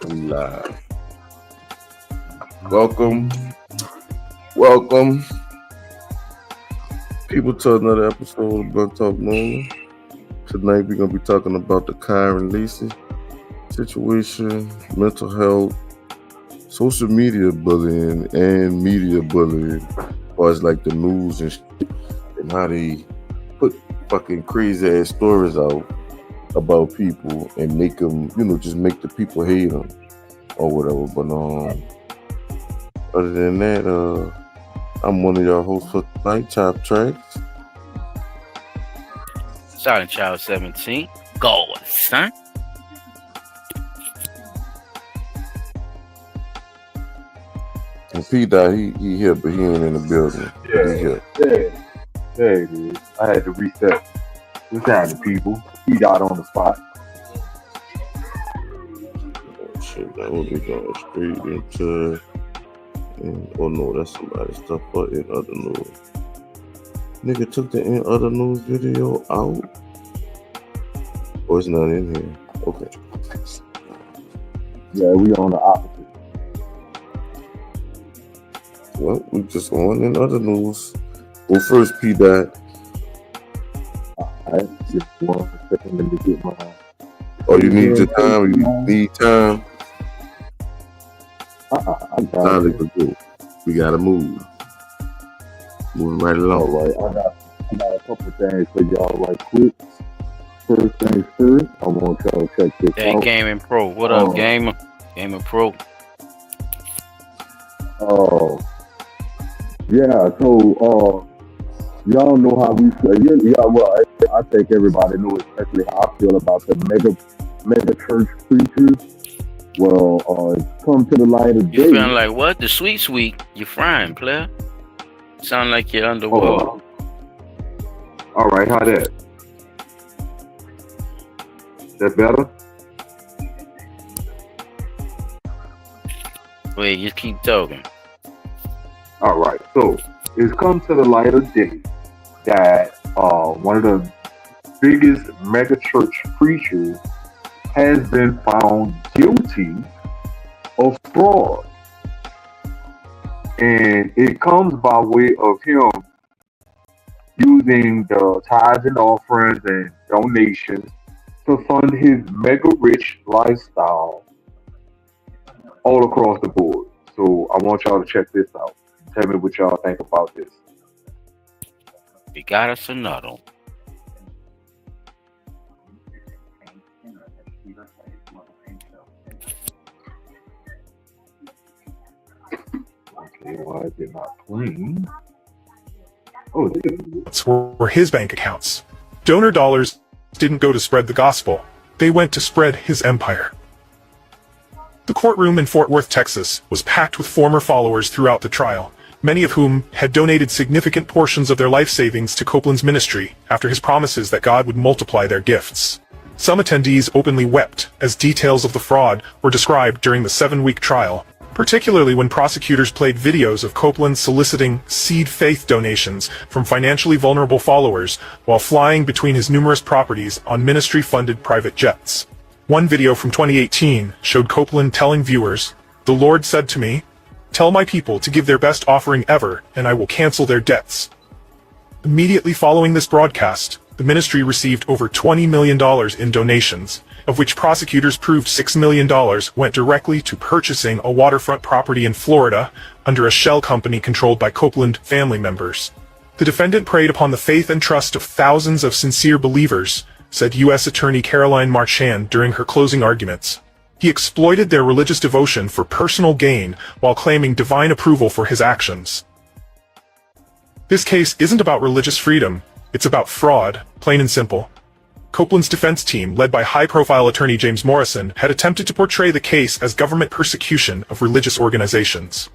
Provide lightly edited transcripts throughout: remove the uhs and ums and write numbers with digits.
We live. Welcome, welcome, people, to another episode of Blood Talk Normal. Tonight we're gonna be talking about the Kyren Lacey situation, mental health, social media bullying, and media bullying, as far as like the news and shit, and how they put fucking crazy ass stories out about people and make them, just make the people hate them or whatever. But other than that, I'm one of y'all hosts for tonight, Chop Tracks. Silent Child 17. Go, son. And P-Dot, he here, but he ain't in the building. Yeah, it is. I had to reset. What's happening, people? P-Dot on the spot. Oh shit, that would be going straight into. Oh no, that's somebody's stuff. But in other news, nigga took the in other news video out. Oh, it's not in here. Okay. Yeah, we on the opposite. Well, we just on in other news. Well, first, P-Dot. I just want a second to get my. Oh, you need your time? You need time? I'm tired. We gotta move. Moving right along. All right, I got a couple things for y'all right quick. First things first, I want y'all to check this Hey, out. Gaming Pro. What up, Gamer? Gamer Pro. Yeah, so, y'all know how we feel. Yeah, well, I think everybody knows, especially how I feel about the mega church preachers. Well, it's come to the light of day. You feeling like what? The sweet. You frying, player. Sound like you're underwater. All right, how that? That better? Wait, you keep talking. All right, so it's come to the light of day that one of the biggest mega church preachers has been found guilty of fraud. And it comes by way of him using the tithes and offerings and donations to fund his mega rich lifestyle all across the board. So I want y'all to check this out. Tell me what y'all think about this. You got us another. Okay, why is it not playing? Oh, These were his bank accounts. Donor dollars didn't go to spread the gospel. They went to spread his empire. The courtroom in Fort Worth, Texas, was packed with former followers throughout the trial, many of whom had donated significant portions of their life savings to Copeland's ministry after his promises that God would multiply their gifts. Some attendees openly wept as details of the fraud were described during the 7-week trial, particularly when prosecutors played videos of Copeland soliciting seed faith donations from financially vulnerable followers while flying between his numerous properties on ministry-funded private jets. One video from 2018 showed Copeland telling viewers, "The Lord said to me, tell my people to give their best offering ever, and I will cancel their debts." Immediately following this broadcast, the ministry received over $20 million in donations, of which prosecutors proved $6 million went directly to purchasing a waterfront property in Florida under a shell company controlled by Copeland family members. The defendant preyed upon the faith and trust of thousands of sincere believers, said U.S. Attorney Caroline Marchand during her closing arguments. He exploited their religious devotion for personal gain while claiming divine approval for his actions. This case isn't about religious freedom, it's about fraud, plain and simple. Copeland's defense team, led by high-profile attorney James Morrison, had attempted to portray the case as government persecution of religious organizations.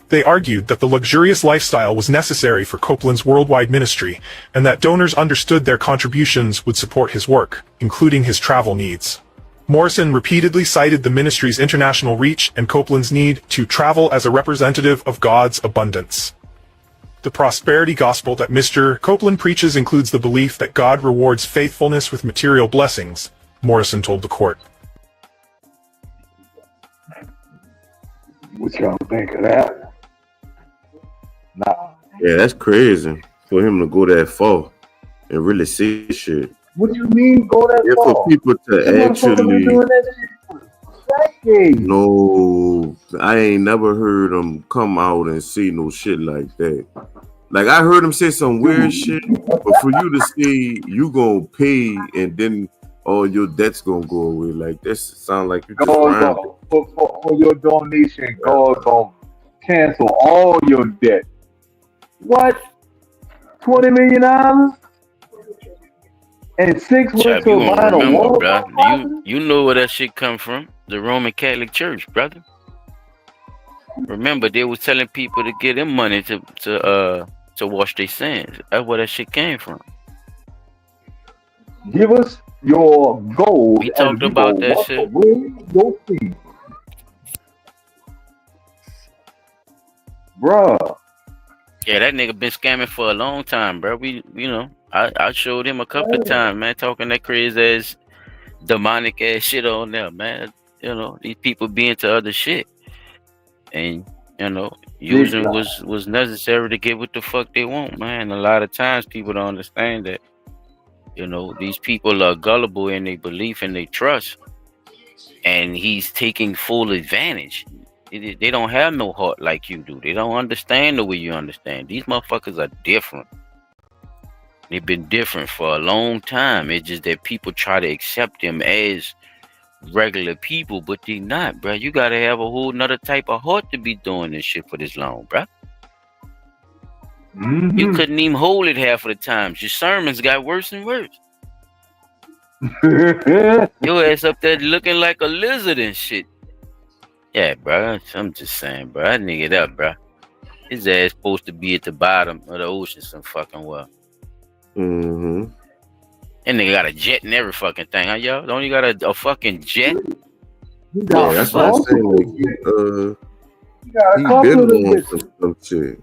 They argued that the luxurious lifestyle was necessary for Copeland's worldwide ministry, and that donors understood their contributions would support his work, including his travel needs. Morrison repeatedly cited the ministry's international reach and Copeland's need to travel as a representative of God's abundance. The prosperity gospel that Mr. Copeland preaches includes the belief that God rewards faithfulness with material blessings, Morrison told the court. What y'all think of that? Nah. Yeah, that's crazy for him to go that far and really see shit. What you mean go that Yeah, far? for people to That motherfucker been actually doing that shit for decades. no, I ain't never heard him come out and say no shit like that. Like I heard him say some weird shit, but for you to say you gonna pay and then all your debts gonna go away, like that sound like you just God rhymed. for your donation, God gonna cancel all your debt. What? $20 million and 6 months Chap, to you won't buy a remember, Walmart bruh. property? You know where that shit come from? The Roman Catholic Church, brother. Remember, they was telling people to give them money to wash their sins. That's where that shit came from. Give us your gold We and talked we about will that wash shit. away your sins. Bruh. Yeah, that nigga been scamming for a long time, bro. I showed him a couple of times, man, talking that crazy ass, demonic ass shit on there, man. These people be into other shit, and using was necessary to get what the fuck they want, man. A lot of times people don't understand that. These people are gullible in their belief and they trust, and he's taking full advantage. They don't have no heart like you do. They don't understand the way you understand. These motherfuckers are different. They've been different for a long time. It's just that people try to accept them as regular people, but they not, bro. You gotta have a whole nother type of heart to be doing this shit for this long, bro. Mm-hmm. You couldn't even hold it half of the times. Your sermons got worse and worse. Your ass up there looking like a lizard and shit. Yeah, bro. I'm just saying, bro. That nigga up, bro. His ass supposed to be at the bottom of the ocean some fucking well. Mm-hmm. And nigga got a jet and every fucking thing, huh, y'all? Don't you got a fucking jet? Yeah, that's what I'm saying. Like got a he couple been of them on bitches. some shit.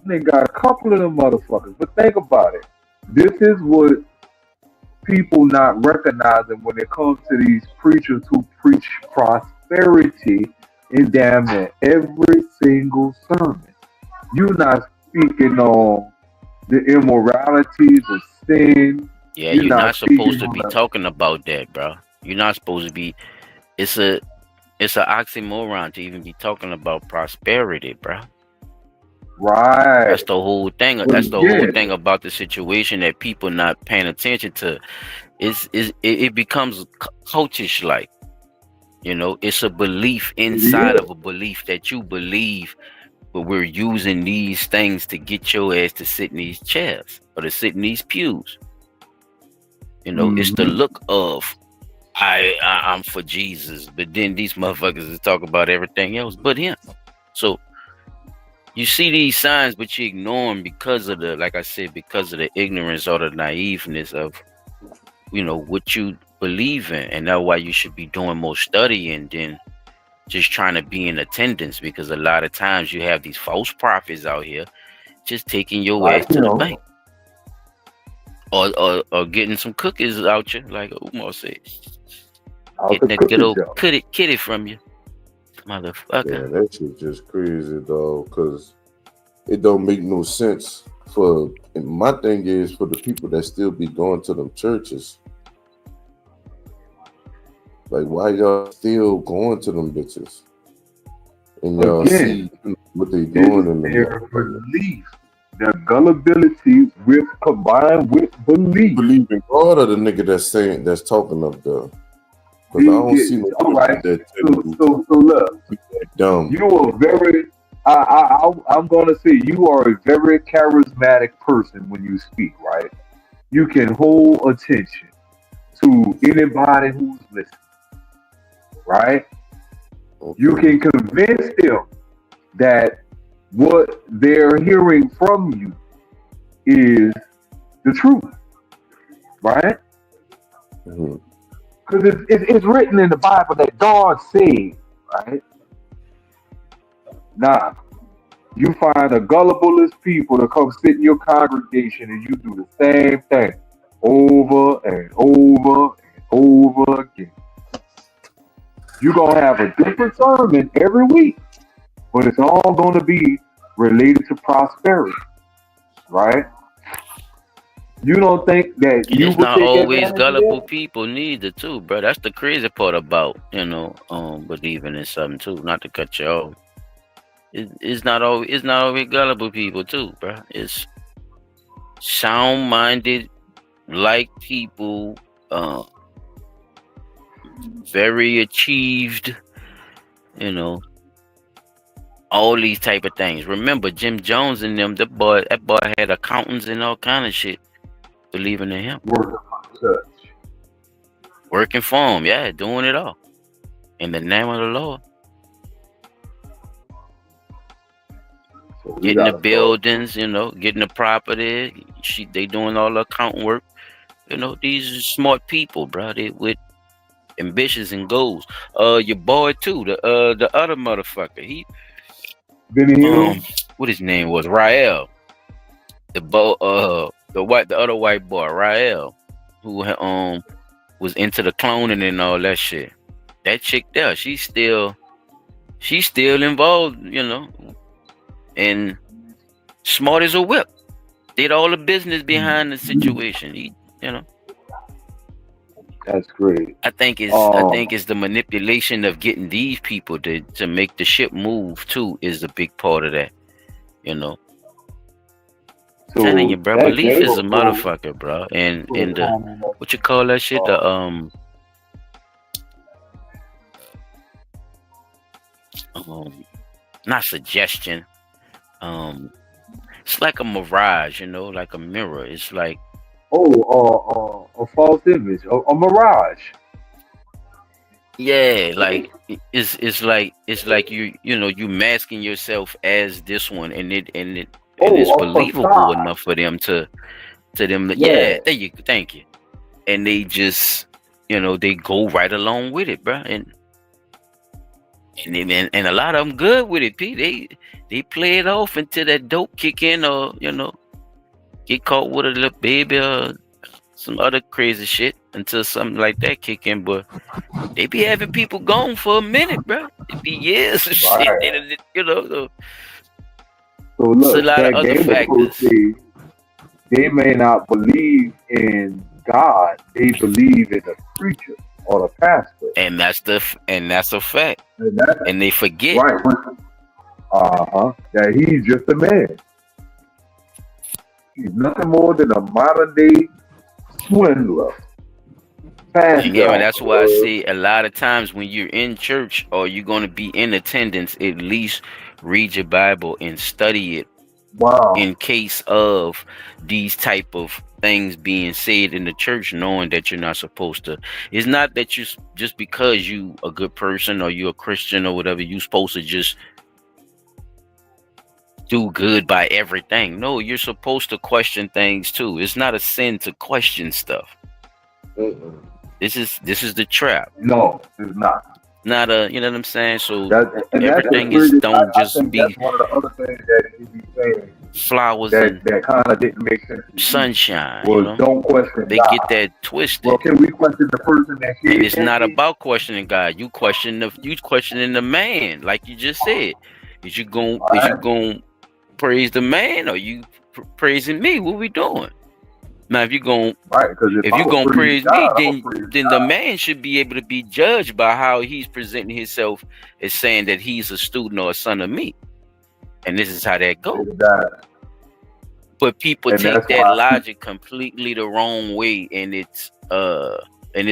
They got a couple of them motherfuckers. But think about it. This is what people not recognizing when it comes to these preachers who preach prosperity in damn near every single sermon. You're not speaking on the immoralities of sin. Yeah, you're not supposed to be talking about that, bro. You're not supposed to be. It's an oxymoron to even be talking about prosperity, bro. Right. That's the whole thing. That's the whole thing about the situation that people not paying attention to. It becomes cultish like. It's a belief inside of a belief that you believe, but we're using these things to get your ass to sit in these chairs or to sit in these pews. It's the look of I'm for Jesus, but then these motherfuckers is talk about everything else but him. So you see these signs, but you ignore them because of like I said, because of the ignorance or the naiveness of, what you believe in. And that's why you should be doing more studying than just trying to be in attendance, because a lot of times you have these false prophets out here just taking your ass to the bank. Or getting some cookies out you, like Umar said. Getting that good old kitty from you. Motherfucker. Yeah, that shit just crazy, dog, because it don't make no sense. And my thing is for the people that still be going to them churches. Like, why y'all still going to them bitches? And y'all see what they doing in their belief. Their gullibility combined with belief. Believe in God or the nigga that's talking up there. Because I don't see no right. that so look, dumb. You are very I'm gonna say you are a very charismatic person when you speak, right? You can hold attention to anybody who's listening. Right? Okay. You can convince them that what they're hearing from you is the truth, right? Because it's written in the Bible that God said, right? Now, you find the gulliblest people to come sit in your congregation and you do the same thing over and over and over again. You're gonna have a different sermon every week, but it's all gonna be related to prosperity, right? You don't think that And you it's would not take always advantage of gullible that? people neither, too, bro. That's the crazy part about believing in something too. Not to cut you off. It's not always gullible people too, bro. It's sound-minded, like people, uh, very achieved, you know, all these type of things. Remember Jim Jones and them, that boy had accountants and all kind of shit believing in him. Working for the church. Working for him, yeah, doing it all. In the name of the Lord. So we Getting the gotta start. buildings, getting the property. They doing all the accounting work. These are smart people, bro. They with ambitions and goals. Your boy too, the other motherfucker. He Benny Hill. what his name was? Rael. The other white boy, Rael, who was into the cloning and all that shit. That chick there, she's still involved, and smart as a whip. Did all the business behind the situation. That's great. I think it's the manipulation of getting these people to make the ship move too is a big part of that. So Telling you, bro, that belief gave is a a motherfucker, bro. And the what you call that shit? Not suggestion. It's like a mirage, like a mirror. It's like a false image, a mirage. Yeah, like it's like you masking yourself as this one, and it's A believable facade. enough for them to yeah, Yeah. there you go, thank you. And they just they go right along with it, bro. And a lot of them good with it, Pete. They play it off until that dope kick in, or get caught with a little baby or some other crazy shit until something like that kick in. But they be having people gone for a minute, bro. It be years of shit. Right. So look, it's a lot of that other game factors. says they may not believe in God, they believe in the preacher or the pastor. And that's a fact. And they forget. Right. That he's just a man. He's nothing more than a modern day swindler. And yeah, that's why I say a lot of times when you're in church or you're going to be in attendance, at least read your Bible and study it. Wow. In case of these type of things being said in the church, knowing that you're not supposed to. It's not that you just because you a good person or you're a Christian or whatever, you're supposed to just do good by everything. No, you're supposed to question things too. It's not a sin to question stuff. Mm-mm. This is the trap. No, it's not. Not you know what I'm saying? So everything is don't just be. That's one of the other things that he be saying. Flowers that kind of didn't make sense. Sunshine. Don't question. They God. get that twisted. Well, can we question the person that? And it's not about questioning God. You questioning the man, like you just said. Is you gonna praise the man, or you praising me? What we doing? Now, if you're gonna praise me, then the man should be able to be judged by how he's presenting himself as saying that he's a student or a son of me, and this is how that goes. But people take that logic completely the wrong way, and it's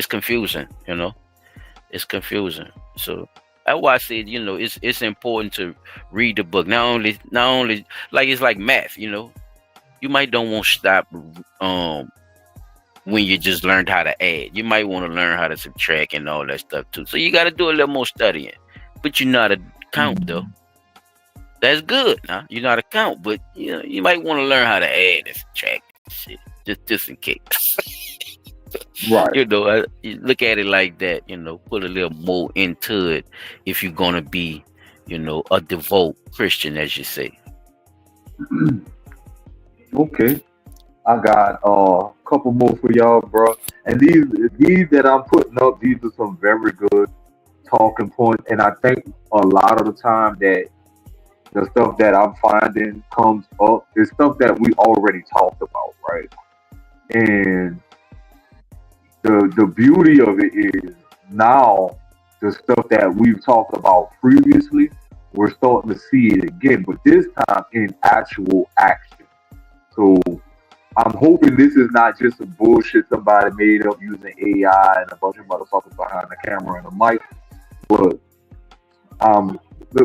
confusing. It's confusing. So that's why I said, it's important to read the book. Not only like it's like math. You might don't want to stop when you just learned how to add. You might want to learn how to subtract and all that stuff too. So you got to do a little more studying. But you're not a count though. That's good. Huh? You're not a count, but you might want to learn how to add and subtract shit just in case. Right. You look at it like that. Put a little more into it if you're gonna be, a devout Christian, as you say. Okay, I got a couple more for y'all, bro. And these that I'm putting up, these are some very good talking point, and I think a lot of the time that the stuff that I'm finding comes up is stuff that we already talked about, right? And the beauty of it is now the stuff that we've talked about previously, we're starting to see it again, but this time in actual action. So I'm hoping this is not just some bullshit somebody made up using AI and a bunch of motherfuckers behind the camera and a mic. But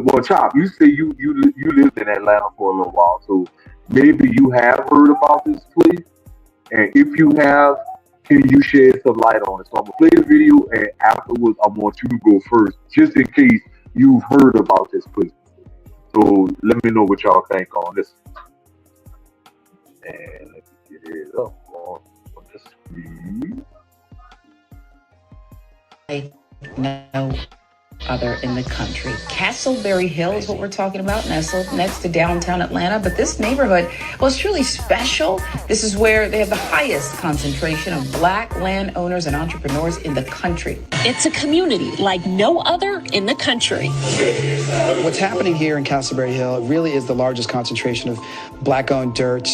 well, Chop, you say you lived in Atlanta for a little while, so maybe you have heard about this place. And if you have, can you shed some light on it? So I'm gonna play the video, and afterwards, I want you to go first, just in case you've heard about this place. So let me know what y'all think on this. And let me get it up on the screen. No other in the country. Castleberry Hill is what we're talking about, nestled next to downtown Atlanta. But this neighborhood, well, it's truly special. This is where they have the highest concentration of Black landowners and entrepreneurs in the country. It's a community like no other in the country. What's happening here in Castleberry Hill really is the largest concentration of Black-owned dirt,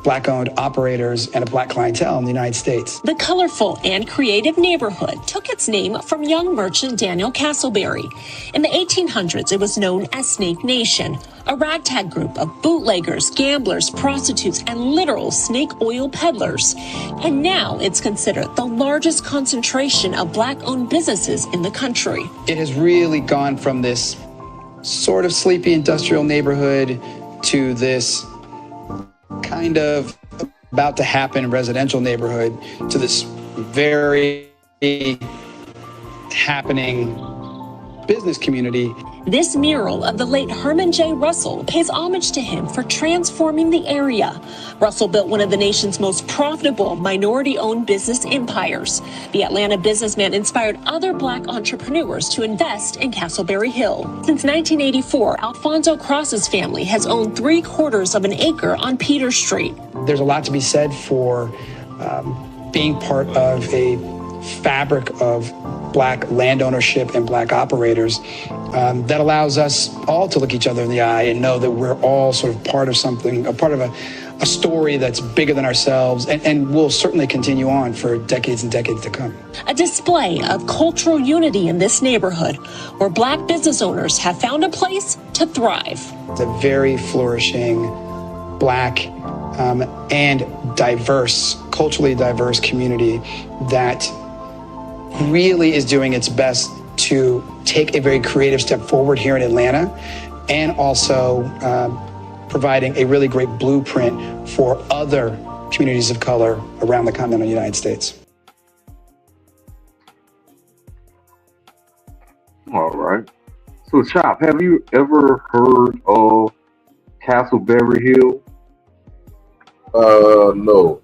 Black-owned operators, and a Black clientele in the United States. The colorful and creative neighborhood took its name from young merchant Daniel Castleberry. In the 1800s, it was known as Snake Nation, a ragtag group of bootleggers, gamblers, prostitutes, and literal snake oil peddlers. And now it's considered the largest concentration of Black-owned businesses in the country. It has really gone from this sort of sleepy industrial neighborhood to this kind of about to happen residential neighborhood to this very happening business community. This mural of the late Herman J. Russell pays homage to him for transforming the area. Russell built one of the nation's most profitable minority-owned business empires. The Atlanta businessman inspired other Black entrepreneurs to invest in Castleberry Hill. Since 1984, Alfonso Cross's family has owned 3/4 of an acre on Peter Street. There's a lot to be said for being part of a fabric of Black land ownership and Black operators that allows us all to look each other in the eye and know that we're all sort of part of something, a part of a story that's bigger than ourselves and will certainly continue on for decades and decades to come. A display of cultural unity in this neighborhood where Black business owners have found a place to thrive. It's a very flourishing Black and diverse, culturally diverse community that really is doing its best to take a very creative step forward here in Atlanta and also providing a really great blueprint for other communities of color around the continental United States. All right. So, Chop, have you ever heard of Castleberry Hill? No.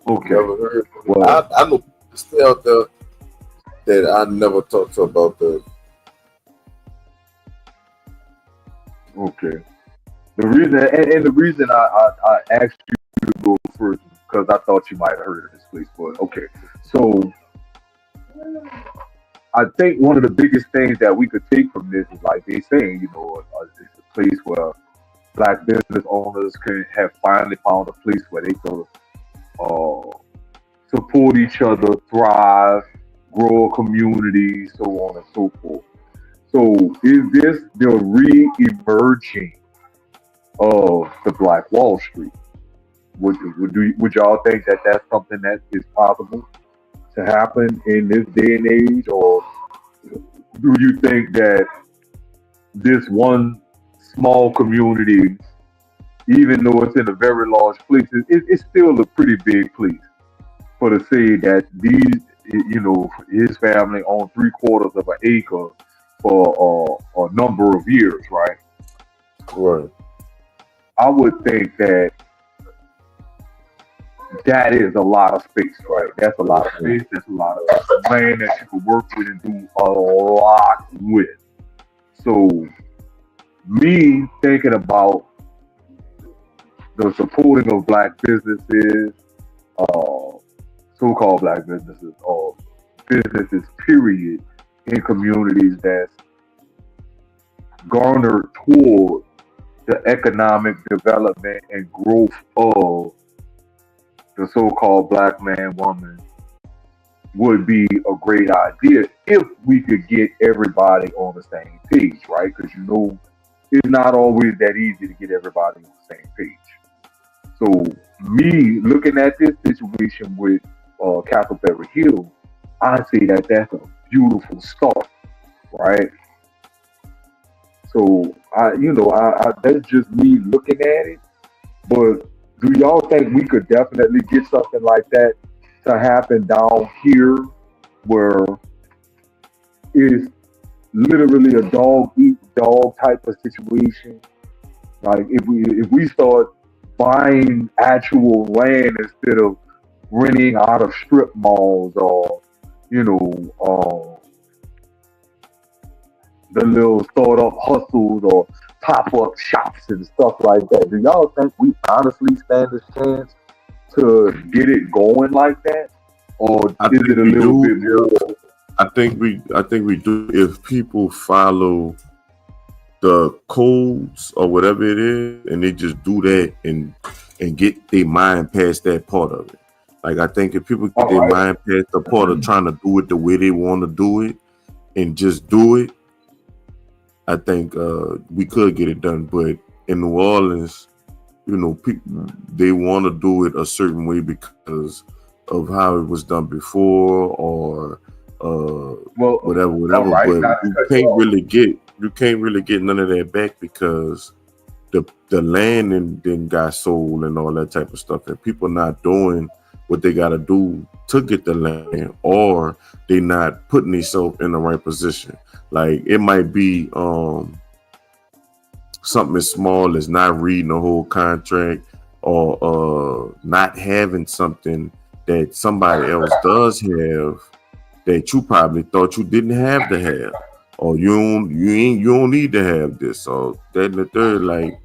Okay. Never heard. Well, I know people stay out there that I never talked to about that. okay. The reason I asked you to go first is because I thought you might have heard of this place. But okay. So I think one of the biggest things that we could take from this is like they saying, it's a place where Black business owners can have finally found a place where they could support each other, thrive, grow a community, so on and so forth. So is this the re-emerging of the Black Wall Street? Would y'all think that that's something that is possible to happen in this day and age, or do you think that this one small community, even though it's in a very large place, it's still a pretty big place for to say that his family owned 3/4 of an acre for a number of years, right? Right. I would think that is a lot of space, right? That's a lot of space. That's a lot of land that you can work with and do a lot with. So, me thinking about the supporting of Black businesses, so-called Black businesses, or businesses, period, in communities that's garnered toward the economic development and growth of the so-called black man, woman, would be a great idea if we could get everybody on the same page, right? Because it's not always that easy to get everybody on the same page. So me looking at this situation with Castleberry Hill, I say that that's a beautiful start, right? So I that's just me looking at it. But do y'all think we could definitely get something like that to happen down here, where it's literally a dog eat dog type of situation? Like if we start buying actual land instead of renting out of strip malls, or you know, the little startup hustles or pop-up shops and stuff like that. Do y'all think we honestly stand a chance to get it going like that? Or is it a little bit more? I think we do if people follow the codes or whatever it is, and they just do that and get their mind past that part of it. Like, I think if people get their mind past the part of trying to do it the way they want to do it and just do it, I think we could get it done. But in New Orleans, people, they want to do it a certain way because of how it was done before, or whatever. Right, but you can't really get none of that back, because the land then got sold and all that type of stuff, and people not doing what they got to do to get the land, or they not putting themselves in the right position. Like, it might be something as small as not reading the whole contract, or not having something that somebody else does have that you probably thought you didn't have to have, or you don't need to have this, or that and the third. Like,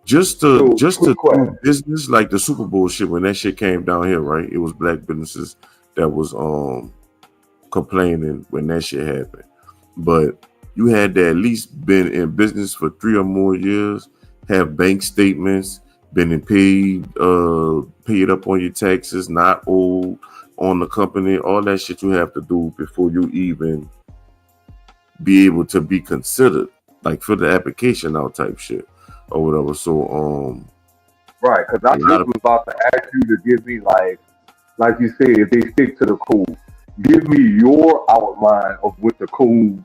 just to do business, like the Super Bowl shit, when that shit came down here, right? It was black businesses that was complaining when that shit happened. But you had to at least been in business for 3 or more years, have bank statements, been paid up on your taxes, not owed on the company, all that shit you have to do before you even be able to be considered, like, for the application out type shit or whatever. So right, because I just was about to ask you to give me, like you said, if they stick to the code, give me your outline of what the code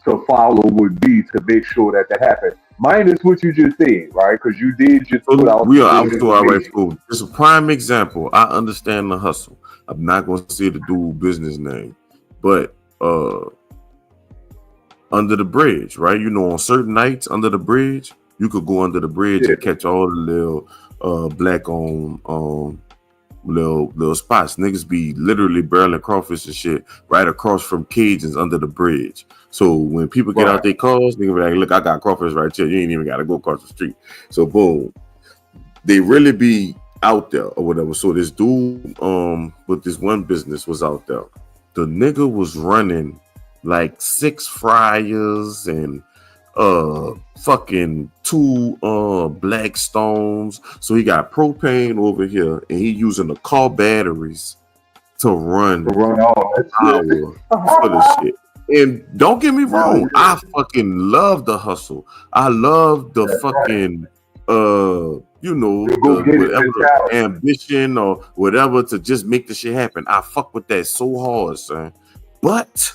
to follow would be to make sure that happens. Minus what you just said, right? Because you did just put out. It's a prime example. I understand the hustle. I'm not going to say the dude business name, but under the bridge, right? On certain nights under the bridge, you could go under the bridge and catch all the little black on little spots. Niggas be literally barreling crawfish and shit right across from Cajuns under the bridge. So when people get out their cars, niggas be like, look, I got crawfish right here. You ain't even gotta go across the street. So boom, they really be out there or whatever. So this dude with this one business was out there. The nigga was running like 6 fryers and fucking 2 black stones. So he got propane over here, and he using the car batteries to run all that power for the shit. And don't get me wrong, I fucking love the hustle. I love the fucking whatever ambition or whatever to just make the shit happen. I fuck with that so hard, son. But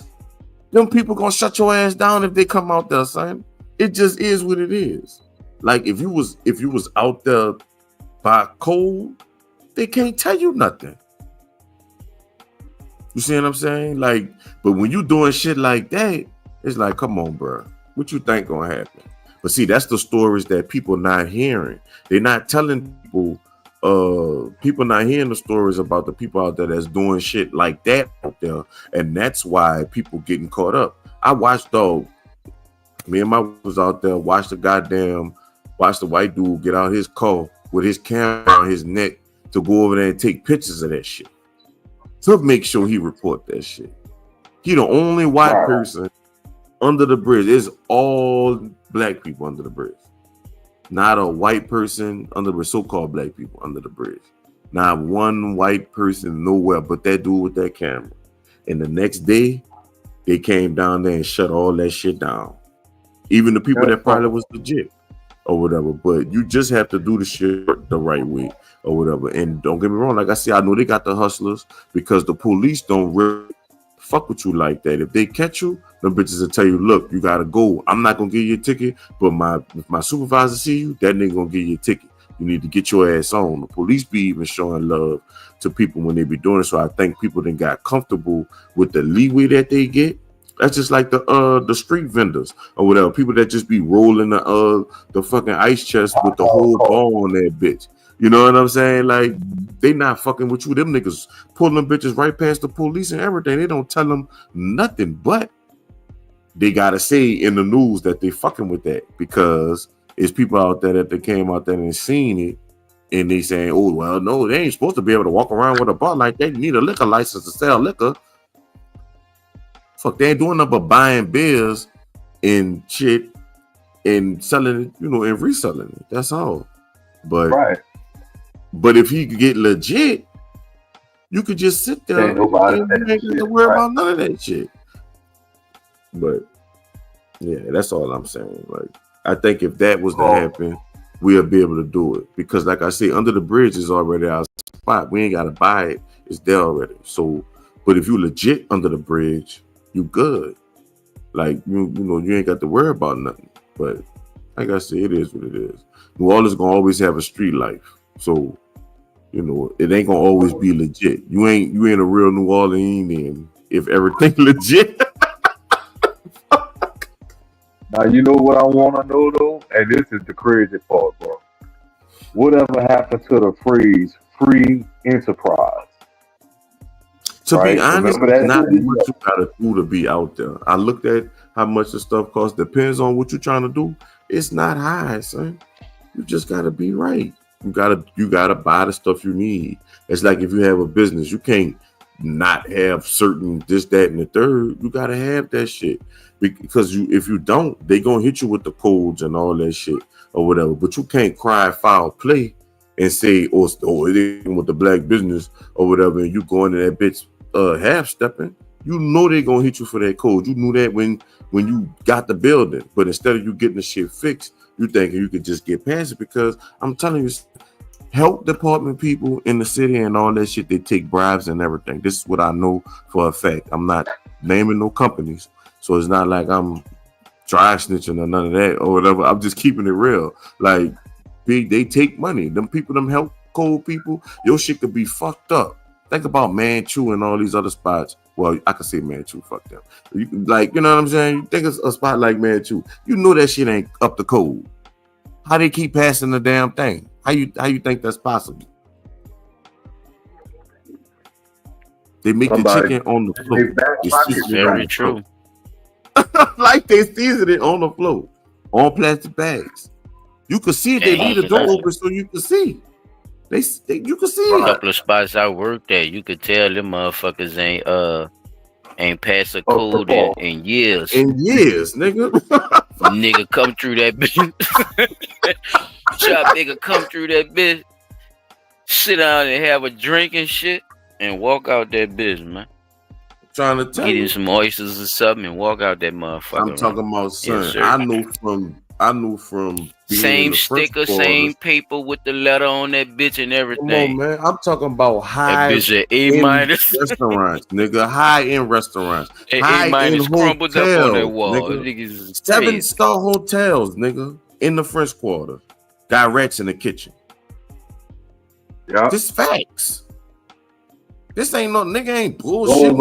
them people gonna shut your ass down if they come out there, son. It just is what it is. Like, if you was out there by code, they can't tell you nothing. You see what I'm saying? Like, but when you doing shit like that, it's like, come on, bro. What you think gonna happen? But see, that's the stories that people not hearing. They're not telling people. People not hearing the stories about the people out there that's doing shit like that out there, and that's why people getting caught up. I watched me and my was out there, watched the white dude get out his car with his camera on his neck to go over there and take pictures of that shit. to make sure he report that shit. He the only white person under the bridge. It's all black people under the bridge. Not a white person under the so-called black people under the bridge. Not one white person nowhere but that dude with that camera. And the next day, they came down there and shut all that shit down. Even the people that probably was legit or whatever. But you just have to do the shit the right way or whatever. And don't get me wrong, like I said, I know they got the hustlers because the police don't really fuck with you like that. If they catch you, them bitches will tell you, look, you gotta go. I'm not gonna give you a ticket, but if my supervisor see you, that nigga gonna give you a ticket. You need to get your ass on. The police be even showing love to people when they be doing it. So I think people then got comfortable with the leeway that they get. That's just like the street vendors or whatever. People that just be rolling the fucking ice chest with the whole ball on that bitch. You know what I'm saying? Like, they not fucking with you. Them niggas pulling them bitches right past the police and everything. They don't tell them nothing, but they gotta say in the news that they fucking with that because it's people out there that they came out there and seen it and they saying, oh, well, no, they ain't supposed to be able to walk around with a bar like that. You need a liquor license to sell liquor. Fuck, they ain't doing nothing but buying beers and shit and selling it, you know, and reselling it. That's all. But if he could get legit, you could just sit there and you ain't got to worry about none of that shit. But yeah, that's all I'm saying. Like, I think if that was to happen, we'll be able to do it. Because like I say, under the bridge is already our spot. We ain't gotta buy it, it's there already. So, but if you legit under the bridge, you good. Like you know, you ain't got to worry about nothing. But like I said, it is what it is. New Orleans gonna always have a street life. So, you know, it ain't gonna always be legit. You ain't a real New Orleanian if everything legit. Now, you know what I want to know, though? And this is the crazy part, bro. Whatever happened to the phrase free enterprise? To be honest, not what you got to do to be out there. I looked at how much the stuff costs. Depends on what you're trying to do. It's not high, son. You just got to be right. You gotta buy the stuff you need. It's like if you have a business, you can't not have certain this, that, and the third. You gotta have that shit. Because if you don't, they gonna hit you with the codes and all that shit or whatever. But you can't cry foul play and say, oh, it ain't with the black business or whatever, and you go into that bitch half stepping. You know they gonna hit you for that code. You knew that when you got the building, but instead of you getting the shit fixed, you thinking you could just get past it. Because I'm telling you, health department people in the city and all that shit, they take bribes and everything. This is what I know for a fact. I'm not naming no companies. So it's not like I'm dry snitching or none of that or whatever. I'm just keeping it real. Like, they take money. Them people, them health code people, your shit could be fucked up. Think about Manchu and all these other spots. Well, I could say Manchu, fuck them. You know what I'm saying? You think it's a spot like Manchu, you know that shit ain't up the code. How they keep passing the damn thing? How you think that's possible? They make the chicken on the floor. It's very true. Like they season it on the floor, on plastic bags. You could see it. They leave the door open so you can see. You can see it. A couple of spots I worked at, you could tell them motherfuckers ain't passed a code in years. In years, nigga. Nigga come through that bitch. Chop nigga come through that bitch. Sit down and have a drink and shit, and walk out that bitch, man. Trying to tell you, some oysters or something and walk out that motherfucker. I'm talking about, son. Yes, I knew from being same sticker, same paper with the letter on that bitch and everything. Come on, man. I'm talking about high A- restaurants, nigga. High end restaurants. A- crumbled up on that wall. 7-star hotels, nigga, in the French Quarter. Got rats in the kitchen. Yeah, this facts. This ain't no nigga ain't bullshit.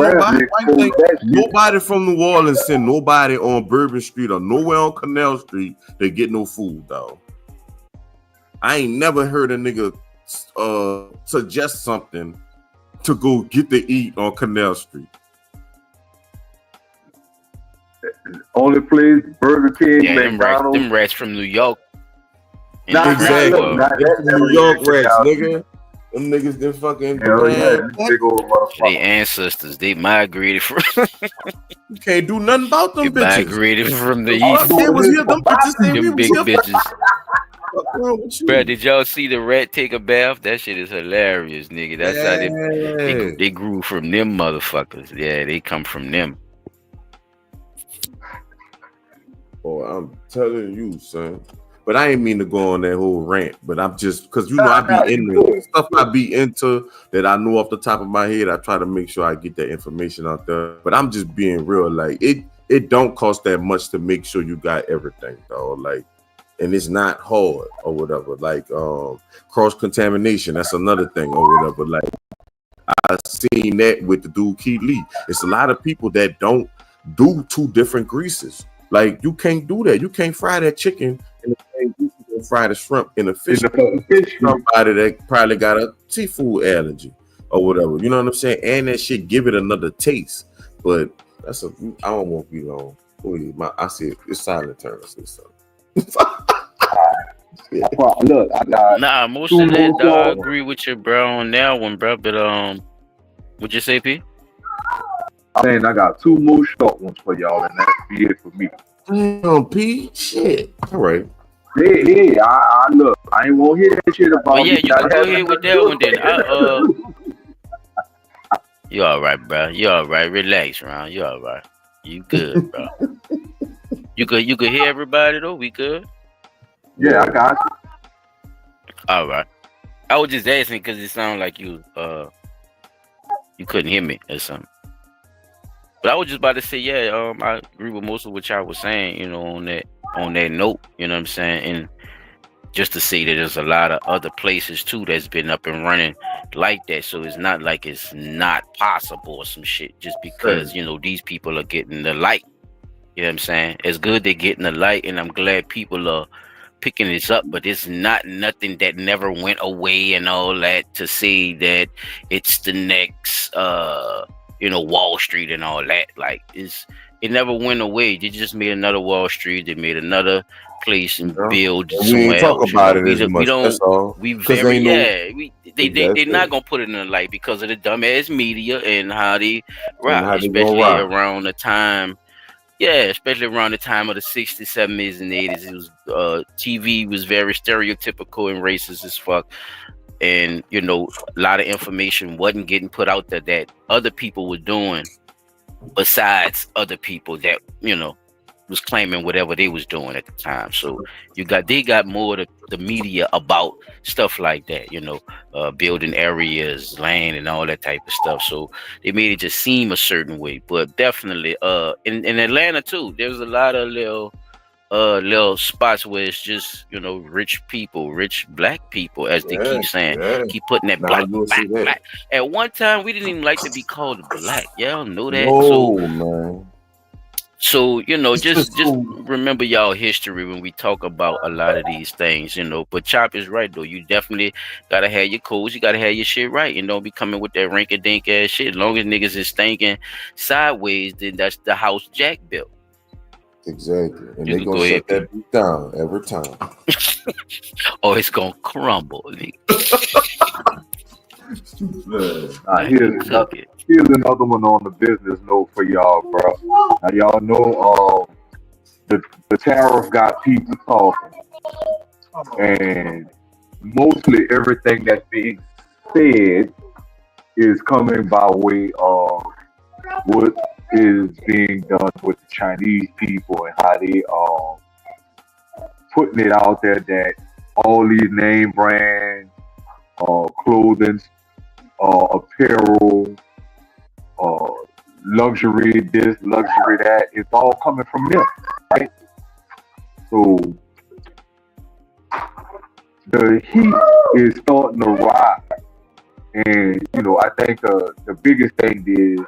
Nobody from New Orleans send nobody on Bourbon Street or nowhere on Canal Street to get no food, dog. I ain't never heard a nigga suggest something to go get to eat on Canal Street. Only place Burger King, yeah, McDonald's. Them rats from New York. Exactly. New York rats, nigga. Them niggas did fucking. Hell yeah, this big old motherfucker. They ancestors, they migrated from. You can't do nothing about them They bitches. migrated from the All I east. said was here, them bitches say we Them was big here. bitches. What's wrong with you? Bro, did y'all see the rat take a bath? That shit is hilarious, nigga. That's how they grew from them motherfuckers. Yeah, they come from them. Oh, I'm telling you, son. But I ain't mean to go on that whole rant. But I'm just because you know I be into stuff I be into that I know off the top of my head. I try to make sure I get that information out there. But I'm just being real. Like it don't cost that much to make sure you got everything, though. Like, and it's not hard or whatever. Like cross contamination, that's another thing or whatever. Like I seen that with the dude Keith Lee. It's a lot of people that don't do two different greases. Like you can't do that. You can't fry that chicken in the same grease you can fry the shrimp in a fish. Somebody that probably got a seafood allergy or whatever. You know what I'm saying? And that shit give it another taste. But I don't want to be long. I see it. It's silent turn. Yeah. Well, look, I got most of that, I agree with you, bro, on that one, bro. But what'd you say, P? I'm saying I got 2 more short ones for y'all, and that's be it for me. Damn, P, shit. All right. Yeah. I look. I ain't want to hear that shit about. Oh yeah, you can go ahead with that one then. You all right, bro? You all right? Relax, Ron. You all right? You good, bro? You could hear everybody though. We good? Yeah, I got you. All right. I was just asking because it sounded like you couldn't hear me or something. But I was just about to say, yeah, I agree with most of what y'all was saying, you know, on that note, you know what I'm saying? And just to say that there's a lot of other places too that's been up and running like that. So it's not like it's not possible or some shit just because, you know, these people are getting the light. You know what I'm saying? It's good they're getting the light, and I'm glad people are picking this up, but it's not nothing that never went away and all that to say that it's the next Wall Street and all that. Like it never went away. They just made another Wall Street. They made another place and build somewhere we ain't talk else. about it as much. That's all. They're not gonna put it in the light because of the dumbass media and how they rock, especially around the time. Yeah, especially around the time of the 60s, 70s, and 80s. It was TV was very stereotypical and racist as fuck. And, you know, a lot of information wasn't getting put out there that other people were doing besides other people that, you know, was claiming whatever they was doing at the time. So they got more of the media about stuff like that, you know, building areas, land, and all that type of stuff. So they made it just seem a certain way. But definitely, in Atlanta too, there's a lot of little spots where it's just, you know, rich black people, as they keep saying, keep putting that black. At one time, we didn't even like to be called black. Y'all know that. Man. So, you know, just remember y'all history when we talk about a lot of these things, you know. But Chop is right, though. You definitely got to have your codes. You got to have your shit right. And don't be coming with that rink-a-dink ass shit. As long as niggas is thinking sideways, then that's the house Jack built. Exactly. And they're going to shut that beat down every time. Or it's going to crumble, nigga. Here's another one on the business note for y'all, bro. Now y'all know the tariff got people talking, and mostly everything that's being said is coming by way of what is being done with the Chinese people and how they putting it out there that all these name brands, clothing, apparel, luxury this, luxury that, it's all coming from them, right? So the heat is starting to rise, and you know, I think the biggest thing is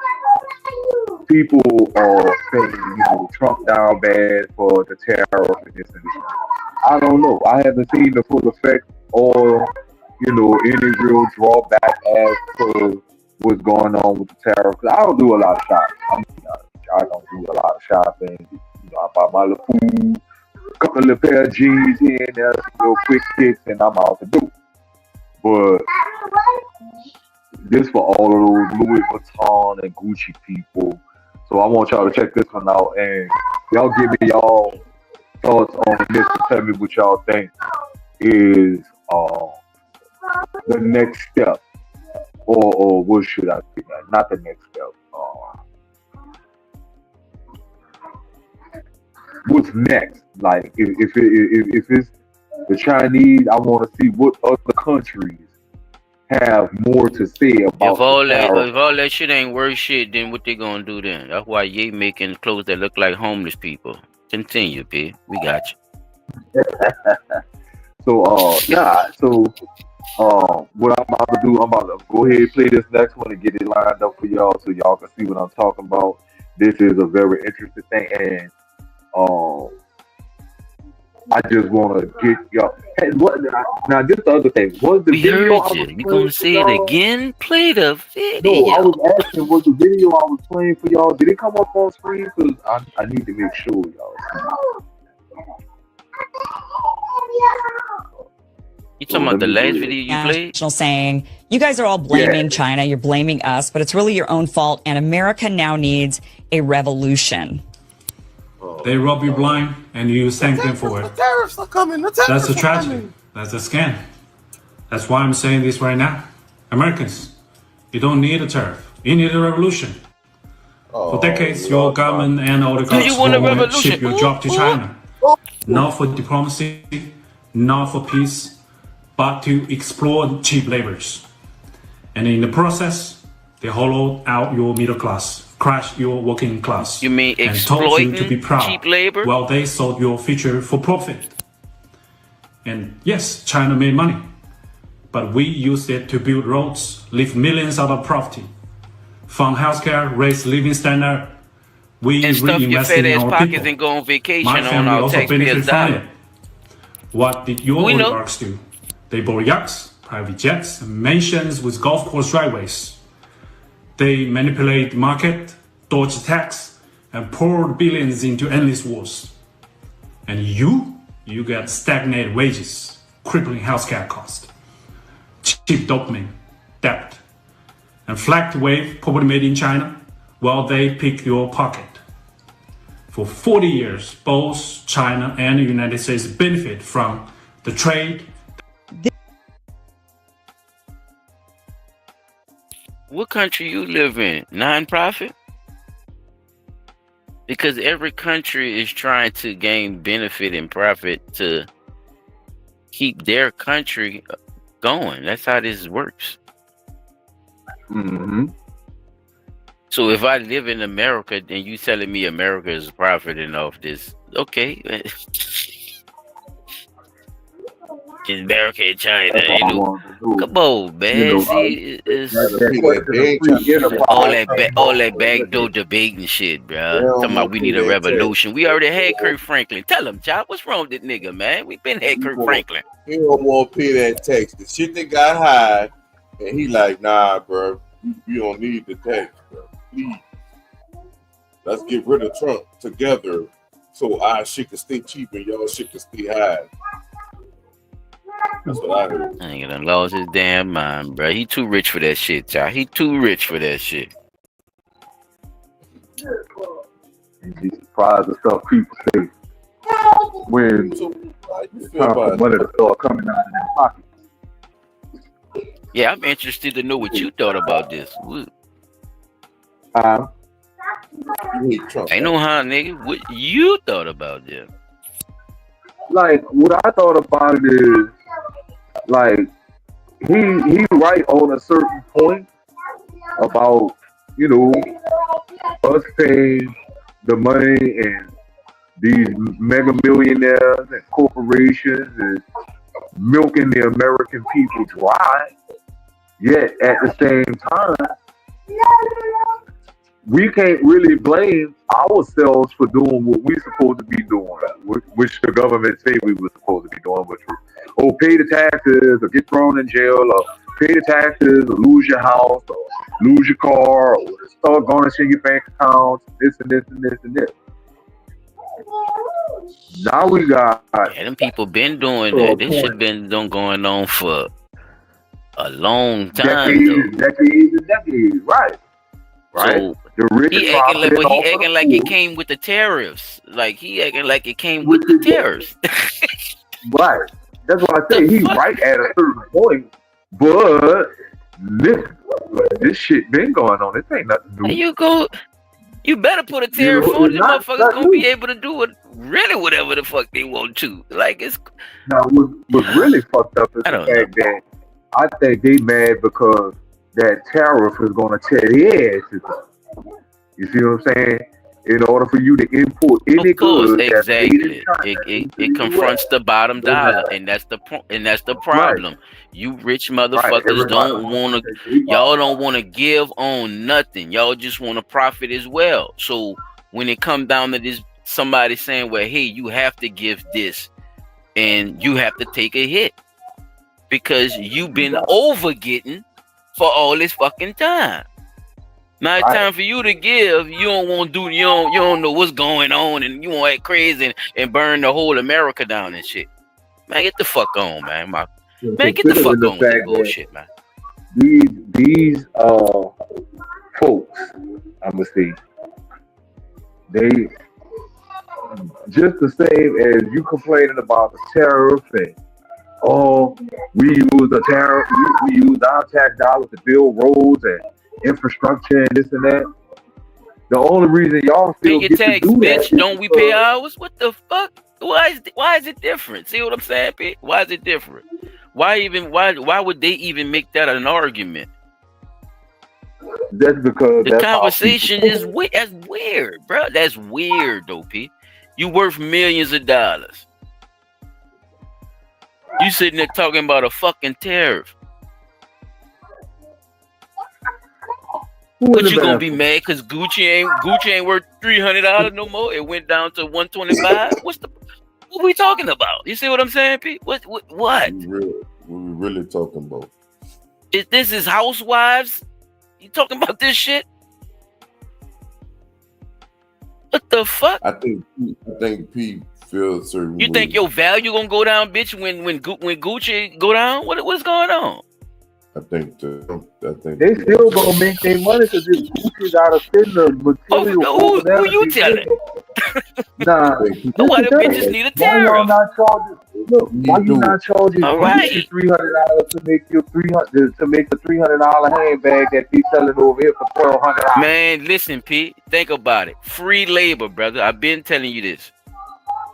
people are saying, you know, Trump down bad for the tariff and this and this. I don't know. I haven't seen the full effect or, you know, any real drawback as to what's going on with the tariff. I don't do a lot of shopping. I don't do a lot of shopping. You know, I buy my little food, a couple of pair of jeans here and there, little quick kicks, and I'm out the door. But this for all of those Louis Vuitton and Gucci people. So I want y'all to check this one out, and y'all give me y'all thoughts on this and tell me what y'all think is the next step, or what should I say? Not the next step. What's next? Like if it's the Chinese, I want to see what other countries have more to say about. If all that shit ain't worth shit, then what they gonna do then? That's why Ye making clothes that look like homeless people. Continue, B. We got you. So what I'm about to do, I'm about to go ahead and play this next one and get it lined up for y'all so y'all can see what I'm talking about. This is a very interesting thing, and I just want to get y'all. Hey, what now? This the other thing. Was the We video heard I you. was You playing gonna for say it y'all? again? Play the video. No, I was asking. Was the video I was playing for y'all? Did it come up on screen? Cause I need to make sure y'all. You talking about the last video you played? National saying, you guys are all blaming China, you're blaming us, but it's really your own fault, and America now needs a revolution. They rob you blind, and you thank them for it. The tariffs are coming. That's a tragedy. That's a scam. That's why I'm saying this right now. Americans, you don't need a tariff. You need a revolution. For decades, your government and oligarchs you want a want to revolution? ship your job to China. Not for diplomacy, not for peace, but to exploit cheap laborers. And in the process, they hollowed out your middle class, crashed your working class. You mean and told you to be exploiting proud cheap labor? while they sold your future for profit. And yes, China made money, but we used it to build roads, lift millions out of poverty, fund healthcare, raise living standard. We And stuff your reinvested fat in ass our pockets people. and go on vacation My on family our also taxpayers' benefited from dollar. it. What did your We know. oligarchs do? They bought yachts, private jets, mansions with golf course driveways. They manipulate the market, dodge tax, and poured billions into endless wars. And you get stagnant wages, crippling healthcare costs, cheap dopamine, debt, and flagged wave property made in China while they pick your pocket. For 40 years, both China and the United States benefit from the trade. What country you live in? Non-profit? Because every country is trying to gain benefit and profit to keep their country going. That's how this works. Mm-hmm. So if I live in America and you telling me America is profiting off this, okay. In America and China, That's all you I know. wanted to do. Come on, man. You know, See, it's that question of free enterprise. all that backdoor debate and shit, bro. Talking about we need a revolution. We already had Kirk Franklin. Tell him, Chop, what's wrong with this nigga, man? We been had Kirk Franklin. He don't want to pay that tax. The shit that got high, and he like, nah, bro. We don't need the tax, bro. Please. Let's get rid of Trump together so our shit can stay cheap and y'all shit can stay high. That's what I heard. I ain't gonna lose his damn mind, bro. He too rich for that shit, y'all. He too rich for that shit. You'd be surprised at stuff people say when So, how you it's feel time for about money it? to start coming out of their pocket. Yeah, I'm interested to know what you thought about this. What- You hate Trump. I know how, nigga. What you thought about this? Like what I thought about it is like he right on a certain point about us paying the money and these mega millionaires and corporations is milking the American people dry. Yet at the same time, we can't really blame ourselves for doing what we're supposed to be doing, which the government say we were supposed to be doing, which was, pay the taxes or get thrown in jail or pay the taxes or lose your house or lose your car or start garnishing your bank accounts, this and this and this and this. Now we got Yeah, them people been doing that. This shit been going on for a long time though. Decades, right? So the rich he acting like, but he acting like it came with the tariffs. Like he acting like it came with the tariffs. Right. That's why I say he's right at a certain point. But this shit been going on. This ain't nothing new. You better put a tariff on it. The motherfuckers gonna be able to do it really whatever the fuck they want to. Like it's. Now, what's really fucked up is the fact that I think they mad because that tariff is gonna tear their asses up. You see what I'm saying? In order for you to import any goods, exactly, it confronts the bottom dollar, and that's the problem. Right. You rich motherfuckers don't want to. Y'all don't want to give on nothing. Y'all just want to profit as well. So when it comes down to this, somebody saying, "Well, hey, you have to give this, and you have to take a hit because you've been over getting for all this fucking time." Now it's time for you to give. You don't want to do. You don't know what's going on, and you want to act crazy and burn the whole America down and shit. Man, get the fuck on, man. Man, get the fuck on with that bullshit, man. These folks, I'ma say, they just the same as you complaining about the tariff and we use the tariff, we use our tax dollars to build roads and infrastructure and this and that. The only reason y'all still get tax, to do bitch, that don't we pay ours? What the fuck? Why is it different? See what I'm saying, bitch? Why is it different? Why would they even make that an argument? That's because the conversation is that's weird, bro. That's weird, though, P. You worth millions of dollars. You sitting there talking about a fucking tariff. But you gonna be mad because Gucci ain't worth $300 no more? It went down to $125. What we talking about? You see what I'm saying, Pete? What? What we really talking about? This is housewives? You talking about this shit? What the fuck? I think Pete feels certain. You think your value gonna go down, bitch? When Gucci go down? What's going on? I think they still gonna make their money because this Gucci gotta send the material. Who you telling? Nah, why the bitches need a tariff? Why you not charging Gucci $300 to make your the $300 handbag that they selling over here for $1,200? Man, listen, Pete. Think about it. Free labor, brother. I've been telling you this.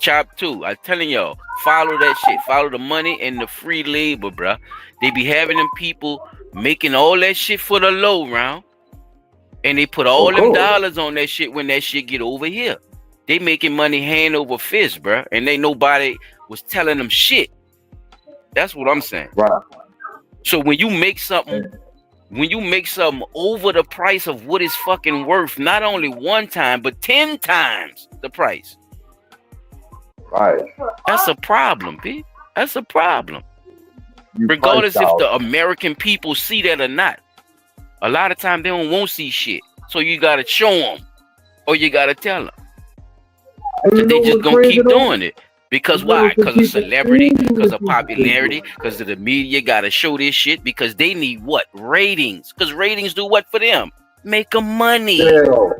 Chop 2. I'm telling y'all, follow that shit. Follow the money and the free labor, bruh. They be having them people making all that shit for the low round, and they put all them dollars on that shit when that shit get over here. They making money hand over fist, bruh, and they nobody was telling them shit. That's what I'm saying. Right. So when you make something over the price of what it's fucking worth, not only one time but 10 times the price. Right. That's a problem, Pete. That's a problem. Regardless if the American people see that or not. A lot of times they don't want to see shit. So you got to show them. Or you got to tell them. But they just going to keep doing it. Because why? Because of celebrity, because of popularity, because of the media got to show this shit. Because they need what? Ratings. Because ratings do what for them? Make them money. Yeah.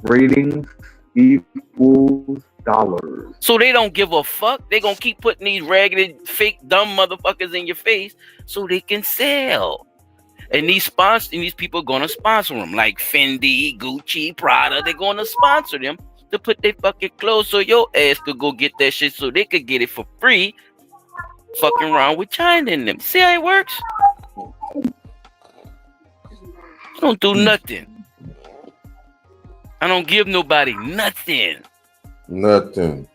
Ratings equals dollars. So they don't give a fuck. They gonna keep putting these raggedy, fake, dumb motherfuckers in your face so they can sell. And these people gonna sponsor them, like Fendi, Gucci, Prada. They're gonna sponsor them to put their fucking clothes so your ass could go get that shit so they could get it for free. Fucking around with China in them. See how it works? I don't do nothing. I don't give nobody nothing. Nothing.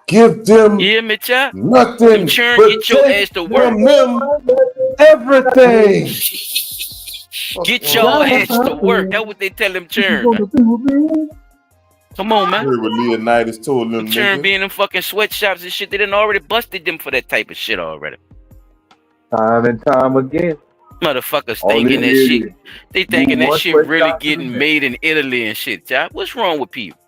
Give them nothing. Churn, get your ass to work. Them everything. Get your ass to work. That's what they tell them, Churn. Come on, man. What Leonidas told them. Churn be in them fucking sweatshops and shit. They done already busted them for that type of shit already. Time and time again. Motherfuckers thinking that shit. They thinking that shit really getting made in Italy and shit, child. What's wrong with people?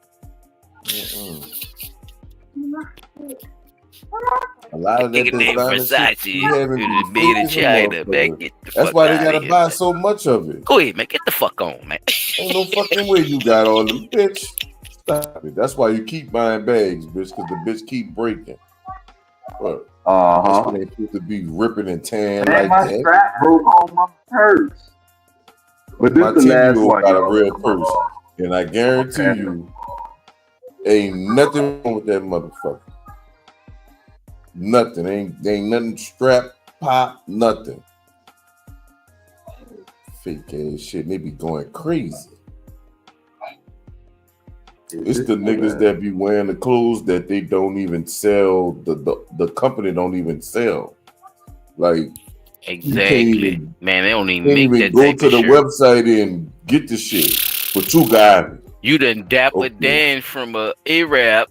A lot of that Nigga named designer shit Versace. be having It be is made fake in as a China, man. motherfucker. Get the That's fuck why they out gotta of here, buy man. so much of it. Go ahead, man. Get the fuck on, man. Ain't no fucking way you got all them, bitch. Stop it. That's why you keep buying bags, bitch, because the bitch keep breaking. Look, that shit ain't supposed to be ripping and tearing And like my that. strap broke on my purse. But this My the last 10-year-old one, got a y'all. real purse, and I guarantee you, ain't nothing wrong with that motherfucker. Nothing. Ain't nothing strap, pop, nothing. Fake ass shit. They be going crazy. It's the niggas that be wearing the clothes that they don't even sell. The company don't even sell. Like Exactly, man. They don't even can't make even that go type to of the shirt. website and get the shit. But you got it. You done Dapper Dan from a Arab.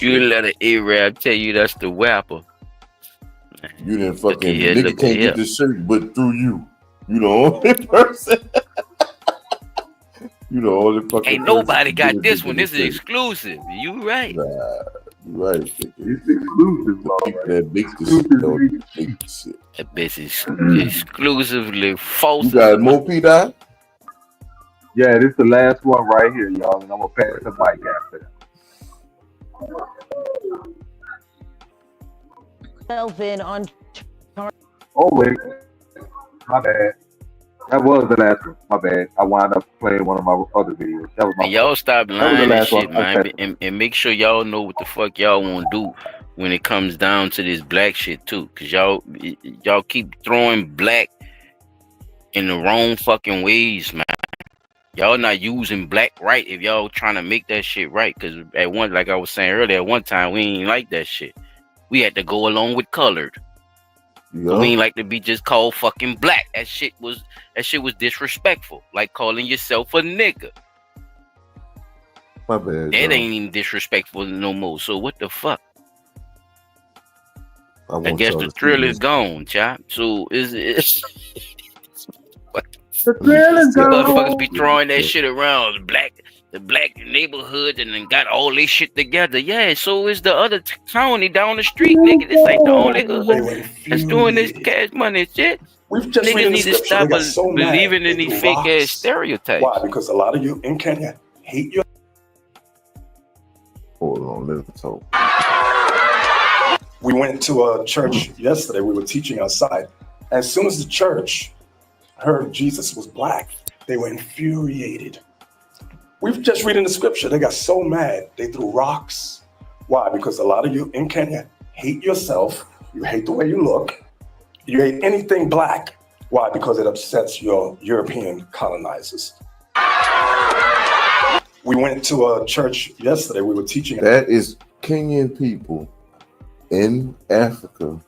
You done let an Arab tell you that's the wapper. You didn't fucking here, nigga look can't here. get the shirt but through you. You the only person. You the only fucking Ain't nobody person got get this it one. to This is the shirt. exclusive. You right. Nah, you right. It's exclusive, The people that make the shit don't make the shit. That bitch is exclusively false. You got more P-Dot? Yeah, this is the last one right here, y'all, and I'm gonna pass the mic after that. In on. Oh wait, my bad. That was the last one. My bad. I wound up playing one of my other videos. That was my And y'all fault. stop That was the lying and last shit, one. man. And make sure y'all know what the fuck y'all want to do when it comes down to this black shit too. Cause y'all keep throwing black in the wrong fucking ways, man. Y'all not using black right if y'all trying to make that shit right. Cause at one, like I was saying earlier, at one time we ain't like that shit. We had to go along with colored. Yeah. We ain't like to be just called fucking black. That shit was disrespectful. Like calling yourself a nigga. My bad. That ain't even disrespectful no more. So what the fuck? I guess the thrill is gone, chop. So it's the thrill is gone. Motherfuckers be throwing that shit around the black neighborhood and then got all this shit together. Yeah, so is the other county down the street, nigga. This ain't the only hood that's doing this cash money shit. We've just Niggas need to stop believing in these fake ass stereotypes. Why? Because a lot of you in Kenya hate your. Hold on, let me talk. We went to a church yesterday. We were teaching outside. As soon as the church heard Jesus was black, they were infuriated. We've just reading the scripture. They got so mad. They threw rocks. Why? Because a lot of you in Kenya hate yourself. You hate the way you look. You hate anything black. Why? Because it upsets your European colonizers. We went to a church yesterday. We were teaching. That is Kenyan people in Africa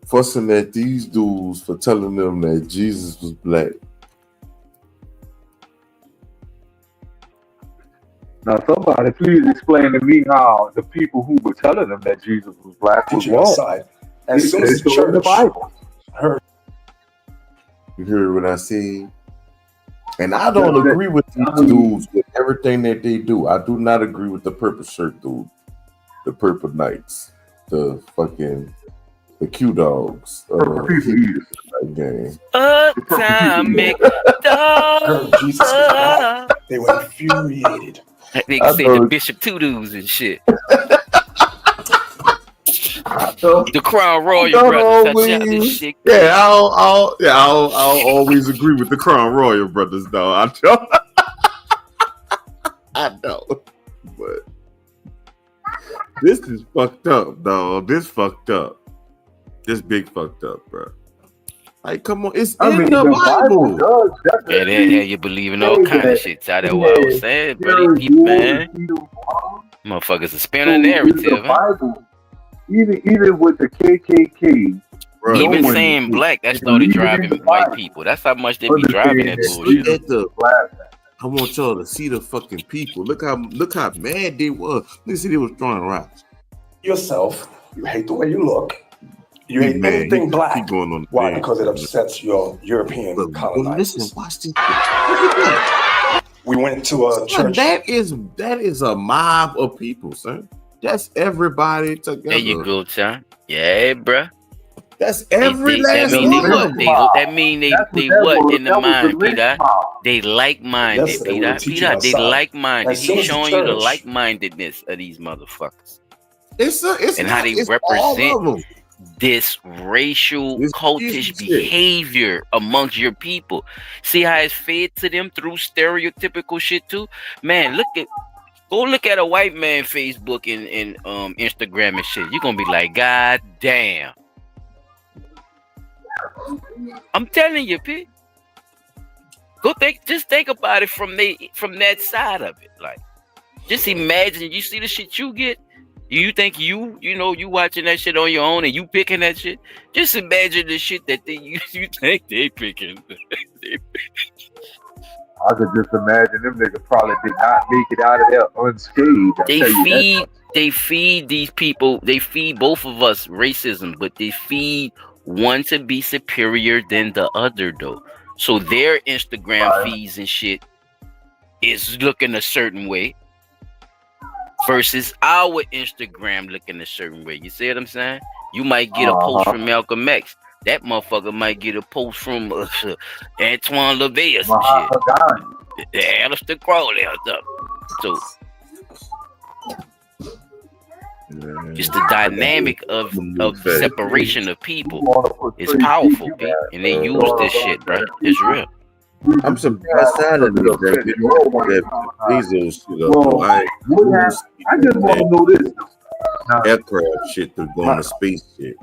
fussing at these dudes for telling them that Jesus was black. Now, somebody please explain to me how the people who were telling them that Jesus was black was teaching wrong. outside. As soon as the It's in the church Bible. heard. You heard what I said? And I don't agree with these dudes with everything that they do. I do not agree with the purple shirt dude, the purple knights, the Q dogs. Purple people eaters. Game. Atomic dog. Heard Jesus was black. They were infuriated. That nigga said the Bishop Tudoos and shit. The Crown Royal brothers. This shit. Yeah, I'll always agree with the Crown Royal brothers, though. I know, but this is fucked up, dog. This fucked up. This big fucked up, bro. Like, come on, it's in the Bible. Yeah, that you believe in all kind of shit. That's what I was saying, buddy. Man, motherfuckers are spinning a narrative. Bible, even with the KKK, bro, even saying black, that started driving white people. That's how much they be driving that bullshit. I want y'all to see the fucking people. Look how mad they was. They see they was throwing rocks. Yourself, you hate the way you look. You hate anything black. Keep going on. Why? Because it upsets your European colonizers. Listen, watch this. Look at that. We went to a church. That is a mob of people, son. That's everybody together. There you go, son. Yeah, bruh. That's every last one. That mean they what in the mind, Peter? They like-minded, Peter. Peter, they like-minded. He's showing you the like-mindedness of these motherfuckers. And how they represent this racial cultish behavior amongst your people. See how it's fed to them through stereotypical shit too? Man, go look at a white man Facebook and Instagram and shit. You're gonna be like, God damn. I'm telling you, P. Just think about it from that side of it. Like, just imagine you see the shit you get. You think you watching that shit on your own and you picking that shit? Just imagine the shit that you think they picking. I could just imagine them niggas probably did not make it out of there unscathed. They feed these people. They feed both of us racism, but they feed one to be superior than the other, though. So their Instagram feeds and shit is looking a certain way versus our Instagram looking a certain way. You see what I'm saying? You might get a post from Malcolm X. That motherfucker might get a post from Antoine LaVey or some shit. Alistair Crowley or something. So just the dynamic of separation of people is powerful, B. And they use this shit, bro. It's real. I'm surprised that Bezos shit up. I just want to know this. Aircraft shit to go on the space shit.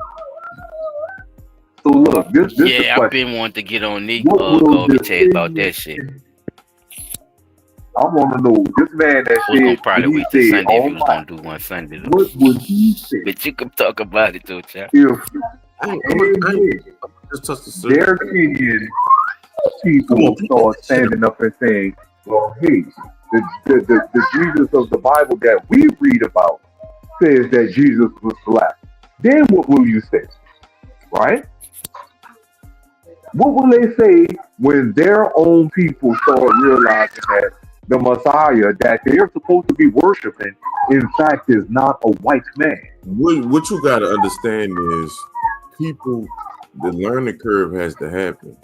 So look, this I've been wanting to get on Nick Gorbachev about that shit. I want to know this man that said gonna probably wait till Sunday if he was gonna do one Sunday. Though. What would he say? But you can talk about it though, child. Their Kenyan people start standing up and saying, "Well, hey, the Jesus of the Bible that we read about says that Jesus was black." Then what will you say, right? What will they say when their own people start realizing that the Messiah that they're supposed to be worshiping, in fact, is not a white man? What you got to understand is people, the learning curve has to happen.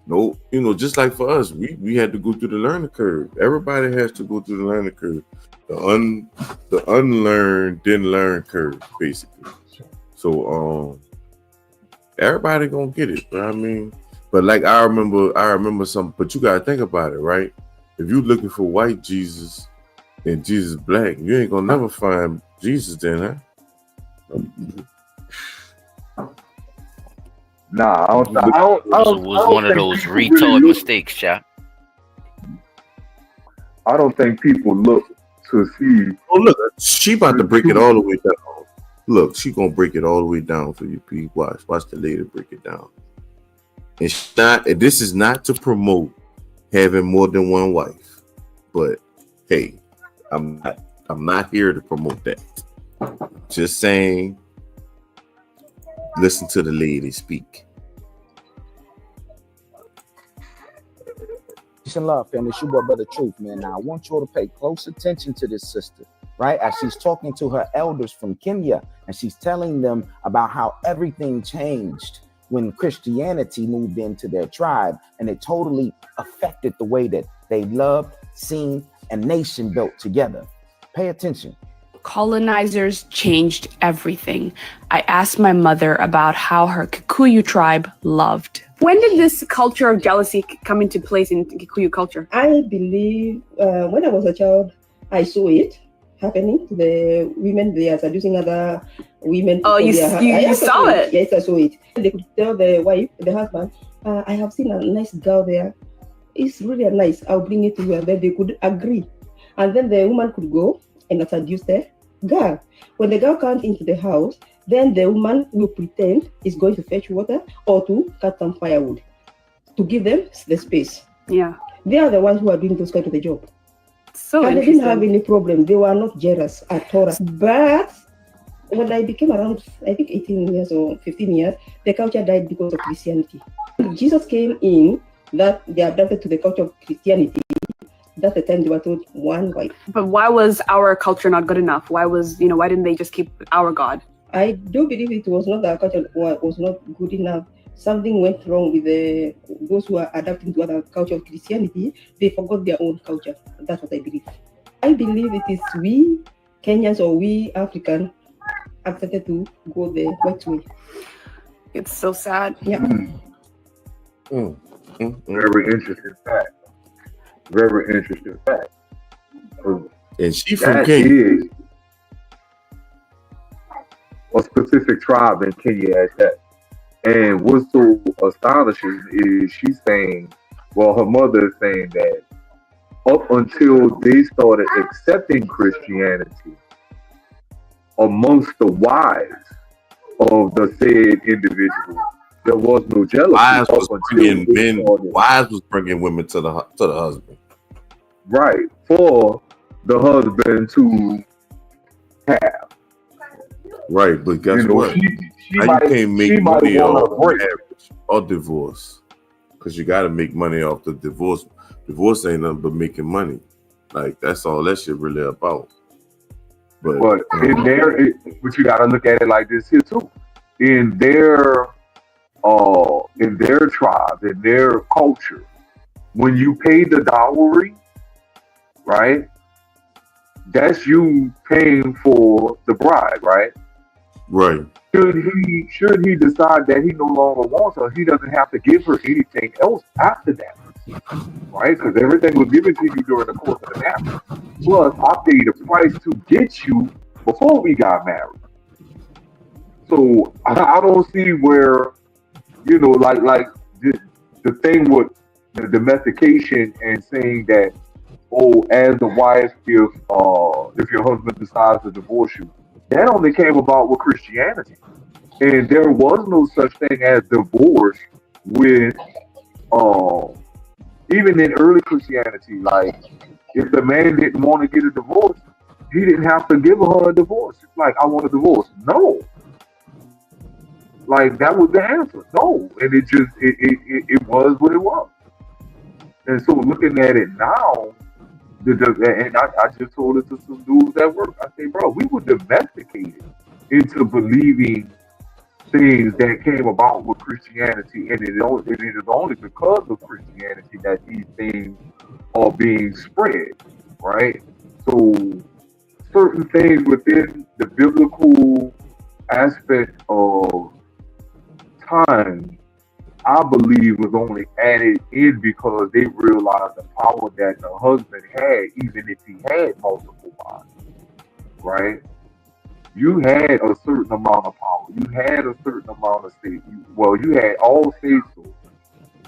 No, just like for us, we had to go through the learning curve. Everybody has to go through the learning curve. The unlearned didn't learn curve, basically. So everybody gonna get it. But I mean, but like I remember something. But you gotta think about it, right? If you're looking for white Jesus and Jesus black, you ain't gonna never find Jesus then, huh? Nah, I don't. It was one of those retard mistakes, chap. I don't think people look to see. Oh, look, she about to break it all the way down. Look, she gonna break it all the way down for you, P. Watch the lady break it down. And this is not to promote having more than one wife, but hey, I'm not here to promote that. Just saying, listen to the lady speak. Peace and love, family. It's your boy, Brother Truth, man. Now, I want you all to pay close attention to this sister, right? As she's talking to her elders from Kenya, and she's telling them about how everything changed when Christianity moved into their tribe, and it totally affected the way that they loved, seen, and nation built together. Pay attention. Colonizers changed everything. I asked my mother about how her Kikuyu tribe loved. When did this culture of jealousy come into place in Kikuyu culture? I believe when I was a child, I saw it happening to the women. They are seducing other women. Oh, you saw it? Yes, I saw it. They could tell the wife, the husband, I have seen a nice girl there. It's really nice. I'll bring it to you. And then they could agree. And then the woman could go and seduce the girl. When the girl comes into the house, then the woman will pretend is going to fetch water or to cut some firewood to give them the space. Yeah. They are the ones who are doing those kind of the job. So and they didn't have any problem. They were not jealous at all. But when I became around, I think 18 years or 15 years, the culture died because of Christianity. Jesus came in, that they adapted to the culture of Christianity. That's the time they were told one wife. But why was our culture not good enough? Why didn't they just keep our God? I do believe it was not that culture was not good enough. Something went wrong with those who are adapting to other culture of Christianity. They forgot their own culture. That's what I believe. I believe it is we Kenyans or we African accepted to go the white way. It's so sad. Yeah. Very interesting fact. Very interesting fact. And she from Kenya. Is a specific tribe in Kenya at that. And what's so astonishing is she's saying, well, her mother is saying that up until they started accepting Christianity amongst the wives of the said individual, there was no jealousy. Wives was bringing women to the husband. Right, for the husband to have. Right, but guess what? You can't make money off marriage or divorce, because you got to make money off the divorce. Divorce ain't nothing but making money. Like, that's all that shit really about. But but you got to look at it like this here too. In their tribe, in their culture, when you pay the dowry, right? That's you paying for the bride, right? Right. Should he decide that he no longer wants her, he doesn't have to give her anything else after that, right? Because everything was given to you during the course of the marriage. Plus, I paid the price to get you before we got married. So I don't see where, like the thing with the domestication and saying that, as the wife, if your husband decides to divorce you, that only came about with Christianity. And there was no such thing as divorce with, even in early Christianity, like, if the man didn't want to get a divorce, he didn't have to give her a divorce. It's like, I want a divorce. No. Like, that was the answer. No. And it was what it was. And so looking at it now, and I just told it to some dudes at work. I say, bro, we were domesticated into believing things that came about with Christianity, and it is only because of Christianity that these things are being spread, right? So certain things within the biblical aspect of time, I believe, was only added in because they realized the power that the husband had, even if he had multiple wives, right? You had a certain amount of power. You had a certain amount of say. You had all say so,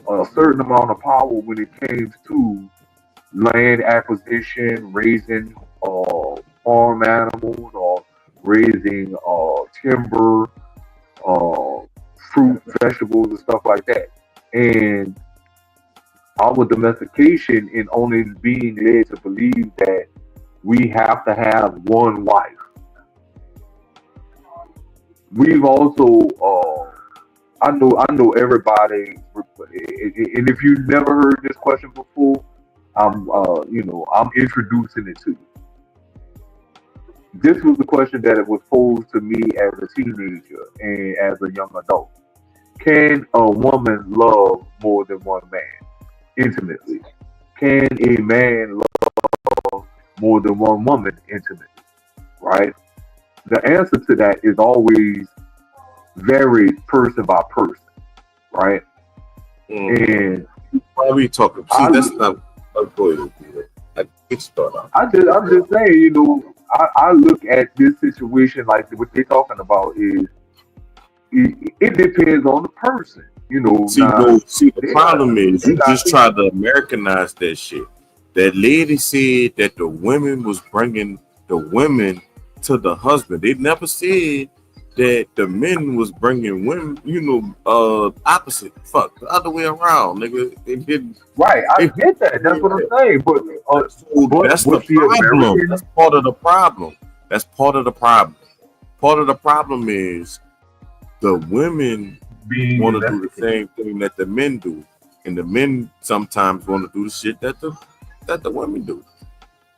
a certain amount of power when it came to land acquisition, raising farm animals, or raising timber, fruit, vegetables, and stuff like that. And our domestication in only being led to believe that we have to have one wife. We've also, I know everybody, and if you've never heard this question before, I'm introducing it to you. This was the question that it was posed to me as a teenager and as a young adult. Can a woman love more than one man intimately? Can a man love more than one woman intimately? Right? The answer to that is always varied person by person, right? And why are we talking? See, that's not a good idea. I'm just saying, I look at this situation like what they're talking about is it depends on the person, the problem is you just try to Americanize that shit. That lady said that the women was bringing the women to the husband. They never said that the men was bringing women, opposite. Fuck, the other way around, nigga. It didn't. Right, I get that. That's what I'm saying. But that's the problem. That's part of the problem. That's part of the problem. Part of the problem is the women want to do the same thing that the men do, and the men sometimes want to do the shit that that the women do.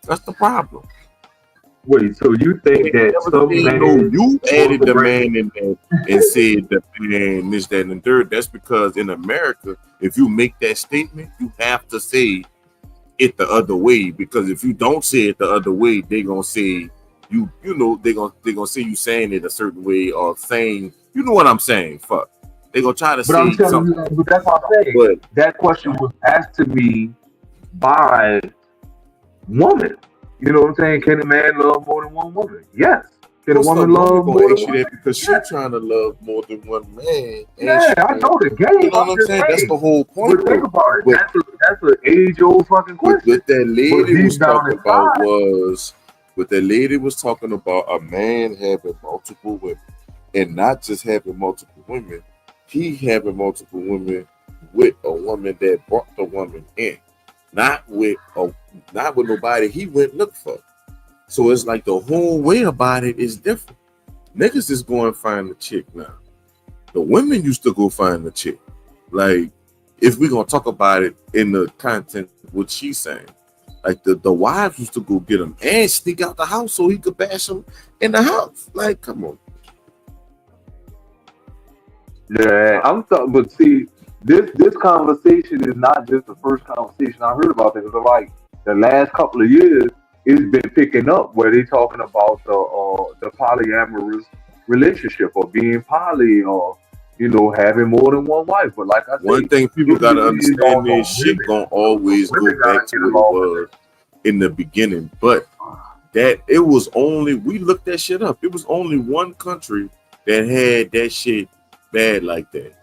That's the problem. Wait, so you think that some man you added the man in there and said the man this, that, and third? That's because in America, if you make that statement, you have to say it the other way. Because if you don't say it the other way, they're gonna say you know they're gonna say you saying it a certain way or saying you know what I'm saying. Fuck, they're gonna try to But I'm say telling you, something. but that's what I'm saying. But that question was asked to me by woman. You know what I'm saying? Can a man love more than one woman? Yes. Can a what's up, woman love more gonna than ask one you man? that because she's trying to love more than one man. Yeah, I know the game. You know I'm what I'm just saying? That's saying. the whole point. But think about it. But, That's an age-old fucking question. what that lady deep was down talking about was what that lady was talking about a man having multiple women and not just having multiple women. He having multiple women with a woman that brought the woman in, not with nobody he went look for. So it's like the whole way about it is different. Niggas is going to find the chick now. The women used to go find the chick. Like, if we're going to talk about it in the content what she's saying, like the wives used to go get him and sneak out the house so he could bash him in the house. Like, come on. Yeah, I'm talking, but see, this conversation is not just the first conversation I heard about this. It's like the last couple of years, it's been picking up where they talking about the polyamorous relationship or being poly or having more than one wife. But like I said, one thing people gotta understand is shit gonna always go back to what it was in the beginning. But that it was only we looked that shit up. It was only one country that had that shit bad like that.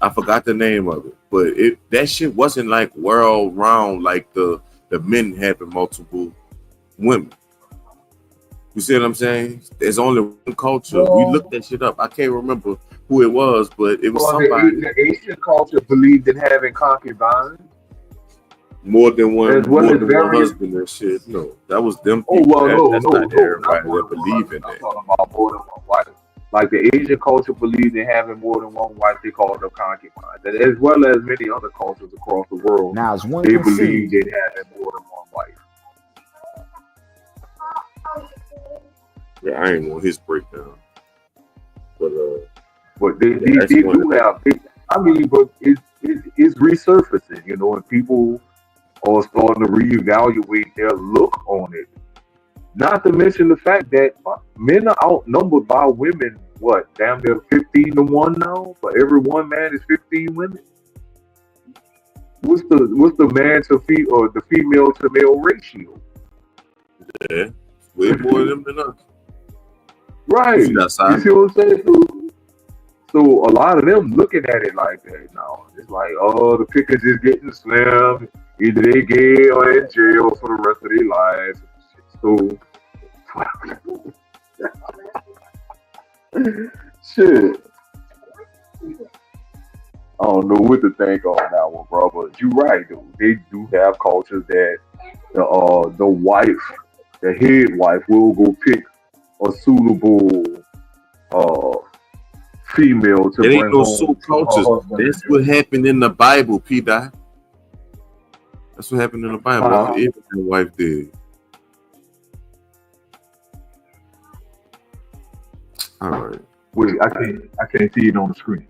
I forgot the name of it, but that shit wasn't like world round like the men having multiple women. You see what I'm saying? There's only one culture. We looked that shit up. I can't remember who it was, but it was somebody. The Asian culture believed in having concubines. More than one husband and shit. No, that was them people. That's not everybody that believe in that. I'm talking about more than one wife. Like the Asian culture believed in having more than one wife, they called them concubines. And as well as many other cultures across the world, now, as one they can see, believed in having more than one wife. Yeah, I ain't on his breakdown. But they do have. But it's resurfacing, and people are starting to reevaluate their look on it. Not to mention the fact that men are outnumbered by women. What, damn near 15-1 now? For every one man is 15 women. What's the man to or the female to male ratio? Yeah, way more of them than us. Right. You see what I'm saying? So a lot of them looking at it like that now. It's like, oh, the pickers is getting slim. Either they gay or in jail for the rest of their lives. So, shit. I don't know what to think on that one, bro. But you're right, though. They do have cultures that the wife, the head wife, will go pick a suitable female to bring home. It ain't no subcultures. That's what happened in the Bible, P-Dot. That's what happened in the Bible. That's what Abraham's wife did. All right. Wait, I can't see it on the screen.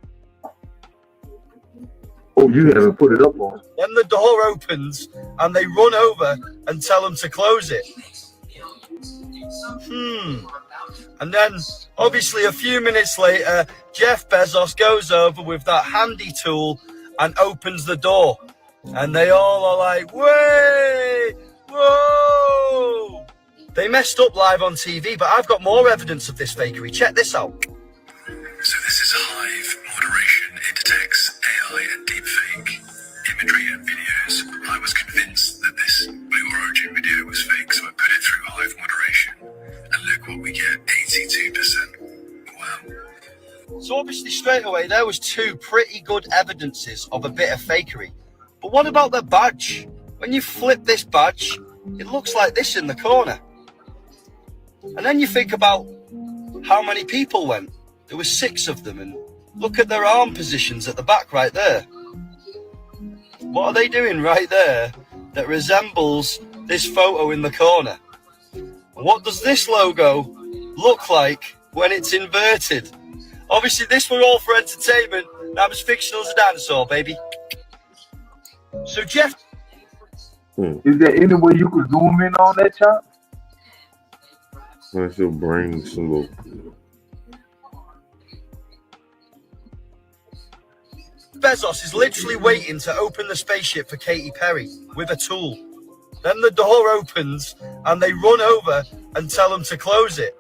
Oh, you haven't put it up on. When the door opens and they run over and tell them to close it. And then, obviously, a few minutes later, Jeff Bezos goes over with that handy tool and opens the door. And they all are like, "Way! Whoa!" They messed up live on TV, but I've got more evidence of this fakery. Check this out. So this is Hive moderation. It detects AI and deepfake imagery and videos. I was convinced that this Blue Origin video was fake, so I put it through Hive moderation. And look what we get, 82%. Wow. So obviously straight away, there was two pretty good evidences of a bit of fakery. But what about the badge? When you flip this badge, it looks like this in the corner. And then you think about how many people went. There were 6 of them, and look at their arm positions at the back right there. What are they doing right there that resembles this photo in the corner. What does this logo look like when it's inverted? Obviously, this were all for entertainment. I'm as fictional as a dinosaur, baby. So, Jeff... Is there any way you could zoom in on that, Chop? That's your brain symbol. Bezos is literally waiting to open the spaceship for Katy Perry with a tool. Then the door opens and they run over and tell them to close it.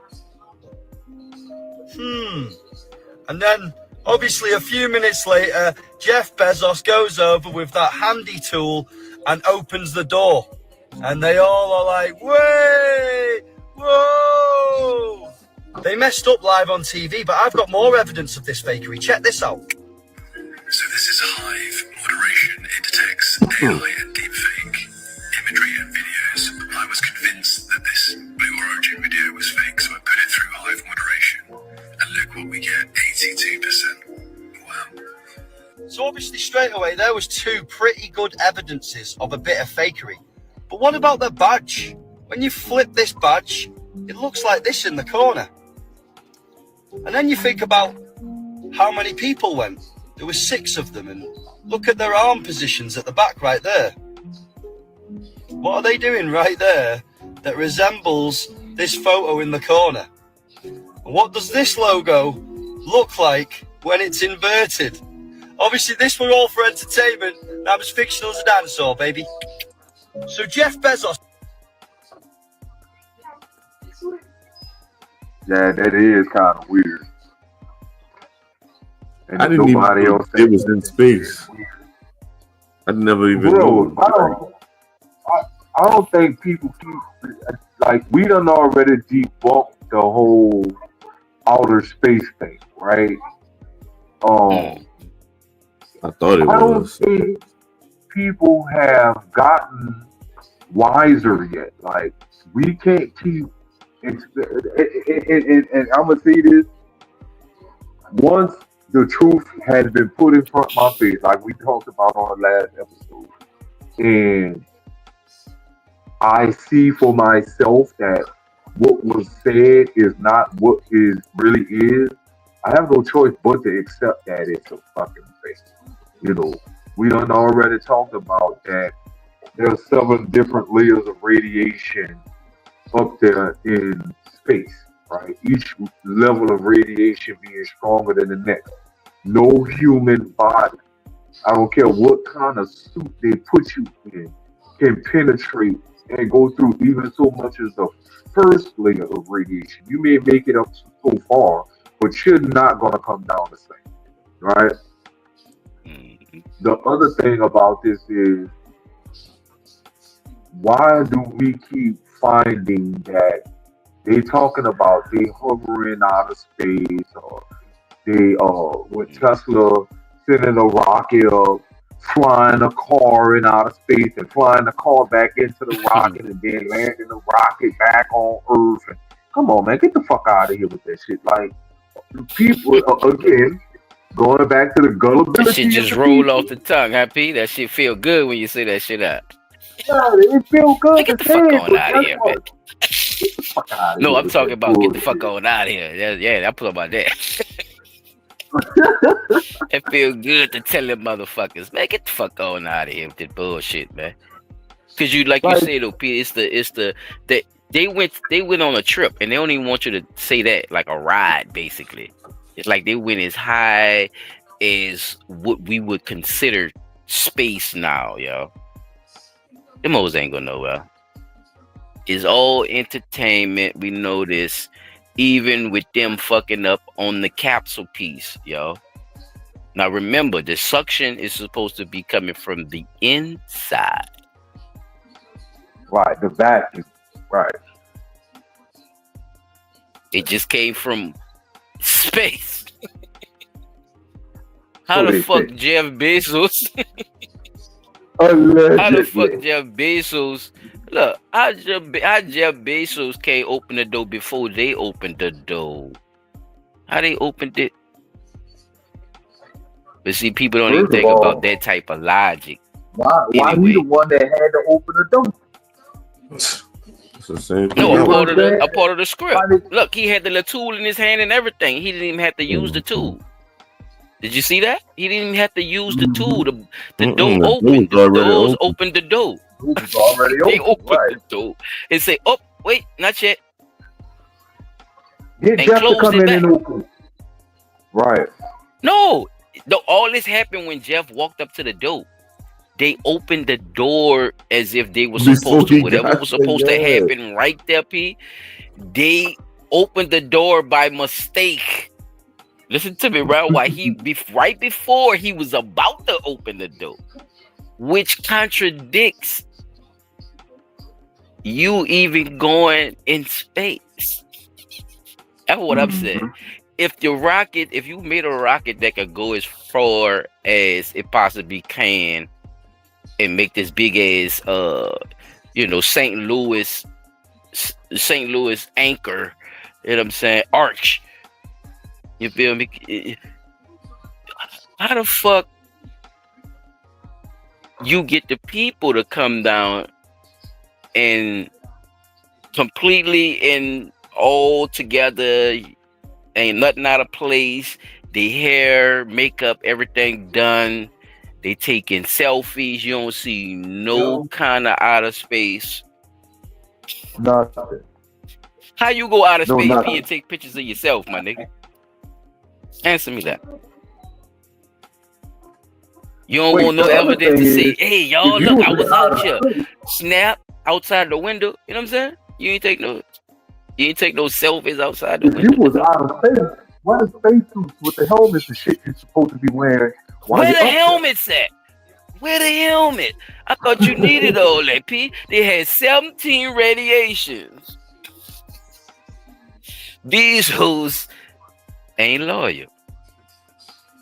And then, obviously, a few minutes later, Jeff Bezos goes over with that handy tool and opens the door. And they all are like, "Wait! Whoa!" They messed up live on TV, but I've got more evidence of this fakery. Check this out. So this is Hive moderation. It detects AI and deepfake imagery and videos. I was convinced that this Blue Origin video was fake, so I put it through Hive moderation. And look what we get, 82%. Wow. So obviously straight away there was two pretty good evidences of a bit of fakery. But what about the badge? When you flip this badge, it looks like this in the corner. And then you think about how many people went. There were 6 of them, and look at their arm positions at the back right there. What are they doing right there that resembles this photo in the corner? And what does this logo look like when it's inverted? Obviously, this were all for entertainment. I'm as fictional as a dinosaur, baby. So Jeff Bezos... Yeah, that is kind of weird. And I didn't even know it was in space. I never even knew. I don't think people keep, like, we done already debunked the whole outer space thing, right? I thought it was. I don't think people have gotten wiser yet. Like, we can't keep, and I'm gonna say this, once the truth has been put in front of my face, like we talked about on the last episode, and I see for myself that what was said is not what is really is, I have no choice but to accept that it's a fucking fake. You know, we done already talked about that there are 7 different layers of radiation up there in space, right? Each level of radiation being stronger than the next. No human body, I don't care what kind of suit they put you in, can penetrate and go through even so much as the first layer of radiation. You may make it up so far, but you're not going to come down the same, right? The other thing about this is, why do we keep finding that they talking about they hovering out of space, or they with Tesla sending a rocket up, flying a car in outer space and flying the car back into the rocket and then landing the rocket back on Earth? And, come on, man, get the fuck out of here with that shit. Like, people, again, going back to the gullibility. That shit just roll off the tongue, huh, P? That shit feel good when you say that shit out. No, it feel good. Get the fuck on out of here, man. No, I'm talking about get the fuck on out of here. Yeah, I'm talking about that. It feel good to tell them motherfuckers, man, get the fuck on out of here with that bullshit, man. Cause you, like you said, though, P, it's the they went on a trip, and they don't even want you to say that, like a ride, basically. It's like they went as high as what we would consider space now, yo. Them hoes ain't going nowhere. It's all entertainment. We know this, even with them fucking up on the capsule piece, yo. Now remember, the suction is supposed to be coming from the inside. Right, the vacuum. Right. It just came from space. How the fuck Jeff Bezos? Allegedly. How the fuck Jeff Bezos? Look, how Jeff Bezos can't open the door before they opened the door? How they opened it? But see, people don't even think about that type of logic. Why he Anyway, the one that had to open the door? It's the same thing. no, You know what I'm saying? a part of the script. Why did- Look, he had the little tool in his hand and everything. He didn't even have to use the tool. Did you see that? He didn't even have to use the tool. The door opened. The doors opened the door. It was already They open. opened Right. the door and say, "Oh, wait, not yet." Get And Jeff to closed come it in back. and open. Right. No, all this happened when Jeff walked up to the door. They opened the door as if they were supposed to. Whatever was supposed to happen right there, P. They opened the door by mistake. Listen to me, right? Why right before he was about to open the door, which contradicts you even going in space. That's what I'm saying. If you made a rocket that could go as far as it possibly can and make this big as St. Louis anchor, you know what I'm saying, arch. You feel me? How the fuck you get the people to come down and completely and all together, ain't nothing out of place, the hair, makeup, everything done, they taking selfies, you don't see no kind of outer space. Nothing. How you go out of No, space, nothing. P, and take pictures of yourself, my nigga? Answer me that. You don't want no the other evidence to thing say, is, hey, y'all, if you look, was I was out out of here. space- Snap outside the window. You know what I'm saying? You ain't take no selfies outside the If window. you was out of space, what is spacesuits with the helmets and shit you're supposed to be wearing while Where you're the up there? helmets at? Where the helmet? I thought you needed all that, P. They had 17 radiations. These hoes ain't loyal.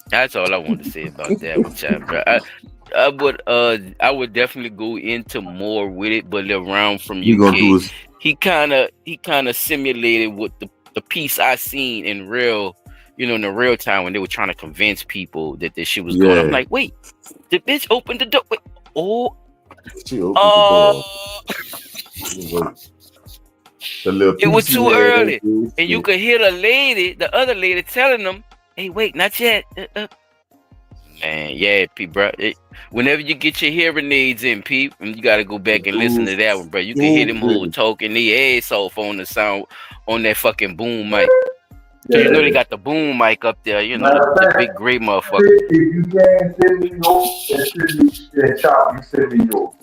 That's all I want to say about that with y'all, bro. I would definitely go into more with it, but around from You gonna do UK, is he kind of simulated what the piece I seen in real, in the real time when they were trying to convince people that this shit was going. I'm like, wait, the bitch opened the door. Wait, she opened the door. The little it was piece too he had, early, that and you could hear the other lady telling them, "Hey, wait, not yet." Man, yeah, P, bro. Whenever you get your hearing aids in, P, and you gotta go back and listen to that one, bro. You can hear them whole talking their ass off on the sound on that fucking boom mic. Cause you know they got the boom mic up there, the big gray motherfucker. If you can send me yours, Chop, you send me yours.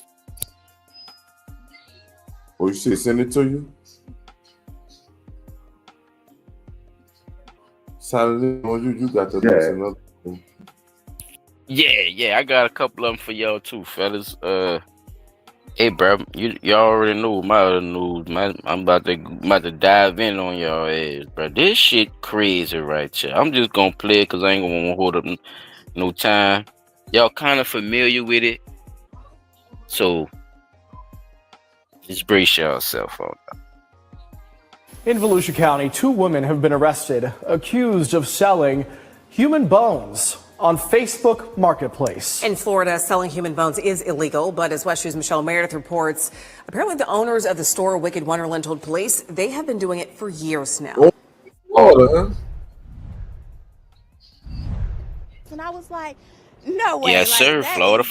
Oh, you said send it to you? Silent on you got the links and other. Yeah, I got a couple of them for y'all too, fellas. Hey, bro, y'all already know my other news, man. I'm about to dive in on y'all ass, bro. This shit crazy right here. I'm just gonna play it because I ain't gonna hold up no time. Y'all kind of familiar with it, so just brace yourself on that. In Volusia County, 2 women have been arrested, accused of selling human bones on Facebook Marketplace. In Florida, selling human bones is illegal, but as West News' Michelle Meredith reports, apparently the owners of the store Wicked Wonderland told police they have been doing it for years now. Florida, And I was like, no way. Yes, sir. Florida.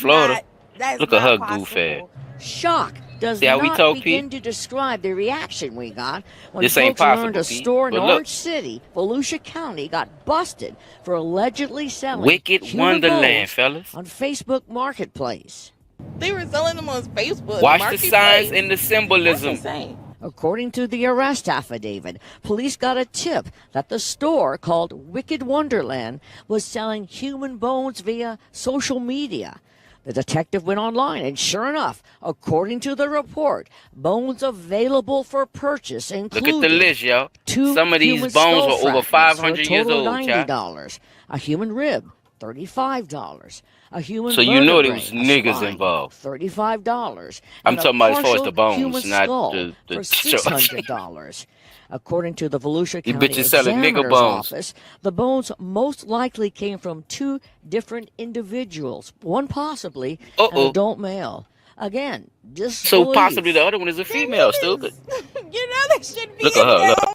Look at her goof ass. Shock does See how we not talk, begin Pete? to describe the reaction we got when This ain't folks learned possible, a Pete. store in But look. Orange City, Volusia County, got busted for allegedly selling Wicked human Wonderland, bones fellas. on Facebook Marketplace. They were selling them on Facebook. Watch the signs and the symbolism. According to the arrest affidavit, police got a tip that the store called Wicked Wonderland was selling human bones via social media. The detective went online, and sure enough, according to the report, bones available for purchase included Look at the list, y'all. 2 Some of these human bones skull were over fragments for a 500 years total of old, child. $90, a human rib $35. A human So you know there vertebrae, was a niggas spine, involved. $35. I'm And a talking about as far as partial the bones, human not skull the for shorts. $600. According to the Volusia You County bitches selling nigga Examiner's bones. Office, the bones most likely came from two different individuals, one possibly an adult male. Again, disbelief. So possibly the other one is a female, stupid. You know, they should be Look at in her. their Look, own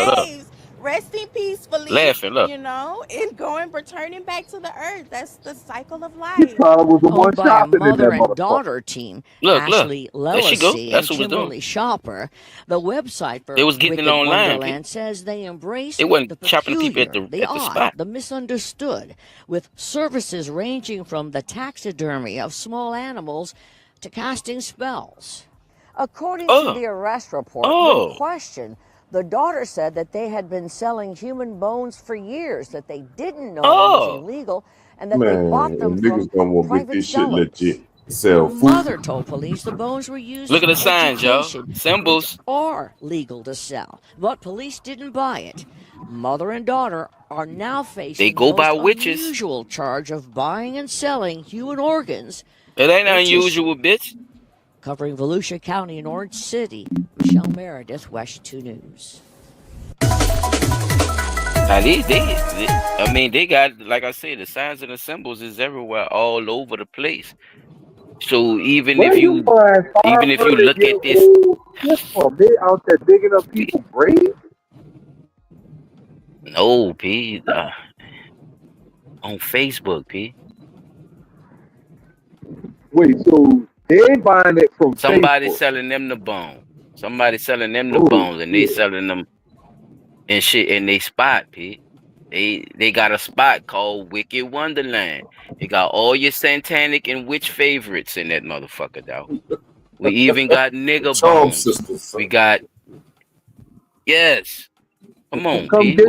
look. graves, resting peacefully. Laughing, look. You know, and returning back to the earth. That's the cycle of life. was the one Owned by a shopping in that mother and motherfucker. daughter team, Look. Ashley There she go. Lacey and That's what we're doing. Kimberly Shopper. The website for They was getting Wicked it online, Wonderland people. says they embrace They wasn't the chopping the people peculiar, at the the odd, spot. the misunderstood, with services ranging from the taxidermy of small animals to casting spells. According to the arrest report, when questioned, the daughter said that they had been selling human bones for years, that they didn't know that was illegal, and that they bought them niggas from don't want to make private this shit sellers. legit. Sell The food. mother told police the bones were used Look at for the signs, y'all. education, Symbols. which are legal to sell, but police didn't buy it. Mother and daughter are now facing They go the by most witches. unusual charge of buying and selling human organs. It ain't or unusual, tissue. bitch. Covering Volusia County and Orange City, Michelle Meredith, West 2 News. Now they got, like I said, the signs and the symbols is everywhere, all over the place. So even if you look at this, They out there digging up people's graves. no, P, on Facebook, P. Wait, so they ain't buying it from Somebody Facebook. selling them the bone. Somebody selling them the bones, and they selling them and shit in they spot, P. They got a spot called Wicked Wonderland. They got all your satanic and witch favorites in that motherfucker, though. We even got nigga Charm bones. sisters. We got Come on, Come P. get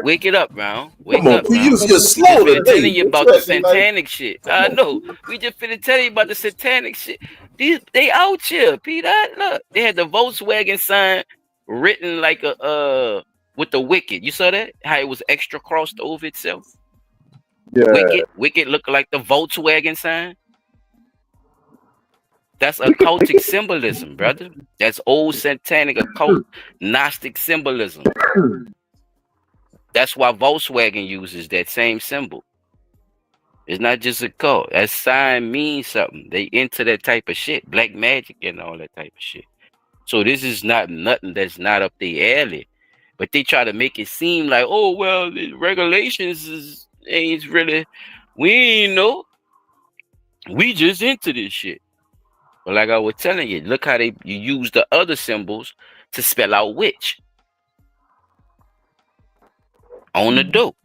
Wake it up, round. Wake Come on, up, P. round. You're We slow just finna today. telling you about the What you acting like? satanic shit. I know. We just finna tell you about the satanic shit. They out here, P. Look, they had the Volkswagen sign written like a with the wicked. You saw that? How it was extra crossed over itself. Yeah. Wicked look like the Volkswagen sign. That's occultic symbolism, brother. That's old satanic occult Gnostic symbolism. That's why Volkswagen uses that same symbol. It's not just a cult. That sign means something. They into that type of shit, black magic and all that type of shit. So this is not nothing that's not up their alley. But they try to make it seem like, oh well, the regulations ain't really. We ain't know. We just into this shit. But like I was telling you, look how you use the other symbols to spell out witch on the dope.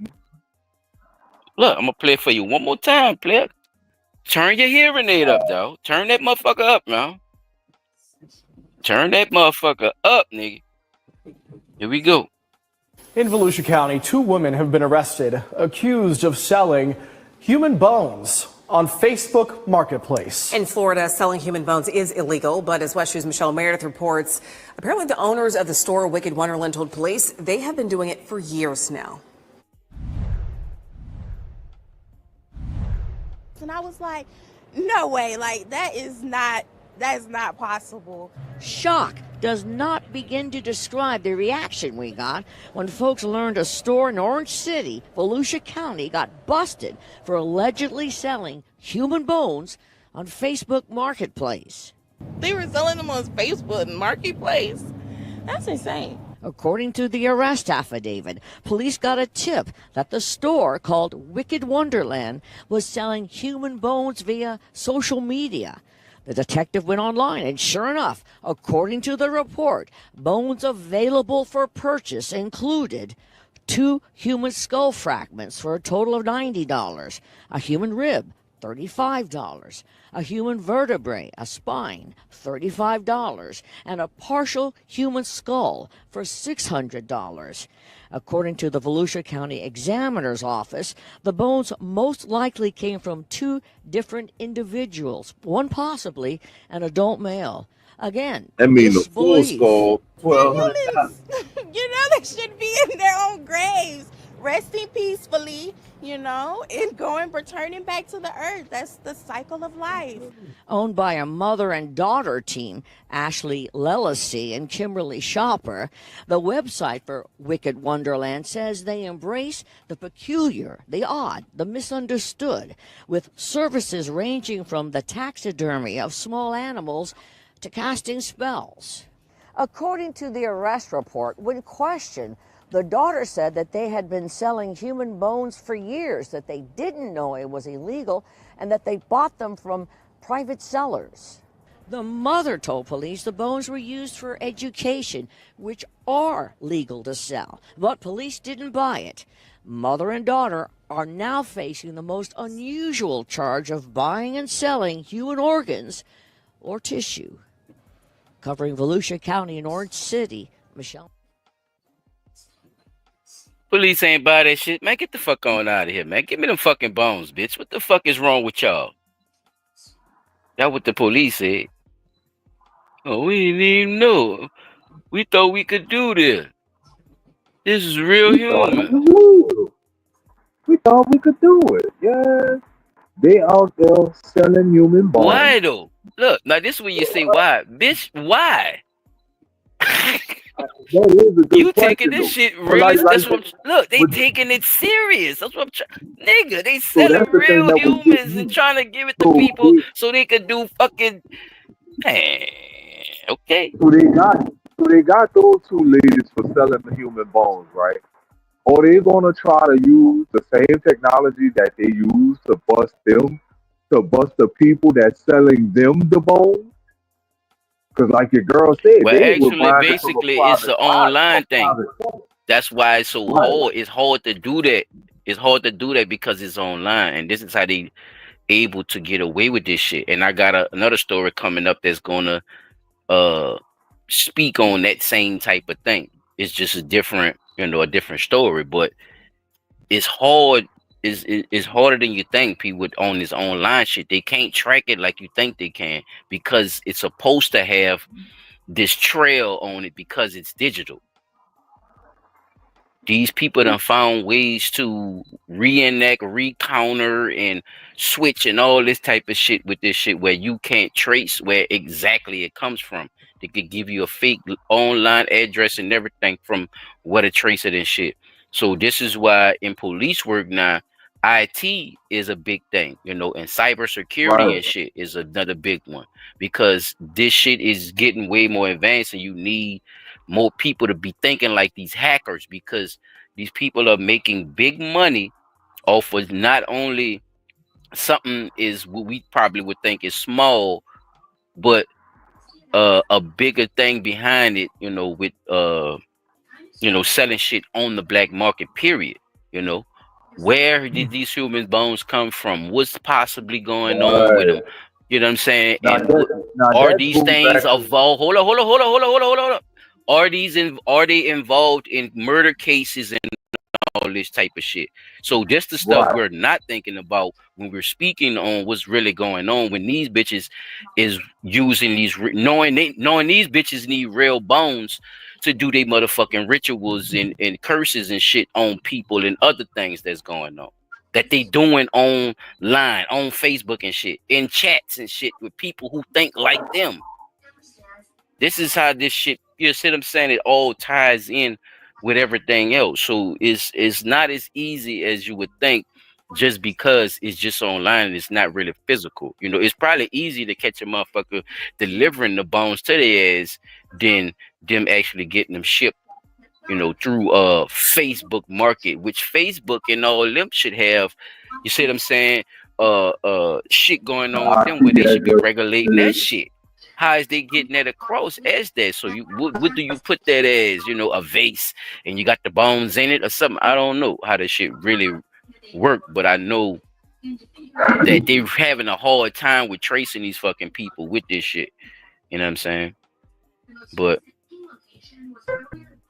Look, I'm gonna play it for you one more time, player. Turn your hearing aid up, though. Turn that motherfucker up, man. Turn that motherfucker up, nigga. Here we go. In Volusia County, 2 women have been arrested, accused of selling human bones on Facebook Marketplace. In Florida, selling human bones is illegal, but as West 2's Michelle Meredith reports, apparently the owners of the store Wicked Wonderland told police they have been doing it for years now. And I was like, no way, like that is not possible. Shock does not begin to describe the reaction we got when folks learned a store in Orange City, Volusia County, got busted for allegedly selling human bones on Facebook Marketplace. They were selling them on Facebook Marketplace. That's insane. According to the arrest affidavit, police got a tip that the store called Wicked Wonderland was selling human bones via social media. The detective went online, and sure enough, according to the report, bones available for purchase included 2 human skull fragments for a total of $90, a human rib, $35, a human vertebrae, a spine, $35, and a partial human skull for $600. According to the Volusia County Examiner's Office, the bones most likely came from 2 different individuals, one possibly an adult male. Again, I mean, the full disbelief. skull, $1,200. You know, they should be in their own graves, resting peacefully, and returning back to the earth. That's the cycle of life. Owned by a mother and daughter team, Ashley Lacey and Kimberly Shopper, the website for Wicked Wonderland says they embrace the peculiar, the odd, the misunderstood, with services ranging from the taxidermy of small animals to casting spells. According to the arrest report, when questioned, the daughter said that they had been selling human bones for years, that they didn't know it was illegal, and that they bought them from private sellers. The mother told police the bones were used for education, which are legal to sell, but police didn't buy it. Mother and daughter are now facing the most unusual charge of buying and selling human organs or tissue. Covering Volusia County and Orange City, Michelle. Police ain't buy that shit. Man, get the fuck on out of here, man. Give me them fucking bones, bitch. What the fuck is wrong with y'all? That's what the police said. Oh, we didn't even know. We thought we could do this. This is real human. We thought we could do it. Yeah. They out there selling human bones. Why though? Look, now this is when you say why. Bitch, why? You taking this shit really? Look, they taking it serious. That's what I'm trying. Nigga, they selling real humans and trying to give it to people so they could do fucking. Man, okay. So they got those two ladies for selling the human bones, right? Or they gonna try to use the same technology that they use to bust the people that's selling them the bones? Because like your girl said, well, actually, basically, it's an online thing. That's why it's so hard. It's hard to do that. It's hard to do that because it's online, and this is how they able to get away with this shit. And I got another story coming up that's gonna speak on that same type of thing. It's just a different story, but it's hard. It's harder than you think. People on this online shit, they can't track it like you think they can because it's supposed to have this trail on it because it's digital. These people done found ways to reenact, recounter, and switch and all this type of shit with this shit where you can't trace where exactly it comes from. They could give you a fake online address and everything from where to trace it and shit. So this is why in police work now, IT is a big thing, and cybersecurity and shit is another big one because this shit is getting way more advanced and you need more people to be thinking like these hackers because these people are making big money off of not only something is what we probably would think is small, but a bigger thing behind it, with selling shit on the black market, period. Where did these human bones come from? What's possibly going on with them? You know what I'm saying? And are these things evolved? Hold on. Are they involved in murder cases and all this type of shit? So this the stuff we're not thinking about when we're speaking on what's really going on when these bitches is using these knowing these bitches need real bones to do their motherfucking rituals and curses and shit on people and other things that's going on that they doing online on Facebook and shit in chats and shit with people who think like them. This is how this shit, you see what I'm saying? It all ties in with everything else. So it's not as easy as you would think just because it's just online and it's not really physical. It's probably easy to catch a motherfucker delivering the bones to their ass than them actually getting them shipped, through Facebook market, which Facebook and all them should have, you see what I'm saying? Shit going on with them where they should be regulating that shit. How is they getting that across as that? So what do you put that as? A vase and you got the bones in it or something? I don't know how this shit really work, but I know that they're having a hard time with tracing these fucking people with this shit. You know what I'm saying? But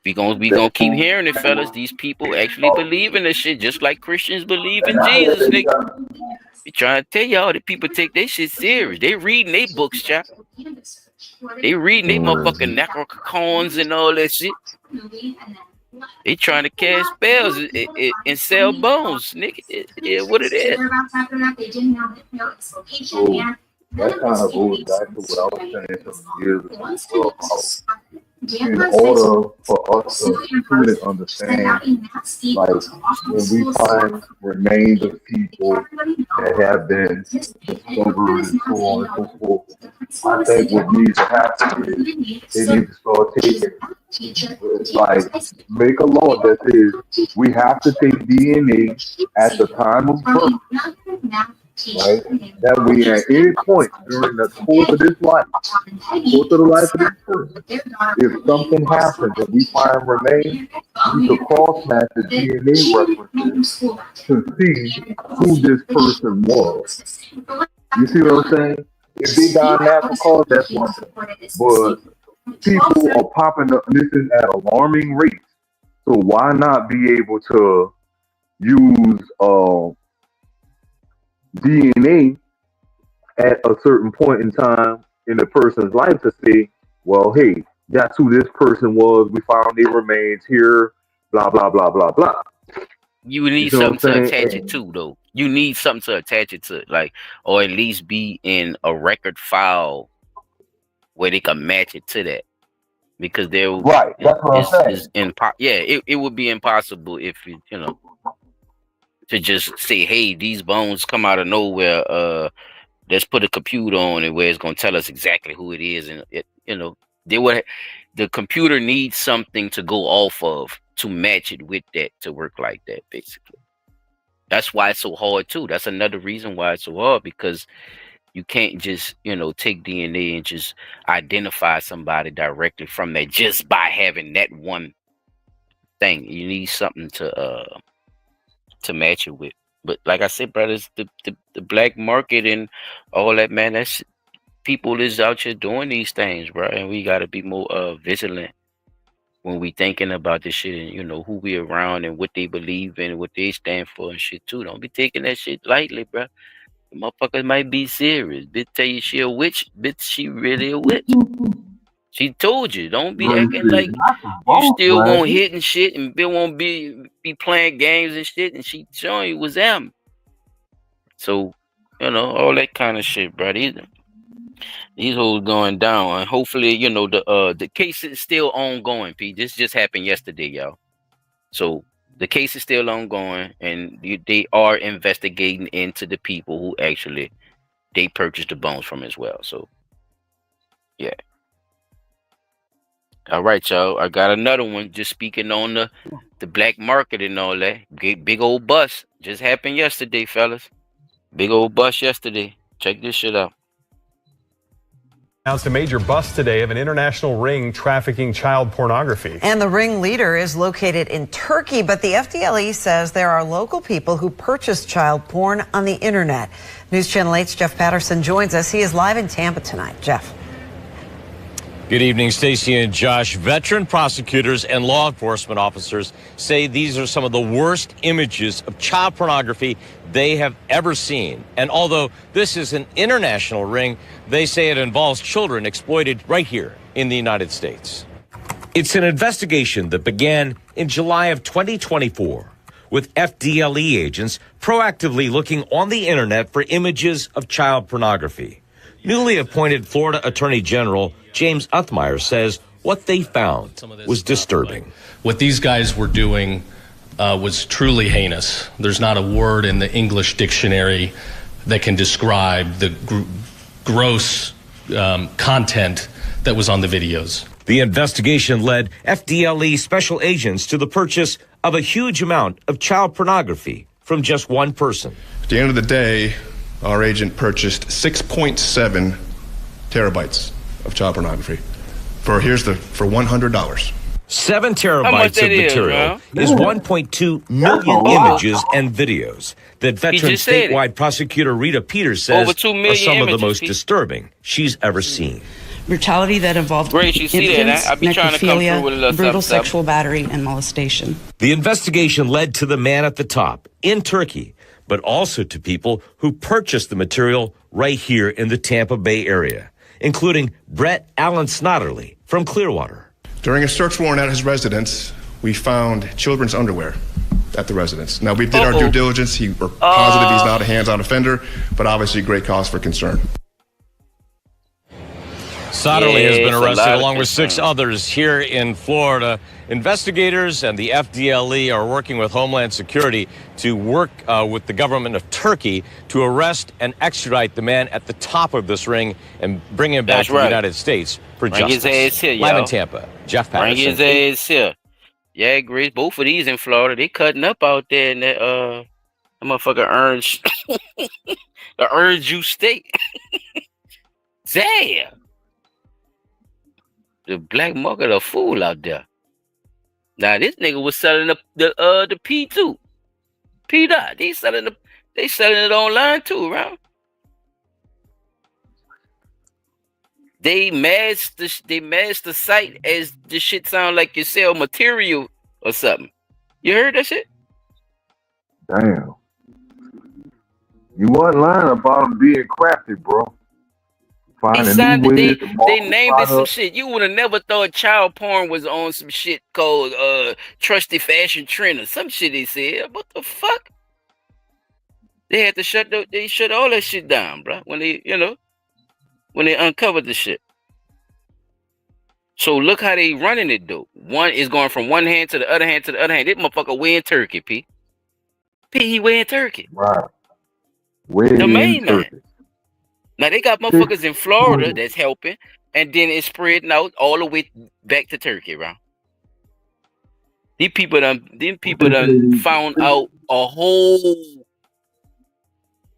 we gonna keep hearing it, fellas. These people actually believe in this shit just like Christians believe in Jesus, nigga. We trying to tell y'all that people take their shit serious. They reading their books, chap. They reading their motherfucking necrocons and all that shit. They trying to cast spells and sell bones, nigga. It what it is. So that kind of goes back to what I was saying some years ago about in order for us to truly understand, like when we find remains of people that have been discovered and so on and so forth, I think what needs to happen is they need to start taking, like, make a law that says we have to take DNA at the time of birth. Right? That way, at any point during the course of this life, course of the life of this person, if something happens and we find remains, we could cross-match the DNA references to see who this person was. You see what I'm saying? If they die in natural cause, that's one thing. But people are popping up missing at alarming rates. So why not be able to use DNA at a certain point in time in the person's life to say, well, hey, that's who this person was. We found their remains here, blah, blah, blah, blah, blah. You need something to attach it to, though. You need something to attach it to, like, or at least be in a record file where they can match it to that. Because there, right, that's what I'm saying. It would be impossible if you know, to just say, hey, these bones come out of nowhere. Let's put a computer on it where it's gonna tell us exactly who it is, and the computer needs something to go off of to match it with that to work like that. Basically, that's why it's so hard too. That's another reason why it's so hard, because you can't just take DNA and just identify somebody directly from that just by having that one thing. You need something to match it with. But like I said, brothers, the black market and all that, man, that's people is out here doing these things, bro. And we got to be more vigilant when we thinking about this shit, and who we around and what they believe in and what they stand for and shit too. Don't be taking that shit lightly, bro. The motherfuckers might be serious. Bitch tell you she a witch, bitch, she really a witch. She told you, don't be acting like you still gonna hit and shit and Bill won't be playing games and shit, and she showing you was them. So, all that kind of shit, bro. These hoes going down, and hopefully, the case is still ongoing, Pete. This just happened yesterday, y'all. So the case is still ongoing, and they are investigating into the people who actually they purchased the bones from as well. So, yeah. All right, y'all. I got another one just speaking on the black market and all that. Big old bust just happened yesterday, fellas. Big old bust yesterday. Check this shit out. Announced a major bust today of an international ring trafficking child pornography. And the ring leader is located in Turkey, but the FDLE says there are local people who purchased child porn on the internet. News Channel 8's Jeff Patterson joins us. He is live in Tampa tonight. Jeff. Good evening, Stacey and Josh. Veteran prosecutors and law enforcement officers say these are some of the worst images of child pornography they have ever seen. And although this is an international ring, they say it involves children exploited right here in the United States. It's an investigation that began in July of 2024 with FDLE agents proactively looking on the internet for images of child pornography. Newly appointed Florida Attorney General James Uthmeyer says what they found was disturbing. What these guys were doing was truly heinous. There's not a word in the English dictionary that can describe the gross content that was on the videos. The investigation led FDLE special agents to the purchase of a huge amount of child pornography from just one person. At the end of the day, our agent purchased 6.7 terabytes of child pornography for $100. 7 terabytes of material is 1.2 million images and videos that veteran statewide prosecutor Rita Peters says are some of the most disturbing she's ever seen. Brutality that involved infants, necrophilia, brutal sexual battery, and molestation. The investigation led to the man at the top in Turkey, but also to people who purchased the material right here in the Tampa Bay area, including Brett Allen Snotterly from Clearwater. During a search warrant at his residence, we found children's underwear at the residence. Now, we did our due diligence. We're positive he's not a hands-on offender, but obviously great cause for concern. Sotterly has been arrested along with 6 others here in Florida. Investigators and the FDLE are working with Homeland Security to work with the government of Turkey to arrest and extradite the man at the top of this ring and bring him back to the United States for justice. Bring his ass here, Live in y'all. Tampa, Jeff Patterson. Bring his ass here. Yeah, Grace. Both of these in Florida. They cutting up out there in that motherfucker orange, the orange juice state. Damn. The black market a fool out there. Now this nigga was selling the P2. P dot. They selling it online too, right? They masked the site as the shit sound like you sell material or something. You heard that shit? Damn. You wasn't lying about them being crafty, bro. They named it some shit. You would have never thought child porn was on some shit called trusty fashion trend or some shit they said. What the fuck? They had to shut all that shit down, bro. When they uncovered the shit. So look how they running it though. One is going from one hand to the other hand to the other hand. This motherfucker wearing turkey, P. He wearing turkey. Right. The main man. Now they got motherfuckers in Florida that's helping, and then it's spreading out all the way back to Turkey, right? These people done found out a whole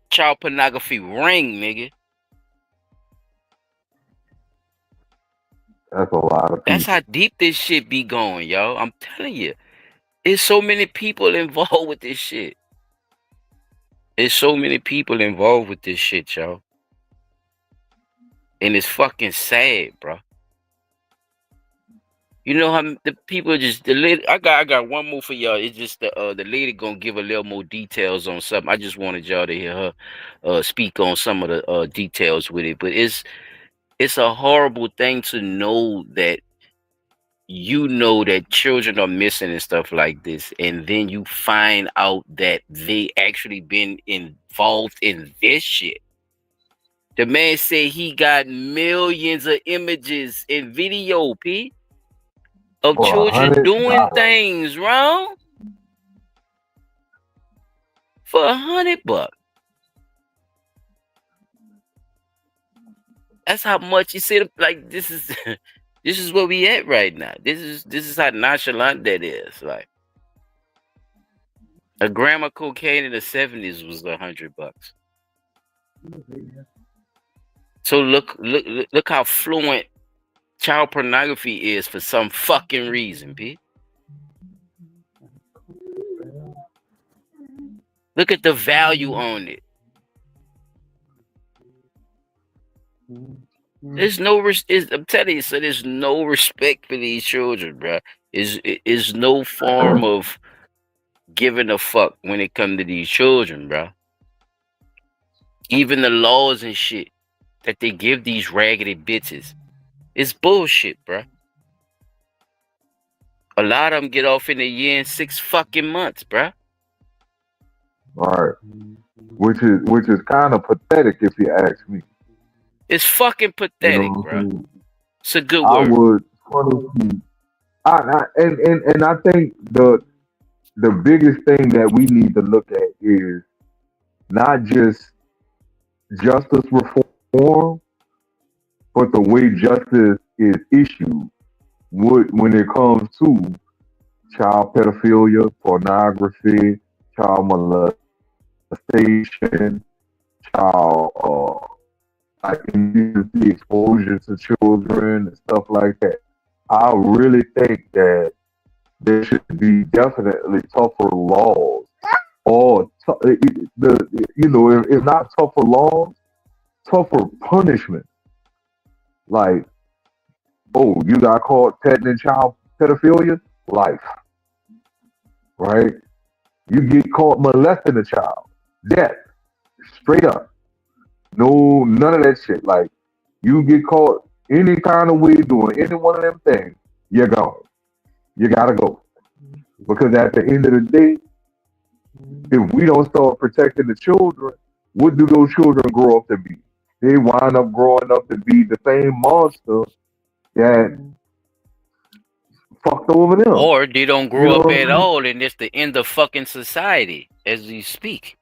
child pornography ring, nigga. That's a lot of people. That's how deep this shit be going, y'all. I'm telling you. There's so many people involved with this shit. There's so many people involved with this shit, y'all. And it's fucking sad, bro. You know how the people just I got one more for y'all. It's just the lady gonna give a little more details on something. I just wanted y'all to hear her speak on some of the details with it. But it's a horrible thing to know that that children are missing and stuff like this, and then you find out that they actually been involved in this shit. The man said he got millions of images and video, P, of children doing things wrong for $100. That's how much you said. Like this is where we at right now. This is how nonchalant that is. Like a gram of cocaine in the 70s was $100. So look how fluent child pornography is for some fucking reason, P. Look at the value on it. There's no I'm telling you, so there's no respect for these children, bro. Is no form of giving a fuck when it comes to these children, bro. Even the laws and shit that they give these raggedy bitches, it's bullshit, bro. A lot of them get off in a year and 6 fucking months, bro. Right. Which is kind of pathetic if you ask me. It's fucking pathetic, bro. It's a good I word. And I think the biggest thing that we need to look at is not just justice reform, but the way justice is issued when it comes to child pedophilia, pornography, child molestation, child the exposure to children and stuff like that. I really think that there should be definitely tougher laws, or if not tougher laws, tougher punishment. Like, oh, you got caught petting in child pedophilia, life. Right? You get caught molesting a child, death, straight up. No, none of that shit. Like, you get caught any kind of way doing any one of them things, you're gone. You gotta go. Because at the end of the day, if we don't start protecting the children, what do those children grow up to be? They wind up growing up to be the same monster that fucked over them. Or they don't You grow know up what I at mean? all, and it's the end of fucking society as we speak.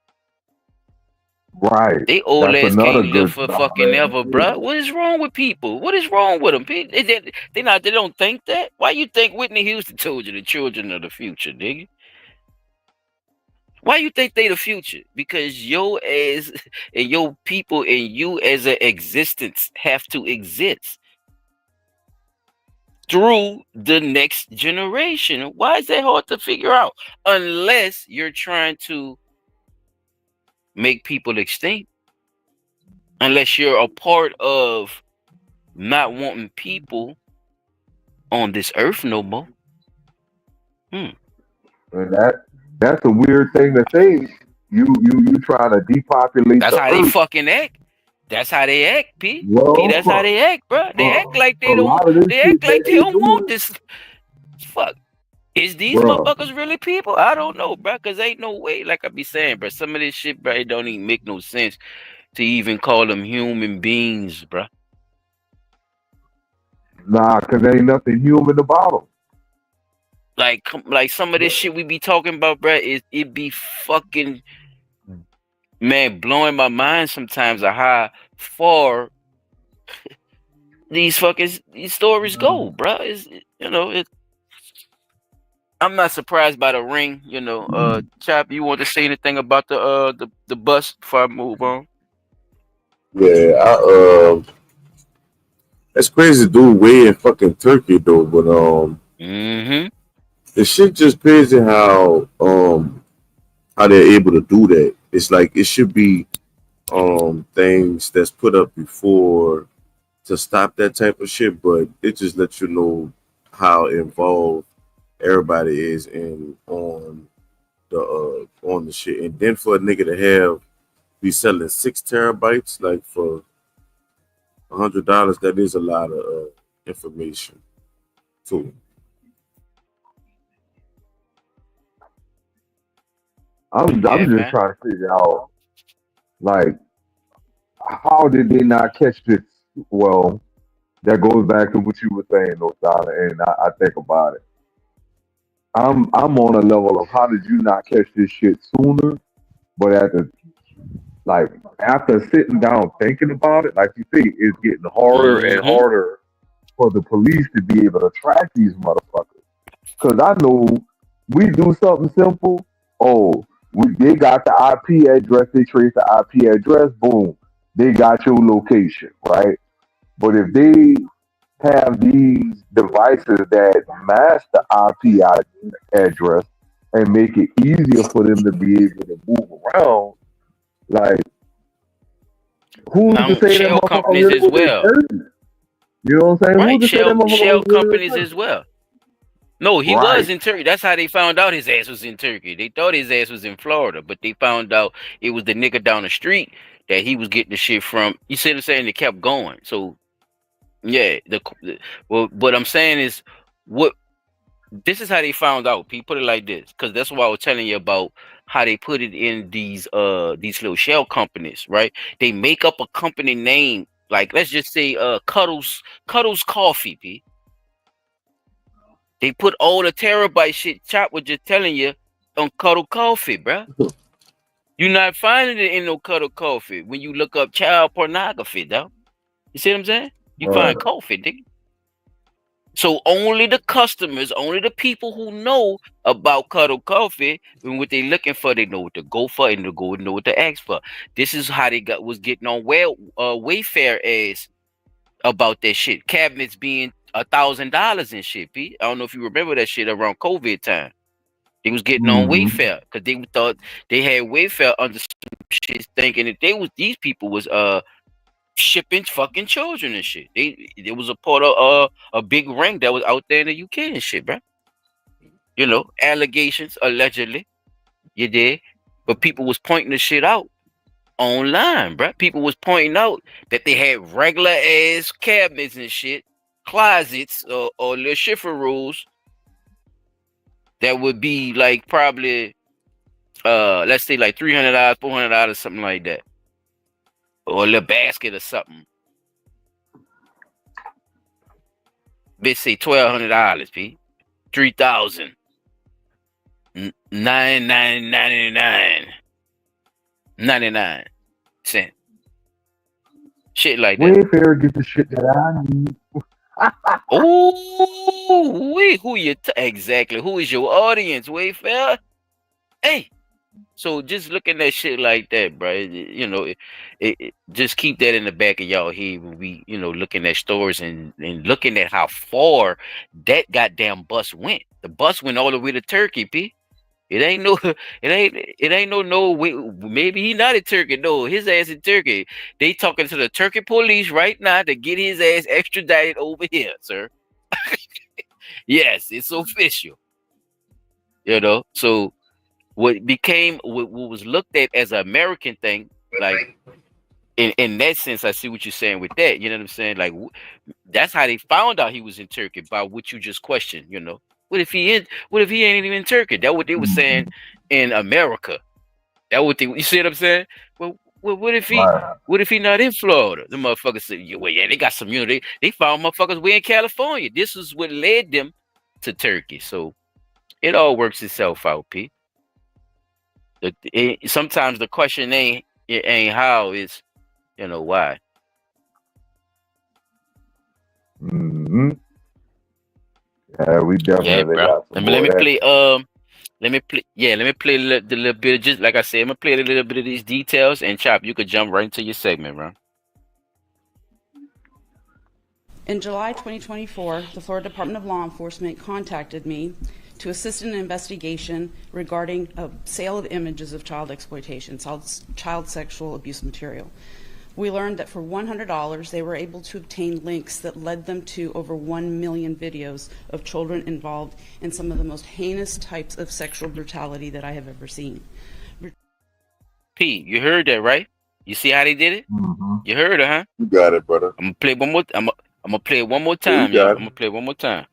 Right. They old That's ass another can't live good for fucking ever, bruh. What is wrong with people? What is wrong with them? They don't think that. Why you think Whitney Houston told you the children of the future, nigga? Why you think they the future? Because your ass and your people and you as an existence have to exist through the next generation. Why is that hard to figure out? Unless you're trying to make people extinct. Unless you're a part of not wanting people on this earth no more. And that's a weird thing to say. You trying to depopulate That's the how they earth. fucking act. That's how they act, P. P, Well, that's how they act, bro. They act like a they don't. lot of this They shit act like that they they don't want doing, this. Fuck. Is these bro. motherfuckers really people? I don't know, bro. Cause ain't no way. Like I be saying, bro. Some of this shit, bro, it don't even make no sense to even call them human beings, bro. Nah, cause there ain't nothing human about them. Like some of this shit we be talking about, bro. It be fucking, man, blowing my mind sometimes of how far these stories go, bro. I'm not surprised by the ring, Chop, you want to say anything about the bus before I move on? Yeah, it's crazy to do way in fucking Turkey though, but the shit just crazy how they're able to do that. It's like it should be things that's put up before to stop that type of shit, but it just lets you know how involved everybody is on the shit. And then for a nigga to be selling 6 terabytes like for $100, that is a lot of information too. I'm just trying to figure out, like, how did they not catch this? Well, that goes back to what you were saying, though, Tyler, and I think about it. I'm on a level of how did you not catch this shit sooner? But after sitting down thinking about it, like you say, it's getting harder and harder for the police to be able to track these motherfuckers. Because I know we do something simple. Oh, they got the IP address. They trace the IP address. Boom, they got your location, right? But if they have these devices that mask the IP address and make it easier for them to be able to move around, like, who's to say that Shell motherfucker companies really as was in well. Turkey? You know what I'm saying? Right, Who's to say that motherfucker shell was really in companies Turkey? as well. No, he Right. was in Turkey. That's how they found out his ass was in Turkey. They thought his ass was in Florida, but they found out it was the nigga down the street that he was getting the shit from. You see what I'm saying? They kept going. So, yeah. Well, what I'm saying is, this is how they found out. People put it like this, because that's what I was telling you about how they put it in these little shell companies, right? They make up a company name, like let's just say Cuddles Coffee, P. They put all the terabyte shit Chop was just telling you on Cuddle Coffee, bruh. You're not finding it in no Cuddle Coffee when you look up child pornography, though. You see what I'm saying? You find coffee, nigga. So only the customers, only the people who know about Cuddle Coffee and what they looking for, they know what to go for and they know what to ask for. This is how they was getting on Wayfair as about that shit. Cabinets being $1,000 and shit, P. I don't know if you remember that shit around COVID time. They was getting on Wayfair because they thought they had Wayfair under some shit, thinking that these people was shipping fucking children and shit. There was a part of a big ring that was out there in the UK and shit, bro. You know, allegations allegedly, you did, but people was pointing the shit out online, bro. People was pointing out that they had regular ass cabinets and shit, closets or little shiffer rules that would be like probably let's say like $300, $400, something like that, or a little basket or something. Bitch say $1,200, P. 3,000. 99 cents. Shit like that. Wayfair gets the shit that I need. Oh, wait, exactly? Who is your audience, Wayfair? Hey, so just looking at shit like that, bro. You know, just keep that in the back of y'all head when we, looking at stores and looking at how far that goddamn bus went. The bus went all the way to Turkey, P. It ain't no way. Maybe he not in Turkey. No, his ass in Turkey. They talking to the Turkey police right now to get his ass extradited over here, sir. Yes, it's official. So what was looked at as an American thing, like in that sense, I see what you're saying with that. You know what I'm saying? Like that's how they found out he was in Turkey, by what you just questioned. What if he ain't even in Turkey? That's what they were saying in America. You see what I'm saying? Well, what if he not in Florida? The motherfuckers said, yeah, they got some unity. They found motherfuckers way in California. This is what led them to Turkey. So it all works itself out, P. Sometimes the question ain't how, it's why. Mm-hmm. Yeah, we definitely got some Let me play a little bit of, just like I said, I'm gonna play a little bit of these details, and Chop, you could jump right into your segment, bro. In July 2024, the Florida Department of Law Enforcement contacted me to assist in an investigation regarding a sale of images of child exploitation, child sexual abuse material. We learned that for $100, they were able to obtain links that led them to over 1 million videos of children involved in some of the most heinous types of sexual brutality that I have ever seen. P, you heard that, right? You see how they did it? Mm-hmm. You heard it, huh? You got it, brother. I'm gonna play one more. I'm gonna play it one more time, y'all. I'm gonna play it one more time.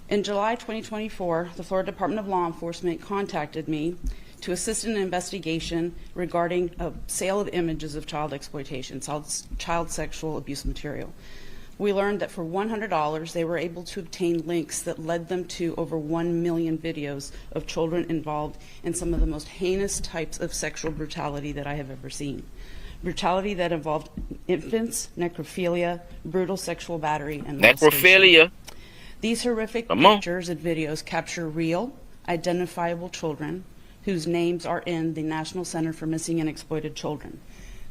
In July 2024, the Florida Department of Law Enforcement contacted me to assist in an investigation regarding a sale of images of child exploitation, child sexual abuse material. We learned that for $100, they were able to obtain links that led them to over 1 million videos of children involved in some of the most heinous types of sexual brutality that I have ever seen. Brutality that involved infants, necrophilia, brutal sexual battery, and molestation. These horrific pictures and videos capture real, identifiable children whose names are in the National Center for Missing and Exploited Children.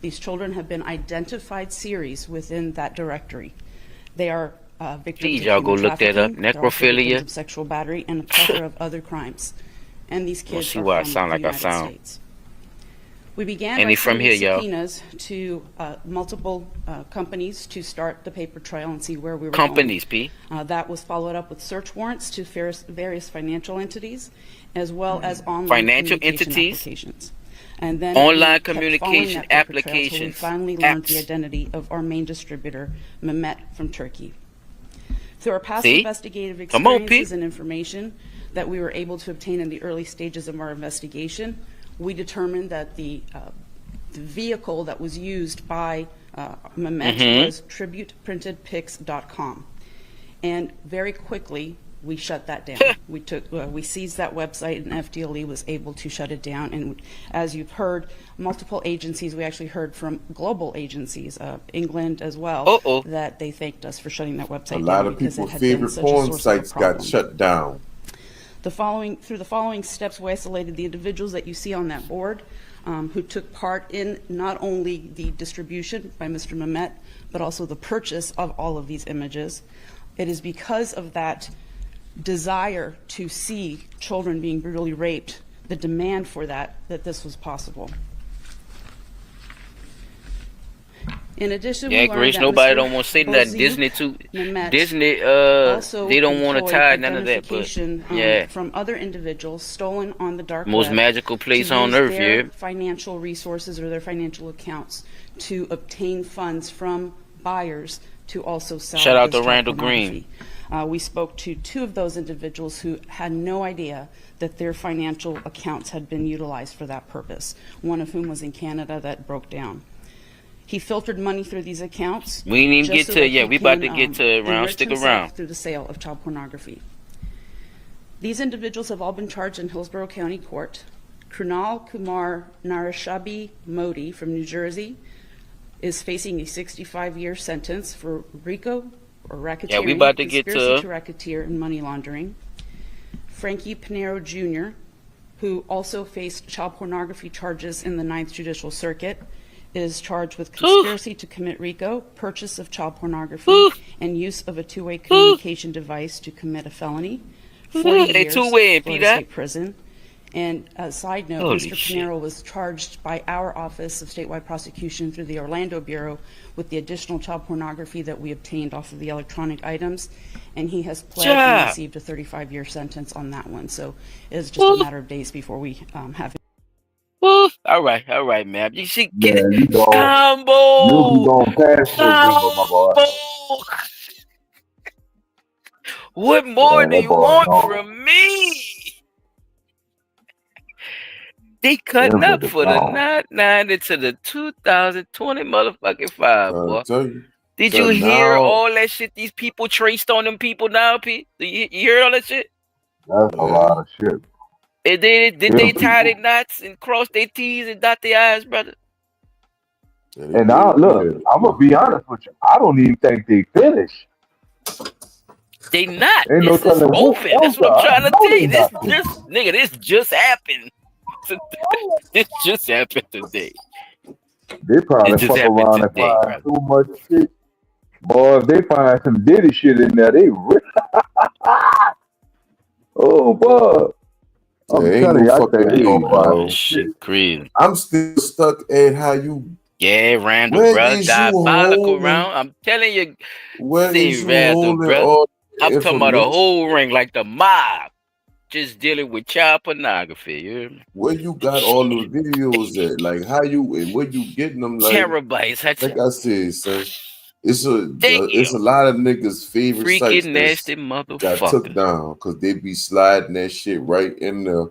These children have been identified series within that directory. They are victims of human trafficking, necrophilia, of sexual battery, and a plethora of other crimes. And these kids are from the United States. We began by sending subpoenas to multiple companies to start the paper trail and see where we were going. P. That was followed up with search warrants to various financial entities, as well as online financial communication applications. And then online communication applications. We finally learned the identity of our main distributor, Mehmet from Turkey. Through our past investigative experiences and information that we were able to obtain in the early stages of our investigation, we determined that the vehicle that was used by Mehmet was tributeprintedpics.com. And very quickly, we shut that down. We seized that website, and FDLE was able to shut it down. And as you've heard, multiple agencies, we actually heard from global agencies, England as well, that they thanked us for shutting that website down. A lot of people's favorite porn sites got shut down. Through the following steps, we isolated the individuals that you see on that board who took part in not only the distribution by Mr. Mehmet, but also the purchase of all of these images. It is because of that desire to see children being brutally raped, the demand for that this was possible. In addition, Grace, nobody don't want to say that Disney too. Disney, they don't want to tie none of that. But from other individuals stolen on the dark most web, magical place on earth. Their financial resources or their financial accounts to obtain funds from buyers to also sell. Shout out to Randall Green. We spoke to 2 of those individuals who had no idea that their financial accounts had been utilized for that purpose, one of whom was in Canada that broke down. He filtered money through these accounts. We ain't even just get so to that it yet. he We about can, to get to it, Round. enrich Stick himself around. through the sale of child pornography. These individuals have all been charged in Hillsborough County Court. Krunal Kumar Narashabi Modi from New Jersey is facing a 65-year sentence for RICO or racketeering, Yeah, we about to get conspiracy to to racketeer and money laundering. Frankie Pinero Jr., who also faced child pornography charges in the 9th Judicial Circuit, is charged with conspiracy to commit RICO, purchase of child pornography, and use of a two-way communication device to commit a felony. 40 They years two-way, Florida Pete. State Prison. And a side note, Holy Mr. shit. Pinero was charged by our Office of Statewide Prosecution through the Orlando Bureau with the additional child pornography that we obtained off of the electronic items, and he has pled and Ja. received a 35-year sentence on that one. So it's just a matter of days before we have him. Woo. All right, man. You see, Yeah, get you know, combo. you'll be going past November, my boy. Combo. What more Man, do that you boy want gone. from me? They cutting Them up niggas for the gone. 9 into the 2020 motherfucking 5, Trying boy. to tell you. Did So you hear now, all that shit these people traced on them people now, Pete? You hear all that shit? That's a lot of shit. And did Them they tie people. their knots and cross their T's and dot their I's, brother? And now, look, I'm gonna be honest with you. I don't even think they finished. They not. Ain't no This is telling who open. That's else. what I'm I trying to know tell they you. not finished. This just happened. This just happened today. They probably It just fuck happened around and today, find brother. too much shit. Boy, if they find some Diddy shit in there, they oh boy. I'm there ain't telling no you, I fucking think they way, gonna find bro. some shit. Shit, crazy. I'm still stuck at how you. Yeah, Randall, Where bro. is you Diabolical holding? round. I'm telling you, Where see, is you Randall, holding bro. all the I'm talking about a information? whole ring like the mob. Just dealing with child pornography. You hear me? Where you got all the videos at? Like how you and where you getting them? Terabytes. Like I said, son, it's a Damn. lot of niggas' favorite sites Freaking that's nasty got took motherfucker. down because they be sliding that shit right in there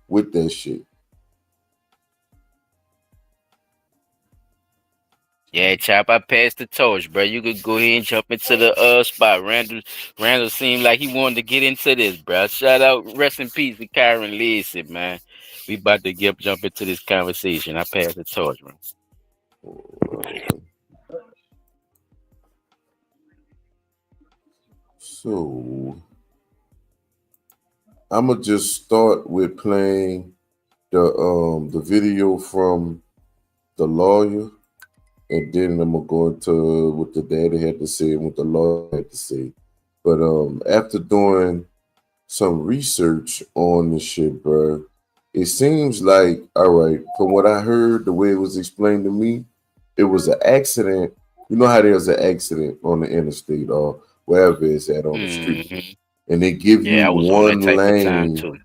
with that shit. Yeah, Chop, I passed the torch, bro. You could go ahead and jump into the spot. Randall seemed like he wanted to get into this, bro. Shout out, rest in peace with Kyren Lacey, man. We about to jump into this conversation. I passed the torch, man. So I'ma just start with playing the video from the lawyer, and then I'm gonna go into what the daddy had to say and what the lawyer had to say. But after doing some research on this shit, bro, it seems like, all right, from what I heard, the way it was explained to me, it was an accident. You know how there's an accident on the interstate or wherever it's at on the street, and they give you Yeah, I was on that one type of time lane too.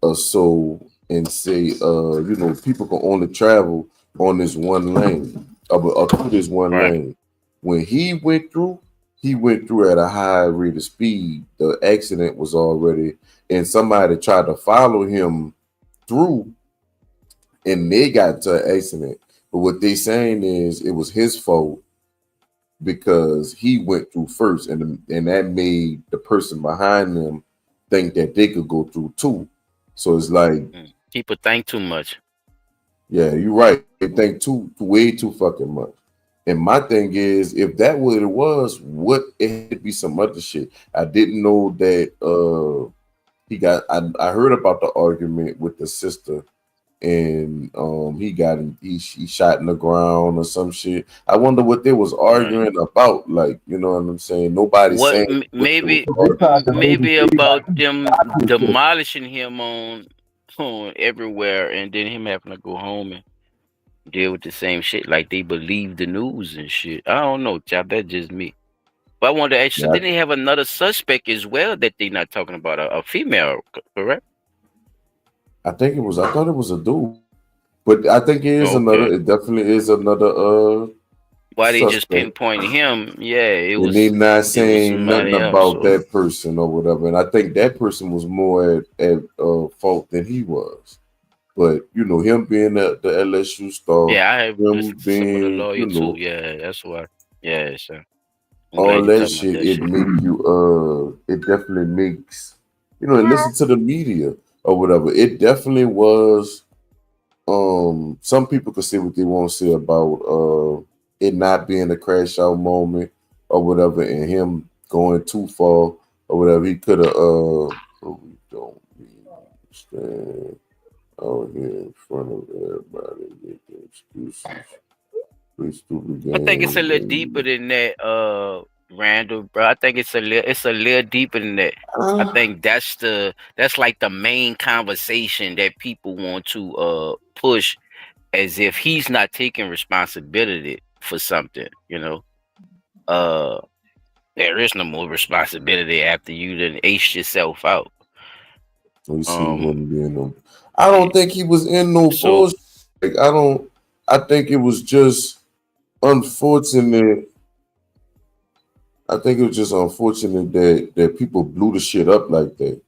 or so and say, you know, people can only travel on this one lane or through this one lane. When he went through at a high rate of speed. The accident was already, and somebody tried to follow him through, and they got to an accident. But what they saying is it was his fault because he went through first, and that made the person behind them think that they could go through too. So it's like people think too much. Yeah, you're right. They think way too fucking much. And my thing is, if that what it was, what it had be some other shit. I didn't know that he got. I heard about the argument with the sister, and he shot in the ground or some shit. I wonder what they was arguing about. Like, you know what I'm saying? Nobody's What saying maybe about them demolishing him on everywhere, and then him having to go home and deal with the same shit. Like they believe the news and shit. I don't know, Chop. That's just me. But I wanted to ask you, didn't they have another suspect as well that they not talking about? A female, correct? I thought it was a dude. But I think it is another. It definitely is another why they just suspect. pinpointing him? Yeah, And they not saying somebody nothing else. about that person or whatever. And I think that person was more at fault than he was. But you know, him being the LSU star, Yeah, I have him listened to some of the being, lawyer too. Yeah, that's why. Yeah, so I'm all glad you're that talking about shit, that it shit. make you it definitely makes, you know, and listen to the media or whatever. It definitely was some people could say what they want to say about it not being a crash out moment or whatever, and him going too far or whatever. He could have but we don't stand out here in front of everybody making excuses. Play stupid I think it's a games little deeper than that, Randall, bro. I think it's a little deeper than that. I think that's like the main conversation that people want to push as if he's not taking responsibility for something, you know. There is no more responsibility after you done aced yourself out. We see he wouldn't be in no. I don't think he was in no bullshit. Like, I think it was just unfortunate. I think it was just unfortunate that people blew the shit up like that.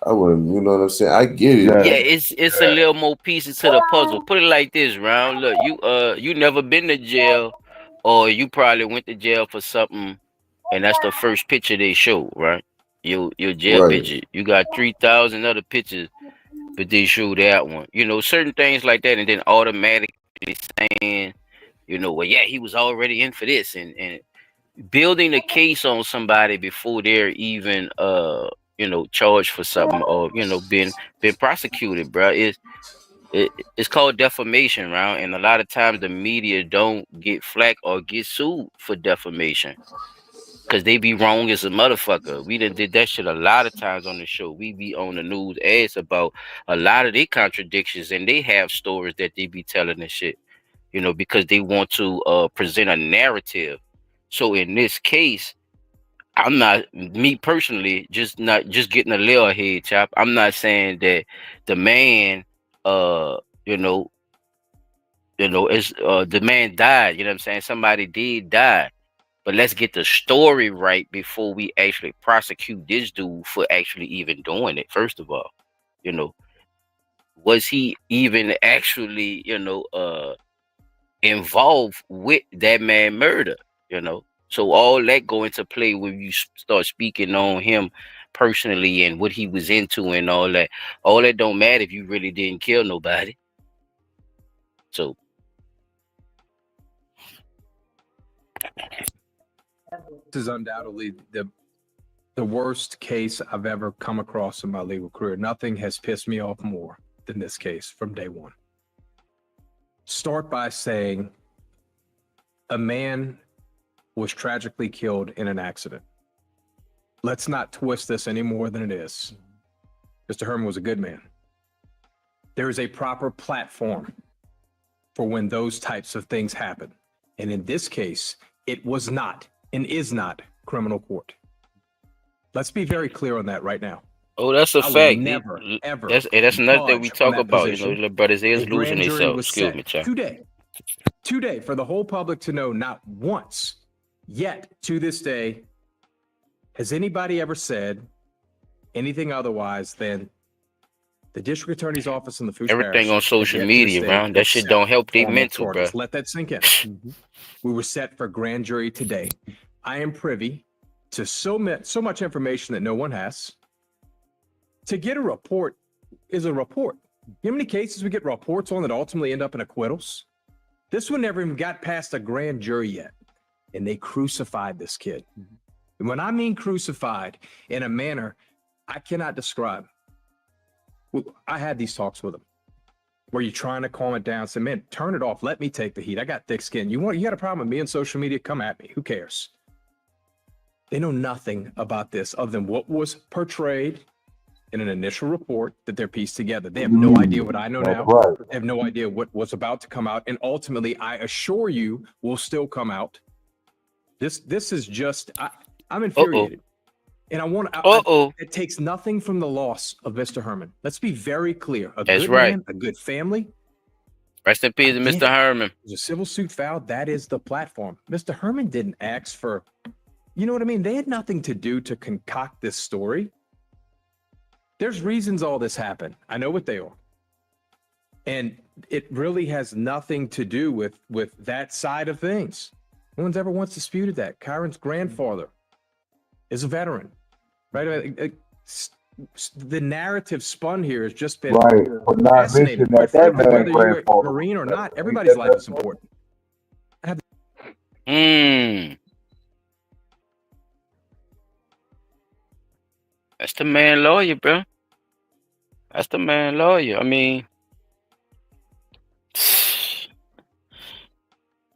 I wouldn't, you know what I'm saying? I get it. Yeah, it's a little more pieces to the puzzle. Put it like this, Round. Look, you never been to jail, or you probably went to jail for something, and that's the first picture they show, right? Your jail Right. picture. You got 3,000 other pictures, but they show that one. You know, certain things like that, and then automatically saying, you know, well, yeah, he was already in for this, and building a case on somebody before they're even you know, charged for something, or you know, been prosecuted, bro. It's called defamation, right? And a lot of times the media don't get flack or get sued for defamation because they be wrong as a motherfucker. We done did that shit a lot of times on the show. We be on the news ads about a lot of their contradictions, and they have stories that they be telling and shit, you know, because they want to present a narrative. So in this case, I'm not, me personally, not getting a little ahead, chop. I'm not saying that the man, you know, it's the man died. You know what I'm saying? Somebody did die, but let's get the story right before we actually prosecute this dude for actually even doing it. First of all, you know, was he even actually, you know, involved with that man murder? You know, so all that go into play when you start speaking on him personally and what he was into and all that. All that don't matter if you really didn't kill nobody. So this is undoubtedly the worst case I've ever come across in my legal career. Nothing has pissed me off more than this case from day one. Start by saying a man was tragically killed in an accident. Let's not twist this any more than it is. Mr. Herman was a good man. There is a proper platform for when those types of things happen. And in this case, it was not and is not criminal court. Let's be very clear on that right now. oh, that's a I will fact. never, ever That's another thing we budge on talk that about. You know, position. the brothers A is losing grand jury themselves. was Excuse set me, child. today for the whole public to know, not once yet to this day has anybody ever said anything otherwise than the district attorney's office in the Fuchs Everything Parish on has social yet to media, this day man. That shit accept don't help their formal mental, bro. charges. Let that sink in. We were set for grand jury today. I am privy to so much information that no one has. To get a report is a report. You know how many cases we get reports on that ultimately end up in acquittals? This one never even got past a grand jury yet, and they crucified this kid. And when I mean crucified in a manner I cannot describe, I had these talks with him where you're trying to calm it down, say, man, turn it off. Let me take the heat. I got thick skin. You got a problem with me on social media? Come at me. Who cares? They know nothing about this other than what was portrayed in an initial report that they're pieced together. They have no idea what I know now. Right. They have no idea what was about to come out. And ultimately, I assure you, will still come out. This is just, I'm infuriated. And I want to, it takes nothing from the loss of Mr. Herman. Let's be very clear. A That's good right. man, a good family. Rest in peace, Mr. Herman. There's a civil suit filed. That is the platform. Mr. Herman didn't ask for, you know what I mean? They had nothing to do to concoct this story. There's reasons all this happened. I know what they are. And it really has nothing to do with that side of things. No one's ever once disputed that. Kyren's grandfather is a veteran, right? The narrative spun here has just been right, but not mention that that man whether you're a grandfather. Marine or not, everybody's life is important. That's the man lawyer, bro. That's the man lawyer. I mean,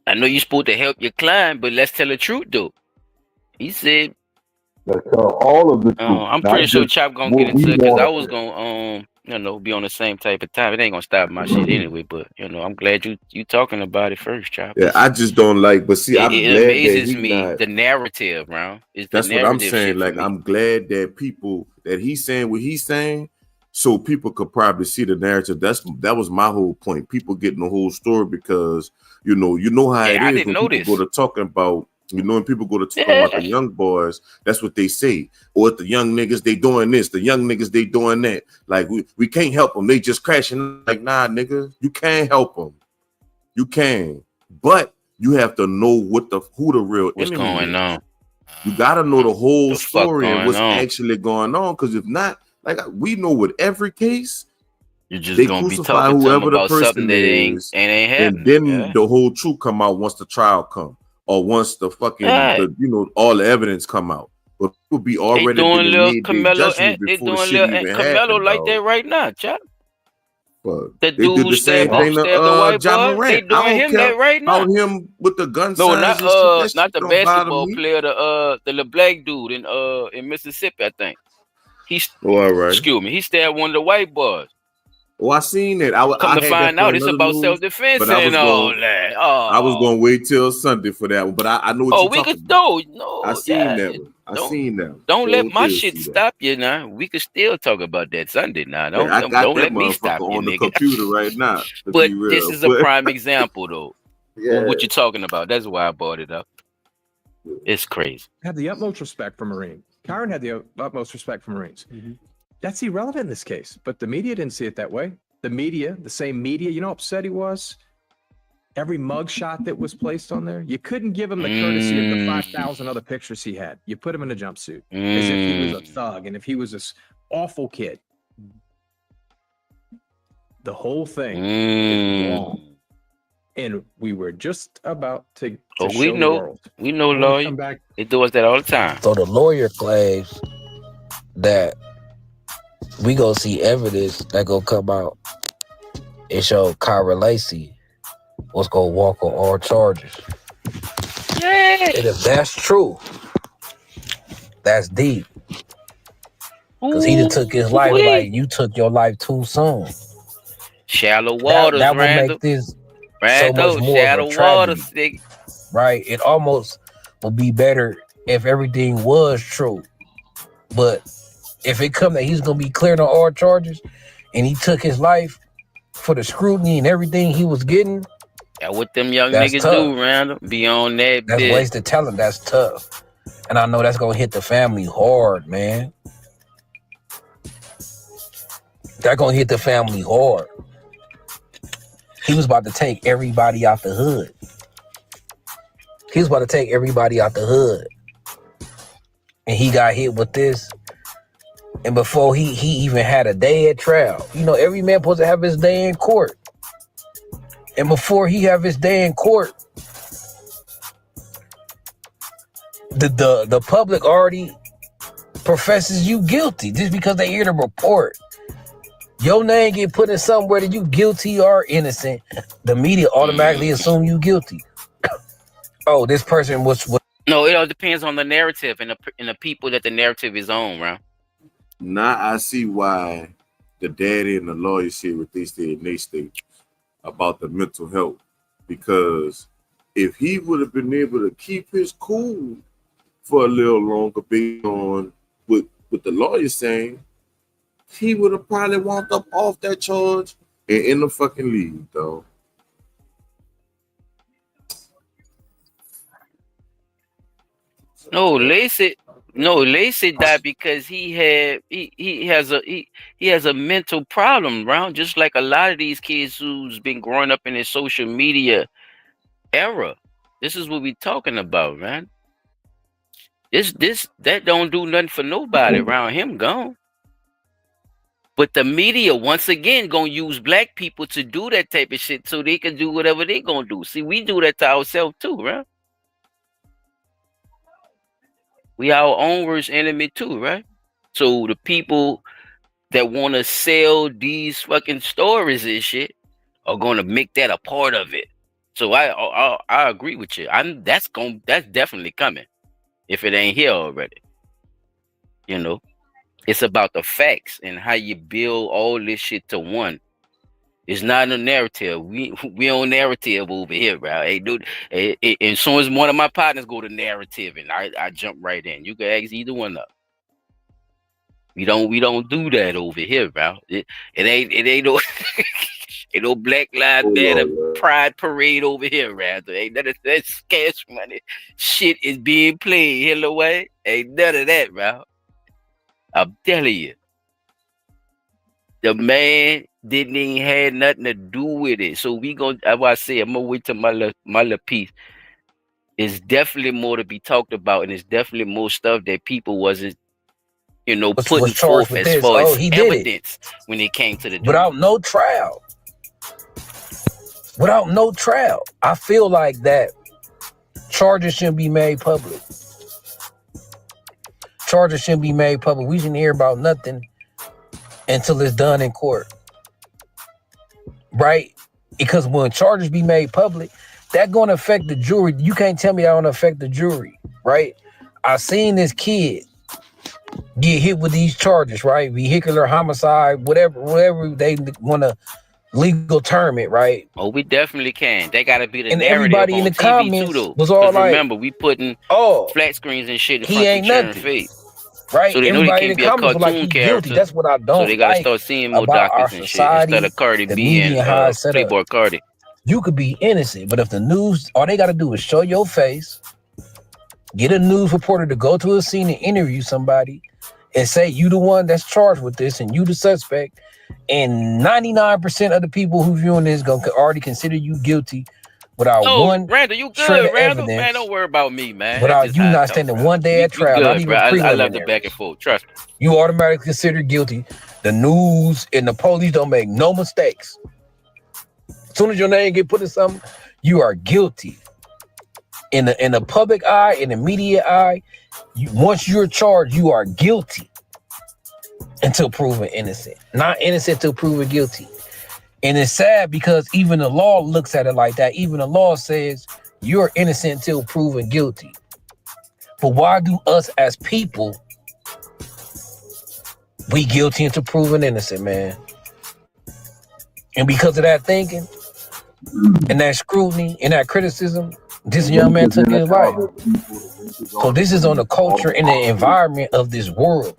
I know you're supposed to help your client, but let's tell the truth, though. He said, let's tell all of the truth. I'm pretty sure Chop gonna get into it because I was gonna, be on the same type of time. It ain't gonna stop my shit anyway. But I'm glad you talking about it first, Chop. Yeah, I just don't like. But see, I'm glad it amazes that me not, the narrative, bro. That's what I'm saying. Like, I'm glad that people that he's saying what he's saying, so people could probably see the narrative. That was my whole point. People getting the whole story because you know how it is when people go to talking about. When people go to talk about the young boys, that's what they say. Or the young niggas, they doing this. The young niggas, they doing that. Like, we can't help them. They just crashing. Like, nah, nigga, you can't help them. You can. But you have to know who the real what's enemy going is. on. You got to know the whole story and what's on? actually going on. Because if not, like, we know with every case, you're just they gonna be crucify talking to them whoever the about person something that ain't is, happening. and then the whole truth come out once the trial come. Or once the fucking, all the evidence come out. But people be already doing little made their Camelo judgment they before the doing shit little even Camelo happened, like dog. that right now, Chop. But The they dude did who the same thing stabbed to the white John boy, they Morant. I doing don't him care that right now. about him with the gun No, signs and shit. That not shit the don't bother basketball me. player, the little black dude in Mississippi, I think. All right. Excuse me, he stabbed one of the white boys. Oh, I seen that. Come I to had that find for out, it's another about news, self-defense but I was and all going. that. I was going to wait till Sunday for that one, but I know what you're we talking could about. no, I seen that one. I seen that one. Don't let my did shit see that. stop you now. We could still talk about that Sunday now. Yeah, I got Don't that let me motherfucker stop you, on the nigga. computer right now. To But be real. this is a prime example, though. Yeah. What you're talking about. That's why I brought it up. It's crazy. I have the utmost respect for Marine. Kyren had the utmost respect for Marines. That's irrelevant in this case, but the media didn't see it that way. The media, the same media, you know how upset he was? Every mug shot that was placed on there, you couldn't give him the courtesy of the 5,000 other pictures he had. You put him in a jumpsuit as if he was a thug and if he was this awful kid. The whole thing is wrong. And we were just about to show the world. We know, lawyer. They do us that all the time. So the lawyer claims that we gonna see evidence that gonna come out and show Kyren Lacey was gonna walk on all charges. Yeah. And if that's true, that's deep. Because he just took his life like you took your life too soon. Shallow waters, that will Randall. make this Randall, so much more shallow of a tragedy, waters, right? It almost would be better if everything was true. But if it come that he's gonna be cleared on all charges and he took his life for the scrutiny and everything he was getting, that's what them young that's niggas tough. do, Randall. Be on that That's bitch. wasted talent. That's tough. And I know that's gonna hit the family hard, man. That's gonna hit the family hard. He was about to take everybody out the hood. He was about to take everybody out the hood. And he got hit with this. And before he even had a day at trial, every man supposed to have his day in court. And before he have his day in court, the public already professes you guilty just because they hear the report. Your name get put in somewhere that you guilty or innocent. The media automatically assume you guilty. Oh, this person was. No, it all depends on the narrative and the people that the narrative is on, right? Now I see why the daddy and the lawyer said what they said in their state about the mental health. Because if he would have been able to keep his cool for a little longer based on what the lawyer saying, he would have probably wound up off that charge and in the fucking league, though. No, Lacey. No, Lacey died because he has a mental problem, around just like a lot of these kids who's been growing up in the social media era. This is what we talking about, man. This that don't do nothing for nobody around him gone. But the media once again gonna use black people to do that type of shit so they can do whatever they gonna do. See, we do that to ourselves too, right? We our own worst enemy too, right? So the people that want to sell these fucking stories and shit are gonna make that a part of it. So I agree with you. That's definitely coming if it ain't here already. You know, it's about the facts and how you build all this shit to one. It's not a narrative. We on narrative over here, bro. Hey, dude. And as soon as one of my partners go to narrative, and I jump right in. You can ask either one up. We don't do that over here, bro. It ain't no ain't no Black Lives Matter pride parade over here, rather. Ain't none of that cash money shit is being played here away. Ain't none of that, bro. I'm telling you. The man didn't even have nothing to do with it. So we gonna, as I say, I'm gonna wait till my little piece. It's definitely more to be talked about, and it's definitely more stuff that people wasn't, putting forth as far as evidence when it came to the dude. Without no trial. Without no trial. I feel like that charges shouldn't be made public. Charges shouldn't be made public. We shouldn't hear about nothing until it's done in court. Right? Because when charges be made public, that's going to affect the jury. You can't tell me that don't affect the jury, right? I seen this kid get hit with these charges, right? Vehicular homicide, whatever they want to legal term it, right? Oh, we definitely can. They got to be the and narrative everybody on in the TV comments too, though. was all like, remember, we putting flat screens and shit in he front ain't of Sharon nothing. Fate. Right? So they know they Everybody in can't the be a comments was like, cartoon he character. guilty. That's what I So don't they got to like start seeing more about our doctors and shit society, instead of Cardi the B media, and how it's set Playboy up. Cardi. You could be innocent, but if the news, all they got to do is show your face, get a news reporter to go to a scene and interview somebody and say you the one that's charged with this and you the suspect, and 99% of the people who viewing this gonna already consider you guilty without one Randall, you shred good, of Randall? evidence, Man, don't worry about me, man. That's without just you how I not talk, standing bro. one day at You trial, not good, even bro. I love the preliminary. back and forth. Trust me. You automatically considered guilty. The news and the police don't make no mistakes. As soon as your name get put in something, you are guilty. In the public eye, in the media eye, once you're charged, you are guilty until proven innocent. Not innocent till proven guilty. And it's sad because even the law looks at it like that. Even the law says you're innocent until proven guilty. But why do us as people, we guilty until proven innocent, man? And because of that thinking and that scrutiny and that criticism, this young man took his life. So this is on the culture and the environment of this world.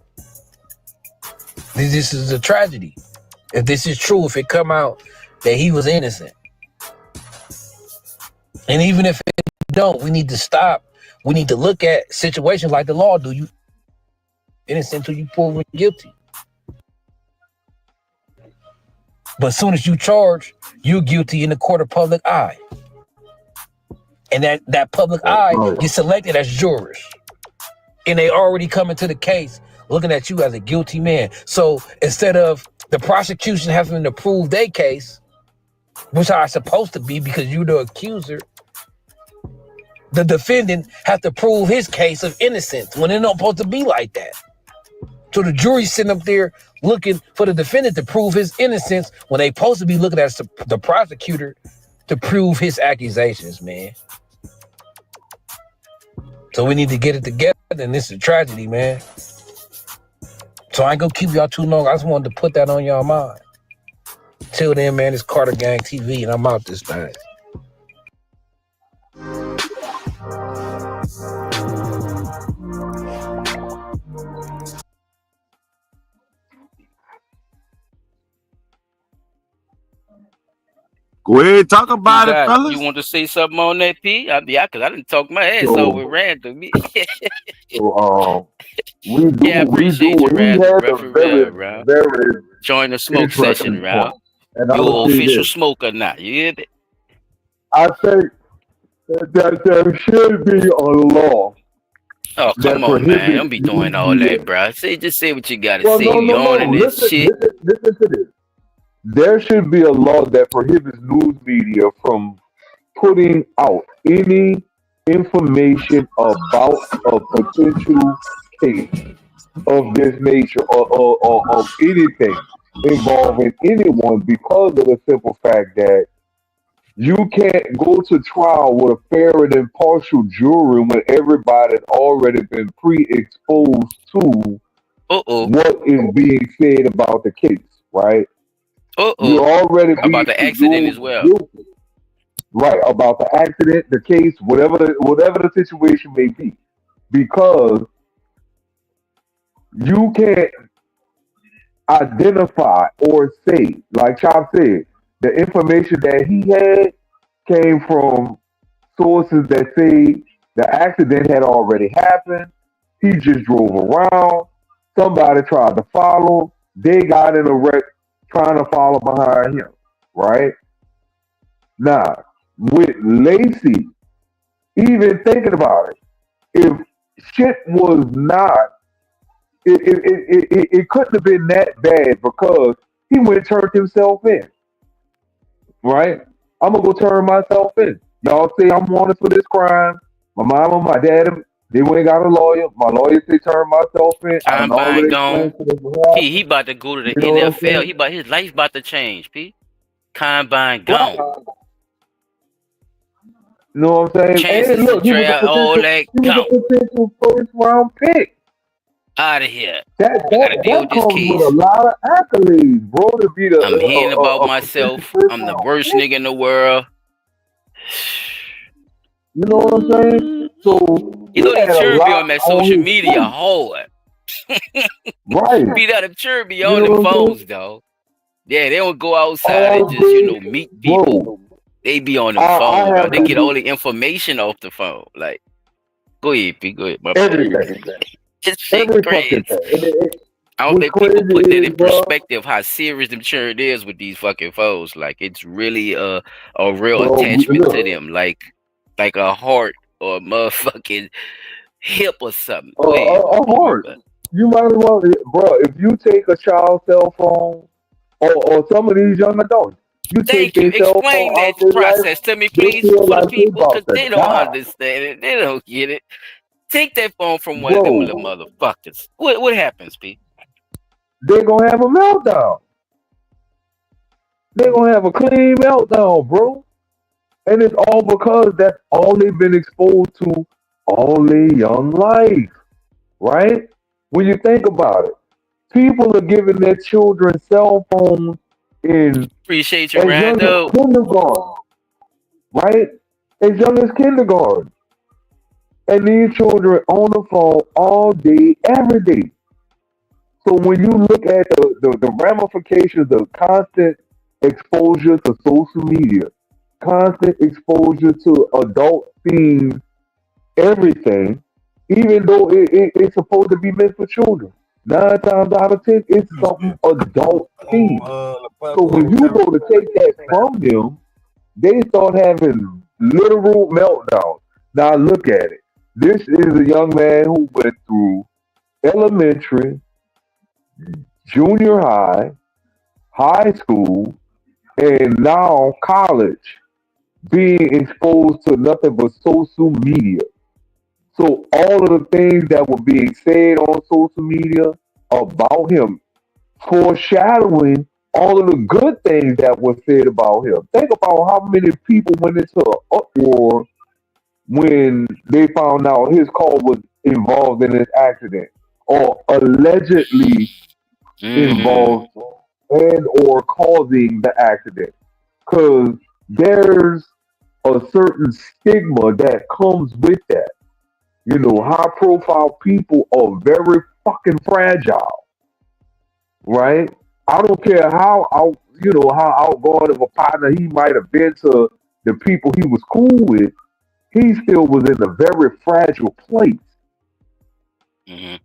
This is a tragedy. If this is true, if it come out that he was innocent. And even if it don't, we need to stop. We need to look at situations like the law do. You innocent until you proven guilty. But as soon as you charge, you're guilty in the court of public eye. And that public eye gets selected as jurors. And they already come into the case looking at you as a guilty man. So instead of the prosecution having to prove their case, which are supposed to be because you're the accuser, the defendant has to prove his case of innocence when it's not supposed to be like that. So the jury's sitting up there looking for the defendant to prove his innocence when they supposed to be looking at the prosecutor to prove his accusations, man. So we need to get it together, and this is a tragedy, man. So I ain't gonna keep y'all too long. I just wanted to put that on y'all mind. Till then, man, it's Carter Gang TV, and I'm out this thing. Go ahead, talk about it, fellas. You want to say something on that, P? Because I didn't talk my ass over random. So we do, Yeah, I appreciate you, he Random. has a Referee, round. very Join the smoke session, interesting round. point. And I You would an say official this. smoker now. You hear me? I think that there should be a law Oh, that come on, man. prohibits Don't be doing news all media. that, bro. Just say what you got to Well, say. You owning no. this shit. Listen to this. There should be a law that prohibits news media from putting out any information about a potential case of this nature or of anything involving anyone because of the simple fact that you can't go to trial with a fair and impartial jury when everybody's already been pre-exposed to what is being said about the case, right? You're already being About the accident as presumed well. guilty, right? About the accident, the case, whatever the situation may be, because you can't identify or say, like Chop said, the information that he had came from sources that say the accident had already happened. He just drove around. Somebody tried to follow. They got in a wreck trying to follow behind him. Right? Now, with Lacey, even thinking about it, if shit was not, it couldn't have been that bad because he went and turned himself in. Right? I'm gonna go turn myself in. Y'all say I'm wanted for this crime. My mama, my dad, they went and got a lawyer. My lawyer say turn myself in. I done Combine already gone. explained to them what P, he happened. about to go to the You know what I'm NFL. saying? His life about to change, P. Combine Right. gone. You know what I'm saying? Chances And look, to draft all that he was gone. a potential first round pick. Out of here. That I gotta deal with this comes with case. a lot of accolades, bro, to be the I'm hearing about a potential myself. first I'm the round worst pick. nigga in the world. You know what I'm saying? So You he know these had a children be lot on that on social his media plate. hard. Right. Be that them children be You on know them what I'm saying? phones, though. Yeah, they don't go outside and All just, day, meet people. bro. They be on them I phone, bro. have They get been all the information off the phone. Like, go ahead, P. Go ahead, my bad. everything. This shit Every crazy. fucking thing. I don't What's think people crazy put that is, in bro, perspective how serious them children is with these fucking phones. Like, it's really a real bro, attachment to look, them. Like a heart or a motherfucking hip or something. Go ahead, a my heart. bad. You might as well, bro, if you take a child's cell phone or some of these young adults, you take Thank you. their cell Explain phone that out their life, process to me, they please, feel for the like they people, because about to they don't die. understand it. They don't get it. Take that phone from one of them little Bro, motherfuckers. What happens, P? they're gonna have a meltdown. They're gonna have a clean meltdown, bro. And it's all because that's all they've been exposed to all their young life, right? When you think about it, people are giving their children cell phones in Appreciate you, as young as Rando. kindergarten, right? As young as kindergarten. And these children on the phone all day, every day. So when you look at the ramifications of constant exposure to social media, constant exposure to adult themes, everything, even though it's supposed to be meant for children, 9 times out of 10, it's something adult themed. So when you go to take that from them, they start having literal meltdowns. Now look at it. This is a young man who went through elementary, junior high, high school, and now college, being exposed to nothing but social media. So all of the things that were being said on social media about him, foreshadowing all of the good things that were said about him. Think about how many people went into an uproar when they found out his car was involved in this accident or allegedly involved and or causing the accident. Because there's a certain stigma that comes with that. You know, high profile people are very fucking fragile, right? I don't care how out how outgoing of a partner he might have been to the people he was cool with, he still was in a very fragile place. Mm-hmm.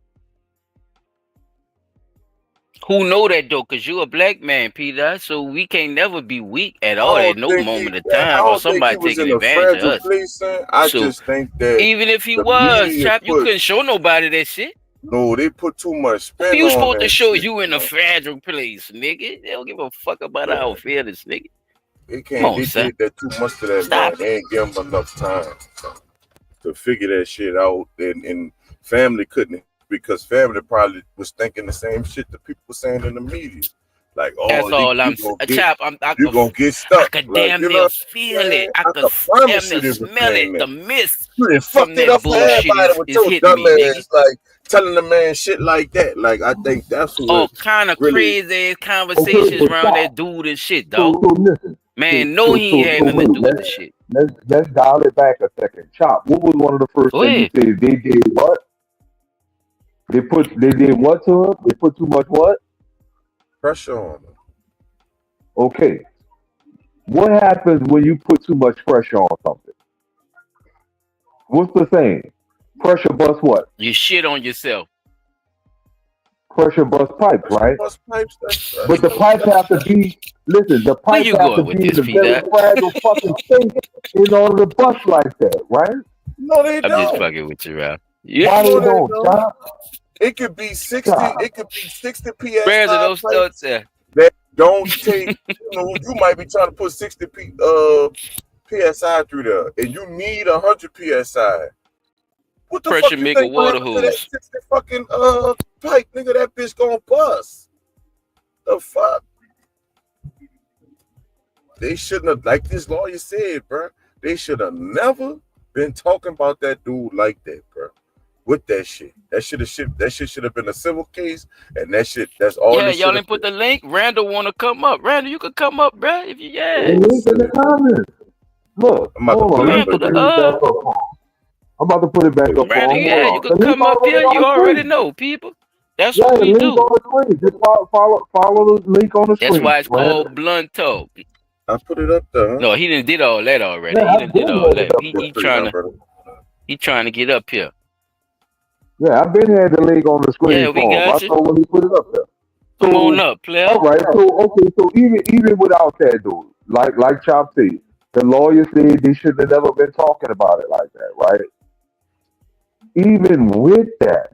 Who know that though? Cause you a black man, Peter. So we can't never be weak at all at no moment of I time, or don't think he somebody was taking in a advantage of fragile us. place, son. I So just think that even if he the was, media Chop, you put couldn't show nobody that shit. no, they put too much Who spin you on supposed to that show shit. you in a fragile place, nigga? They don't give a fuck about our feelings, nigga. They Come can't. on, They son. did that too much to that Stop man. They ain't give him enough time to figure that shit out, and family couldn't, because family probably was thinking the same shit that people were saying in the media. Like, That's oh, all I'm gonna saying. get, Chop, you gonna get I stuck. could Like, damn you know near what feel I'm saying? it. I I could can damn promise near you they were smell saying it. The that. mist You done from fucked it that up for bullshit everybody with is your hitting dumb me, nigga. ass, like telling the man shit like that. Like, I think that's All what kind of really. crazy ass Okay, conversations but around that dude and shit, so dog. listen. Man, no, he ain't had nothing to Wait, do with the shit. let's dial it back a second. Chop, what was one of the first Go things you ahead. said? They did what? They did what to him? They put too much what? Pressure on him. Okay. What happens when you put too much pressure on something? What's the saying? Pressure bust what? You shit on yourself. Pressure bust pipes, right? Bust pipes, that's right. But the pipes have to be, listen, the Where pipes you have to going with be in this, a P very Dot? fragile fucking state in order to bust like that, right? No, they I'm just don't. fucking with you, Ralph. Yeah. Why they No, they don't, don't. Chop? It could be 60. Chop. It could be 60 Where's it? psi Don't start pipes there. that don't take. You might be trying to put 60 psi through there, and you need 100 psi. What the Pressure fuck you make a think gonna water happen to that hose. 60 fucking pipe, nigga? That bitch gonna bust. The fuck? They shouldn't have, like this lawyer said, bro. They should have never been talking about that dude like that, bro. With that shit. That shit should have been a civil case, and that's all Yeah, it should y'all have didn't put been. the link. Randall want to come up. Randall, you could come up, bruh. If you, yeah. Link in the comments. Look, I'm about to hold put on. it Let me up put the Randall, link back up. I'm about to put it back up Randall, on. yeah, Hold you on. The could link come up already here. on You the already screen. know, people. That's Yeah, what the we link do. on the screen. Just follow the link on the That's screen. why it's Right? called blunt talk. I put it up there. No, he done did all that already. Yeah, He I've done been did all had it that. up He there. he trying to get up here. Yeah, I've been had the link on the screen Yeah, we for him. I got you. thought when he put it up there. Come on So, up, player. all right. So, okay. So even without that, dude, like Chop said, the lawyer said they should have never been talking about it like that, right? Even with that,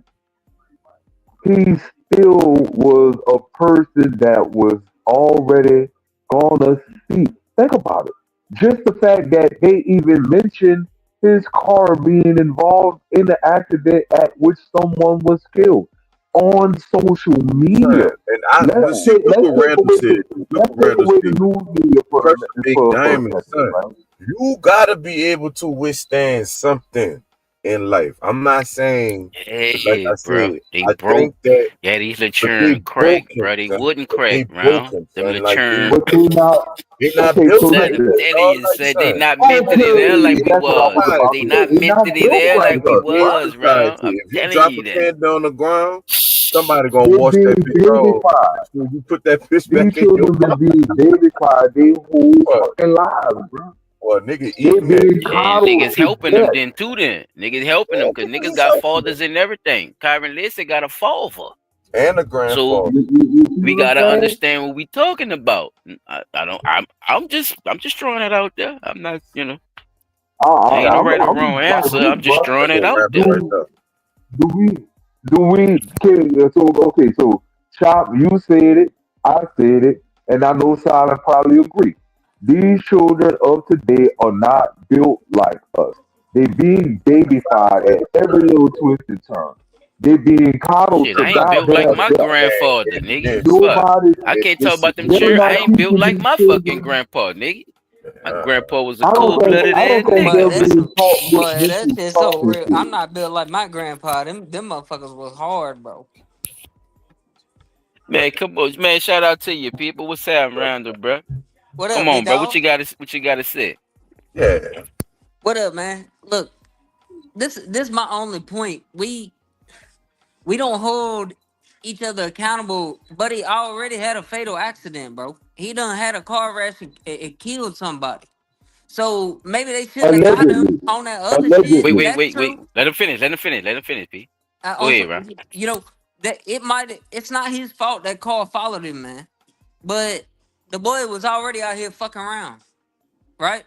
he still was a person that was already gonna see. Think about it. Just the fact that they even mentioned his car being involved in the accident at which someone was killed on social media. And see, look what Randall said. Look what Randall Away the said. news media Pressure big for a diamond, second, son. right? You gotta be able to withstand something in life. I'm not saying, like Hey, I bro, said, they I broke. think that, Yeah, these but they churn crack, broken, bro. They son. wouldn't But crack, they round. broken, Them son. Like churn. But they not okay, built so like Said, I'm us, listen. telling dog. you, Like, said they son. not mentally there Okay, like we that's what I was was. about They to say. not They're not mentally built there like like we us, Here's bro. was, the round. society. I'm If you telling drop you a that. pen on the ground, somebody gonna They wash that being bitch off. babyfied. So you put that bitch These back in your children been being babyfied their whole pocket. fucking lives, bro. Or a nigga They eating that being shit. And coddled niggas to helping them death. then too then. Niggas helping them because niggas Niggas got helping them. fathers and everything. Kyren Lacey got a father. And a So grandfather. You see we what I'm gotta saying? understand what we talking about. I'm just throwing it out there. I'm not, I, ain't I, no I'm, right or I'm wrong like answer. this, I'm just bro. throwing That's it what out Randall there. right there. So Chop, you said it, I said it, and I know Silent probably agree. These children of today are not built like us. They being babyfied at every little twist and turn. They being coddled Shit, to I ain't built like goddamn my death. grandfather, nigga. Fuck. Nobody, I can't talk about them they're children. I not ain't built teaching like these my fucking children. grandpa, nigga. My grandpa was a I don't think, cold-blooded I ass don't think nigga. they're But that's being taught what but this that is shit so talking real. I'm to. not built like my grandpa. Them motherfuckers was hard, bro. Man, come on, man. Shout out to you, people. What's happening, Randall, bro? What Come up, big on, bro. dog? What you gotta say? Yeah. What up, man? Look, this my only point. We don't hold each other accountable. Buddy already had a fatal accident, bro. He done had a car crash and killed somebody. So maybe they shouldn't have got him Allegedly. on that other shit. Allegedly. That's Wait. true. Let him finish. P. Go Also, ahead, Ron. you know that it's not his fault that car followed him, man. But the boy was already out here fucking around, right?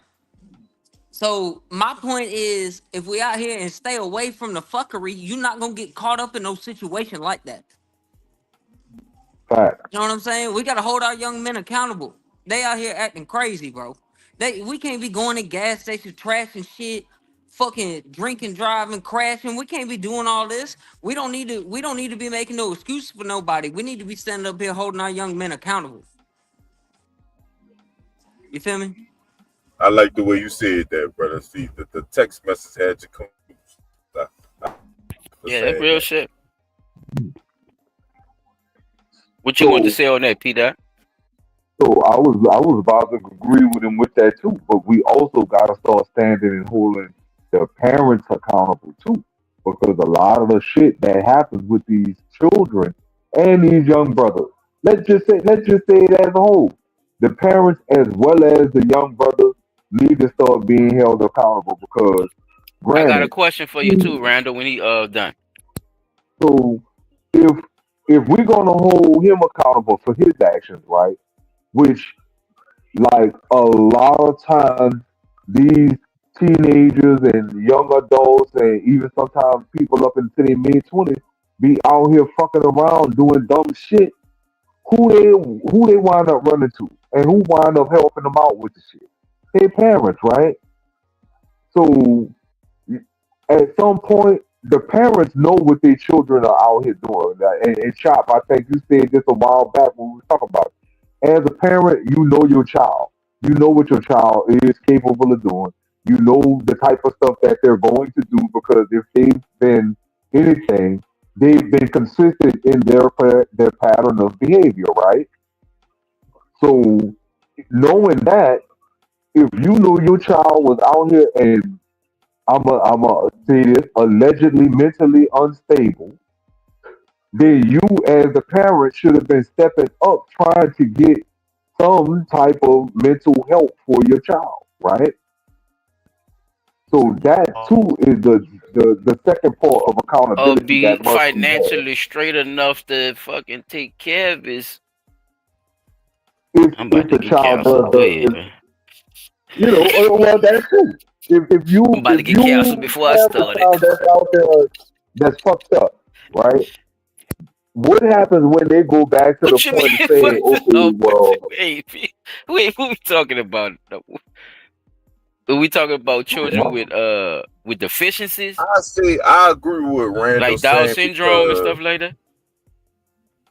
So my point is, if we out here and stay away from the fuckery, you're not gonna get caught up in no situation like that. Fact. You know what I'm saying? We gotta hold our young men accountable. They out here acting crazy, bro. We can't be going to gas stations, trashing shit, fucking drinking, driving, crashing. We can't be doing all this. We don't need to be making no excuses for nobody. We need to be standing up here holding our young men accountable. You feel me? I like the way you said that, brother. See, the text message had you confused. Yeah, that's real that. shit. What you want to say on that, P. Dot? So I was about to agree with him with that too, but we also gotta start standing and holding the parents accountable too. Because a lot of the shit that happens with these children and these young brothers, let's just say it as a whole. The parents as well as the young brothers need to start being held accountable because I got a granted, question for you too, Randall. When he done. so if if we're gonna hold him accountable for his actions, right? Which like a lot of times these teenagers and young adults and even sometimes people up into their mid 20s be out here fucking around doing dumb shit. Who they wind up running to and who wind up helping them out with the shit? Their parents, right? So at some point, the parents know what their children are out here doing. And Chop, I think you said this a while back when we were talking about it. As a parent, you know your child. You know what your child is capable of doing. You know the type of stuff that they're going to do because if they've been anything, they've been consistent in their pattern of behavior, right? So knowing that, if you know your child was out here and I'm a say this allegedly mentally unstable, then you as the parent should have been stepping up trying to get some type of mental help for your child, right? So that too is the second part of Or accountability be that must be had. financially straight enough to fucking take care of his. If I'm about if to the get child canceled. does Go ahead, man. well that's true. If you I'm about to if get you canceled before I have a started. child that's out there that's fucked up, right? What happens when they go back to the What you point of mean? saying, okay, well, Wait, who we talking about? Are we talking about children with deficiencies I agree with Randall like Down saying syndrome and because stuff like that?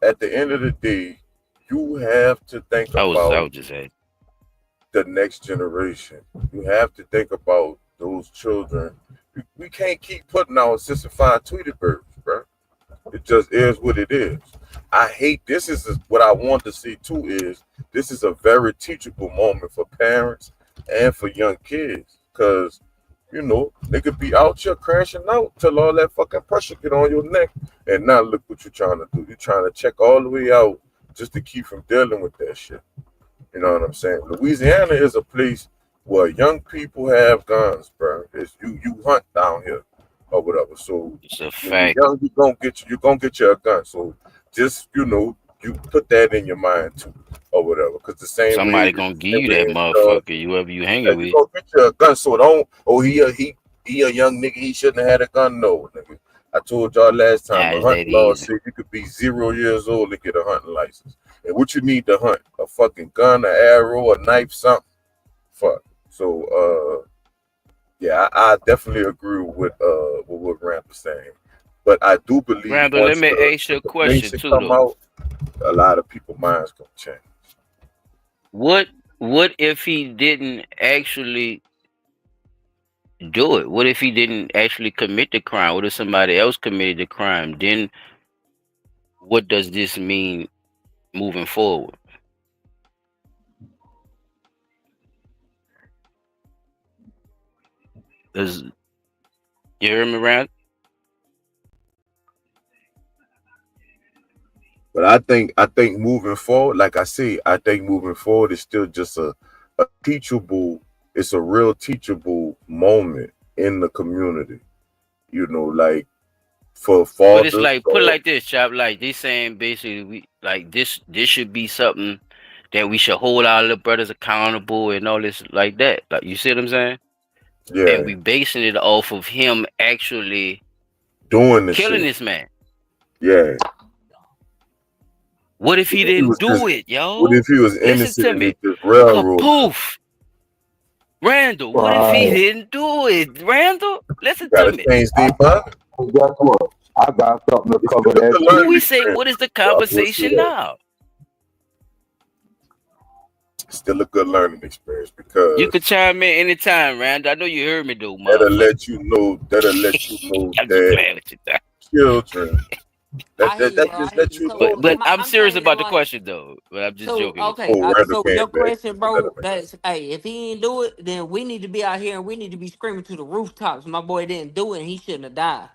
at the end of the day, you have to think I was about just saying. the next generation. You have to think about those children. We can't keep putting our sissified Tweety birds, bro. It just is what it is. I hate this. Is what I want to see too. Is this is a very teachable moment for parents and for young kids because they could be out here crashing out till all that fucking pressure get on your neck, and now look what you're trying to do. You're trying to check all the way out just to keep from dealing with that shit. You know what I'm saying? Louisiana is a place where young people have guns, bro. It's you hunt down here or whatever. So It's a when you're fact. young, you're gonna get you a gun. So just you put that in your mind too, or whatever. Because the same way Somebody it's gonna the give same you way that in drugs, motherfucker, whoever you hanging that you with. gonna get you a gun. So don't he a young nigga, he shouldn't have had a gun. No, nigga. I told y'all last time Nah, a it's that hunting law easy. said you could be 0 years old and get a hunting license. And what you need to hunt? A fucking gun, an arrow, a knife, something. Fuck. So yeah, I definitely agree with what Rand was saying. But I do believe Randall, let once me the ask you a question information too come though. out, a lot of people's minds gonna change. What if he didn't actually do it? What if he didn't actually commit the crime? What if somebody else committed the crime? Then what does this mean moving forward? Does you hear me, Rand? But I think moving forward, like I say, I think moving forward is still just a teachable. It's a real teachable moment in the community. You know, like for But it's fathers. like put it like this, chop. Like they saying basically, we like this. This should be something that we should hold our little brothers accountable and all this like that. Like you see what I'm saying? Yeah, And we basing it off of him actually doing the killing shit. this man. Yeah. What if he didn't do it, yo? What if he was Listen innocent to and me. just railroad? Kapoof. Randall, what if he didn't do it? Randall, listen to me. Change their mind. Guess what? I got something to cover that. Who we say, what is the conversation now? Still a good learning experience because You could chime in anytime, Randall. I know you heard me though, that'll motherfucker. let you know. That'll let you know I'm just playing that with you, dog. children. That just let you know. But I'm serious about the question though. But I'm just joking. Okay, Oh, Randall so came your back. question, bro, that's hey, if he didn't do it, then we need to be out here and we need to be screaming to the rooftops. My boy didn't do it and he shouldn't have died.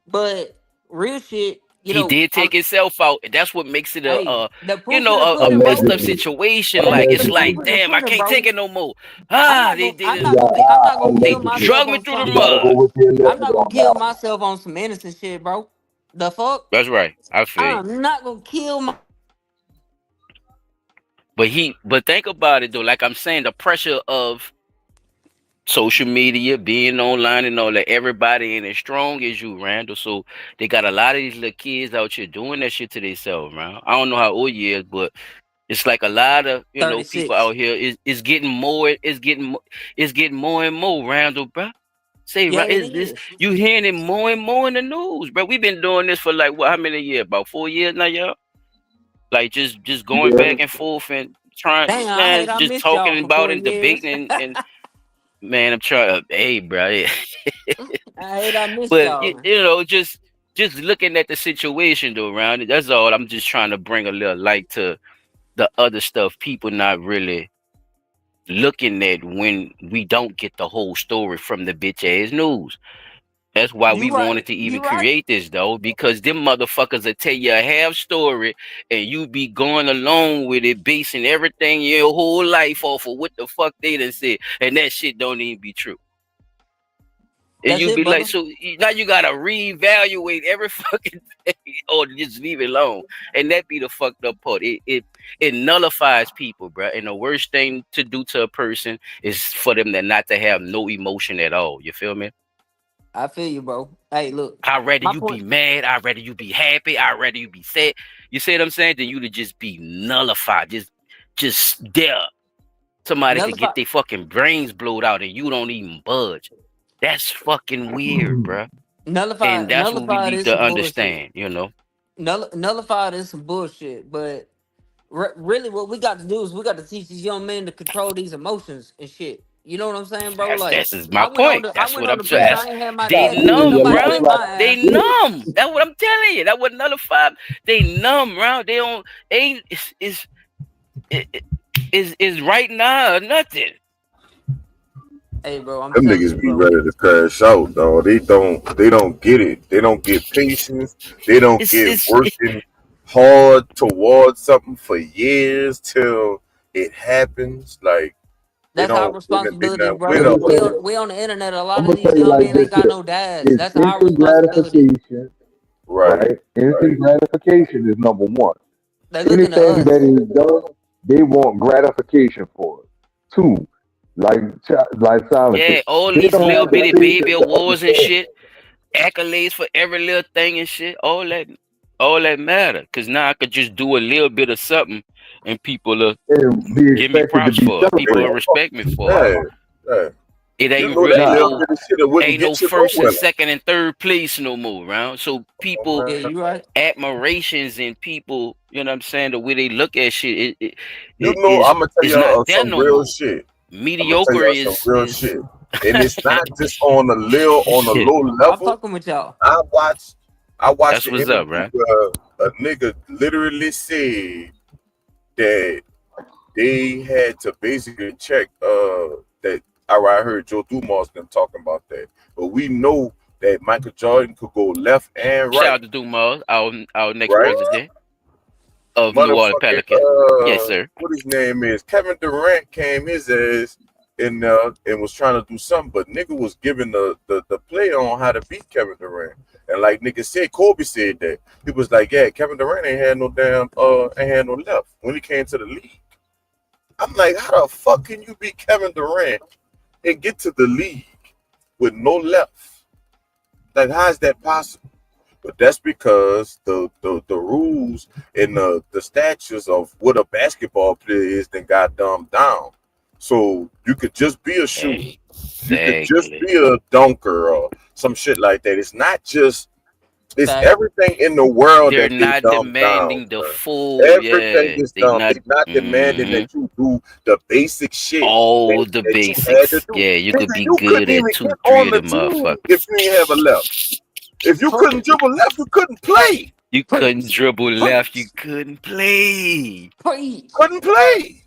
But real shit, you He know, did take himself out, and that's what makes it the proof in the a pudding, messed bro. up situation. That's Like the it's proof like, in the damn, I pudding, can't bro. take it no more. I'm They not did gonna kill myself drug me on through the some. mud. I'm not gonna kill myself on some innocent shit, bro. The fuck? That's right. I feel you. I'm not gonna kill my. But think about it though. Like I'm saying, the pressure of social media, being online and all that, everybody ain't as strong as you, Randall. So they got a lot of these little kids out here doing that shit to themselves, man. I don't know how old you is, but it's like a lot of people 36. out here is getting more. It's getting more and more, Randall, bro. Say Yeah, right, it is this is. you hearing it more and more in the news, bro? We've been doing this for like what? How many years? About 4 years now, y'all. Like just going back and forth and trying, Damn, I man, hate I just missed y'all talking for about 4 and years. debating and man, I'm trying to, hey, bro. I hate I missed But y'all. just looking at the situation though, around it. That's all. I'm just trying to bring a little light to the other stuff people not really looking at when we don't get the whole story from the bitch ass news. That's why we You right. wanted to even You right. create this though, because them motherfuckers will tell you a half story and you be going along with it, basing everything your whole life off of what the fuck they done said, and that shit don't even be true. And That's you it, be brother. like, so now you gotta reevaluate every fucking thing or just leave it alone. And that be the fucked up part. It nullifies people, bro. And the worst thing to do to a person is for them to not to have no emotion at all. You feel me? I feel you, bro. Hey, look. I'd rather My you point. be mad. I'd rather you be happy. I'd rather you be sad. You see what I'm saying? Than you to just be nullified. Just there. Somebody could get their fucking brains blowed out and you don't even budge. That's fucking weird, bro. And that's what we Nullified need is to some bullshit. understand, you know. Nullified is some bullshit, but really, what we got to do is we got to teach these young men to control these emotions and shit. You know what I'm saying, bro? Like That's my point. I That's went what on I'm the saying. beach. I ain't had my They daddy. Ain't numb, nobody bro. whip my ass. They numb. That's what I'm telling you. That was nullified. They numb, bro. They don't. Ain't is right now or nothing. Hey, bro, I'm Them telling niggas you, be bro. ready to crash out, dog. They don't get it. They don't get patience. They don't get working hard towards something for years till it happens. Like they That's our don't. responsibility, They brother. not win up. We on the internet. A lot I'm of gonna these tell you young like men this ain't got here. no dads. It's That's our instant responsibility. gratification, right? Instant gratification is number one. They looking at Anything us. that is done, they want gratification for it. Two, like Silent Yeah, said, all they these don't little have the bitty baby patience to awards and understand shit, accolades for every little thing and shit. All that matter. Cause now I could just do a little bit of something and people will and be give me expected to props be for it. People will celebrated. respect me for it. Yeah. It You ain't know that really little no bit of shit that wouldn't ain't no get you first and nowhere. second and third place no more, round. So people Yeah, you right. admirations and people, you know what I'm saying, the way they look at shit, You know, I'm gonna tell it's not y'all there some no real more. shit. I'm gonna tell Mediocre y'all some is real shit, and it's not just on a low I'm level. fucking with y'all. I watched That's the what's up, interview right? where a nigga literally said that they had to basically check that. I heard Joe Dumas them talking about that, but we know that Michael Jordan could go left and Shout right, out to Dumas, our next right? president. of New Orleans Motherfucking Pelicans. Yes, sir. what his name is? Kevin Durant came his ass in there and was trying to do something, but nigga was giving the play on how to beat Kevin Durant. And like nigga said, Kobe said that. He was like, yeah, Kevin Durant ain't had no damn ain't had no left when he came to the league. I'm like, how the fuck can you beat Kevin Durant and get to the league with no left? Like, how is that possible? But that's because the rules and the statutes of what a basketball player is then got dumbed down. So you could just be a shooter. You could just be a dunker or some shit like that. It's not just it's everything in the world They're that they not dumb demanding down. the full. Everything Yeah, is dumb. They're not demanding mhm. that you do the basic shit all the that you had to basics. do. Yeah, you could Nigga, be you good couldn't at even two, get three on of the them team motherfuckers. if you didn't have a left. If you couldn't dribble left, you couldn't play. You couldn't dribble left. You couldn't play. Couldn't play.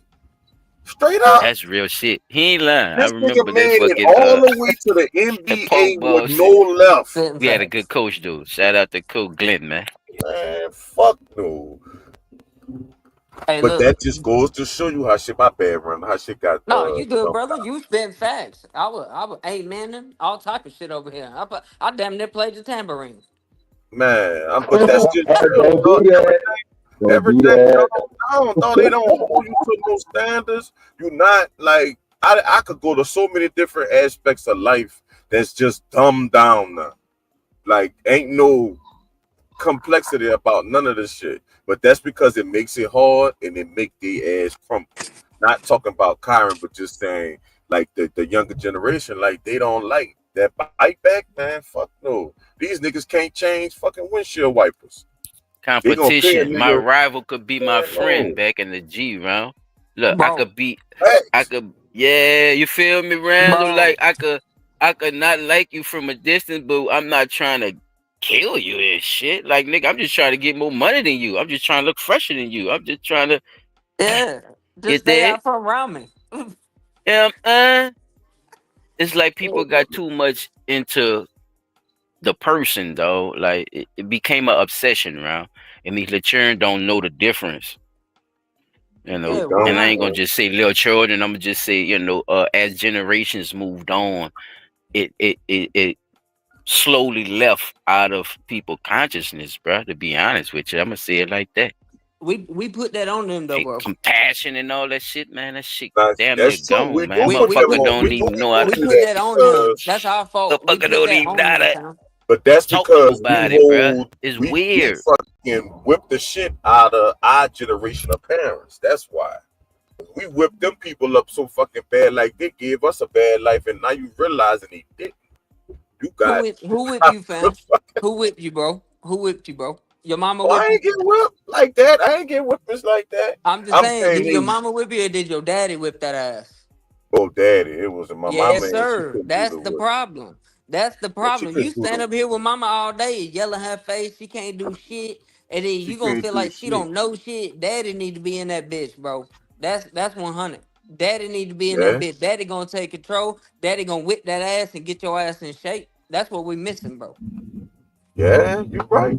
Straight up. That's real shit. He ain't lying. I This nigga remember that made it fucking all the way to the that Paul NBA Ball with no shit. left. We had a good coach, dude. Shout out to Coach Glenn, man. Man, fuck no. Hey, But look. that just goes to show you how shit my bad run, how shit got No, you good, dumped brother. out. You spit facts. I was amening all type of shit over here. I damn near played the tambourine. Man, but that's just Don't dog. do that. Don't do Everything that. dog, they don't hold you to no standards. You not like I could go to so many different aspects of life that's just dumbed down now. Like ain't no complexity about none of this shit. But that's because it makes it hard and it make the ass crumble. Not talking about Kyren, but just saying like the younger generation, like they don't like that bite back, man. Fuck no. These niggas can't change fucking windshield wipers. They gonna pay a Competition. My nigga. rival could be my friend No. back in the G round. Look, I Bro, could be Facts. yeah, you feel me, Randall? bro. Like I could not like you from a distance, but I'm not trying to kill you and shit. Like nigga, I'm just trying to get more money than you. I'm just trying to look fresher than you. I'm just trying to Yeah, just get stay that. out from around me. It's like people got too much into the person though. Like it became an obsession, round. And these little children don't know the difference. You know, They Yeah, and don't, I one. ain't gonna bro. just say little children. I'm gonna just say, as generations moved on, it slowly left out of people consciousness, bro. To be honest with you, I'm gonna say it like that. We put that on them though, Like bro. compassion and all that shit, man. That shit damn near That's true. We gone, man. do We put we them Motherfucker put on. don't We do even be know how we to. putting put that that on them. because That's our fault. We Motherfucker put don't that even on know how them, to fam. but that's talk to because we nobody, bruh. hold It's we weird. fucking whip the shit out of our generation of parents. That's why. We whipped them people up so fucking bad, like they gave us a bad life, and now you realizing they didn't. You got Who whipped you, fam? Who whipped you, bro? Who whipped you, bro? Your mama oh, I whip you? ain't get whipped like that. I ain't get whippings like that. I'm just I'm saying, saying did your they mama whip you or did your daddy whip that ass? oh daddy. It was my mama Yes, and she sir. couldn't do That's the the whip. problem. That's the Yeah, she problem. You couldn't do stand the up here with mama all day, yelling her face. She can't do shit, and then she you gonna can't feel do like she shit. don't know shit. Daddy need to be in that bitch, bro. That's 100. Daddy need to be in that Yeah, bitch. Daddy gonna take control. Daddy gonna whip that ass and get your ass in shape. That's what we missing, bro. yeah, you're right.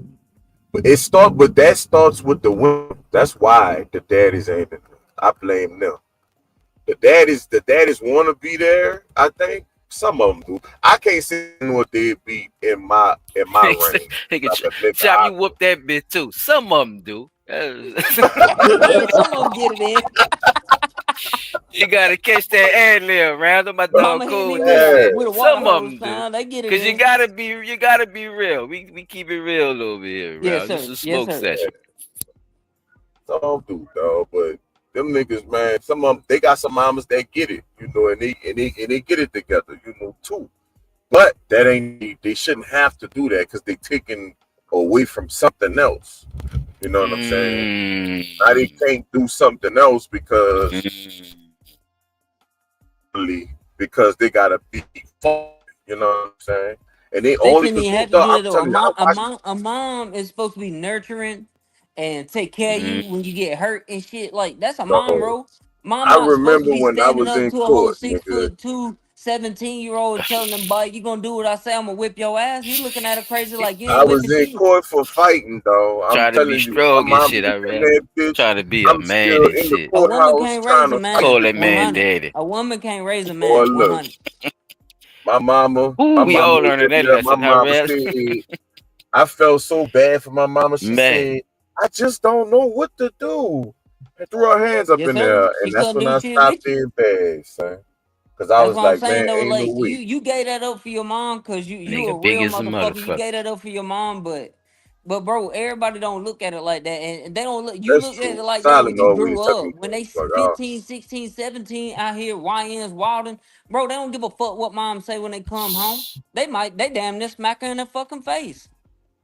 But that starts with the women. That's why the daddies ain't in there. I blame them. The daddies want to be there. I think some of them do. I can't say what they'd be in my range. Like a nigga, Chop, you whoop that bitch too. Some of them do. Yeah, some of them get it in. You gotta catch that ad lib, Randall. My dog Mama hitting Cole him just with said a water some of hose, them do. son. They get it Cause you in. gotta be real. We keep it real over here, Yes, Randall. This sir. is a Yes, smoke sir. session. some do, dog. But them niggas, man, some of them they got some mamas that get it, and they get it together, too. But that ain't they shouldn't have to do that because they taking away from something else. You know what I'm saying? Now they can't do something else because they gotta be fun. You know what I'm saying? And they They only shouldn't could even do have to dog, do I'm that though. telling you, I watched A mom is supposed to be nurturing and take care of you when you get hurt and shit. Like that's a mom dog. role. Mom I not supposed to remember be when I standing was up in to a whole court, six nigga. foot two 17-year-old telling them, boy, you gonna do what I say, I'm gonna whip your ass. He looking at her crazy like you I ain't was whipping in shit. court for fighting, though. I'm Try to be telling you, my strong and mom shit. was I in read. that bitch. Try to be a I'm man still and in the shit. A woman courthouse can't raise trying a to fight Call man. this that man 100. man. daddy. A woman can't raise a Boy, man. look, 100. my mama Ooh, we all was learning in that there. My lesson. I mama read. said, I felt so bad for my mama. She Man, said, I just don't know what to do. And threw her hands up Yes, in sir. there. She And that's couldn't when do I shit with stopped you. being bad, son. Because I That's was what I'm like, saying man, though, ain't no Lacey. way. You gave that up for your mom because you a nigga, big real as a motherfucker. You motherfucker. gave that up for your mom, but bro, everybody don't look at it like that. And they don't look you That's look at true. it like that when Silent you always grew took me up. When they fuck off. 15, 16, 17 out here YNs wilding, bro, they don't give a fuck what mom say when they come home. They damn near smack her in the fucking face.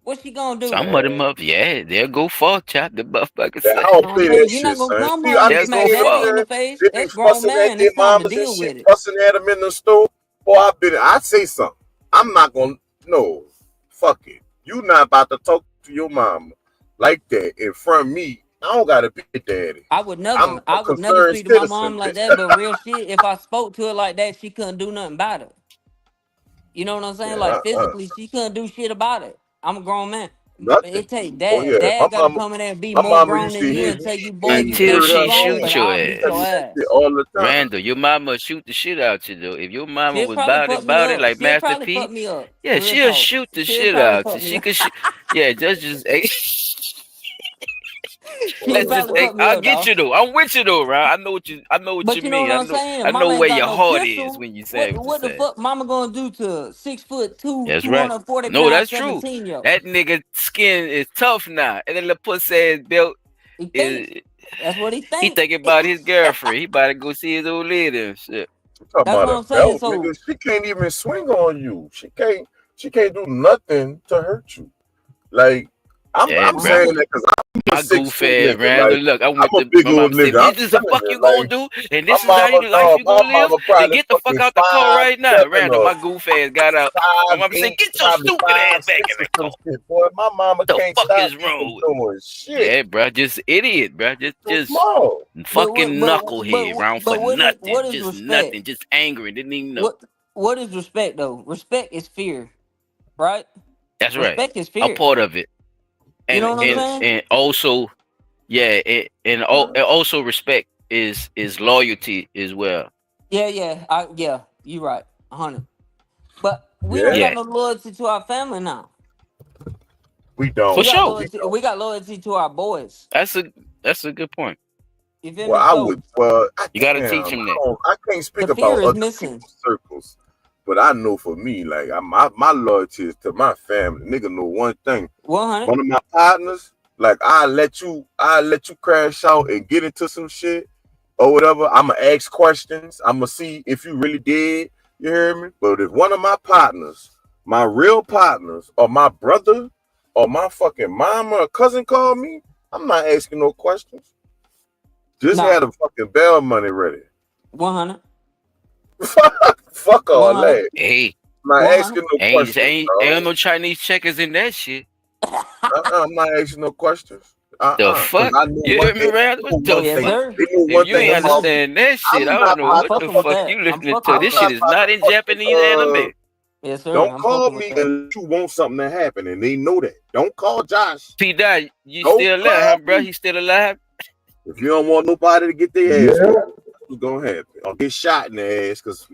What she gonna do? Some of them up, yeah, they'll go fuck, chop the motherfucker Yeah, say. I You don't know what I'm play that saying? You're not shit, gonna son. come See, home I and They'll be go smack seeing daddy fuck. in the them. face. They be That's grown fussing at man. their It's time to mamas and deal shit, with it. fussing at them in the store. Boy, I say something. I'm not gonna, no, fuck it. You not about to talk to your mama like that in front of me. I don't gotta be a daddy. I would I'm never, a I would never concerned speak to my citizen, mom like bitch. that. But real shit, if I spoke to her like that, she couldn't do nothing about it. You know what I'm saying? Yeah, Like physically, she couldn't do shit about it. I'm a grown man. nothing. It take Oh dad. yeah, Dad got to come in there and be my more mama grown used than to you hit and me tell you, boy, you and Until piss heard me her she off, mama shoot and your I'll used to beat tell ass. your me that shit ass. all the time. Randall, your mama shoot the shit out you though. If your mama She'll was probably fuck me about it up. like She'll Master probably P, fuck me up. yeah, Real she'll talk. shoot the She'll shit probably out you. fuck me She up. could shoot. Yeah, just She'll let's just. probably fuck me I'll up, get dog. you though. I'm with you though, right? I know what you But you know mean. what I'm saying? I know Mama ain't where got your no heart is pistol. when you say What what you what the say. fuck mama gonna do to 6'2", That's right. 240 No, pound that's true. 17-year-old? That nigga skin is tough now, and then the pussy ass belt He thinks. is. That's what he He think. thinking about his girlfriend. He about to go see his old lady and shit. You talking That's about what a I'm saying. belt, So nigga? She can't even swing on you. She can't do nothing to hurt you. Like Yeah, I'm bruh. saying that because I'm a My 6 foot goofy ass nigga. Randall. Like Look, I I'm went a to big my old mama said, nigga. "This I'm is the telling fuck you, you gonna like do, and my this is how mama, you life dog, you my gonna live." mama And probably get the fuck fucking out the car right now, 5'7" Randall. or My goof ass got out. My mama said, 5'8", "Get your probably stupid ass back 5'6" in or the some car." shit. Boy, my mama The can't fuck stop is me from wrong? doing shit. Yeah, bruh, just idiot, bruh. Too Just small. fucking knucklehead, round for but what nothing, is just respect? nothing, just angry. Didn't even know. What is respect though? Respect is fear, right? That's right. Respect is A fear. part of it, You know and what I'm saying? also, yeah, and also respect is loyalty as well. Yeah. You right, 100. But we don't Yeah, got Yeah, no loyalty to our family now. we for don't. We got sure. We loyalty. don't. We got loyalty to our boys. That's a good point. You feel Well, me? I So would. Well, You got to teach damn, him that. I can't the speak fear about is other missing. people's circles, but I know for me, like my loyalty is to my family. Nigga, know one thing. 100. One of my partners, like I let you crash out and get into some shit or whatever. I'ma ask questions. I'ma see if you really did. You hear me? But if one of my partners, my real partners, or my brother, or my fucking mama or cousin call me, I'm not asking no questions. Just Nah, had the fucking bail money ready. 100. Fuck all 100. that. Hey, I'm not 100. asking no questions, ain't dog. no Chinese checkers in that shit. I'm not asking no questions. The Because fuck? I know You one hear me, thing. Rand? They What know the one Yes, thing. fuck? sir. They know If one you thing ain't Yes, about sir. me. understand that shit, I I'm don't not know I'm about what to the fucking with fucking. fuck that. you I'm listening fucking to. I'm with This that. shit not is about not to in fucking. Japanese anime. Yes, sir. Don't I'm call fucking with me that. unless you want something to happen, and they know that. Don't call Josh. P. Dot, you Don't still alive, call huh, bro? me. He still alive? If you don't want nobody to get their ass Yeah, whooped, what's gonna happen? Or get shot in the ass? Because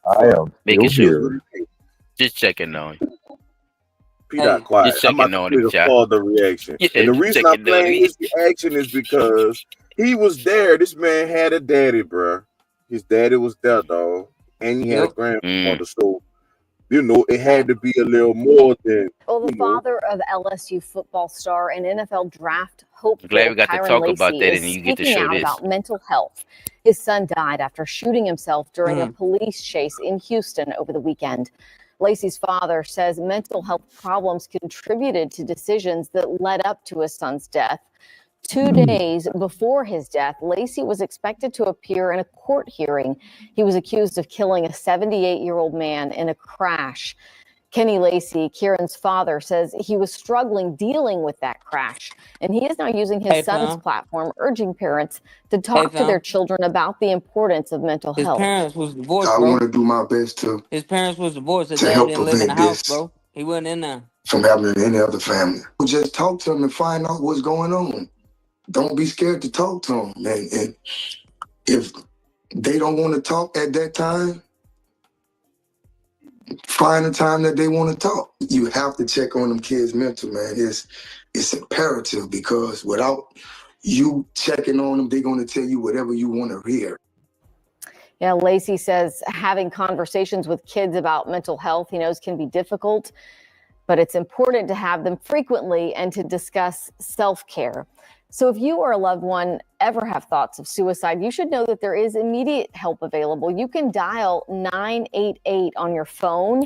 I fuck, am Making still it is sure. what here. it is. Just checking on you. P dot Hey, quiet. Just I'm about checking to on play him, the Josh. father reaction. Yeah, And the just reason I'm checking on playing him. his reaction is because he was there. This man had a daddy, bruh. His daddy was there, dog. And he had a yep. grandmother. So, you know, it had to be a little more than, Well, the you know. father of LSU football star and NFL draft I'm glad we hopeful got to Kyren talk about Lacey that, is and you get to speaking show out this. about mental health. His son died after shooting himself during a police chase in Houston over the weekend. Lacey's father says mental health problems contributed to decisions that led up to his son's death. 2 days before his death, Lacey was expected to appear in a court hearing. He was accused of killing a 78-year-old man in a crash. Kenny Lacey, Kyren's father, says he was struggling dealing with that crash, and he is now using his son's platform, urging parents to talk to their children about the importance of mental health. His parents was divorced, I bro. want to do my best His parents was divorced. His to dad help didn't live in the prevent house, this bro. He wasn't in there. from happening to any other family. Just talk to them and find out what's going on. Don't be scared to talk to them. And if they don't want to talk at that time, find a time that they want to talk. You have to check on them kids' mental, man. It's imperative, because without you checking on them, they're going to tell you whatever you want to hear. Yeah, Lacey says having conversations with kids about mental health, he knows, can be difficult, but it's important to have them frequently and to discuss self-care. So if you or a loved one ever have thoughts of suicide, you should know that there is immediate help available. You can dial 988 on your phone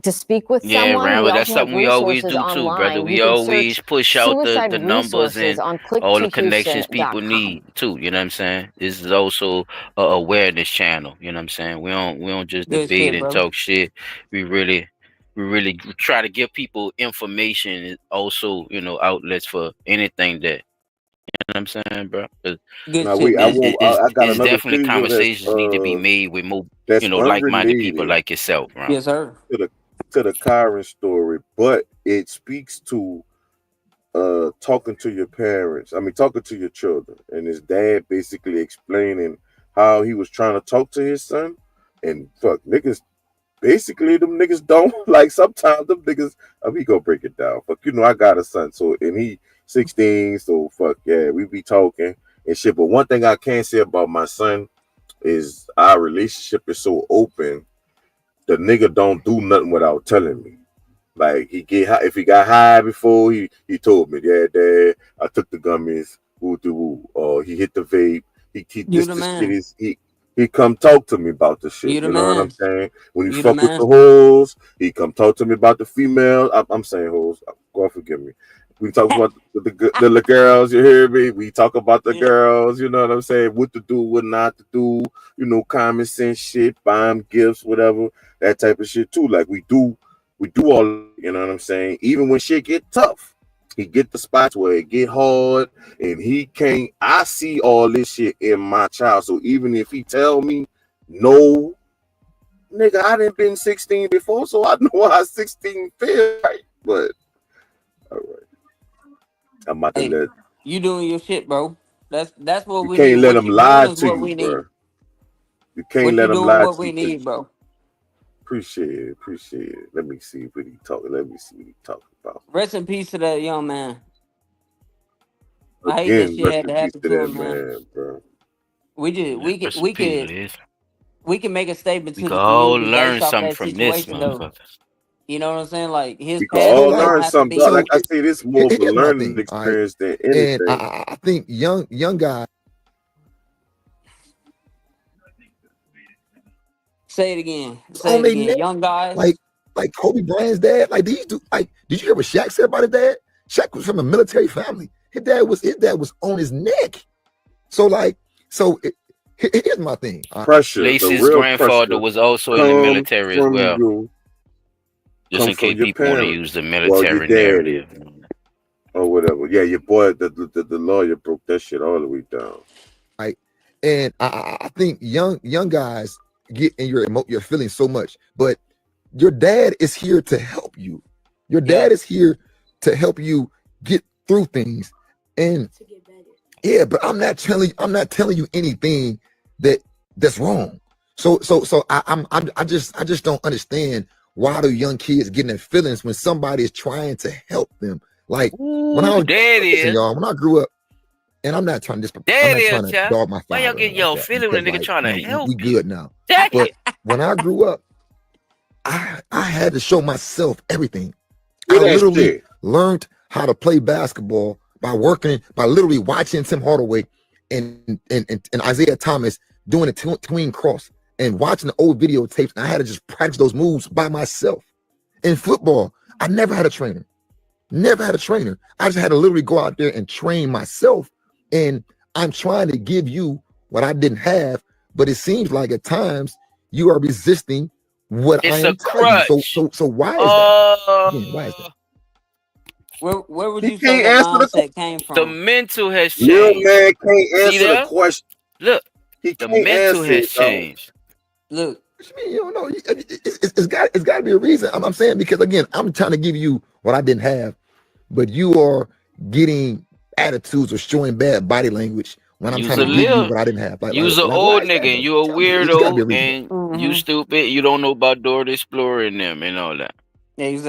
to speak with someone. Rambo, We that's also have something we always resources do too, brother. online. We You can always search push out suicide the numbers resources and on all the connections people clicktohouston.com. need too. You know what I'm saying? This is also a awareness channel. You know what I'm saying? We don't just Good debate shit, and bro. talk shit. We really try to give people information and also, outlets for anything that, you know what I'm saying, bro? Good Now shit, wait, I man. want. I got It's another definitely video conversations need to be made with more, that's like-minded people unrelated like yourself, bro. Yes, sir. to the Kyren story, but it speaks to talking to your parents. I mean, talking to your children, and his dad basically explaining how he was trying to talk to his son, and fuck niggas. Basically, them niggas don't like. Sometimes them niggas. We gonna break it down. Fuck, I got a son, so and he 16, so fuck yeah, we be talking and shit. But one thing I can say about my son is our relationship is so open. The nigga don't do nothing without telling me. Like he get high, if he got high before, he told me, yeah, dad, I took the gummies, woo doo woo. Or he hit the vape. You the man. He come talk to me about the shit. You the You know what I'm man. saying? When you You the fuck with the man. hoes, he come talk to me about the female. I'm saying hoes. God forgive me. We talk about the girls. You hear me? We talk about the girls. You know what I'm saying? What to do, what not to do. Common sense shit. Buy them gifts, whatever. That type of shit too. Like we do all. You know what I'm saying? Even when shit get tough. He get the spots where it get hard, and he can't. I see all this shit in my child. So even if he tell me, no, nigga, I done been 16 before, so I know how 16 feel. Right? But all right, I'm about to let. You doing your shit, bro. That's what You we can't need. let What him you lie doing is to what you, we bro. need. You can't What let you him doing, lie what to we you. need, bro. Appreciate it. Let me see what he talking. Let me see what he talking about. Rest in peace to that young man. I hate that Again, shit rest had in to peace happen to to that him, man. man, bro. Rest in peace, Liz. We can make a statement We to can the all community learn based off something that from this situation, though. motherfucker. You know what I'm saying? Like his We can So all passing like, don't learn have to something. be. Like I say, this more of a here's my learning thing, all right? experience than And anything. I think young guys. Say it again. Say On it their again. neck, Young guys. like Kobe Bryant's dad. Like these do. Like, did you hear what Shaq said about his dad? Shaq was from a military family. His dad was on his neck. So here's my thing. Pressure, the Lacey's real grandfather pressure, was also in the come military as from well. you, Just come in from case your people want to parents. use the Well, your military daddy narrative. or whatever. Yeah, your boy, the lawyer broke that shit all the way down. Right. And I think young guys get in your feelings so much, but your dad is here to help you. Your dad is here to help you get through things. And yeah, but I'm not telling you anything that's wrong. So I just don't understand why do young kids get in their feelings when somebody is trying to help them. Like when I was There it listen, is. y'all, when I grew up, and I'm not trying to dog my Why y'all father get like y'all that feeling when because a nigga trying to help we you? good now. Dang But it. when I grew up, I had to show myself everything. Hear I that literally shit. learned how to play basketball by literally watching Tim Hardaway and Isaiah Thomas doing a tween cross and watching the old videotapes. And I had to just practice those moves by myself. In football, I never had a trainer. Never had a trainer. I just had to literally go out there and train myself. And I'm trying to give you what I didn't have, but it seems like at times you are resisting what I It's a am telling you. crutch. So why is that? Again, why is that? Where would He you say can't that answer the mindset came The from? mental has little changed. man can't See answer the there? question. Look, He the can't mental answer has it, dog. changed. Look, What you mean you don't know? It's got to be a reason. I'm saying because again, I'm trying to give you what I didn't have, but you are getting attitudes or showing bad body language when I'm You's trying a to give you little, what I didn't have. you's an Why old is that nigga and though? you a Tell me. It's got to be weirdo a reason. and you stupid. You don't know about Dora the Explorer and them and all that.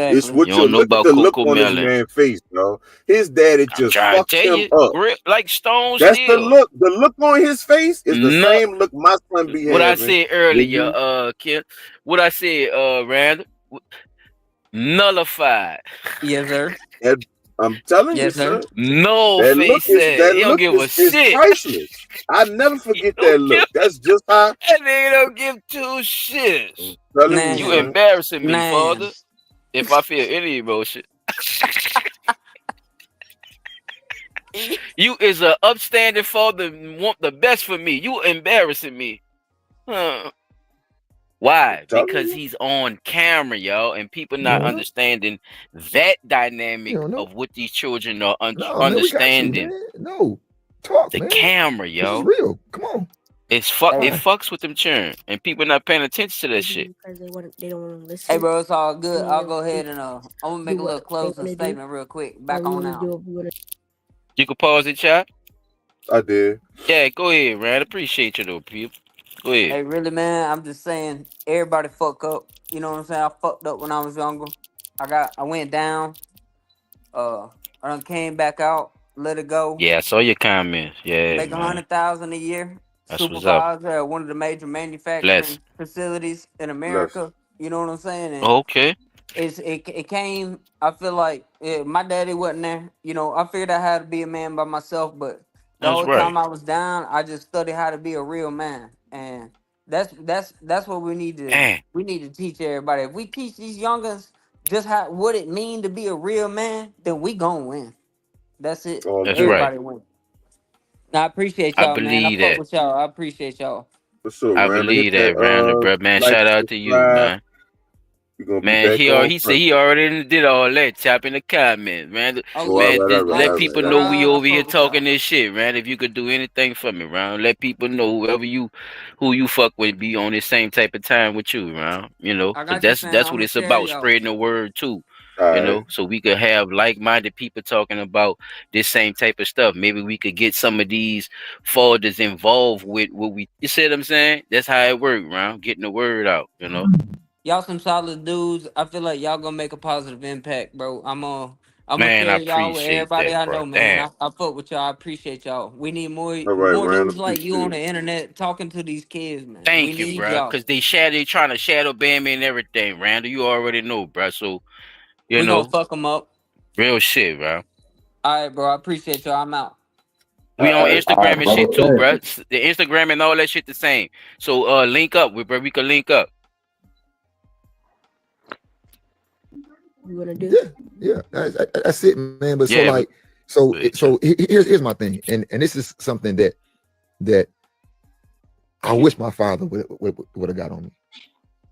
It's exactly. You what you don't know look at about the look Coco on this Melon. man's face, dog. His daddy I'm just trying to fucked tell him you, up. grip like stone That's the steel. look. The look on his face is the No, same look my son be what I having said when earlier, you. Kim. What I said, Randall. Nullified. Yes, sir. And I'm telling you, Yes, sir. son. No That look face is said. that He don't look give a is shit. priceless. I never forget that Don't give, look. That's just how that nigga don't give two shits. I'm telling you, You Man, son. embarrassing me, man. father. If I feel any emotion. You is a upstanding father, want the best for me. You embarrassing me. Huh. I'm Why? telling Because you. he's on camera, y'all, and people You not don't know? understanding that You dynamic don't know? of what these children are No, man, we got you, understanding. man. No, talk, The man. camera, This is yo. real. Come on. It Why? fucks with them children, and people not paying attention to that shit. Because they don't want to listen. Hey, bro, it's all And good. they I'll don't go do ahead and I'm gonna make a little what they closing want to do. statement real quick. All Back we on want to out. do, we want to. You can pause it, chat. I did. Yeah, go ahead, Rand. Appreciate you though, people. Go ahead. Hey, really, man, I'm just saying, everybody fuck up. You know what I'm saying? I fucked up when I was younger. I went down. I done came back out, let it go. Yeah, I saw your comments. Yeah, Make man. 100,000 a year. That's what's up. Supervisor at one of the major Bless. manufacturing facilities in Bless. America. You know what I'm saying? And Okay. it came. I feel like my daddy wasn't there. You know, I figured I had to be a man by myself, but the That's whole right. time I was down, I just studied how to be a real man, and that's what we need to Man, teach everybody. If we teach these youngins just how what it mean to be a real man, then we gonna win. That's it. All that's day. right. Everybody win. Now, I appreciate I y'all, man. I believe fuck that. with y'all. I appreciate y'all. For sure, I Randall. Hit believe that that, Randall, bro. Man, like shout out to you, subscribe. man. You're gonna be Man, back on he said front. he already did all that. Tap in the comments, man. Oh Oh, all yeah, Man, right, all just right, let all like, people right, all know right. we subscribe. I over here fuck with talking y'all. this shit, man. If you could do anything for me, man, let people know who you fuck with be on this same type of time with you, man. You know, I because got you, fam. that's I'm what gonna it's share about, y'all. spreading the word too. All You right. know, so we could have like-minded people talking about this same type of stuff. Maybe we could get some of these fathers involved with what we. You see what I'm saying? That's how it works, man. Getting the word out. You know. Y'all some solid dudes. I feel like y'all gonna make a positive impact, bro. I'm gonna Man, I share y'all with appreciate everybody that, I bro. know, man. Damn. I fuck with y'all. I appreciate y'all. We need All right, more Randall. dudes like you on Appreciate the it. internet talking to these kids, man. We Thank you, need bro. y'all. Cause they trying to shadow ban me and everything, Randall. You already know, bro. So you We gonna know, fuck them up. real shit, bro. All right, bro. I appreciate y'all. I'm out. We on All right, Instagram and brother. shit too, bro. Thanks. The Instagram and all that shit the same. So link up, bro. We can link up. You want to do? Yeah. That's it, man. But Yeah. here's my thing, and this is something that I wish my father would have got on me.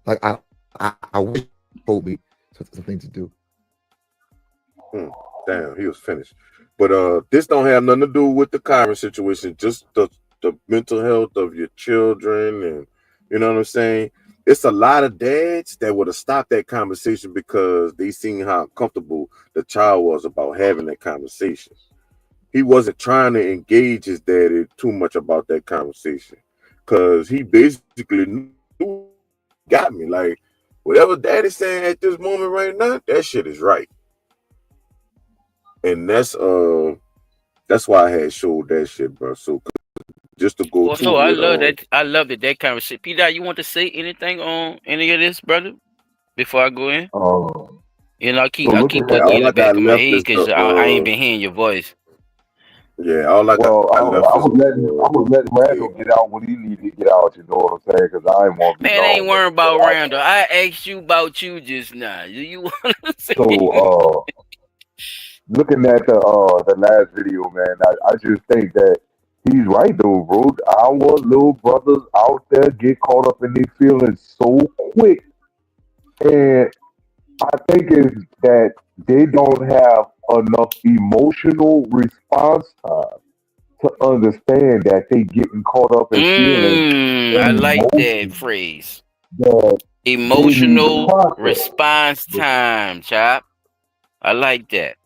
Like I wish he told me something to do. Damn, he was finished. But this don't have nothing to do with the Kyren situation. Just the mental health of your children, and you know what I'm saying. It's a lot of dads that would have stopped that conversation because they seen how comfortable the child was about having that conversation. He wasn't trying to engage his daddy too much about that conversation because he basically knew, got me like whatever daddy's saying at this moment right now, that shit is right. And that's why I had showed that shit, bro. So just to go Well, through so I with love that. I love that conversation. Peter, you want to say anything on any of this, brother? Before I go in, you know, So I looking keep at putting you in all the I back got of my left head is because I ain't the been hearing your voice. yeah, all I got well, left I is was letting Randall get out what he needed to get out. You know what I'm saying? Because I didn't want to be Man, I ain't long worrying winded. But about Randall. I asked you about you just now. Do you want to say? looking at the last video, man, I just think that he's right though, bro. Our little brothers out there get caught up in their feelings so quick And I think it's that they don't have enough emotional response time to understand that they getting caught up in feelings I and like that emotions phrase. that they need to Emotional process. response time, chop. I like that.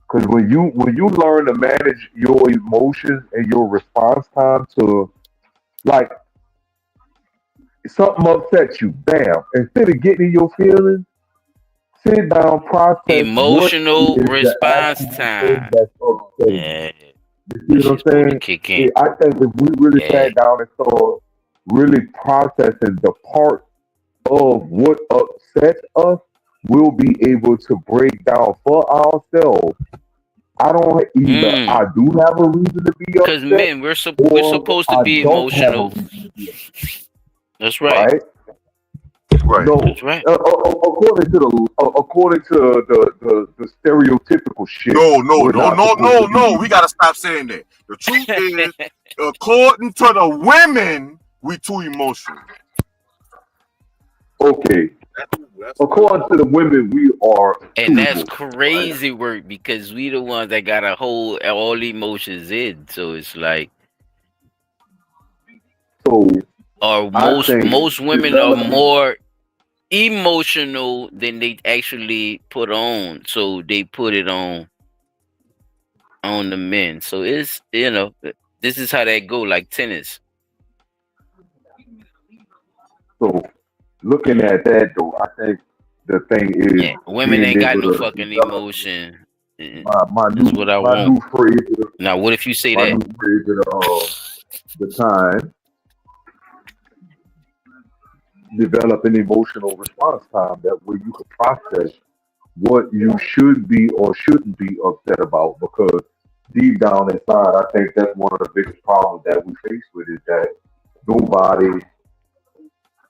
Because when you learn to manage your emotions and your response time to, like, something upsets you, bam, instead of getting in your feelings, sit down, process what Emotional is the response actual thing time. that's upsetting you. Yeah, You see that what I'm shit's supposed to saying? kick in. I think if we really Yeah. sat down and started really processing the part of what upsets us, we'll be able to break down for ourselves. I do have a reason to be Because upset, men, we're or supposed to I be don't have a emotional. reason to be upset. That's right. Right? Right. No, That's right. according to the stereotypical shit, No. we're not supposed to be. We gotta stop saying that. The truth is, according to the women, we too emotional. Okay. According to the women, we are too And that's emotional, right? crazy work because we the ones that gotta hold all emotions in. So it's like, So or I think most women are developing. more emotional than they actually put on. So they put it on the men. So it's, this is how that go, like tennis. So looking at that though, I think the thing is Yeah, women being ain't got able no to fucking develop emotion. my This is what I want. new phrase of Now, what if you say my that? new phrase of the time, develop an emotional response time that where you can process what you should be or shouldn't be upset about, because deep down inside I think that's one of the biggest problems that we face with, is that nobody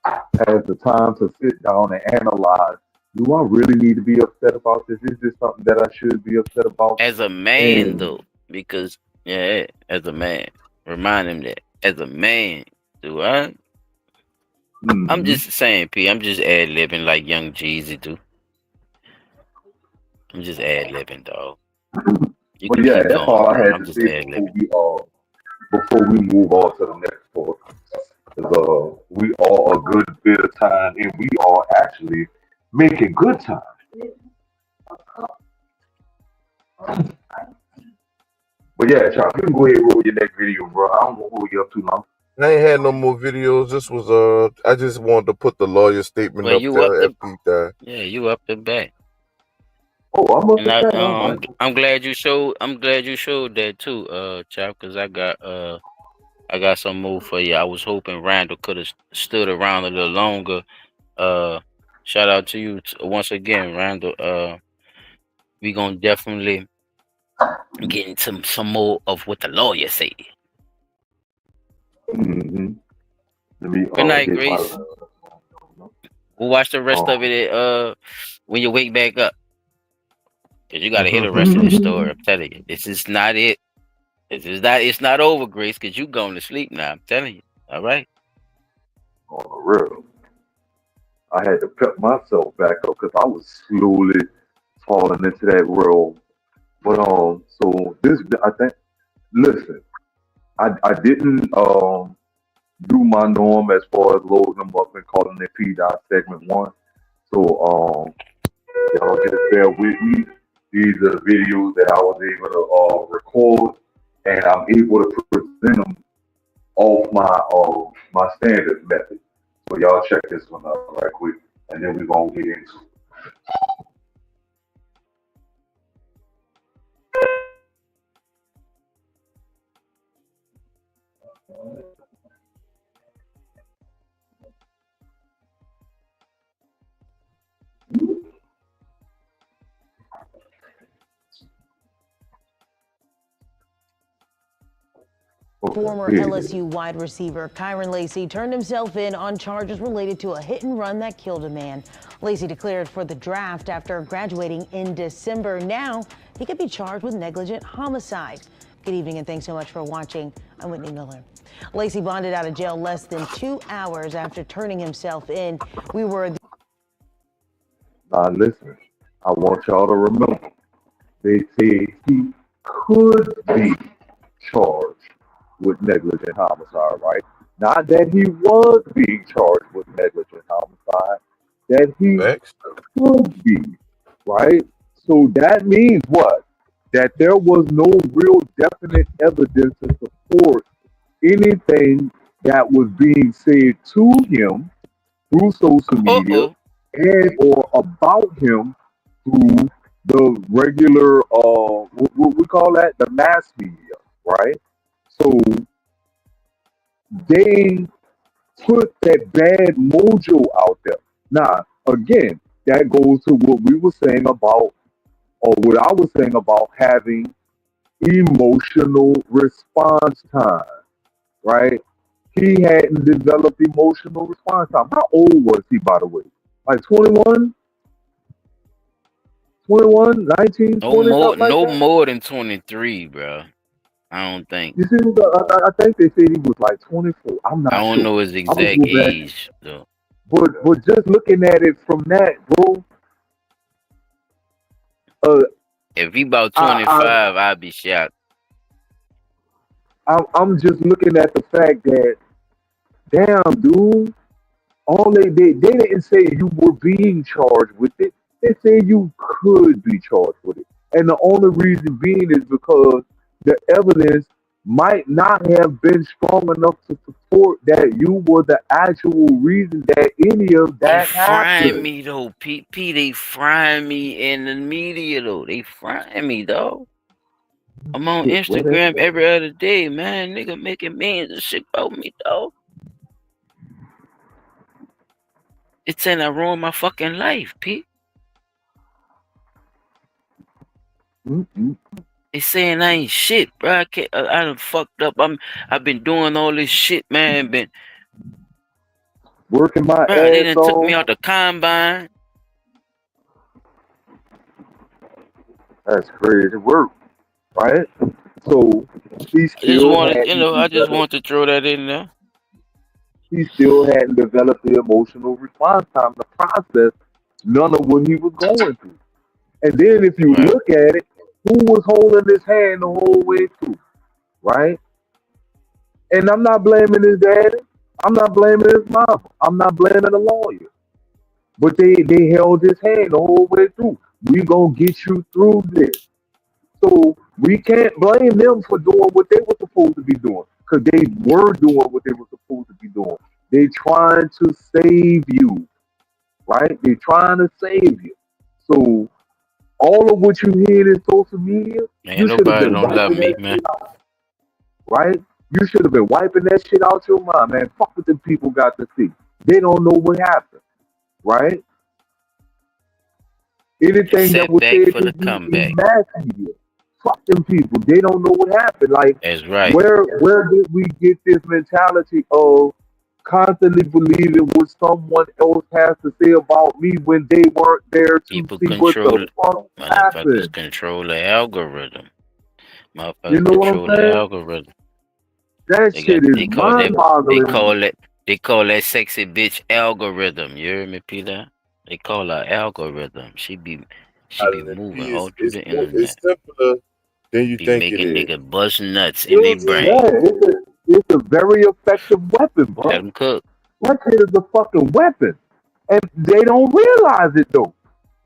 has the time to sit down and analyze, do I really need to be upset about this? Is this something that I should be upset about? As a man, And though, because yeah, as a man, remind him that as a man, do I? I'm mhm. just saying, P. I'm just ad libbing like Young Jeezy do. I'm just ad libbing, dog. You But can yeah, keep that's going, all I bro. had I'm to just say ad libbing. before we move on to the next part. 'Cause, we are a good bit of time, and we are actually making good time. But yeah, Chuck, you can go ahead and roll your next video, bro. I don't want to hold you up too long. I ain't had no more videos. This was I just wanted to put the lawyer statement Well, up you up there the after he died. yeah, you up the bat. Oh, I'm up And to that. All right. I'm glad you showed that too, Chop, because I got some more for you. I was hoping Randall could have stood around a little longer. Uh, Shout out to you once again, Randall. We gonna definitely get into some more of what the lawyer said. Mm-hmm. Let me Good night, get my. Grace. We'll watch the rest of it when you wake back up. Cause you gotta hear the rest of this story. I'm telling you. This is not it. It's not over, Grace, cause you going to sleep now. I'm telling you. All right. On the real, I had to pep myself back up because I was slowly falling into that world. But so this, I think. Listen, I didn't do my norm as far as loading them up and calling it P dot segment one. So y'all just bear with me. These are the videos that I was able to record, and I'm able to present them off my standard method. So y'all check this one out right quick, and then we're gonna get into it. Former LSU wide receiver Kyren Lacey turned himself in on charges related to a hit and run that killed a man. Lacey declared for the draft after graduating in December. Now he could be charged with negligent homicide. Good evening and thanks so much for watching. I'm Whitney Miller. Lacey bonded out of jail less than 2 hours after turning himself in. We were Listen, I want y'all to remember, they say he could be charged with negligent homicide, right? Not that he was being charged with negligent homicide, that he could be, right? So that means what? That there was no real definite evidence to support anything that was being said to him through social media and or about him through the regular what we call that, the mass media, right? So they put that bad mojo out there. Now, again, that goes to what we were saying about, or what I was saying about having emotional response time, right? He hadn't developed emotional response time. How old was he, by the way? Like 21, 21, 19, No 20, more, something like no that? more than 23, bro. I don't think. You see, I think they said he was like 24. I'm I not don't sure. know his I'm gonna exact go back. age though. But just looking at it from that, bro, uh, If he about I 25, I'd be shocked. I'm just looking at the fact that, damn, dude, all they didn't say you were being charged with it. They said you could be charged with it, and the only reason being is because the evidence might not have been strong enough to support that you were the actual reason that any of They that frying happened. me though, P. They frying me in the media though. They frying me though. I'm on Shit, what is Instagram that? every other day, man. Nigga making millions and shit about me though. It's saying I ruined my fucking life, P. They saying I ain't shit, bro. I done fucked up. I've been doing all this shit, man. Been Working my bro. They ass done took me off. out the combine. That's crazy work, right? So he I just still wanted, hadn't I just developed. want to throw that in there. He still hadn't developed the emotional response time to process none of what he was going through. And then if you Right. look at it, who was holding his hand the whole way through, right? And I'm not blaming his daddy. I'm not blaming his mom. I'm not blaming the lawyer. But they held his hand the whole way through. We gonna get you through this. So we can't blame them for doing what they were supposed to be doing, because they were doing what they were supposed to be doing. They trying to save you, right? They trying to save you. So all of what you hear in social media, Man, you should have nobody been don't love wiping me, that man. shit out, right? You should have been wiping that shit out your mind, man. Fuck what the people got to see. They don't know what happened, right? Anything that was Setback said for to the you in comeback. mass media, fuck them people. They don't know what happened. Like, That's right. where did we get this mentality of constantly believing what someone else has to say about me when they weren't there to People see what the control, fuck motherfuckers happened? control the algorithm. You Motherfuckers know what I'm control the saying? algorithm. That They shit got is they call mind that they boggling. call it they call that sexy bitch algorithm. You hear me, Peter? They call her algorithm. She be moving all through the It's internet. simpler than you Be think it making is. nigga bust nuts You in know their what I'm saying? brain. Yeah, it's a very effective weapon, Let bro. them cook. That shit is a fucking weapon, and they don't realize it though.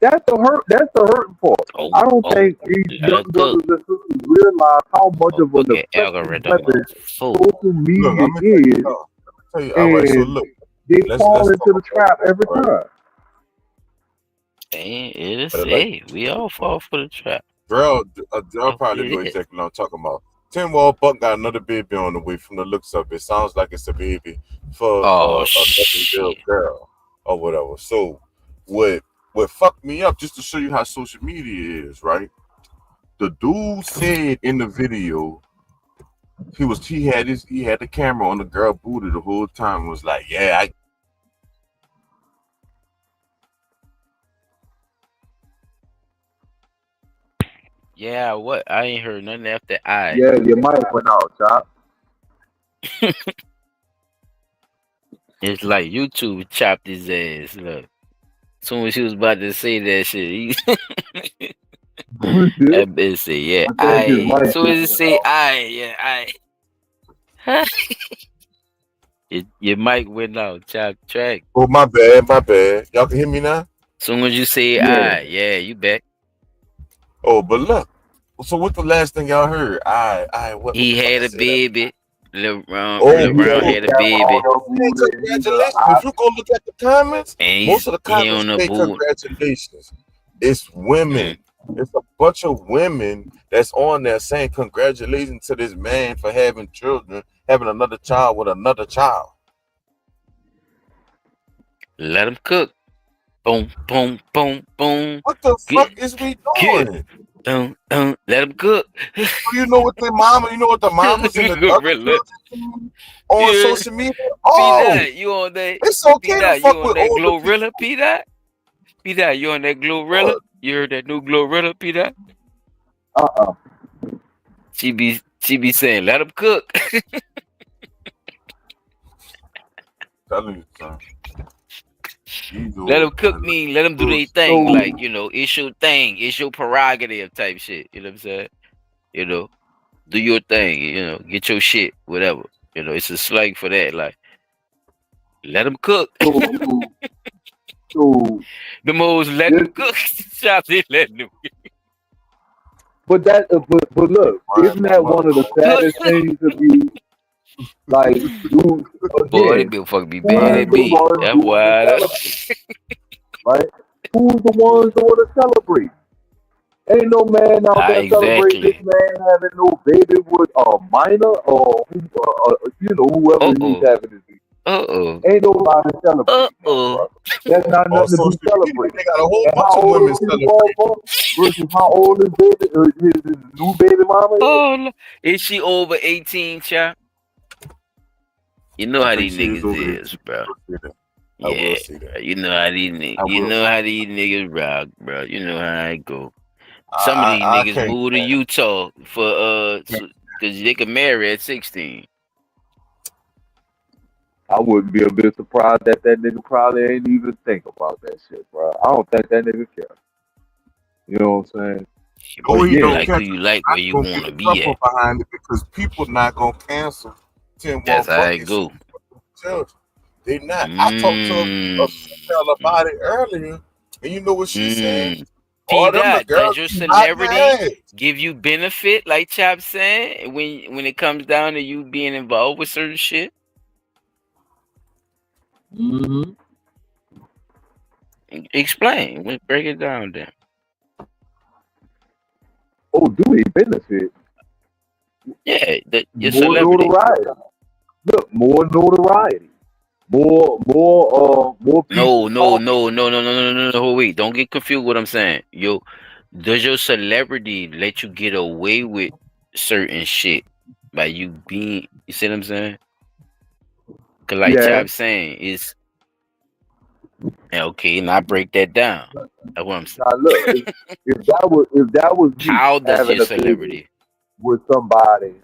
That's the hurt. That's the hurting part. I don't think these Let her young cook. brothers and sisters realize how much of an Motherfucking effective algorithm weapon of food. social Look, media I'm gonna tell you. is, No, tell you. All right. So and look, they fall let's into talk the about trap this, every right? time. And it is, But like, hey, we all fall for the trap. Darrell That's probably what know it is. exactly what I'm talking about. Tim Wall Buck got another baby on the way. From the looks of it, sounds like it's a baby for Oh another little shit. girl or whatever. So what fucked me up, just to show you how social media is, right? The dude said in the video he had the camera on the girl booty the whole time. Was like, yeah, Yeah, what? I ain't heard nothing after I. Yeah, your mic went out, Chop. It's like YouTube chopped his ass. Look. Soon as he was about to say that shit, that bitch say, yeah, I. Soon as it say I, yeah, I. Your mic went out, chop track. Oh, my bad, my bad. Y'all can hear me now? Soon as you say I, yeah, you back. Oh, but look. So what's the last thing y'all heard? What He the fuck had I a said? baby. Lil Brown had a Congratulations. baby. If you go look at the comments, And most of the he comments on the say board. congratulations. It's women. It's a bunch of women that's on there saying congratulations to this man for having children, having another child with another child. Let him cook. Boom, boom, boom, boom. What the fuck is we doing? Let him cook. You know what the mamas and the other children on social media? Oh, P-Dot, you on that? it's okay to P-Dot, fuck you on with that older people. Glorilla, P-Dot? P-Dot, you on that Glorilla? You heard that new Glorilla, P-Dot? She be saying, let him cook. Telling you, son. Let them cook me. Let them do their thing. Like, it's your thing. It's your prerogative type shit. You know what I'm saying? Do your thing. Get your shit, whatever. It's a slang for that. Like, let them cook. So the most let them cook. Shots they let them. But look, isn't that one of the saddest things to be like, dude? Boy, they be fucking be bad at me. That's why. Right? Who's the ones that want to celebrate? Ain't no man out there celebrating this man having no baby with a minor or whoever he's having his baby. Ain't nobody celebrating. That's not nothing to be celebrating. They got a whole And bunch how of old women is his celebrating. versus how old his new baby mama is? Oh, is she over 18, child? You know how these niggas is, bro. Yeah, you know how these niggas. You know how these niggas rock, bro. You know how I go. Some of these niggas move to Utah for because they can marry at 16. I wouldn't be a bit surprised that nigga probably ain't even think about that shit, bro. I don't think that nigga care. You know what I'm saying? Oh, he don't like care. who you like, where you want to be at. Behind it because people not gonna cancel 10 That's how it go. Children. They not. I talked to a female about it earlier, and you know what she said? P-Dot, does your celebrity give you benefit, like Chop saying, when it comes down to you being involved with certain shit? Mm-hmm. Explain. Let's break it down then. Oh, do he benefit? Yeah, your more celebrity. Notoriety. Look, more notoriety. More people. No. Wait, don't get confused with what I'm saying. Does your celebrity let you get away with certain shit by you being, you see what I'm saying? Cause like Chop saying is okay, and I break that down. That's what I'm saying. Now look, if that was me How does having your a baby celebrity with somebody,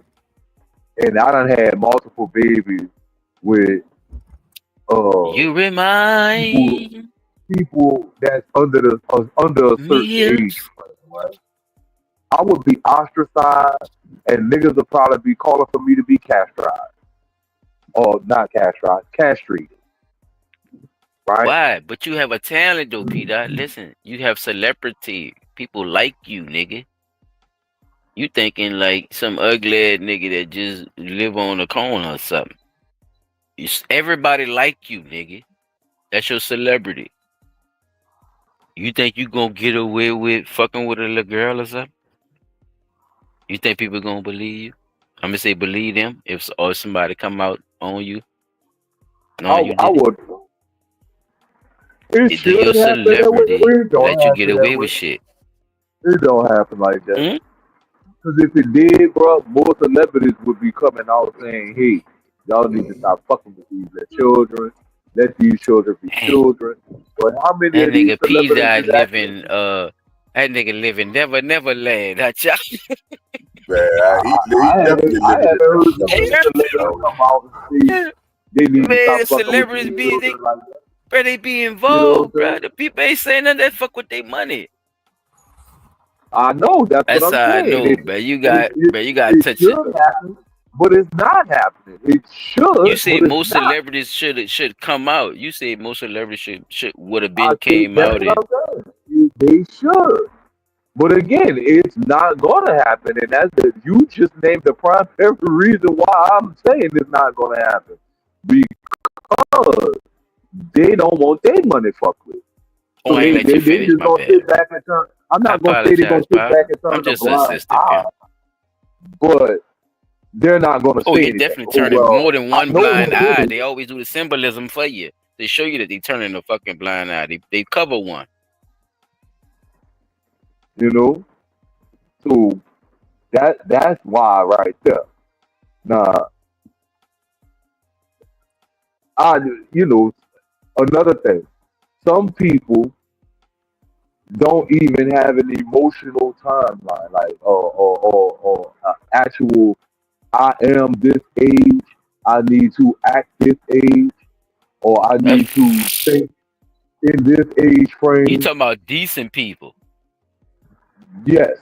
and I done had multiple babies with you remind people that's under a certain age, right? I would be ostracized, and niggas would probably be calling for me to be castrated, or not castrated, right? Why? But you have a talent though, P-Dot. Listen, you have celebrity. People like you, nigga. You thinking like some ugly ass nigga that just live on the corner or something. Everybody like you, nigga. That's your celebrity. You think you gonna get away with fucking with a little girl or something? You think people gonna believe you? I'm gonna say believe them or somebody come out on you. I would. It Do your should happen that way. celebrity It don't let you happen get that away way. with shit? It don't happen like that. Because if it did, bro, more celebrities would be coming out saying, "Hey, y'all need to stop fucking with these children. Let these children be children." But how many That of these nigga celebrities P-Dot is actually? that nigga living never land. That y'all. I haven't heard too many celebrities come out and say they need to Man, stop the fucking with celebrities these be children like that. Bro, they be You know what I'm involved, bro. saying? The people ain't saying nothing that fuck with their money. I know that's what That's I'm how I saying. know, bro. You got It touch it. should happen, but it's not happening. It You should, said but it's most not. celebrities should come out. You said most celebrities should would have I been think came that's out what and I'm saying. They should. But again, it's not going to happen, and you just named the primary reason why I'm saying it's not going to happen because they don't want their money fucked with. oh, So I ain't let you they finish. just My gonna bad. sit back and turn. I'm I not gonna say they're gonna apologize, sit pal. back and I'm turn a just an blind assistant, eye, pal. but they're not gonna Oh, say you anything. definitely Oh turning more well, than I one know blind who did eye. it. They always do the symbolism for you. They show you that they turning a fucking blind eye. They cover one. You know, so that's why right there. Now, I another thing. Some people don't even have an emotional timeline, like or actual. I am this age. I need to act this age, or I need to think in this age You frame. talking about decent people. Yes,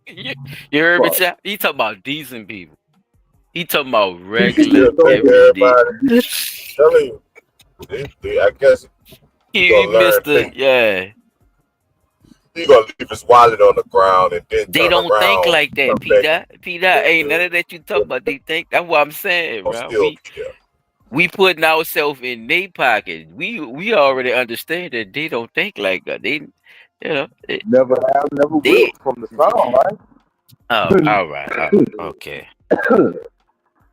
you, you heard me, but chat? He talking about decent people. He talking about You regular still think everyday. everybody? Telling you, I guess you He gonna learn missed the think. yeah. You gonna leave his wallet on the ground and then They turn don't think around, like that, come P. back Dot. P. Dot ain't none and of that you talk about. They think that's what I'm saying, gonna bro. still be there. We putting ourselves in their pocket. We already understand that they don't think like that. They, never have, never will they. from the sound, right? Oh, all right. Okay. Because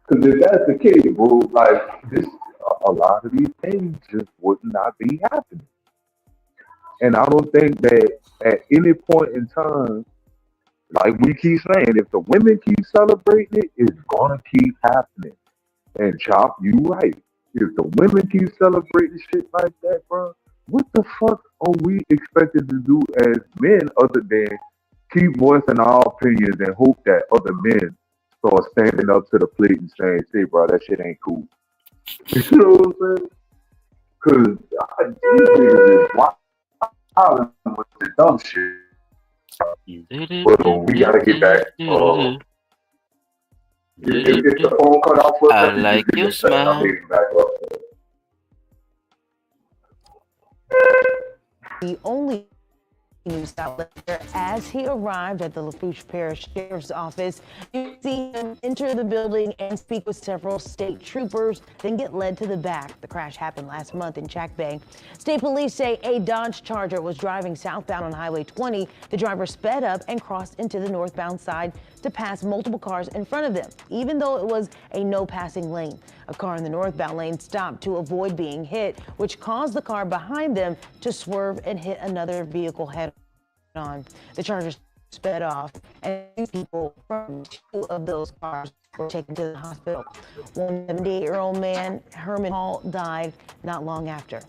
if that's the case, bro, like this, a lot of these things just would not be happening. And I don't think that at any point in time, like we keep saying, if the women keep celebrating it, it's gonna keep happening. And Chop, you right. If the women keep celebrating shit like that, bro, what the fuck are we expected to do as men other than keep voicing our opinions and hope that other men start standing up to the plate and saying, "Say, bro, that shit ain't cool." You know what I'm saying? Because these niggas is wild with the dumb shit. But we gotta get back. If the phone cut off for a I second, just like give me your a second. I'll smile. be back up. The only news outlet there as he arrived at the Lafourche Parish Sheriff's Office. You see him enter the building and speak with several state troopers, then get led to the back. The crash happened last month in Jack Bay. State police say a Dodge Charger was driving southbound on Highway 20. The driver sped up and crossed into the northbound side to pass multiple cars in front of them, even though it was a no passing lane. A car in the northbound lane stopped to avoid being hit, which caused the car behind them to swerve and hit another vehicle head on. The Charger sped off, and people from two of those cars were taken to the hospital. One 78-year-old man, Herman Hall, died not long after.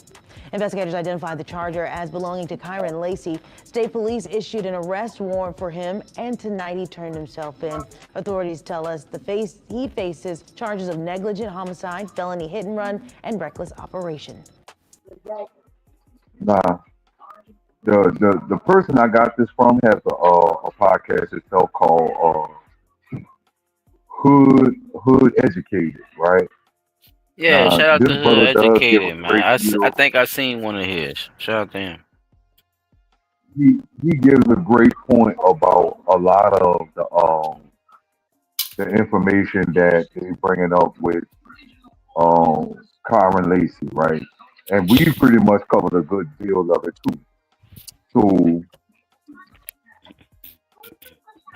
Investigators identified the Charger as belonging to Kyren Lacey. State police issued an arrest warrant for him, and tonight he turned himself in. Authorities tell us he faces charges of negligent homicide, felony hit and run, and reckless operation. Nah, the person I got this from has a podcast itself called Hood Educated, right? Yeah, shout out This to Hood brother does give a Educated, man. great I deal. think I seen one of his. Shout out to him. He gives a great point about a lot of the information that they bringing up with Kyren Lacey, right? And we pretty much covered a good deal of it too. So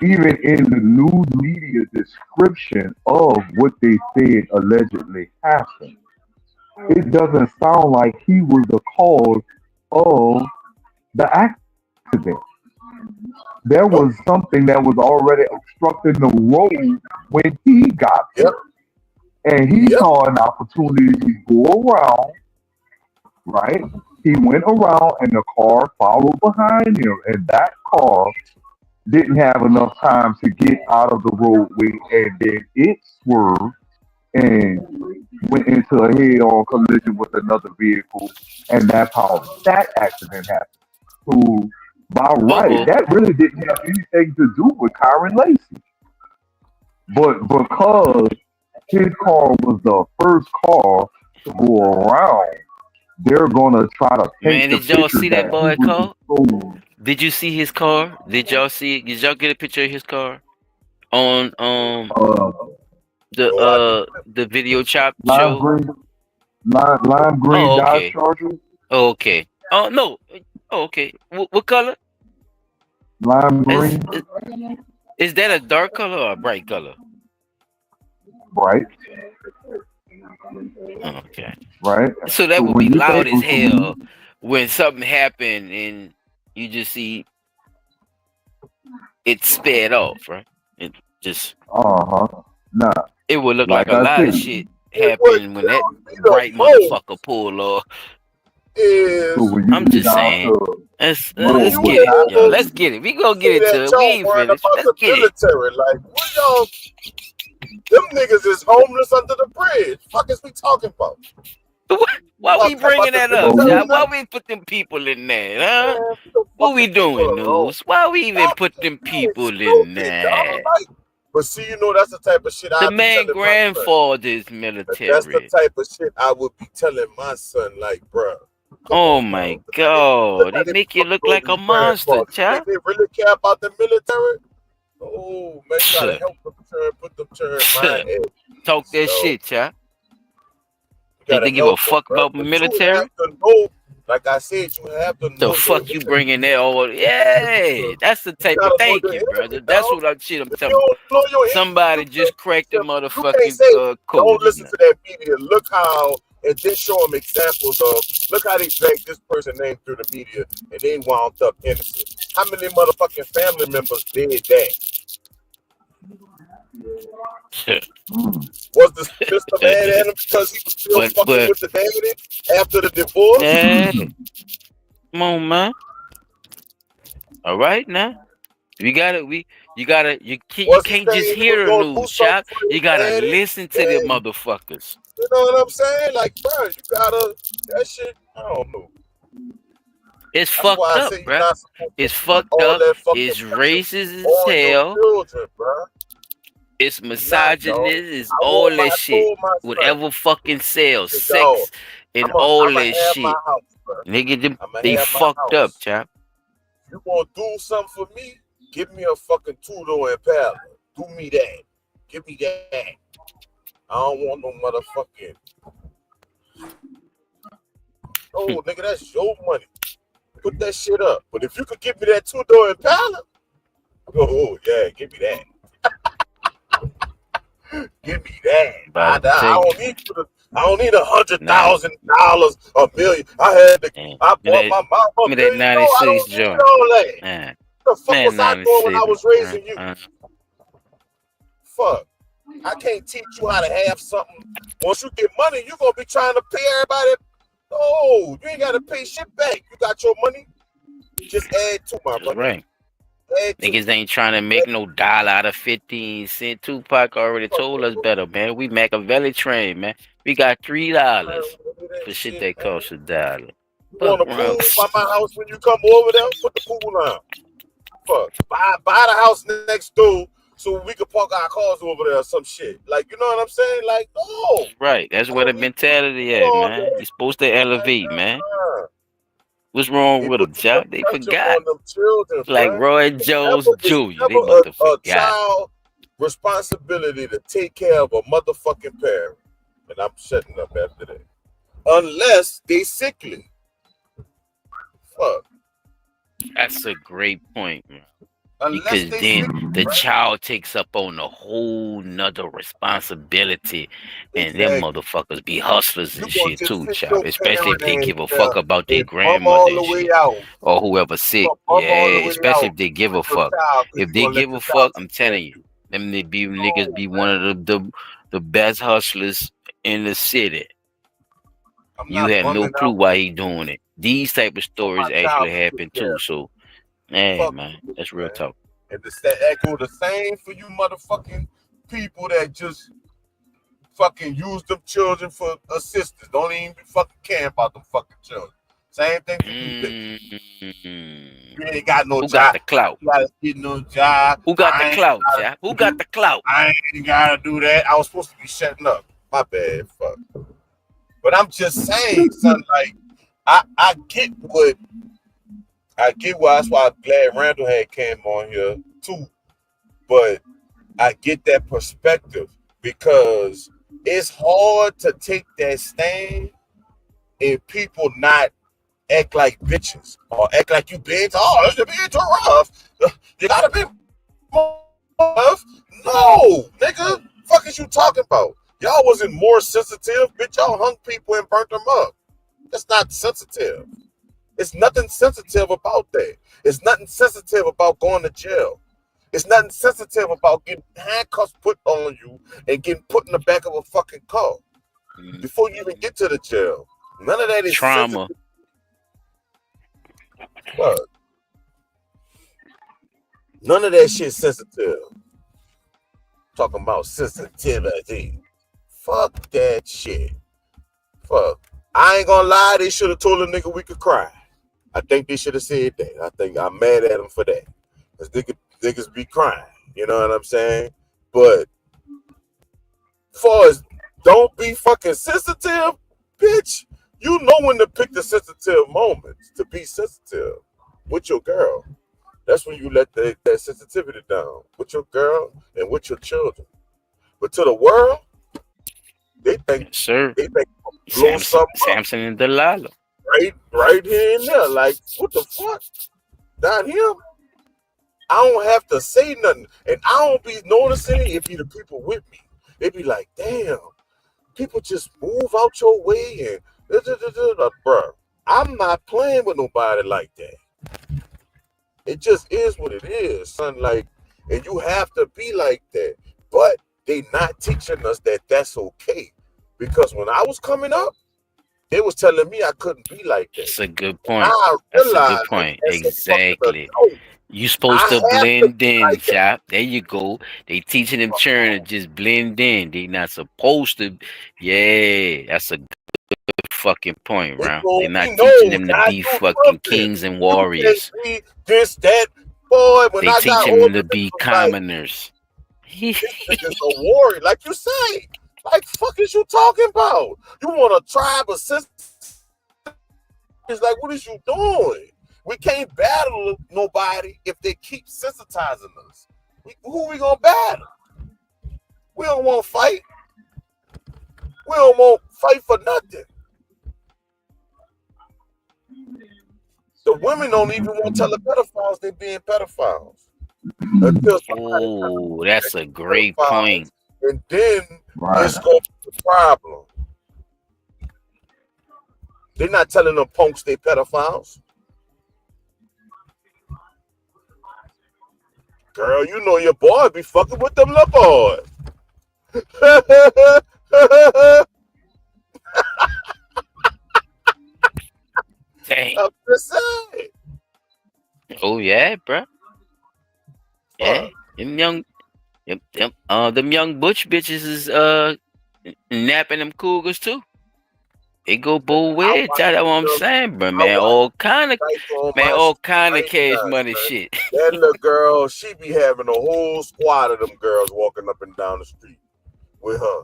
even in the news media description of what they said allegedly happened, it doesn't sound like he was the cause of the accident. There was something that was already obstructing the road when he got there. And he saw an opportunity to go around, right? He went around and the car followed behind him, and that car didn't have enough time to get out of the roadway, and then it swerved and went into a head-on collision with another vehicle, and that's how that accident happened. So, by right, that really didn't have anything to do with Kyren Lacey. But because his car was the first car to go around, they're gonna try to paint Man, the did y'all picture see that that he boy was car? exposed. Did you see his car? Did y'all get a picture of his car on the video chop Lime show? green, lime green Oh, Dodge okay. Charger, Oh, okay. Oh no. Oh, okay. What color? lime Is, green, is is that a dark color or a bright color? right? Okay. Right. So that So would be when you loud think, as hell when something happened and you just see it sped off, right? It just nah, it would look like like a I lot of said, shit happened when that bright most motherfucker pulled off. is so when you I'm get just down saying. to Let's when let's you get it, yo. have Let's get it. We gonna get say that into it. We y'all ain't worrying finished. about Let's the get it. military. Like, what y'all, them niggas is homeless under the bridge. Fuck is we talking about? Why we Talking about bringing the that up, military John? Why now? we put them people in there, huh? Man, leave the What we fucking people doing, alone. news? Why we even put them Y'all people in stupid, dog. there? Like, but see, you know, that's the type of shit The I be man telling my son. grandfather is That's the military. type of shit I would be telling my son. Like, bruh, Oh my God! They make you look like a monster, you child. think they really care about the military? Oh man, you gotta help them turn, put them turn mind at Talk that so shit, child. you Think gotta they give a help them, fuck bro. about But military? you have to know, like I said, you have to The know your fuck you enemy. bringing that all? Yeah, that's the You type of. gotta know Thank your you, enemy, brother. That's dog. what I'm shit. I'm If you talking about. don't know your enemy, Somebody just cracked the you can't motherfucking say don't code in listen there. to that media. Look how and then show them examples of look how they dragged this person name through the media and they wound up innocent. How many motherfucking family members did that? Was the sister mad at him because he was still fucking but with the daddy after the divorce? yeah, come on, man. All right now. You Was he can't just saying he was hear the gonna do news, something chap. for his You gotta daddy? listen to the And motherfuckers. you know what I'm saying? Like, bro, you gotta that shit. I don't know. It's That's why fucked I up, say you're bruh. not supposed to It's put fucked all up. that fucking It's pressure racist as on your hell. children, bro. It's You're not, dog. misogynist. It's all that I shit. told my son, Whatever fucking sells, I said, dog, sex, and all I'ma that have my shit. house, bro. Nigga, I'ma they have my fucked up, house. chap. You gonna do something for me? Give me a fucking two-door Impala. Do me that. Give me that. I don't want no motherfucking. Oh, nigga, that's your money. Put that shit up. But if you could give me that two-door Impala, oh yeah, give me that. Give me that. I don't need you to. I don't need $100,000, $1 million. I had to. I bought my mom $1 Give me that million. No, I 96 don't need joint. all that. Man, What the fuck was I doing when I 96. was raising you? Fuck. I can't teach you how to have something. Once you get money, you're gonna be trying to pay everybody. No, you ain't gotta pay shit back. You got your money. Just add to my That's brother. right. Niggas ain't trying to make no dollar out of 15 cents. Tupac already told us better, man. We Machiavelli train, man. We got $3 for shit that costs $1. You want a pool by my house when you come over there? Put the pool on. Fuck. Buy the house next door so we can park our cars over there or some shit. Like, you know what I'm saying? Like, no. Right. That's where the mentality at, man. You're supposed to elevate, man. What's wrong with them, Chuck? They forgot. On them children, Like bruh. Roy Jones Jr. They Never must have a forgot. child responsibility to take care of a motherfucking parent. And I'm shutting up after that. Unless they sickly. Fuck. That's a great point, man. Unless Because they then sickly, the bruh. child takes up on a whole nother responsibility, and them motherfuckers be hustlers and shit too, child. Especially if they give a fuck about their grandmother and shit, or whoever sick. Yeah, especially if they give a fuck. If they give a fuck, I'm telling you, them they be niggas be one of the best hustlers in the city. You have no clue why he doing it. These type of stories actually happen too. So, hey man, that's real talk. And that go the same for you motherfucking people that just fucking use them children for assistance. Don't even be fucking caring about them fucking children. Same thing for you, bitch. You ain't got no Who job. got the clout? You gotta get no job. Who got the clout, Jack? Who got the clout? I ain't gotta do that. I was supposed to be shutting up. My bad, fuck. But I'm just saying, son, like, I get what that's why I'm glad Randall had came on here too. But I get that perspective because it's hard to take that stand and people not act like bitches or act like you bitch. Oh, you're being too rough. You gotta be rough. No, nigga. Fuck is you talking about? Y'all wasn't more sensitive, bitch. Y'all hung people and burnt them up. That's not sensitive. It's nothing sensitive about that. It's nothing sensitive about going to jail. It's nothing sensitive about getting handcuffs put on you and getting put in the back of a fucking car before you even get to the jail. None of that is trauma. Sensitive. What? None of that shit sensitive. Talking about sensitivity. Fuck that shit. Fuck. I ain't gonna lie, they should have told a nigga we could cry. I think they should have said that. I think I'm mad at them for that. Because niggas be crying. You know what I'm saying? But far as don't be fucking sensitive, bitch. You know when to pick the sensitive moments to be sensitive with your girl. That's when you let that sensitivity down with your girl and with your children. But to the world, they think, sir, they think blow Samson and Delilah. Right here and there. Like, what the fuck? Down here? I don't have to say nothing. And I don't be noticing it. It be the people with me. They be like, damn, people just move out your way and bruh. I'm not playing with nobody like that. It just is what it is, son. Like, and you have to be like that. But they not teaching us that that's okay. Because when I was coming up, they was telling me I couldn't be like that. That's a good point. That's a good point. Exactly. You supposed to blend in, like chap. There you go. They teaching them children to just blend in. They not supposed to. Yeah, that's a good fucking point, Ron. They're not teaching them to be fucking kings and warriors. This, that, boy. When they I teaching them to be commoners. This nigga's a warrior, like you say. Like, fuck is you talking about? You want a tribe of sisters? It's like, what is you doing? We can't battle nobody if they keep sensitizing us. Who we gonna battle? We don't want to fight. We don't want to fight for nothing. The women don't even want to tell the pedophiles they being pedophiles. Oh, that's a great point. And then it's going to be a problem. They're not telling them punks they pedophiles. Girl, you know your boy be fucking with them little boys. Dang. I'm just saying. Oh yeah, bro. Yeah, them young butch bitches is napping them cougars too. They go both ways. That's what I'm saying, bro. Man, all kind of cash money shit. That little girl, she be having a whole squad of them girls walking up and down the street with her.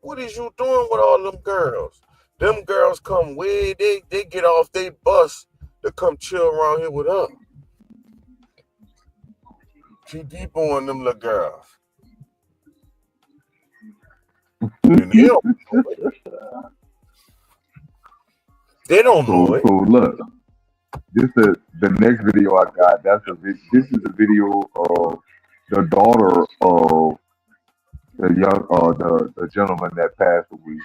What is you doing with all them girls? Them girls come way, they get off their bus to come chill around here with her. She deep on them little girls. And they don't know it. So look, this is the next video I got. This is a video of the daughter of the gentleman that passed away.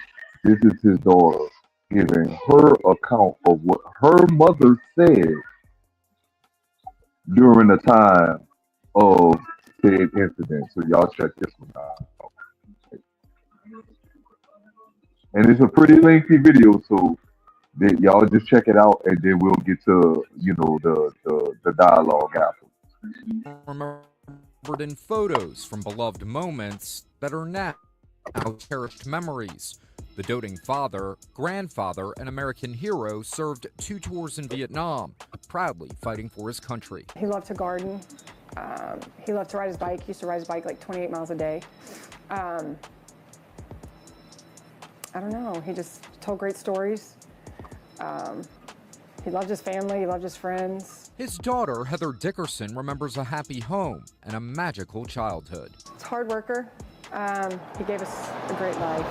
This is his daughter giving her account of what her mother said during the time of said incident. So y'all check this one out. And it's a pretty lengthy video, so y'all just check it out, and then we'll get to the dialogue after. Remembered in photos from beloved moments that are now cherished memories. The doting father, grandfather, and American hero served 2 tours in Vietnam, proudly fighting for his country. He loved to garden. He loved to ride his bike. He used to ride his bike like 28 miles a day. I don't know. He just told great stories. He loved his family. He loved his friends. His daughter, Heather Dickerson, remembers a happy home and a magical childhood. He's a hard worker. He gave us a great life.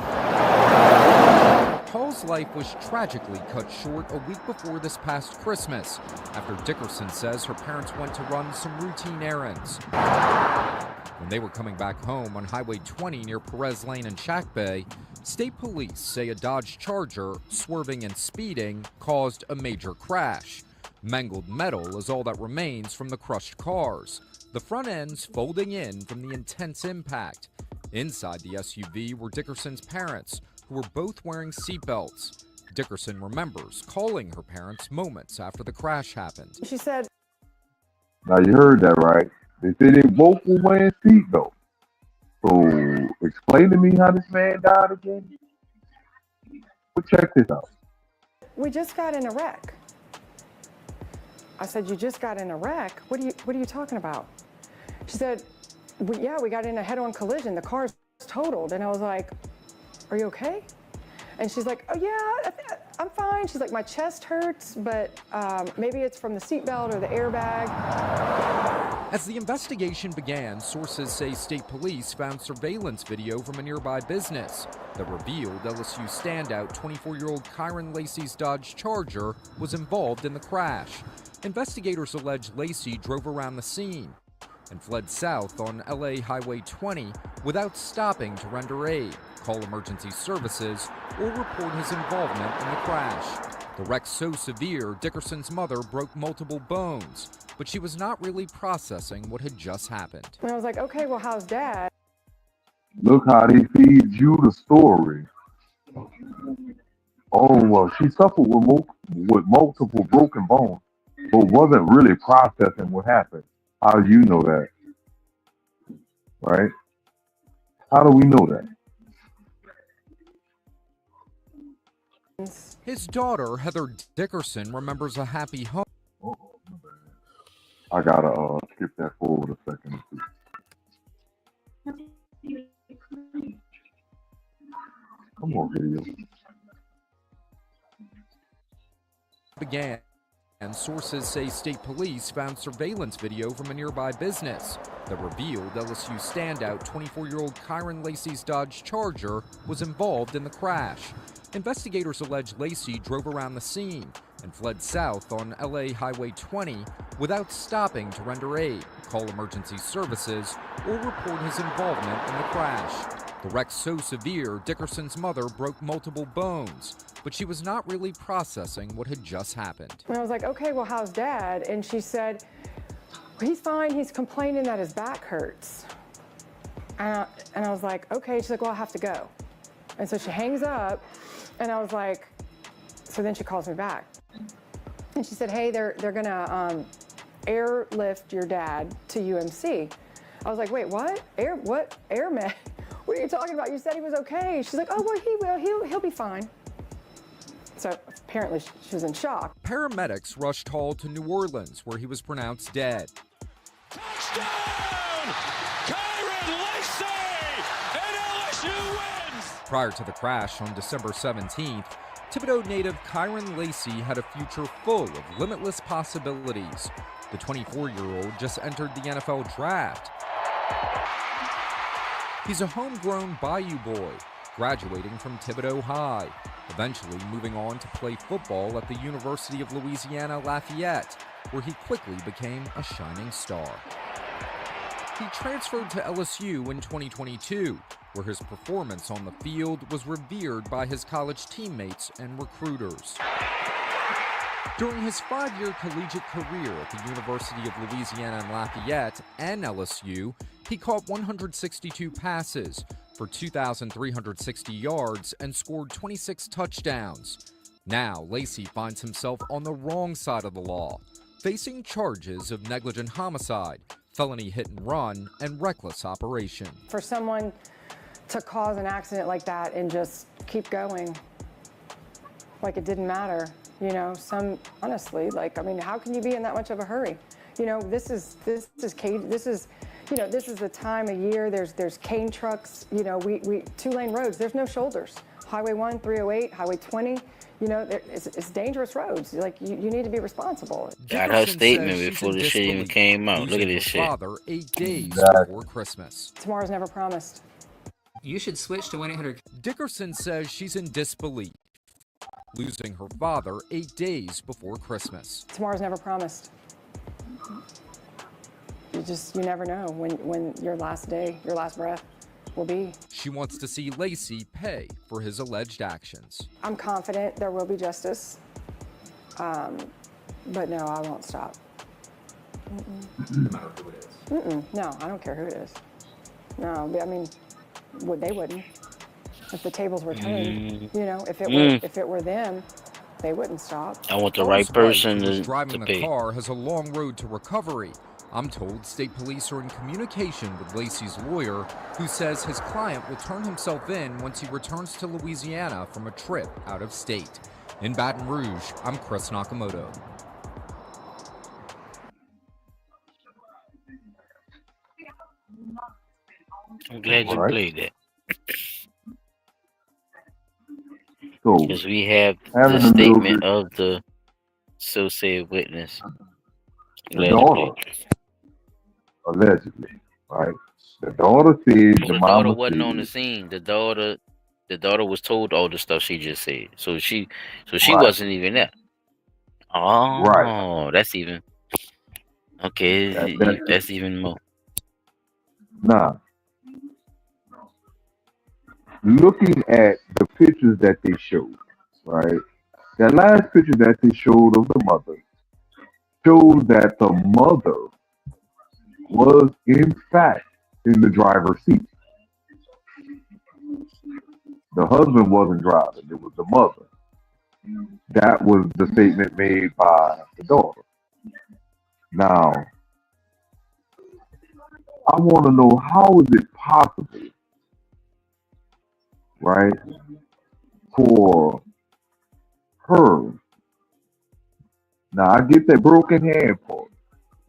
Paul's life was tragically cut short a week before this past Christmas, after Dickerson says her parents went to run some routine errands. When they were coming back home on Highway 20 near Perez Lane and Shack Bay, state police say a Dodge Charger, swerving and speeding, caused a major crash. Mangled metal is all that remains from the crushed cars, the front ends folding in from the intense impact. Inside the SUV were Dickerson's parents, who were both wearing seatbelts. Dickerson remembers calling her parents moments after the crash happened. She said, Now you heard that right. They said they both were wearing seatbelts. So explain to me how this man died again. But check this out. "We just got in a wreck." I said, "You just got in a wreck? What are you talking about?" She said, "Yeah, we got in a head-on collision. The car's totaled." And I was like, "Are you okay?" And she's like, "Oh yeah, I'm fine." She's like, "My chest hurts, but maybe it's from the seatbelt or the airbag." As the investigation began, sources say state police found surveillance video from a nearby business that revealed LSU standout 24-year-old Kyren Lacey's Dodge Charger was involved in the crash. Investigators allege Lacey drove around the scene and fled south on LA Highway 20 without stopping to render aid, call emergency services, or report his involvement in the crash. The wreck so severe, Dickerson's mother broke multiple bones, but she was not really processing what had just happened. And I was like, "Okay, well, how's Dad?" Look how they feed you the story. Oh, well, she suffered with multiple broken bones, but wasn't really processing what happened. How do you know that? Right? How do we know that? His daughter, Heather Dickerson, remembers a happy home. I gotta skip that forward a second. Come on, video. Began, and sources say state police found surveillance video from a nearby business that revealed LSU standout 24-year-old Kyren Lacey's Dodge Charger was involved in the crash. Investigators allege Lacey drove around the scene and fled south on LA Highway 20 without stopping to render aid, call emergency services, or report his involvement in the crash. The wreck so severe, Dickerson's mother broke multiple bones, but she was not really processing what had just happened. And I was like, "Okay, well, how's Dad?" And she said, "Well, he's fine. He's complaining that his back hurts." And I was like, "Okay." She's like, "Well, I have to go." And so she hangs up, and I was like, so then she calls me back. And she said, "Hey, they're gonna airlift your dad to UMC." I was like, "Wait, what? What? Airman? What are you talking about? You said he was okay." She's like, "Oh, well, he will. He'll be fine." So apparently she was in shock. Paramedics rushed Hall to New Orleans, where he was pronounced dead. Touchdown! Kyren Lacey! And LSU wins! Prior to the crash on December 17th, Thibodaux native Kyren Lacey had a future full of limitless possibilities. The 24-year-old just entered the NFL draft. He's a homegrown Bayou boy, graduating from Thibodaux High, eventually moving on to play football at the University of Louisiana Lafayette, where he quickly became a shining star. He transferred to LSU in 2022, where his performance on the field was revered by his college teammates and recruiters. During his 5-year collegiate career at the University of Louisiana and Lafayette and LSU, he caught 162 passes for 2,360 yards and scored 26 touchdowns. Now, Lacey finds himself on the wrong side of the law, facing charges of negligent homicide, felony hit and run, and reckless operation. For someone to cause an accident like that and just keep going like it didn't matter. You know, honestly, like, I mean, how can you be in that much of a hurry? You know, this is you know, this is the time of year. There's cane trucks. You know, we 2-lane roads. There's no shoulders. Highway 1, 308, Highway 20. You know, it's dangerous roads. Like, you need to be responsible. Got her Dickerson statement says she's before in the shit even disbelief, came out. Look at losing this her shit. father 8 days Exactly. before Christmas. Tomorrow's never promised. You should switch to 1-800. Dickerson says she's in disbelief, losing her father 8 days before Christmas. Tomorrow's never promised. You never know when your last day, your last breath will be. She wants to see Lacey pay for his alleged actions. I'm confident there will be justice, but no, I won't stop. No matter who it is. No, I don't care who it is. No, I mean, they wouldn't. If the tables were turned, you know, if it were them, they wouldn't stop. I want the Carr's right person wife, who was to driving the pay. car, has a long road to recovery. I'm told state police are in communication with Lacey's lawyer, who says his client will turn himself in once he returns to Louisiana from a trip out of state. In Baton Rouge, I'm Chris Nakamoto. I'm glad you Right. played that. So Because we have having the a little statement bit of the so said witness. the Glad you daughter, played. allegedly, right? The daughter said Oh, the the daughter mama wasn't on the said, scene. The daughter was told all the stuff she just said. So she right, wasn't even there. right. Oh, that's even okay. That's That's even more. now looking at the pictures that they showed, right? That last picture that they showed of the mother showed that the mother was in fact in the driver's seat. The husband wasn't driving, it was the mother. That was the statement made by the daughter. Now, I want to know, how is it possible, right, for her? Now, I get that broken hand part.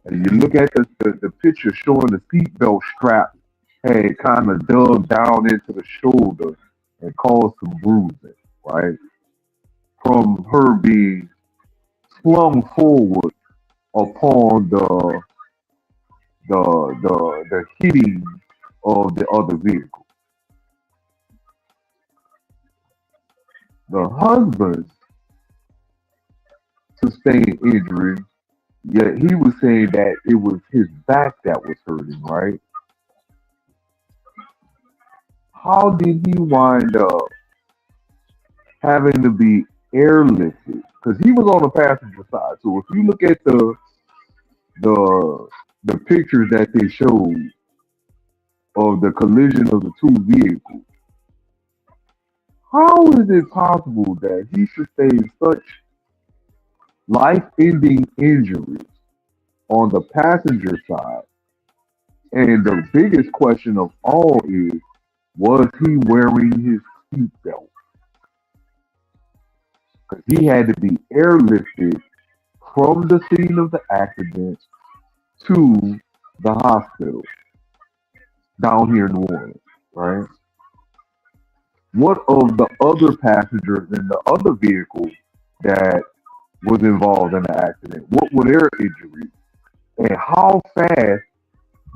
And you look at the picture showing the seatbelt strap had kind of dug down into the shoulder and caused some bruising, right? From her being slung forward upon the hitting of the other vehicle. The husband sustained injury, yet he was saying that it was his back that was hurting, right? How did he wind up having to be airlifted? Because he was on the passenger side. So if you look at the pictures that they showed of the collision of the two vehicles, how is it possible that he sustained such life-ending injuries on the passenger side? And the biggest question of all is, was he wearing his seatbelt? Because he had to be airlifted from the scene of the accident to the hospital down here in New Orleans, right? What of the other passengers in the other vehicle that was involved in the accident? What were their injuries? And how fast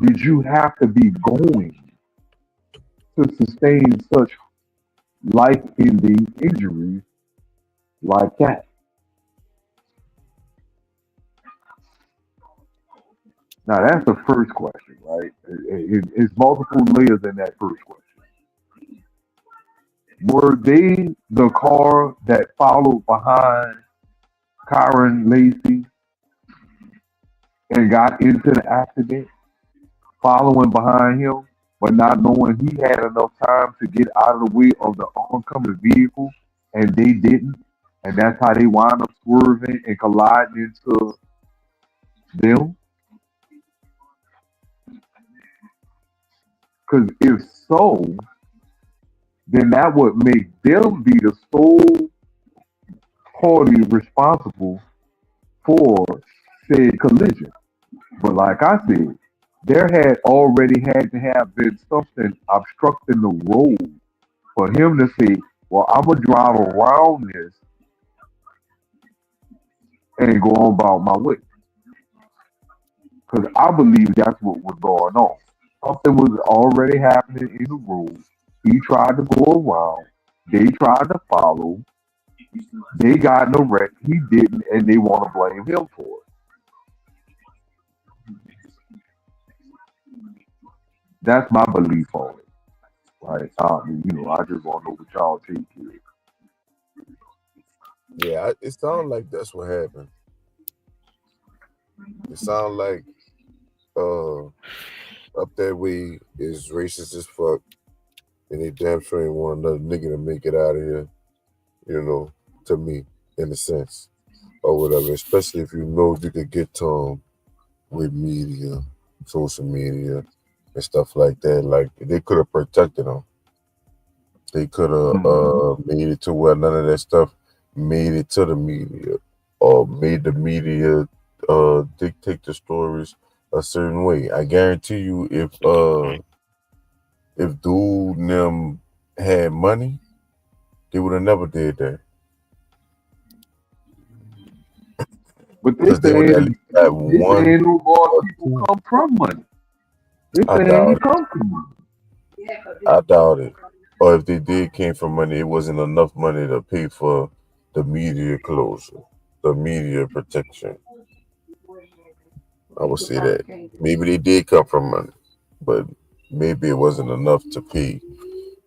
did you have to be going to sustain such life-ending injuries like that? Now, that's the first question, right? It's multiple layers in that first question. Were they the car that followed behind Kyren Lacey and got into the accident, following behind him, but not knowing he had enough time to get out of the way of the oncoming vehicle, and they didn't? And that's how they wound up swerving and colliding into them? Because if so, then that would make them be the sole party responsible for said collision. But like I said, there had already had to have been something obstructing the road for him to say, well, I'm going to drive around this and go on about my way. Because I believe that's what was going on. Something was already happening in the road. He tried to go around. They tried to follow. They got in a wreck. He didn't, and they want to blame him for it. That's my belief on it. Like, I just want to know what y'all take here. Yeah, it sounds like that's what happened. It sounds like up that way is racist as fuck, and they damn sure ain't want another nigga to make it out of here, to me, in a sense, or whatever, especially if you know you could get to them with media, social media, and stuff like that. Like, they could have protected them. They could have made it to where none of that stuff made it to the media, or made the media dictate the stories a certain way. I guarantee you, if dude and them had money, they would have never did that. But Because they would at least have one. They no more people come from money. They I saying doubt he it. come from money. I doubt it. Or if they did came from money, it wasn't enough money to pay for the media closure, the media protection. I would say that. Maybe they did come from money, but maybe it wasn't enough to pay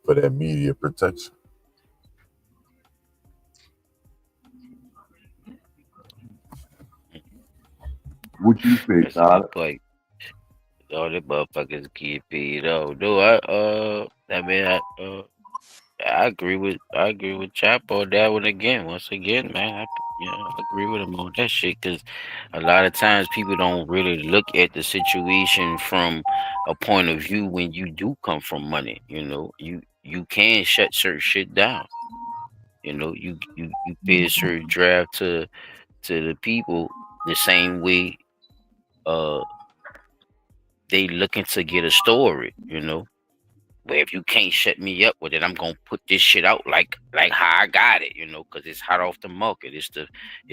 for that media protection. What you say, That's a Tyler? good point. All the motherfuckers get paid out. No, I agree with Chap on that one again. Once again, man, I agree with him on that shit because a lot of times people don't really look at the situation from a point of view when you do come from money. You can shut certain shit down. You pay a certain draft to the people the same way they looking to get a story. But if you can't shut me up with it, I'm gonna put this shit out like how I got it, because it's hot off the market. It's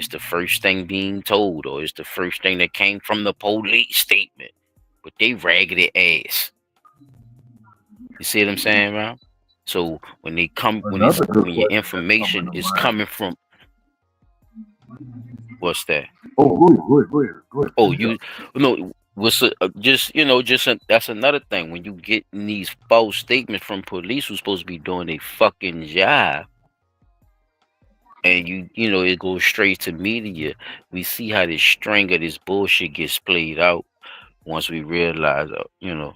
the first thing being told, or it's the first thing that came from the police statement. But they raggedy ass. You see what I'm saying, man? So when they come, when Another good your question that's information coming to is mind. coming from, what's that? Oh, go ahead. Oh, what's that's another thing. When you get these false statements from police who's supposed to be doing a fucking job, and it goes straight to media, we see how this string of this bullshit gets played out once we realize, that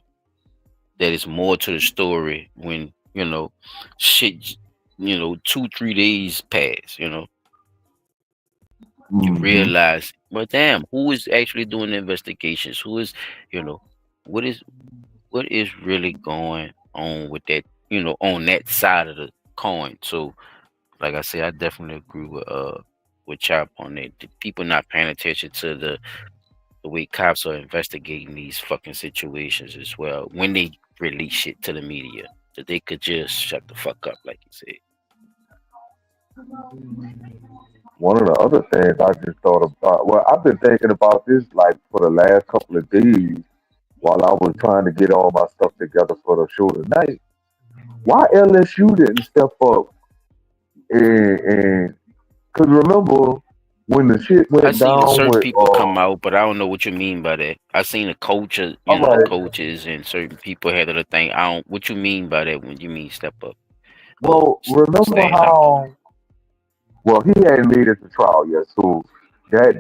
it's more to the story when, shit, 2-3 days pass, you realize, but damn, who is actually doing the investigations? Who is, what is really going on with that, on that side of the coin? So, like I said, I definitely agree with Chop on that. The people not paying attention to the way cops are investigating these fucking situations as well when they release shit to the media. That they could just shut the fuck up, like you said. One of the other things I just thought about, well, I've been thinking about this like for the last couple of days while I was trying to get all my stuff together for the show tonight. Why LSU didn't step up and because remember when the shit I went seen down certain with people come out, but I don't know what you mean by that. I seen the coaches, all the right, coaches and certain people had the thing. I don't. What you mean by that? When you mean step up? well, remember Stand out. how well he hadn't made it to trial yet, so that's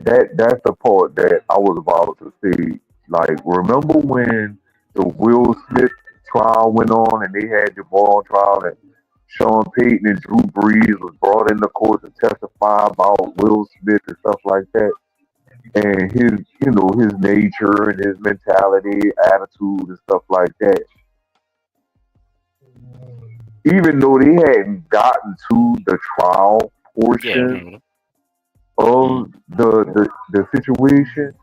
the part that I was about to say. Like, remember when the Will Smith trial went on and they had the ball trial and Sean Payton and Drew Brees was brought into court to testify about Will Smith and stuff like that, and his nature and his mentality, attitude and stuff like that. even though they hadn't gotten to the trial Yeah, I portion remember. of the situation,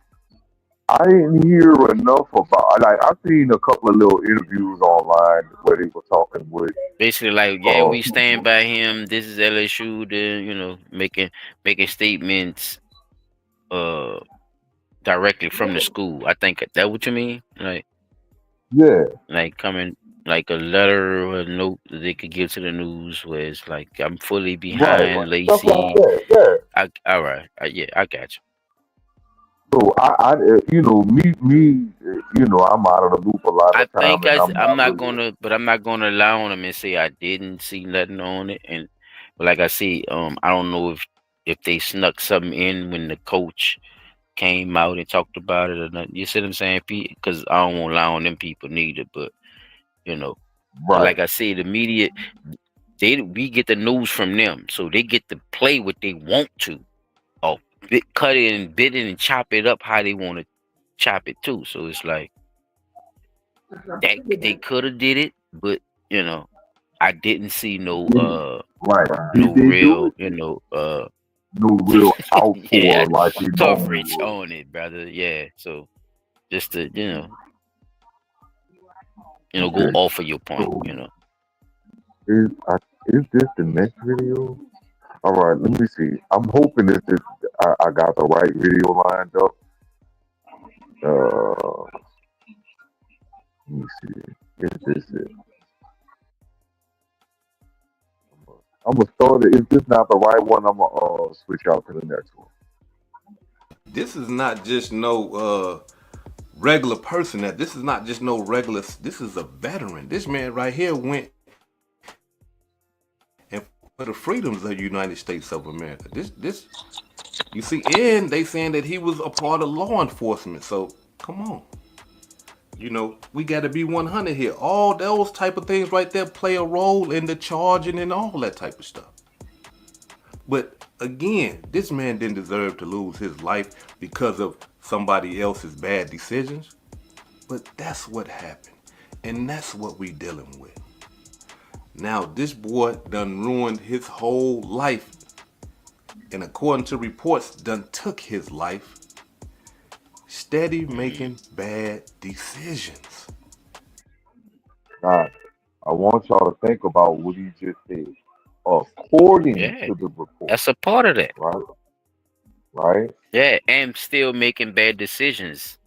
I didn't hear enough about. Like I've seen a couple of little interviews online where they were talking with Basically, like, yeah, we stand people. by him. This is LSU. Then making statements uh directly from the school. I think that what you mean, Yeah, like coming like a letter or a note that they could give to the news, where it's like, I'm fully right, behind stuff like Lacey. that. Yeah. All right, yeah, I got you. So I'm out of the loop a lot I of time, think and I'm I'm not not really. gonna, but I'm not gonna lie on them and say I didn't see nothing on it. And like I see, I don't know if they snuck something in when the coach came out and talked about it or not. You see what I'm saying, Pete? Because I don't want to lie on them people neither. But you know, 'cause Right. like I say, the media, we get the news from them, so they get to play what they want to, or cut it and bit it and chop it up how they want to chop it too. So it's like that they could have did it, but you know, I didn't see no Right. no Did they do real it? No real yeah, outpour like they normally coverage would. on it, brother. Yeah, so just to go Okay. off of your point. So is is this the next video? All right. Let me see. I'm hoping that I got the right video lined up. Let me see. Is this it? I'm gonna start it. If this not the right one, I'm gonna switch out to the next one. This is not just no regular person. That this is not just no regular. This is a veteran. This man right here went and for the freedoms of the United States of America. This you see, and they saying that he was a part of law enforcement. So come on. We got to be 100 here. All those type of things right there play a role in the charging and all that type of stuff. But again, this man didn't deserve to lose his life because of somebody else's bad decisions. But that's what happened. And that's what we dealing with. Now, this boy done ruined his whole life. And according to reports, done took his life. Steady making bad decisions. Now, I want y'all to think about what he just said. According Yeah, to the report, that's a part of that. right? Right? Yeah, and still making bad decisions.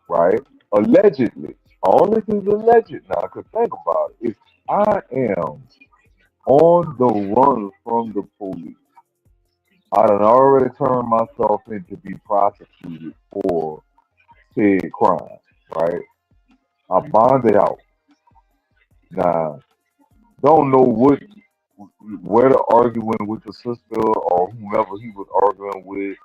Right? Allegedly. All this is alleged now, because think about it. If I am on the run from the police, I done already turned myself in to be prosecuted for said crime, right? I bonded out. Now, don't know whether arguing with the sister or whomever he was arguing with,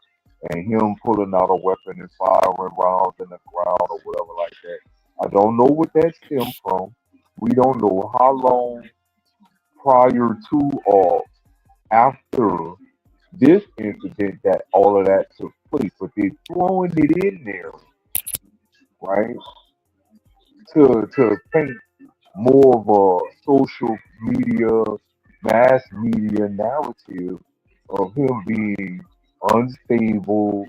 and him pulling out a weapon and firing rounds in the ground or whatever like that. I don't know what that stemmed from. We don't know how long prior to or after this incident that all of that took place, but they're throwing it in there, right? To paint more of a social media, mass media narrative of him being unstable,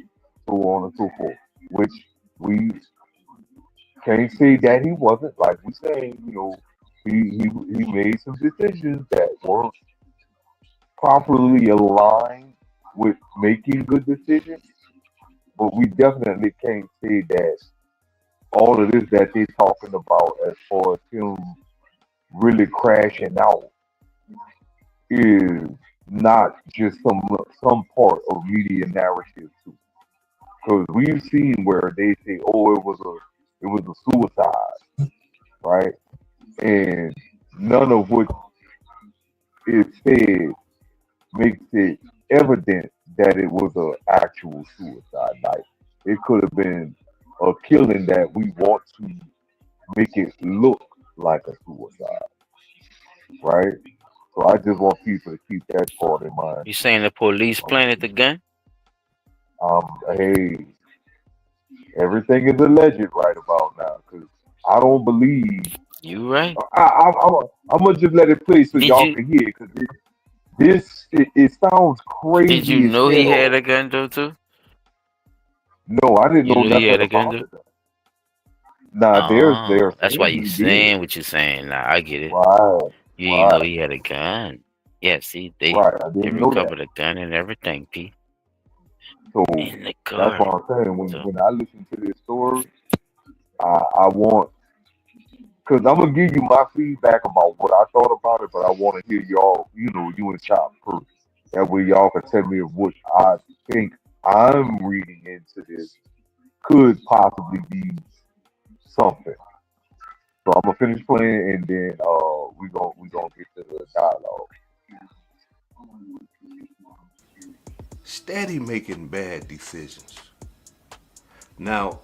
so on and so forth. Which we can't say that he wasn't. Like we saying, he made some decisions that weren't properly aligned with making good decisions. But we definitely can't say that all of this that they're talking about as far as him really crashing out is not just some part of media narrative too. Because we've seen where they say, "Oh, it was a suicide," right? And none of what is said makes it evident that it was an actual suicide. Like it could have been a killing that we want to make it look like a suicide, right? So I just want people to keep that part in mind. You saying the police planted the gun? Hey, everything is alleged right about now because I don't believe You right. I'm gonna just let it play so Did y'all you can hear it, because it sounds did you crazy as know he had hell. a gun though too? No, I didn't You know knew he had nothing a gun about though? it. Nah, they're Oh, that's why saying you he did. saying what you're saying. Nah, I get it. Right, You didn't know right, he had a gun. Yeah, see, they right. I they didn't know that. recovered a gun and everything, P, So in the that's what car. I'm saying. When So when I listen to this story, I want, because I'm gonna give you my feedback about what I thought about it, but I want to hear y'all, you and Chop first. That way y'all can tell me what I think I'm reading into this could possibly be something. So I'm gonna finish playing, and then we gonna get to the dialogue. Steady making bad decisions. Now,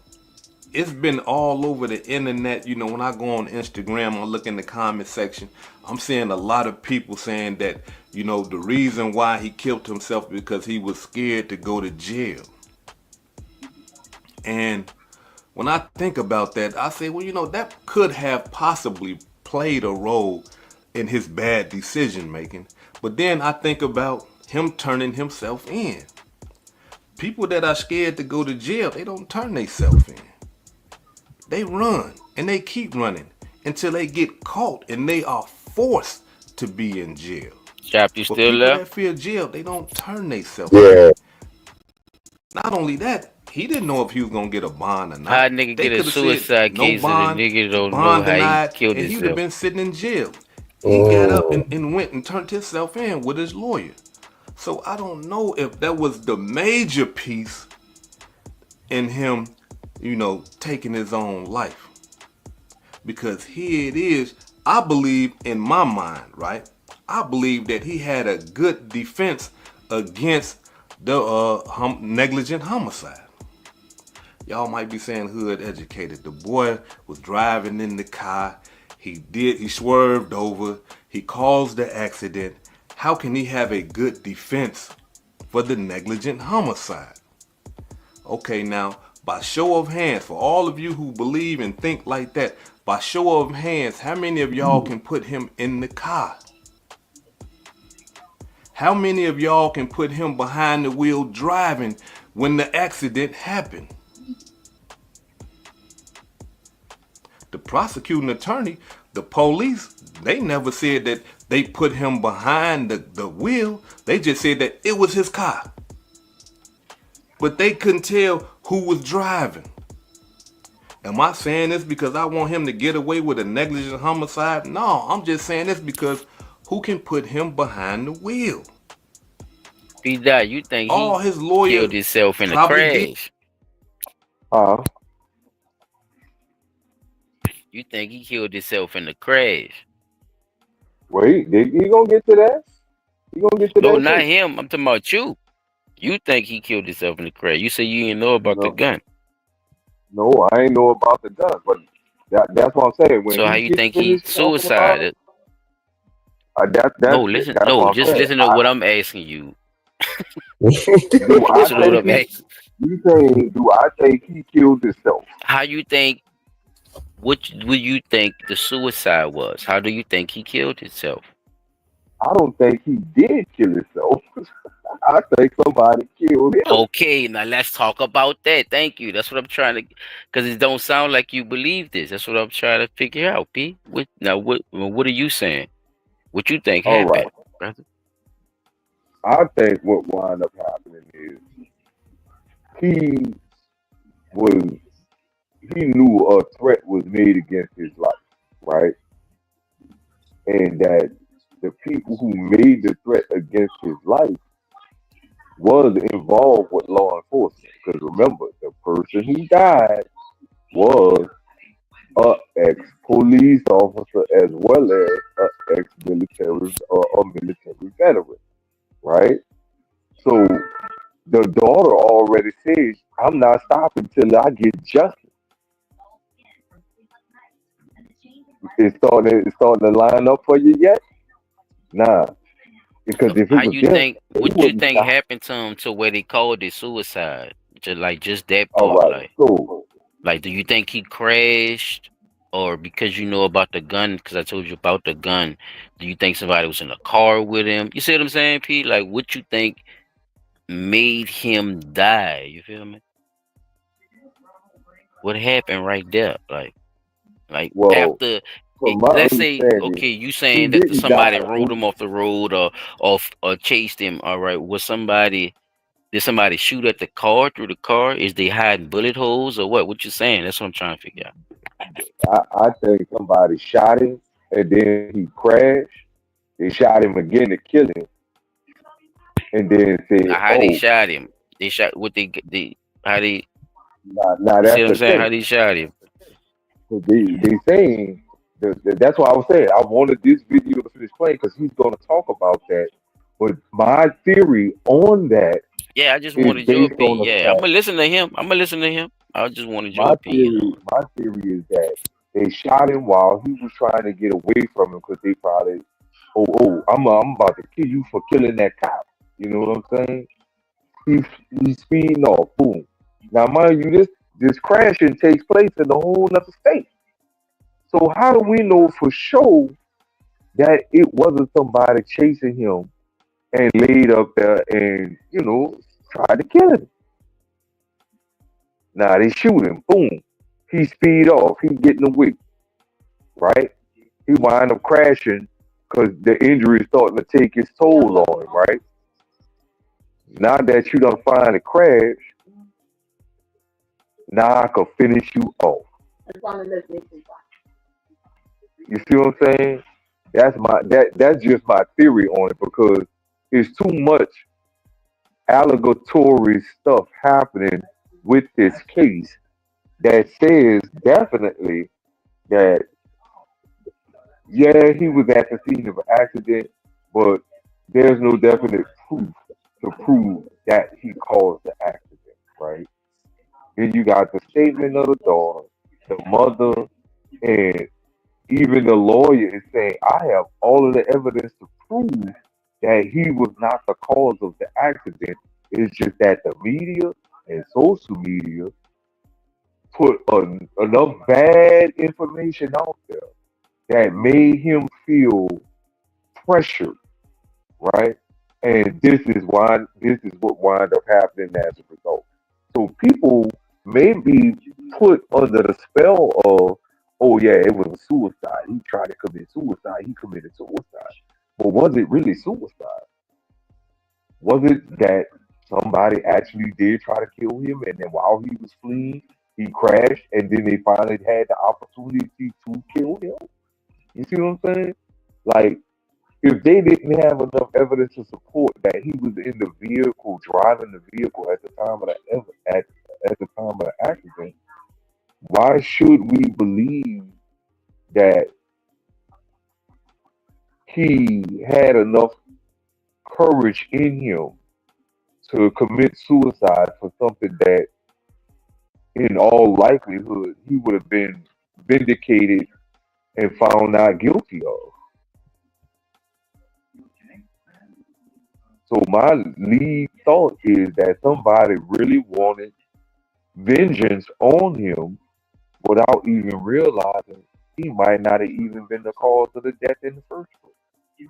it's been all over the internet. When I go on Instagram, I look in the comment section. I'm seeing a lot of people saying that, the reason why he killed himself because he was scared to go to jail. And when I think about that, I say, well, that could have possibly played a role in his bad decision making. But then I think about him turning himself in. People that are scared to go to jail, they don't turn themselves in. They run and they keep running until they get caught and they are forced to be in jail. Chop, you But still people left? that fear jail, they don't turn themselves in. Yeah. Not only that, he didn't know if he was gonna get a bond or How a not. nigga They get a could have said suicide no case and the bond, nigga don't know bond how he denied, killed and he would have himself? been sitting in jail. He got up Mm. and went and turned himself in with his lawyer. So I don't know if that was the major piece in him, taking his own life. Because here it is, I believe in my mind, right? I believe that he had a good defense against the negligent homicide. Y'all might be saying hood educated. The boy was driving in the car. He swerved over. He caused the accident. How can he have a good defense for the negligent homicide? Okay, now, by show of hands, for all of you who believe and think like that, by show of hands, how many of y'all can put him in the car? How many of y'all can put him behind the wheel driving when the accident happened? The prosecuting attorney, the police, they never said that they put him behind the wheel. They just said that it was his car. But they couldn't tell who was driving. Am I saying this because I want him to get away with a negligent homicide? No, I'm just saying this because who can put him behind the wheel? P. Dot, you think All he his lawyers killed himself in a probably did. crash? Uh, You think he killed himself in a crash? wait, he gonna get to that. He gonna get to No, that not too. him. I'm talking about you. You think he killed himself in a crash? You say you didn't know about the No, gun. no, I ain't know about the gun, but that's what I'm saying. When So how he you gets think he finished talking about it, suicided? that's No, listen. that's No, what I'm just saying. listen to what I'm asking you. Do I Listen to what think I'm asking. you saying? Do I think he killed himself? How you think? What would you think the suicide was? How do you think he killed himself? I don't think he did kill himself. I think somebody killed him. Okay, now let's talk about that. Thank you. That's what I'm trying to, because it don't sound like you believe this. That's what I'm trying to figure out, P. What are you saying? What you think All right. happened, brother? I think what wound up happening is he was he knew a threat was made against his life, right? And that the people who made the threat against his life was involved with law enforcement. Because remember, the person who died was a ex-police officer as well as a ex-military a military veteran, right? So the daughter already said, "I'm not stopping till I get justice." It's starting to line up for you yet? Nah, because So if it how was you them, think? they What you wouldn't think stop. happened to him to where they called it suicide? Just that All part, right, so like, do you think he crashed, or because you know about the gun, because I told you about the gun, do you think somebody was in a car with him? You see what I'm saying, P? Like, what you think made him die? You feel me? What happened right there? Like Well, after, from my let's say, understanding, okay, you he saying that didn't somebody die. rode him off the road or chased him. All right, did somebody shoot at the car through the car? Is they hiding bullet holes or what? What you saying? That's what I'm trying to figure out. I think somebody shot him and then he crashed. They shot him again to kill him, and then said, Now how they "Oh, shot him? They shot what they how they now you see that's what I'm the saying? How thing." they shot him? So they saying that's why I was saying I wanted this video to finish playing because he's going to talk about that. But my theory on that Yeah, I just is wanted your based on opinion. the Yeah, I'm fact. gonna listen to him. I'm gonna listen to him. I just wanted your My opinion theory, on my theory is that they shot him while he was trying to get away from him because they probably, I'm about to kill you for killing that cop. You know what I'm saying? He's he's speeding off. Boom. Now, mind you, this crashing takes place in a whole other state. So how do we know for sure that it wasn't somebody chasing him and laid up there and tried to kill him? Now they shoot him. Boom. He speed off. He getting away. Right. He wind up crashing because the injury is starting to take its toll on him. Right. Now that you done find a crash, now I can finish you off. You see what I'm saying? That's just my theory on it because it's too much allegatory stuff happening with this case that says definitely that yeah, he was at the scene of an accident, but there's no definite proof to prove that he caused the accident, right? Then you got the statement of the daughter, the mother, and even the lawyer is saying, I have all of the evidence to prove that he was not the cause of the accident. It's just that the media and social media put enough bad information out there that made him feel pressured, right? And this is what wind up happening as a result. So people may be put under the spell of, oh yeah, it was a suicide. He tried to commit suicide. He committed suicide. But was it really suicide? Was it that somebody actually did try to kill him, and then while he was fleeing, he crashed, and then they finally had the opportunity to kill him? You see what I'm saying? Like, if they didn't have enough evidence to support that he was in the vehicle, driving the vehicle at the time of at the time of the accident, why should we believe that he had enough courage in him to commit suicide for something that, in all likelihood, he would have been vindicated and found not guilty of? So my lead thought is that somebody really wanted vengeance on him without even realizing he might not have even been the cause of the death in the first place.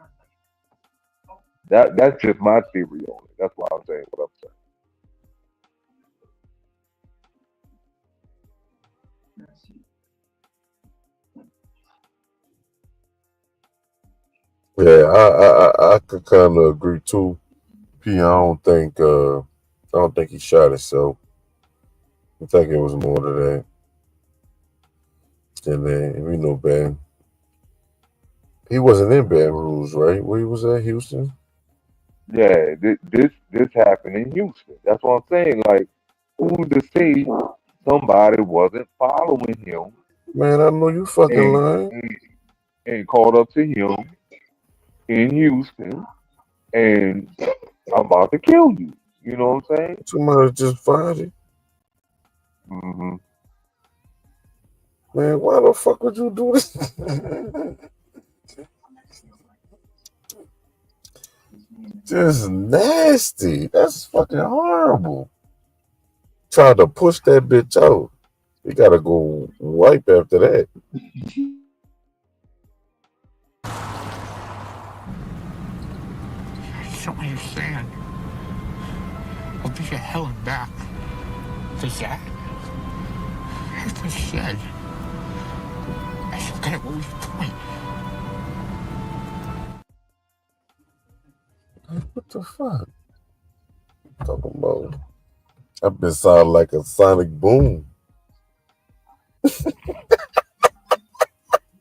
That's just my theory on it. That's why I'm saying what I'm Yeah, I could kind of agree too. P, I don't think he shot himself. I think it was more to that. And then we know Ben. He wasn't in Baton Rouge, right? Where he was at, Houston. saying. Yeah, this happened in Houston. That's what I'm saying. Like, who's to say somebody wasn't following him Man, I know you fucking and lying. and caught up to him in Houston and I'm about to kill you. You know what I'm saying? Somebody just fired him. Hmm. Man, why the fuck would you do this? Just nasty. That's fucking horrible. Tried to push that bitch out. We gotta go wipe after that. don't understand. I'll be a hell and back. Does that? As I said, I should get what we point. What the fuck? Talking about? I've been sounding like a sonic boom.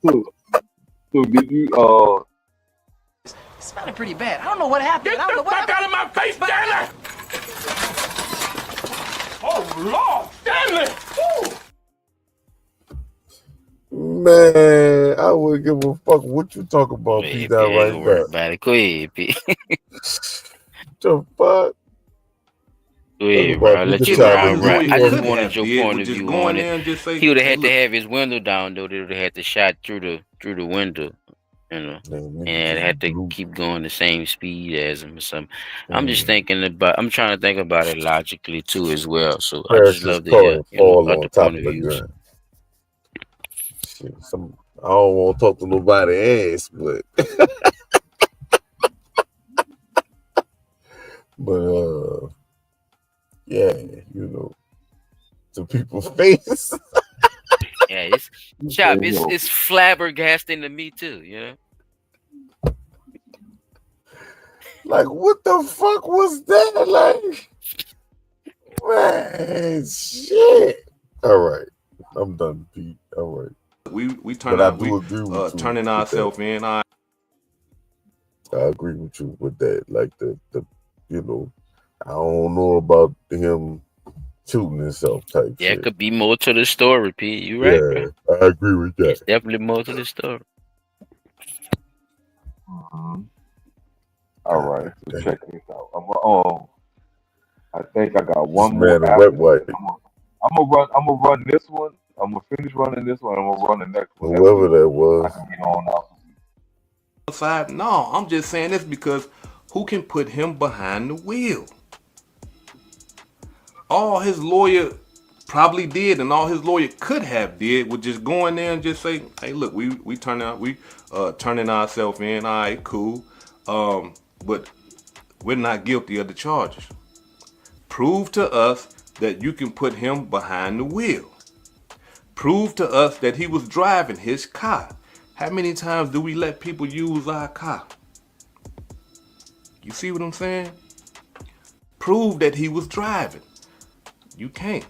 So did you It smelled pretty bad. I don't know what happened. Get the fuck out of my face, Stanley! Oh, Lord, Stanley! Woo! Man, I wouldn't give a fuck what you talk about, P. That Ain't right worry there. about it. Go ahead, P. The fuck? Go ahead, bro. I'll let you ride. I just wanted your point of view on it. He would have had to have his window down, though. They would have had to shot through the window, you know, and had to keep going the same speed as him or something. I'm just thinking about. I'm trying to think about it logically too, as well. So I just love to hear, other point of views. Shit, I don't want to talk to nobody ass, but yeah, to people's face. Yeah, it's flabbergasting to me too, you know. Like, what the fuck was that? Like, man, shit. All right, I'm done, Pete. All right. We turning ourselves in. I agree with you with that. Like the I don't know about him shooting himself type Yeah, shit. it could be more to the story, P. You right, bro. I agree with that. It's definitely more to the story. All right, so check this out. I think I got one Man, more. a wet wipe. I'm gonna run this one. I'm gonna finish running this one. I'm gonna run the next one. Whoever that was. I can get on out. Side? No, I'm just saying this because who can put him behind the wheel? All his lawyer probably did, and all his lawyer could have did, was just go in there and just say, "Hey, look, we turning ourselves in. All right, cool, but we're not guilty of the charges. Prove to us that you can put him behind the wheel. Prove to us that he was driving his car. How many times do we let people use our car? You see what I'm saying? Prove that he was driving. You can't.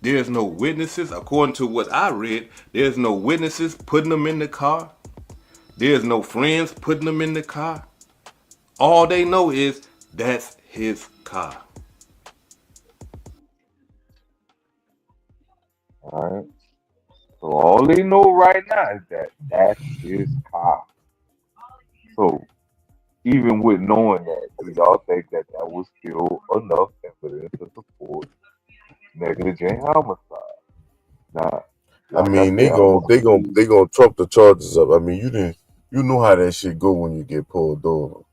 There's no witnesses. According to what I read, there's no witnesses putting him in the car. There's no friends putting him in the car. All they know is that's his car. All right. So all they know right now is that that's his car. So even with knowing that, do y'all think that was still enough evidence to support negligent homicide? Now, I mean, they gonna trump the charges up. I mean, you know how that shit go when you get pulled over.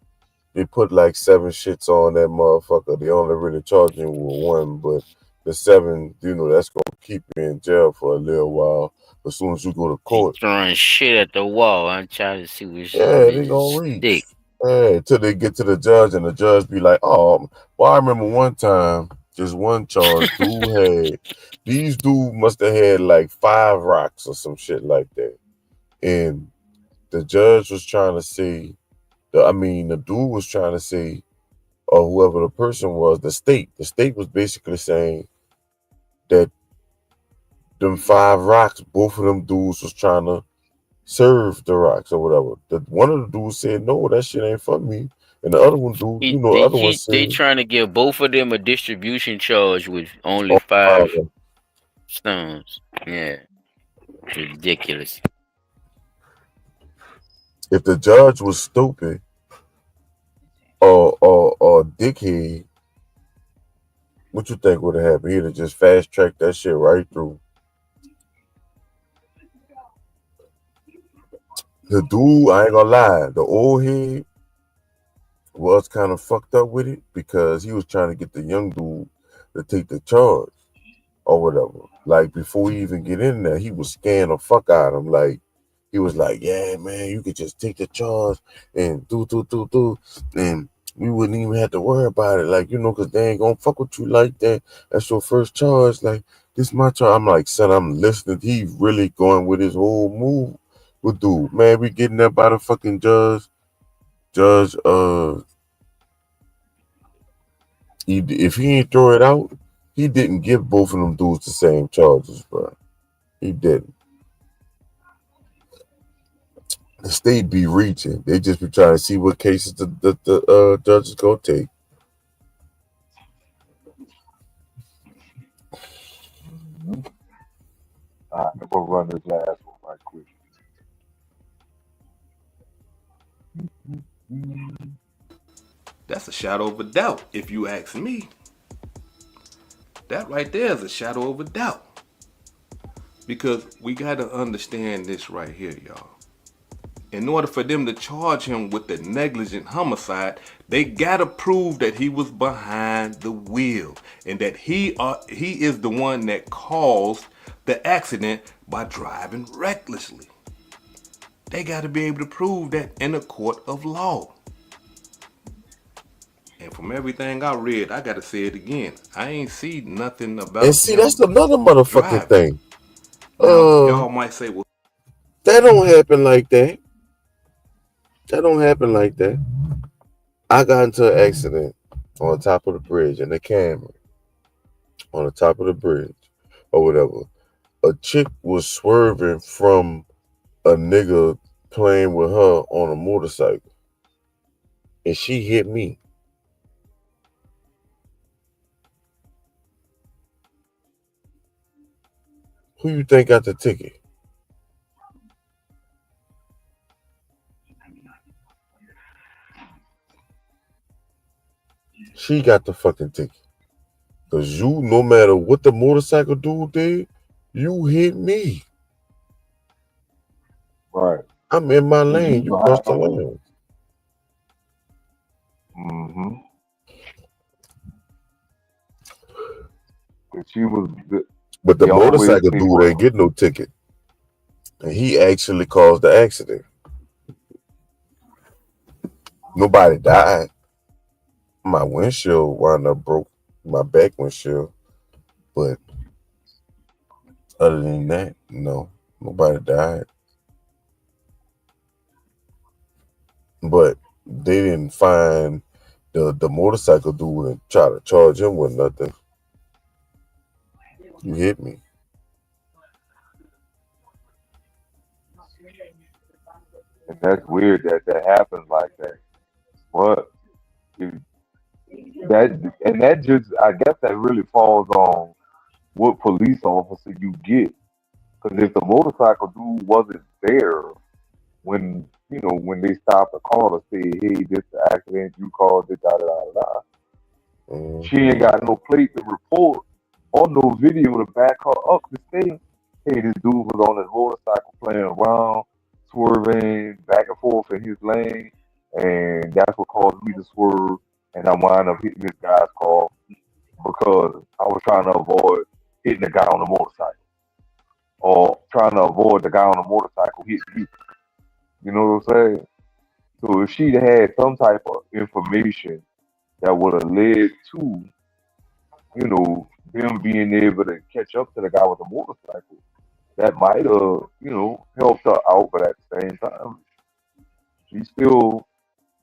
They put like 7 shits on that motherfucker. They only really charging you with 1, but the 7, that's gonna keep you in jail for a little while. As soon as you go to court, Throwing shit at the wall. I'm trying to see which they gonna reach. stick. Yeah, till they get to the judge, and the judge be like, "Oh, well, I remember one time, just one charge. These dudes must have had like 5 rocks or some shit like that." And the judge was trying to say, the dude was trying to say, or whoever the person was, the state was basically saying that them 5 rocks, both of them dudes was trying to serve the rocks or whatever. One of the dudes said, "No, that shit ain't for me." And the other one dude, the other one said, They trying to give both of them a distribution charge with only "Oh, 5 stones. Yeah. Ridiculous. If the judge was stupid or dickhead, what you think would have happened? He'd have just fast tracked that shit right through. The dude, I ain't gonna lie, the old head was kind of fucked up with it because he was trying to get the young dude to take the charge. or whatever. Like before he even get in there, he was scaring the fuck out of him. Like he was like, "Yeah, man, you could just take the charge and do, and we wouldn't even have to worry about it, like because they ain't gonna fuck with you like that. That's your first charge. Like this my charge." I'm like, son, I'm listening. He really going with his whole move. With dude, man, we getting there by the fucking judge. Judge, if he ain't throw it out, he didn't give both of them dudes the same charges, bro. He didn't. The state be reaching. They just be trying to see what cases the judges go take. All right, I'm gonna run this last one right quick. That's a shadow of a doubt, if you ask me. That right there is a shadow of a doubt. Because we got to understand this right here, y'all. In order for them to charge him with the negligent homicide, they got to prove that he was behind the wheel and that he is the one that caused the accident by driving recklessly. They got to be able to prove that in a court of law. And from everything I read, I got to say it again. I ain't see nothing And about see, him that's another motherfucking driving. thing. Now, y'all might say, well, That don't happen like that. That don't happen like that. I got into an accident on top of the bridge in the Camry, on the top of the bridge, or whatever. A chick was swerving from a nigga playing with her on a motorcycle, and she hit me. Who you think got the ticket? She got the fucking ticket. Cause you, no matter what the motorcycle dude did, you hit me. Right. I'm in my Cause lane. you You crossed the driving. lane. Mm-hmm. Cause she was. But the They always motorcycle say, dude ain't well, get no ticket. And he actually caused the accident. Nobody died. My windshield wound up broke, my back windshield. But other than that, no, nobody died. But they didn't find the motorcycle dude and try to charge him with nothing. You hit me. and that's weird that that happens like that. But if that just, I guess that really falls on what police officer you get. Because if the motorcycle dude wasn't there when when they stopped the car to say, "Hey, this the accident you caused it," da da da da. She ain't got no plate to report or no video to back her up to say, "Hey, this dude was on his motorcycle playing around, swerving back and forth in his lane, and that's what caused me to swerve, and I wound up hitting this guy's car because I was trying to avoid hitting the guy on the motorcycle, or trying to avoid the guy on the motorcycle hitting me." You know what I'm saying? So if she'd had some type of information that would have led to, them being able to catch up to the guy with the motorcycle, that might have, helped her out. But at the same time, she still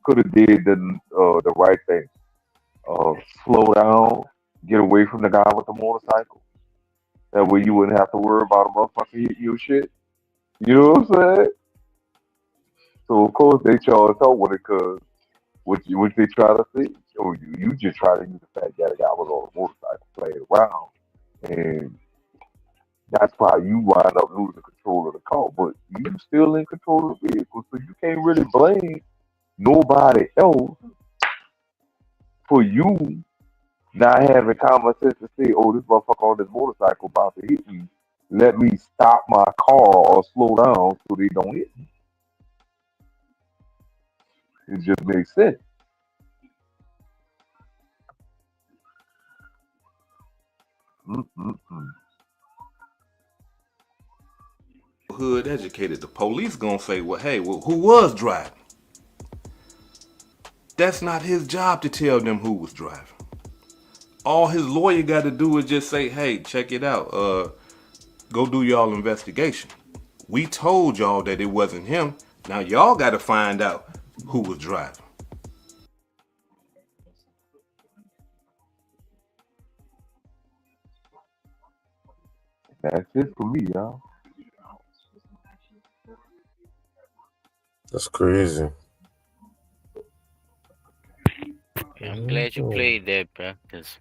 could have did the right thing. Uh, Slow down, get away from the guy with the motorcycle. That way you wouldn't have to worry about a motherfucker hitting your shit. You know what I'm saying? So of course they charged her with it because which they try to say, oh, you just try to use the fact that a guy was on a motorcycle playing around, and that's why you wind up losing control of the car. But you still in control of the vehicle, so you can't really blame nobody else for you not having common sense to say, oh, this motherfucker on this motorcycle about to hit me. Let me stop my car or slow down so they don't hit me. It just makes sense. Hood educated. The police gonna say, well, hey, well, who was driving? That's not his job to tell them who was driving. All his lawyer got to do is just say, hey, check it out. Go do y'all investigation. We told y'all that it wasn't him. Now y'all got to find out who was driving. That's it for me, y'all. That's crazy. I'm glad you played that, bro, because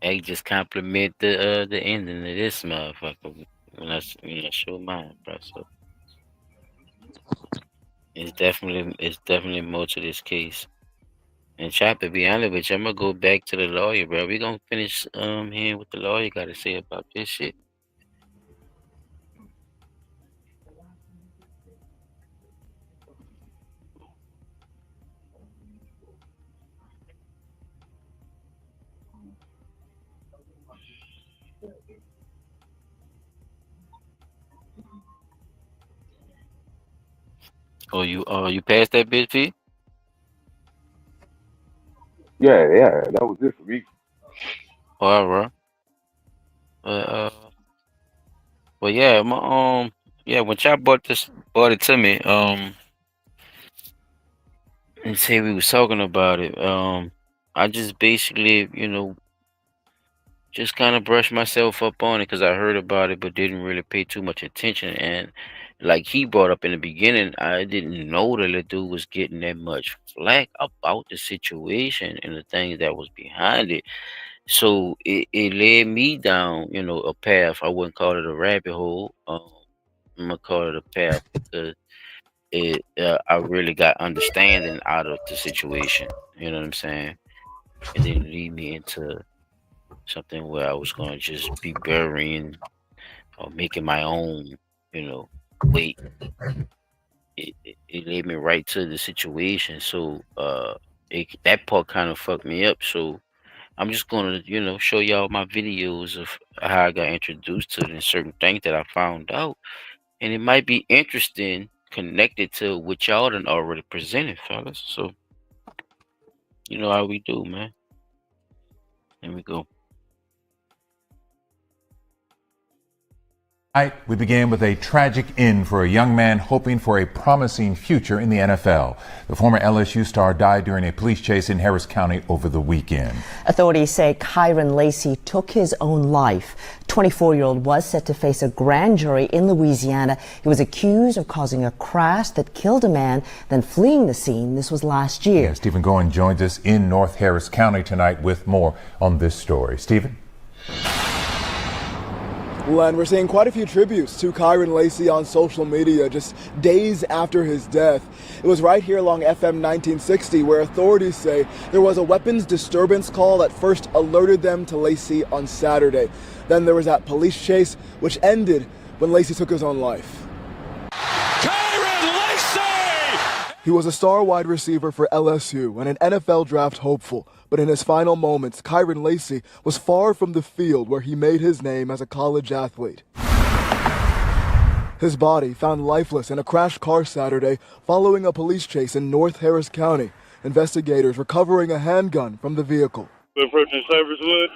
I just compliment the ending of this motherfucker when I show mine, bro. So it's definitely more to this case. And Chop, to be honest with you, I'm gonna go back to the lawyer, bro. We gonna finish hearing what the lawyer got to say about this shit. Oh, you passed that bitch, P? Yeah, that was it for me. All right. Well, yeah, yeah, when Chop brought it to me, and say we was talking about it, I just basically, just kind of brushed myself up on it because I heard about it, but didn't really pay too much attention. And like he brought up in the beginning, I didn't know that the dude was getting that much flack about the situation and the things that was behind it. So it led me down, a path. I wouldn't call it a rabbit hole. I'm gonna call it a path because I really got understanding out of the situation. You know what I'm saying? It didn't lead me into something where I was gonna just be burying or making my own, weight. It led me right to the situation. So that part kind of fucked me up. So I'm just gonna, show y'all my videos of how I got introduced to the certain things that I found out. And it might be interesting connected to what y'all done already presented, fellas. So you know how we do, man. Here we go. Tonight, we begin with a tragic end for a young man hoping for a promising future in the NFL. The former LSU star died during a police chase in Harris County over the weekend. Authorities say Kyren Lacey took his own life. 24-year-old was set to face a grand jury in Louisiana. He was accused of causing a crash that killed a man, then fleeing the scene. This was last year. Yeah, Stephen Goen joins us in North Harris County tonight with more on this story. Stephen? Len, we're seeing quite a few tributes to Kyren Lacey on social media just days after his death. It was right here along FM 1960 where authorities say there was a weapons disturbance call that first alerted them to Lacey on Saturday. Then there was that police chase, which ended when Lacey took his own life. Kyren Lacey! He was a star wide receiver for LSU and an NFL draft hopeful. But in his final moments, Kyren Lacey was far from the field where he made his name as a college athlete. His body found lifeless in a crashed car Saturday following a police chase in North Harris County. Investigators recovering a handgun from the vehicle. We're approaching Cypress Wood.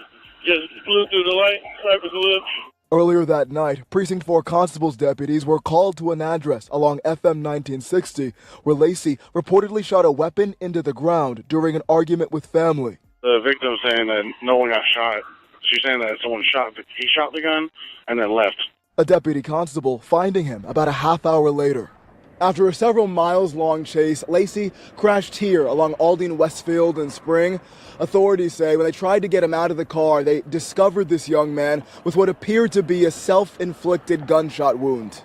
Just flew through the light, Cypress Wood. Earlier that night, Precinct 4 Constables deputies were called to an address along FM 1960 where Lacey reportedly shot a weapon into the ground during an argument with family. The victim saying that no one got shot. She's saying that he shot the gun and then left. A deputy constable finding him about a half hour later. After a several miles long chase, Lacey crashed here along Aldine Westfield in Spring. Authorities say when they tried to get him out of the car, they discovered this young man with what appeared to be a self-inflicted gunshot wound.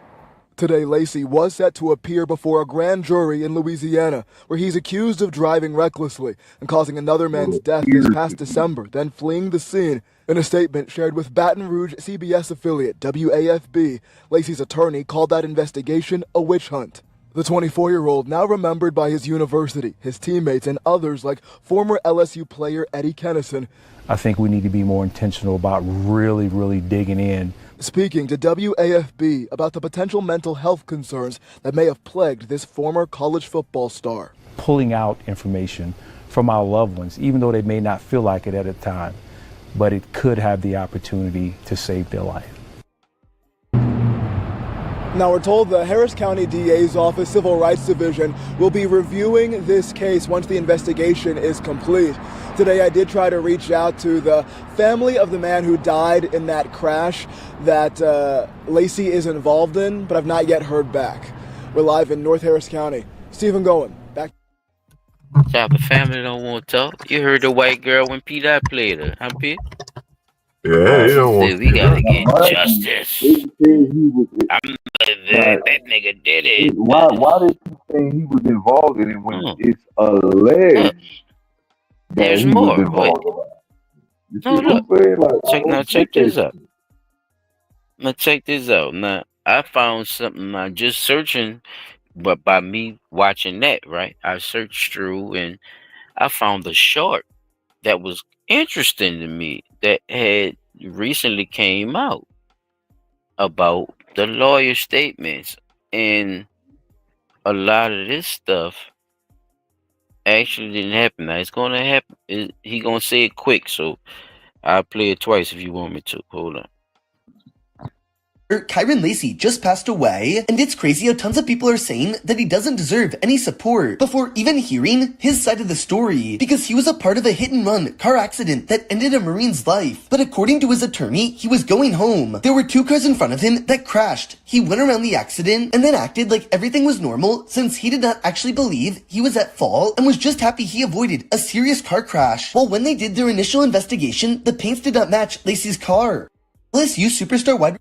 Today, Lacey was set to appear before a grand jury in Louisiana, where he's accused of driving recklessly and causing another man's death this past December, then fleeing the scene. In a statement shared with Baton Rouge CBS affiliate WAFB, Lacey's attorney called that investigation a witch hunt. The 24-year-old, now remembered by his university, his teammates, and others like former LSU player Eddie Kennison. I think we need to be more intentional about really digging in. Speaking to WAFB about the potential mental health concerns that may have plagued this former college football star. Pulling out information from our loved ones, even though they may not feel like it at the time, but it could have the opportunity to save their life. Now we're told the Harris County DA's office Civil Rights Division will be reviewing this case once the investigation is complete. Today I did try to reach out to the family of the man who died in that crash that Lacey is involved in, but I've not yet heard back. We're live in North Harris County. Stephen Goen, back. Chop, the family don't want to talk. You heard the white girl when P.Dot played her, huh, P? Yeah, you don't want We gotta get justice. That nigga did it. Why did you say he was involved in it when it's alleged that There's he more. was involved in it? No, look. Check this out. It. Now check this out. Now I found something. I'm just searching, but by me watching that, right? I searched through and I found a short that was interesting to me that had recently came out about the lawyer statements, and a lot of this stuff actually didn't happen. Now it's gonna happen. He gonna say it quick, so I'll play it twice if you want me to. Hold on. Kyren Lacey just passed away, and it's crazy how tons of people are saying that he doesn't deserve any support before even hearing his side of the story, because he was a part of a hit-and-run car accident that ended a Marine's life. But according to his attorney, he was going home. There were two cars in front of him that crashed. He went around the accident and then acted like everything was normal, since he did not actually believe he was at fault and was just happy he avoided a serious car crash. While when they did their initial investigation, the paints did not match Lacey's car. LSU superstar wide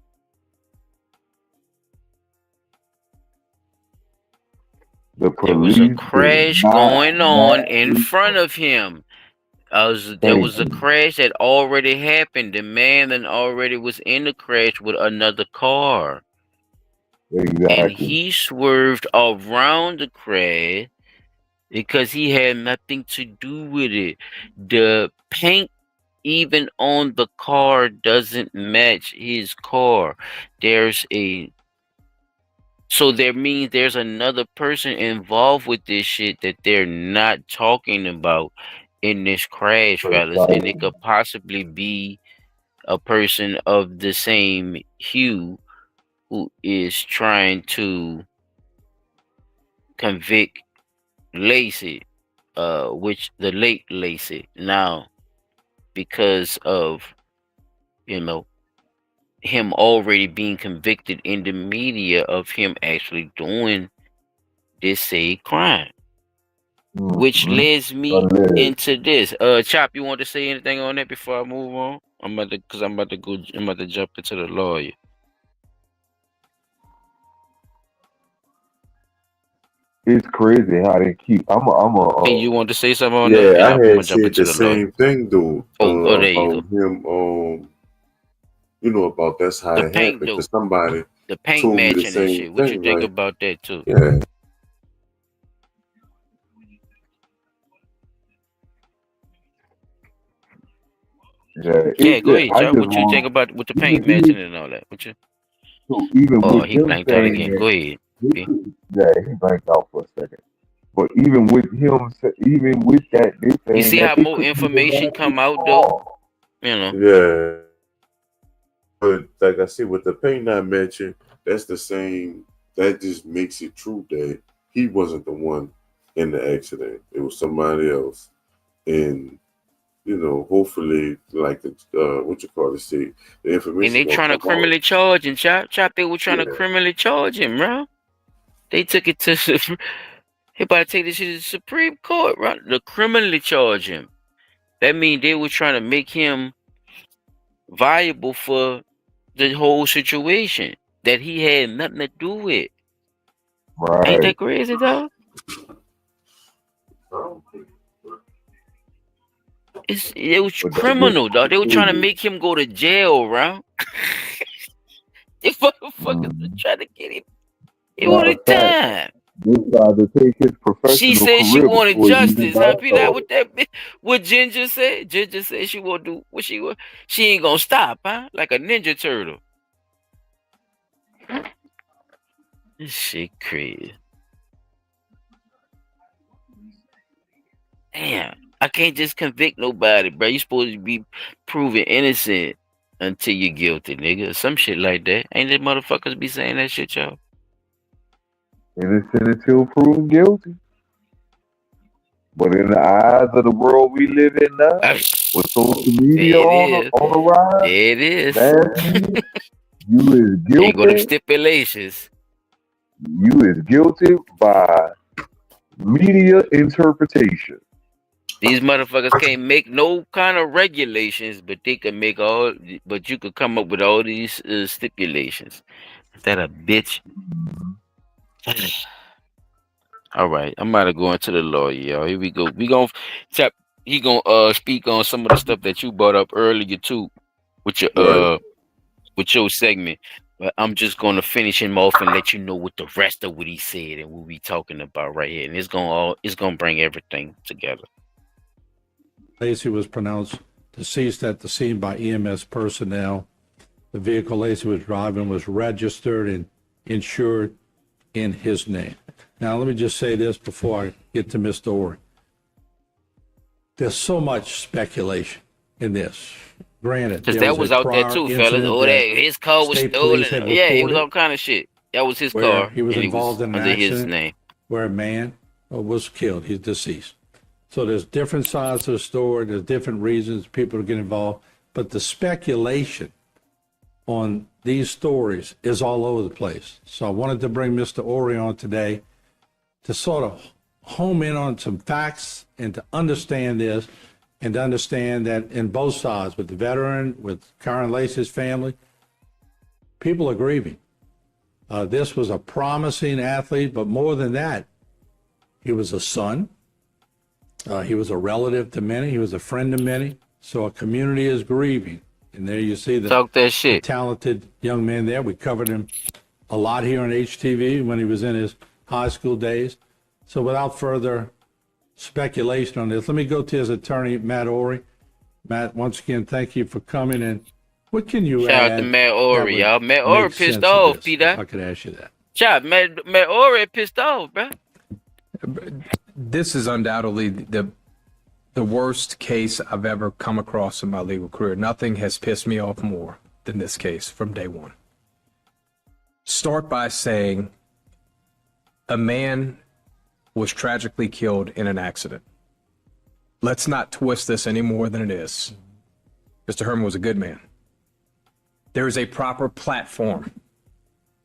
There was a crash going on in front of him. There was a crash that already happened. The man then already was in the crash with another car. Exactly. And he swerved around the crash because he had nothing to do with it. The paint even on the car doesn't match his car. So that means there's another person involved with this shit that they're not talking about in this crash, fellas. And it could possibly be a person of the same hue who is trying to convict Lacey, which the late Lacey. Now, because of, him already being convicted in the media of him actually doing this said crime, which leads me into this. Chop, you want to say anything on that before I move on? I'm about to jump into the lawyer. It's crazy how they keep. Hey, you want to say something on that? Yeah, I had said the same thing though. There you go. Him, about that's how it happened, because somebody the paint told me matching the and same shit. What you thing, think right? about that too? Yeah. Yeah, go ahead, Chuck. What you think about with the paint matching and all that? What you? So even with he blanked out again. Go ahead. He blanked out for a second. But even with him, even with that, they you see how more information come out though. Yeah. But like I said, with the paint not matching, that's the same. That just makes it true that he wasn't the one in the accident. It was somebody else. And hopefully, like the the information. And they trying to criminally charge him. Chop. They were trying to criminally charge him, bro. They took it to. He about to take this shit to the Supreme Court, right? To criminally charge him. That means they were trying to make him viable for the whole situation that he had nothing to do with. Right. Ain't that crazy, dog? It was criminal, dog. They were trying to make him go to jail, bro. They motherfuckers were trying to get him. It was a time. decided to take his She professional said she career wanted before he even justice, huh? got Be that started. what what Ginger said? Ginger said she gonna do what she was. She ain't gonna stop, huh? Like a ninja turtle. This shit crazy. Damn, I can't just convict nobody, bro. You supposed to be proven innocent until you're guilty, nigga. Some shit like that. Ain't that motherfuckers be saying that shit, y'all? Innocent until proven guilty. But in the eyes of the world we live in now, with social media There it is. on the rise, There it is. man, you is They go to guilty. stipulations. You is guilty by media interpretation. These motherfuckers can't make no kind of regulations, but they can make all. But you could come up with all these stipulations. Is that a bitch? All right, I'm about to go into the lawyer, y'all. Here we go. We gonna tap. He gonna speak on some of the stuff that you brought up earlier too, with your Right. with your segment. But I'm just gonna finish him off and let you know what the rest of what he said and what we talking about right here. And it's gonna bring everything together. Lacey was pronounced deceased at the scene by EMS personnel. The vehicle Lacey was driving was registered and insured in his name. Now, let me just say this before I get to Mr. Ori. There's so much speculation in this. Granted, Because there that was a out there prior too, fellas. incident Oh, that that his car was state stolen. police had Yeah, it was all reported kind of shit. That was his where car, he was and it was involved in an under his accident name. where a man was killed. He's deceased. So there's different sides to the story. There's different reasons people get involved. But the speculation on these stories is all over the place. So I wanted to bring Mr. Ori on today to sort of home in on some facts and to understand this and to understand that in both sides, with the veteran, with Kyren Lacey's family, people are grieving. This was a promising athlete, but more than that, he was a son. He was a relative to many. He was a friend to many. So a community is grieving. And there you see Talk that shit. the talented young man there. We covered him a lot here on HTV when he was in his high school days. So without further speculation on this, let me go to his attorney, Matt Ori. Matt, once again, thank you for coming. And what can you Shout add out to Matt Ori, that y'all. would Matt Ori make pissed sense of off, this, Peter. if I could ask you that? Shout, Matt Ori pissed off, bro. This is undoubtedly the worst case I've ever come across in my legal career. Nothing has pissed me off more than this case from day one. Start by saying a man was tragically killed in an accident. Let's not twist this any more than it is. Mr. Herman was a good man. There is a proper platform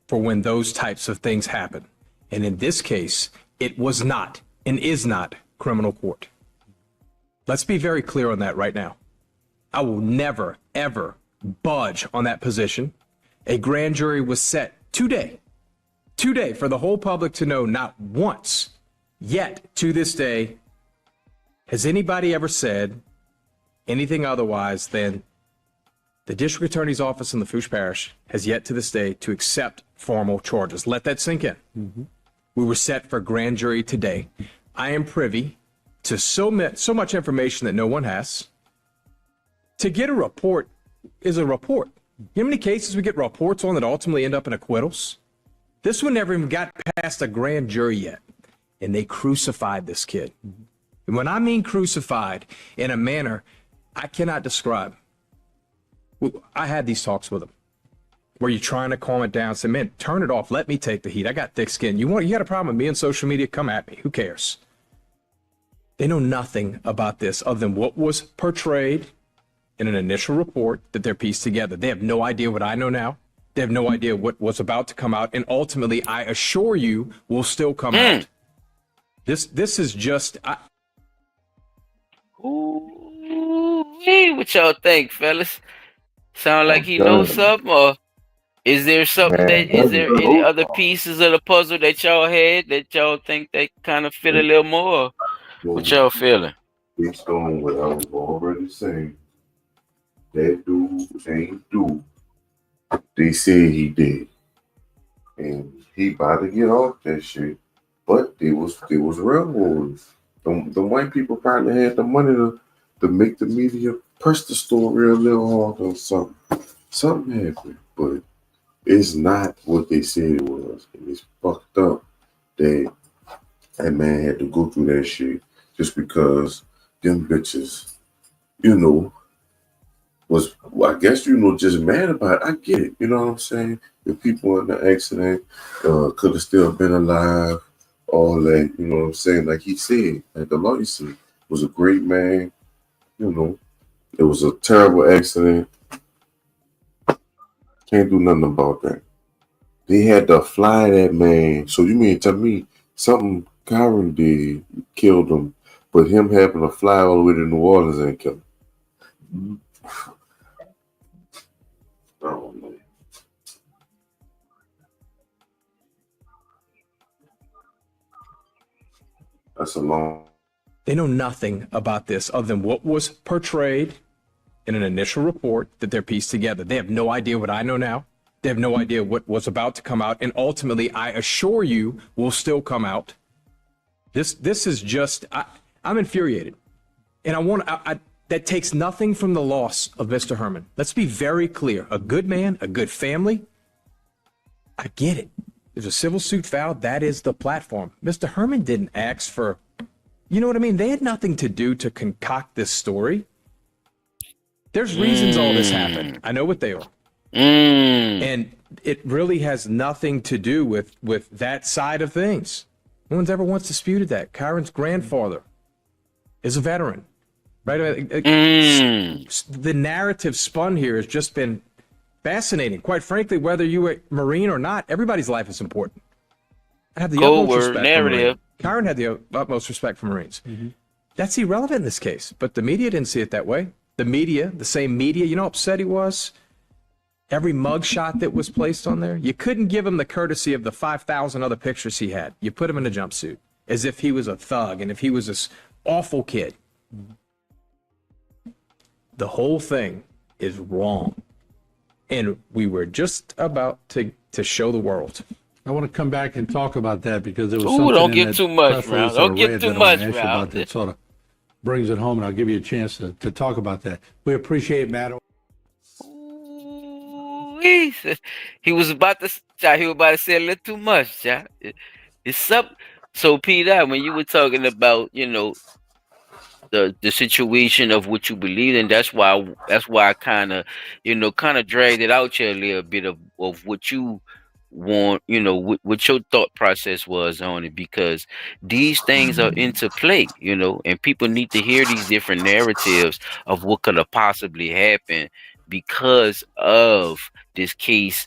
for when those types of things happen. And in this case, it was not and is not criminal court. Let's be very clear on that right now. I will never, ever budge on that position. A grand jury was set today for the whole public to know not once, yet to this day, has anybody ever said anything otherwise than the district attorney's office in Lafourche Parish has yet to this day to accept formal charges. Let that sink in. We were set for grand jury today. I am privy to so much information that no one has. To get a report is a report. You know how many cases we get reports on that ultimately end up in acquittals? This one never even got past a grand jury yet. And they crucified this kid. And when I mean crucified in a manner I cannot describe. I had these talks with him where you're trying to calm it down, say, man, turn it off. Let me take the heat. I got thick skin. You got a problem with me on social media? Come at me. Who cares? They know nothing about this other than what was portrayed in an initial report that they're pieced together. They have no idea what I know now. They have no idea what was about to come out. And ultimately, I assure you, will still come out. This is just... Hey, what y'all think, fellas? Sound like he knows something, or is there something is there any other pieces of the puzzle that y'all had that y'all think they kind of fit a little more? What y'all feeling? Based on what I was already saying, that dude ain't do. They said he did, and he about to get off that shit. But they was railroads. The white people probably had the money to make the media press the story a little harder or something. Something happened, but it's not what they said it was. And it's fucked up that that man had to go through that shit just because them bitches, was, I guess, just mad about it. I get it. You know what I'm saying? The people in the accident could have still been alive, all that. You know what I'm saying? Like he said, like the lawyer said, was a great man. It was a terrible accident. Can't do nothing about that. They had to fly that man. So you mean tell me something Kyren did killed him, but him having to fly all the way to New Orleans ain't kill him? Oh, man. That's a long. They know nothing about this other than what was portrayed in an initial report that they're pieced together. They have no idea what I know now. They have no idea what was about to come out, and ultimately, I assure you, will still come out. This is just, I'm infuriated, and that takes nothing from the loss of Mr. Herman. Let's be very clear: a good man, a good family. I get it. There's a civil suit filed. That is the platform. Mr. Herman didn't ask for, you know what I mean? They had nothing to do to concoct this story. There's reasons all this happened. I know what they are. And it really has nothing to do with that side of things. No one's ever once disputed that. Kyren's grandfather is a veteran, right? The narrative spun here has just been fascinating. Quite frankly, whether you were Marine or not, everybody's life is important. I have the utmost respect for Marines. Kyren had the utmost respect for Marines. That's irrelevant in this case, but the media didn't see it that way. The media, the same media, you know how upset he was? Every mugshot that was placed on there, you couldn't give him the courtesy of the 5,000 other pictures he had. You put him in a jumpsuit as if he was a thug and if he was this awful kid. The whole thing is wrong. And we were just about to show the world. I want to come back and talk about that because there was Ooh, something don't in get that too much, press Brown. release Don't I get read too that I want much, to ask you Brown. about that sort of brings it home, and I'll give you a chance to talk about that. We appreciate Matt. He was about to say a little too much, child. It's up. So, Peter, when you were talking about, the situation of what you believe in, that's why I kind of dragged it out here a little bit of what you want, what your thought process was on it, because these things are into play, and people need to hear these different narratives of what could have possibly happened because of this case,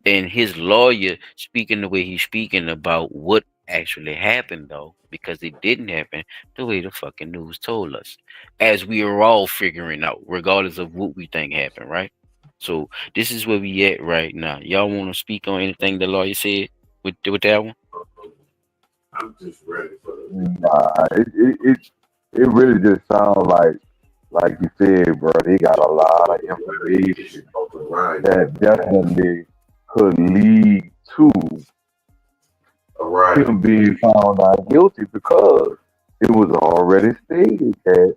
and his lawyer speaking the way he's speaking about what actually happened, though, because it didn't happen the way the fucking news told us, as we are all figuring out, regardless of what we think happened, right? So this is where we at right now. Y'all want to speak on anything the lawyer said with that one? I'm just ready for it. Nah, it really just sounds like you said, bro. He got a lot of information that definitely could lead to him being found not guilty because it was already stated that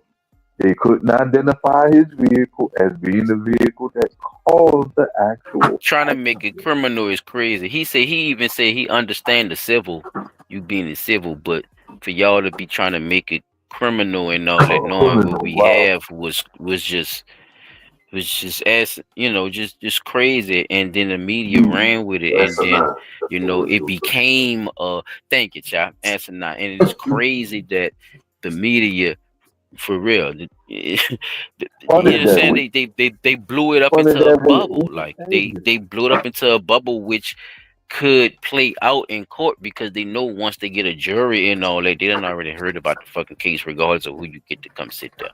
they couldn't identify his vehicle as being the vehicle that caused the actual. Trying to make it criminal is crazy. He even said he understand the civil, you being in civil, but for y'all to be trying to make it criminal and all that, knowing what we have was just as just crazy. And then the media ran with it, and then it became thank you, chap, asinine. And it's crazy that the media, for real, you understand, they blew it up into a bubble. Like they blew it up into a bubble which could play out in court, because they know once they get a jury and all that, they done already heard about the fucking case regardless of who you get to come sit there.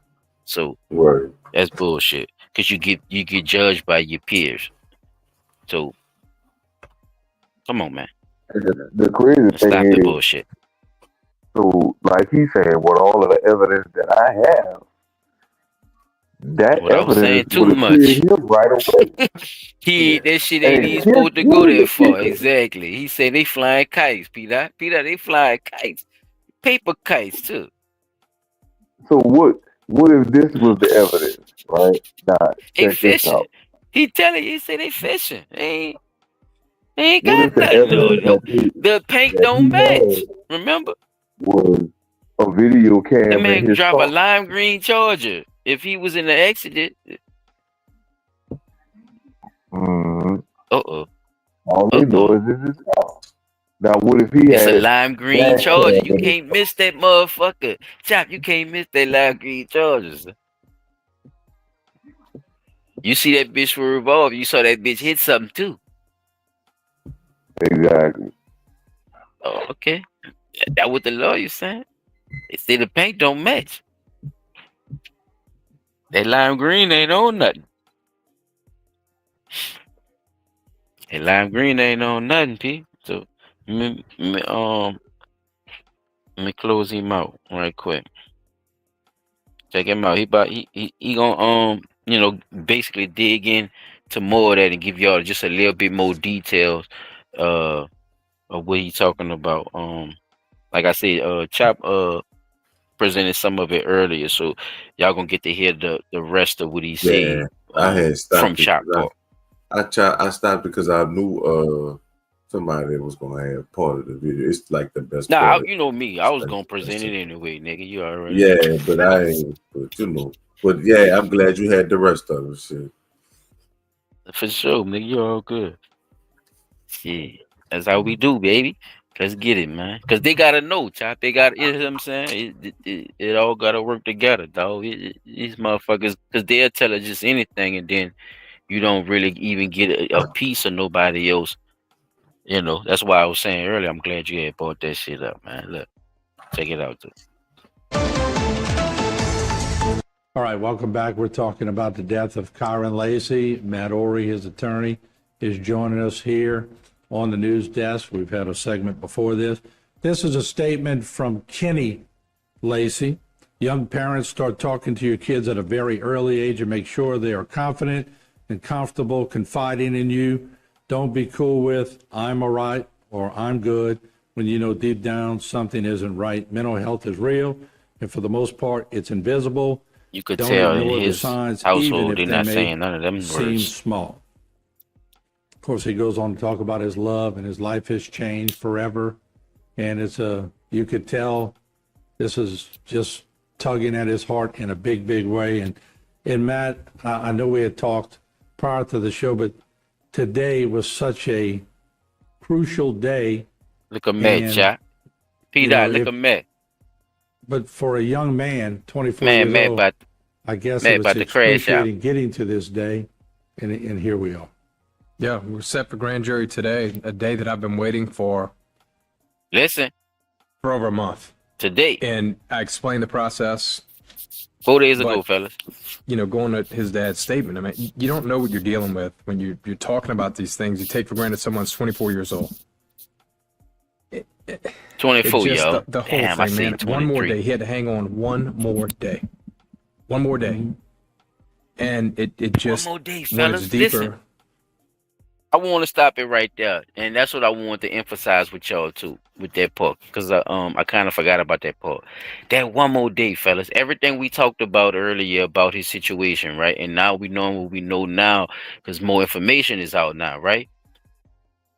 So that's bullshit, because you get judged by your peers. So come on, man. The crazy thing Stop is, the bullshit. so like he said, with all of the evidence that I have, That What I was saying evidence too would have cleared much. him right away. That shit ain't And even supposed to here's go that the far. kicker. Exactly. He said they flying kites, Peter. Peter, they flying kites. Paper kites too. So what if this was the evidence, right? Now They check this fishing. out. He telling you, he said they fishing. They ain't What got if the nothing evidence on. The paint that don't he match. had Remember? was a video That cam in man his drive a car? lime green Charger. If he was in the accident, Mm-hmm. uh-oh. All they know is this is car. Now what if he It's a had lime green dash Charger. cam You in his can't miss that motherfucker. Chop, you can't miss that lime green Charger. You see that bitch for revolve. You saw that bitch hit something too. Exactly. Oh, okay. That what the lawyer saying. They say the paint don't match. That lime green ain't on nothing. That lime green ain't on nothing, P. So, let me close him out right quick. Check him out. He gonna basically dig in to more of that and give y'all just a little bit more details uh of what he's talking about. Like I said, Chop presented some of it earlier, so y'all gonna get to hear the rest of what he Yeah, said I had from stopped it Chop because Talk. I stopped because I knew somebody was gonna have part of the video. It's like the best Nah, part. you know me. I It's was like gonna the best present it thing. anyway, nigga. You already know. Yeah, but I ain't. But you know. But yeah, I'm glad you had the rest of it. Shit. For sure, nigga. You all good. Shit. That's how we do, baby. Let's get it, man. Cause they gotta know, Chop. They got, you know what I'm saying? It all gotta work together, dog. These motherfuckers, cause they'll tell us just anything, and then you don't really even get a piece of nobody else. You know, that's why I was saying earlier. I'm glad you had brought that shit up, man. Look, check it out, too. All right, welcome back. We're talking about the death of Kyren Lacey. Matt Ory, his attorney, is joining us here on the news desk. We've had a segment before this. This is a statement from Kenny Lacey. Young parents, start talking to your kids at a very early age and make sure they are confident and comfortable confiding in you. Don't be cool with, I'm all right or I'm good when you know deep down something isn't right. Mental health is real, and for the most part, it's invisible. You could Don't tell in ignore the his signs, even household if they're they not may saying none of them seem words. small. Of course, he goes on to talk about his love and his life has changed forever. And you could tell this is just tugging at his heart in a big, big way. And Matt, I know we had talked prior to the show, but today was such a crucial day. Look at Matt, Chop. Peter, look at Matt. But for a young man, 24 Man, years Matt old, I guess Matt it was about to crash out. excruciating getting to this day, and here we are. Yeah, we're set for grand jury today, a day that I've been waiting for. Listen. For over a month. Today. And I explained the process 4 days ago, fellas. You know, going to his dad's statement, I mean, you don't know what you're dealing with when you're talking about these things. You take for granted someone's 24 years old. 24, just, yo. the whole Damn, thing, I see man. 23. One more day. He had to hang on one more day. One more day. And it just, one more day, when fellas. it's deeper. Listen, I want to stop it right there, and that's what I want to emphasize with y'all too, with that part, because I kind of forgot about that part. That one more day, fellas. Everything we talked about earlier about his situation, right? And now we know what we know now, because more information is out now, right?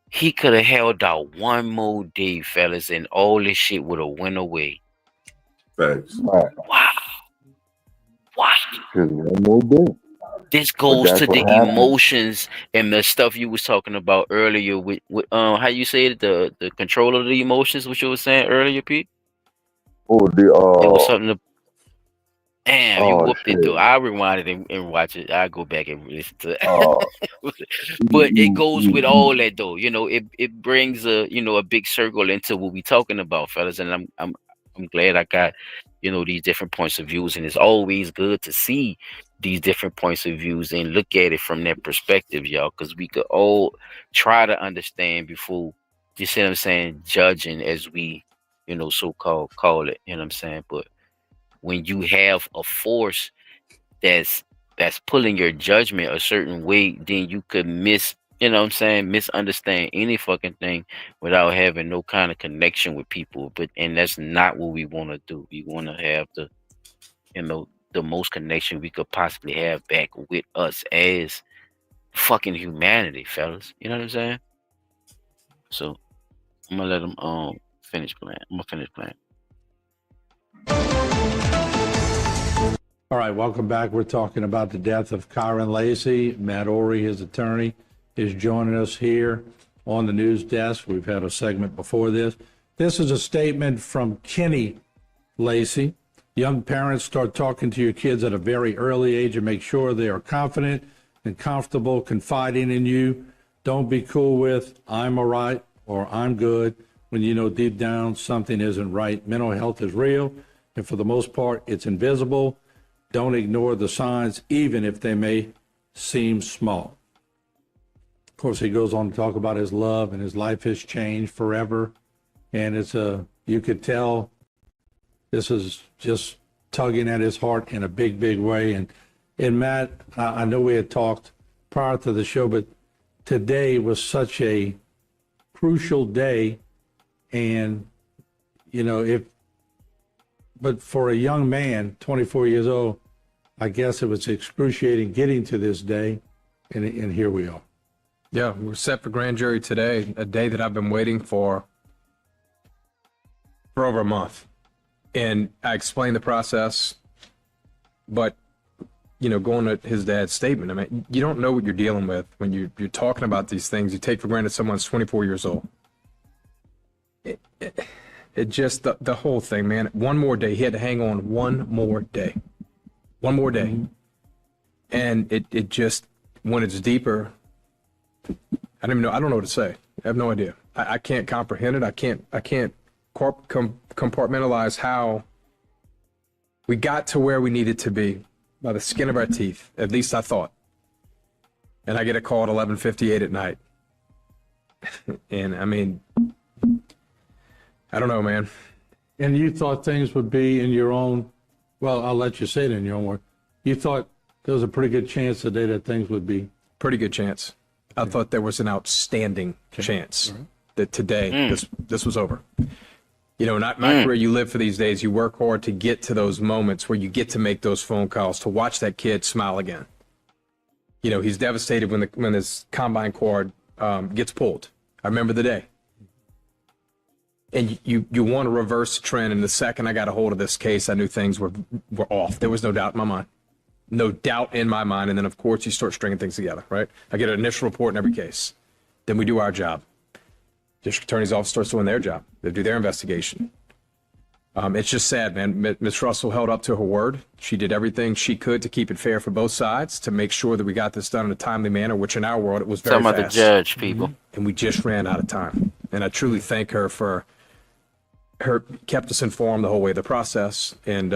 He could have held out one more day, fellas, and all this shit would have went away. Thanks. Right. Wow. Wow. Because one more day. This goes to the emotions and the stuff you was talking about earlier with how you say it, the control of the emotions, what you were saying earlier, Pete. Oh, It was something to. Damn, you whooped shit. it though. I rewind it and watch it. I go back and listen to it. But it goes with all that though. You know, it brings a big circle into what we talking about, fellas. And I'm glad I got, these different points of views. And it's always good to see these different points of views and look at it from that perspective, y'all, because we could all try to understand before, you see what I'm saying, judging as we, so-called call it, you know what I'm saying? But when you have a force that's that's pulling your judgment a certain way, then you could misunderstand any fucking thing without having no kind of connection with people. And that's not what we want to do. We want to have the most connection we could possibly have back with us as fucking humanity, fellas. You know what I'm saying? So I'm gonna let them finish playing. I'm gonna finish playing. All right, welcome back. We're talking about the death of Kyren Lacey. Matt Ory, his attorney, is joining us here on the news desk. We've had a segment before this. This is a statement from Kenny Lacey. Young parents, start talking to your kids at a very early age and make sure they are confident and comfortable confiding in you. Don't be cool with, I'm all right or I'm good, when you know deep down something isn't right. Mental health is real, and for the most part, it's invisible. Don't ignore the signs, even if they may seem small. Of course, he goes on to talk about his love, and his life has changed forever. And you could tell this is just tugging at his heart in a big, big way. And Matt, I know we had talked prior to the show, but today was such a crucial day. And, but for a young man, 24 years old, I guess it was excruciating getting to this day, and here we are. Yeah, we're set for grand jury today, a day that I've been waiting for over a month. And I explained the process, but, going to his dad's statement, I mean, you don't know what you're dealing with when you're talking about these things. You take for granted someone's 24 years old. It just, the whole thing, man. One more day. He had to hang on one more day. One more day. Mm-hmm. And it just, when it's deeper, I don't know what to say. I have no idea. I can't comprehend it. I can't compartmentalize how we got to where we needed to be by the skin of our teeth. At least I thought. And I get a call at 11:58 at night. And I mean, I don't know, man. And you thought things would be in your own, well, I'll let you say it in your own word. You thought there was a pretty good chance today that things would be. Pretty good chance. I thought there was an outstanding chance that today this was over. Not my career, you live for these days. You work hard to get to those moments where you get to make those phone calls, to watch that kid smile again. He's devastated when his combine cord gets pulled. I remember the day. And you want to reverse the trend. And the second I got a hold of this case, I knew things were off. There was no doubt in my mind. No doubt in my mind. And then, of course, you start stringing things together, right? I get an initial report in every case. Then we do our job. District Attorney's Office starts doing their job. They do their investigation. It's just sad, man. Ms. Russell held up to her word. She did everything she could to keep it fair for both sides, to make sure that we got this done in a timely manner, which in our world, it was very fast. Talking about the judge, people. And we just ran out of time. And I truly thank her for kept us informed the whole way of the process. And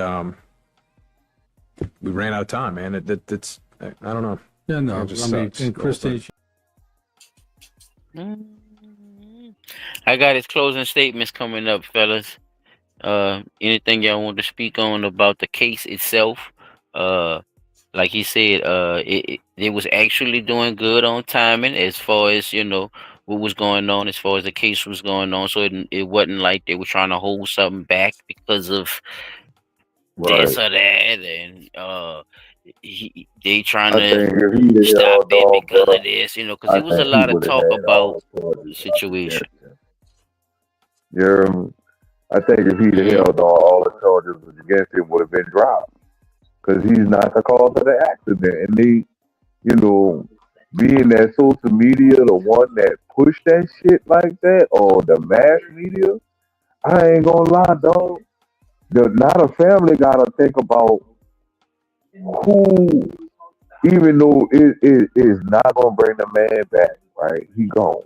we ran out of time, man. It's I don't know. Yeah, no. And Christine. I got his closing statements coming up, fellas. Anything y'all want to speak on about the case itself? Like he said, it was actually doing good on timing as far as what was going on, as far as the case was going on. So it wasn't like they were trying to hold something back because of this or that, and they trying to stop it because of this, because there was a lot of talk about the situation. Yeah, I think if he'd held all the charges against him would have been dropped, because he's not the cause of the accident. And they, being that social media, the one that pushed that shit like that, or the mass media, I ain't gonna lie, dog. Now the family gotta think about who, even though it is not gonna bring the man back, right? He gone.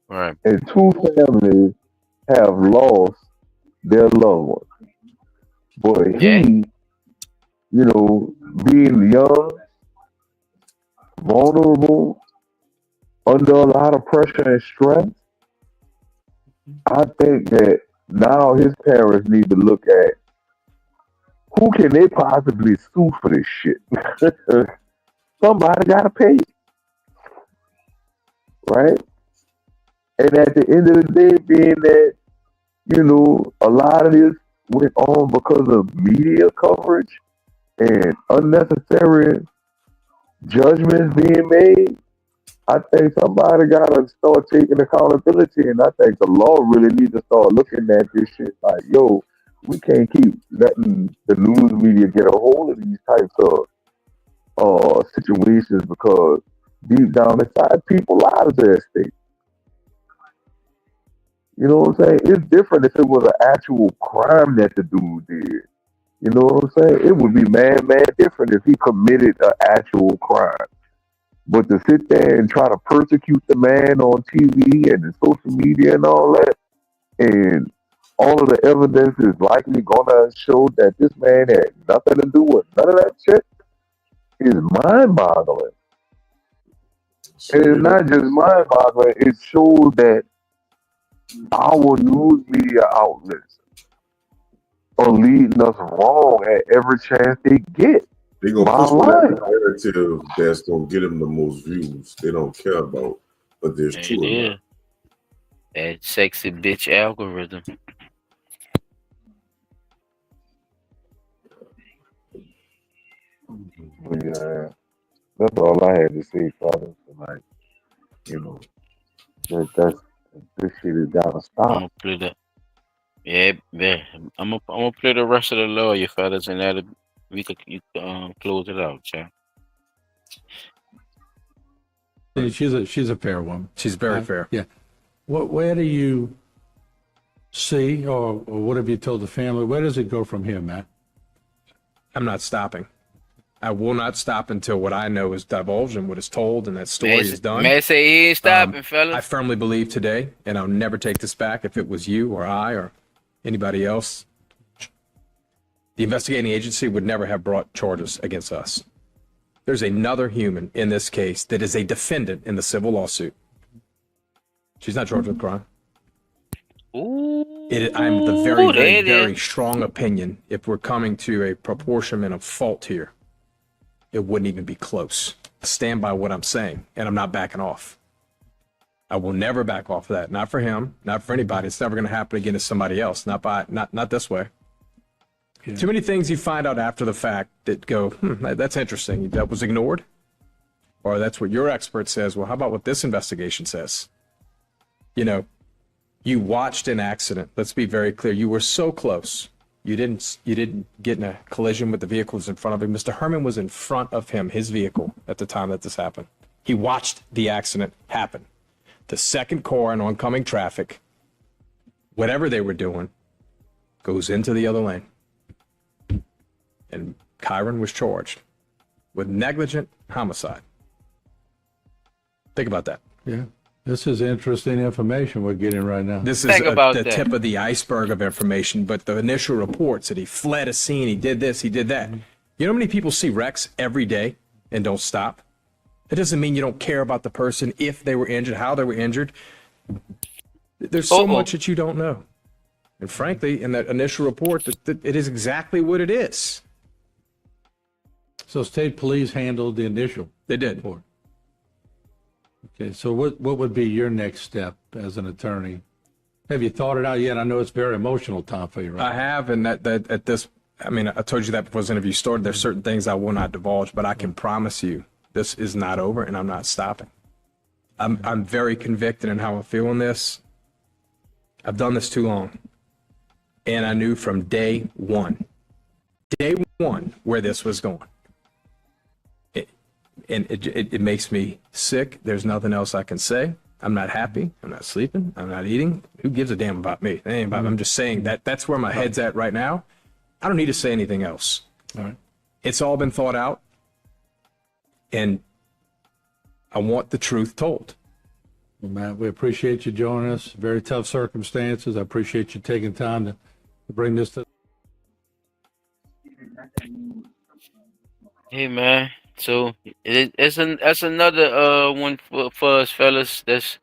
Right. And two families have lost their loved ones. But he, being young, vulnerable, under a lot of pressure and stress, I think that now his parents need to look at who can they possibly sue for this shit. somebody got to pay it, right? And at the end of the day, being that, a lot of this went on because of media coverage and unnecessary judgments being made, I think somebody got to start taking accountability. And I think the law really needs to start looking at this shit like, yo, we can't keep letting the news media get a hold of these types of situations because deep down inside, people lives are at stake. You know what I'm saying? It's different if it was an actual crime that the dude did. You know what I'm saying? It would be mad different if he committed an actual crime. But to sit there and try to persecute the man on TV and the social media and all that, and all of the evidence is likely gonna show that this man had nothing to do with none of that shit, is mind-boggling. And it's not just mind-boggling; it shows that our news media outlets are leading us wrong at every chance they get. They're gonna Bottom push line. that narrative that's gonna get them the most views. They don't care about, but there's It two of them. is. That sexy bitch algorithm. But yeah, that's all I had to say, fellas. Like, that's this shit has gotta I'm stop. gonna play the yeah. I'm gonna play the rest of the lawyer fellas, and that close it out, yeah. She's a fair woman. She's very fair. Yeah. Where do you see, or what have you told the family? Where does it go from here, Matt? I'm not stopping. I will not stop until what I know is divulged and what is told and that story is done. Man say he ain't stopping, fellas. I firmly believe today, and I'll never take this back if it was you or I or anybody else, the investigating agency would never have brought charges against us. There's another human in this case that is a defendant in the civil lawsuit. She's not charged with crime. I'm the very strong opinion, if we're coming to a proportionment of fault here, it wouldn't even be close. I stand by what I'm saying, and I'm not backing off. I will never back off of that. Not for him, not for anybody. It's never going to happen again to somebody else. Not this way. Yeah. Too many things you find out after the fact that go, that's interesting. That was ignored. Or that's what your expert says. Well, how about what this investigation says? You watched an accident. Let's be very clear. You were so close. You didn't get in a collision with the vehicles in front of him. Mr. Herman was in front of him, his vehicle, at the time that this happened. He watched the accident happen. The second car in oncoming traffic, whatever they were doing, goes into the other lane. And Kyren was charged with negligent homicide. Think about that. Yeah. This is interesting information we're getting right now. This is the tip of the iceberg of information, but the initial reports that he fled a scene, he did this, he did that. You know how many people see wrecks every day and don't stop? It doesn't mean you don't care about the person, if they were injured, how they were injured. There's so much that you don't know. And frankly, in that initial report, it is exactly what it is. So state police handled the initial. They did. Report. Okay, so what would be your next step as an attorney? Have you thought it out yet? I know it's a very emotional time for you, right? I have, and that at this, I mean, I told you that before this interview started. There's certain things I will not divulge, but I can promise you this is not over, and I'm not stopping. I'm very convicted in how I feel in this. I've done this too long, and I knew from day one, where this was going. It makes me sick. There's nothing else I can say. I'm not happy. I'm not sleeping. I'm not eating. Who gives a damn about me? I'm just saying that's where my head's at right now. I don't need to say anything else. All right. It's all been thought out, and I want the truth told. Well, Matt, we appreciate you joining us. Very tough circumstances. I appreciate you taking time to bring this to. Hey, man. So that's another one for us fellas that's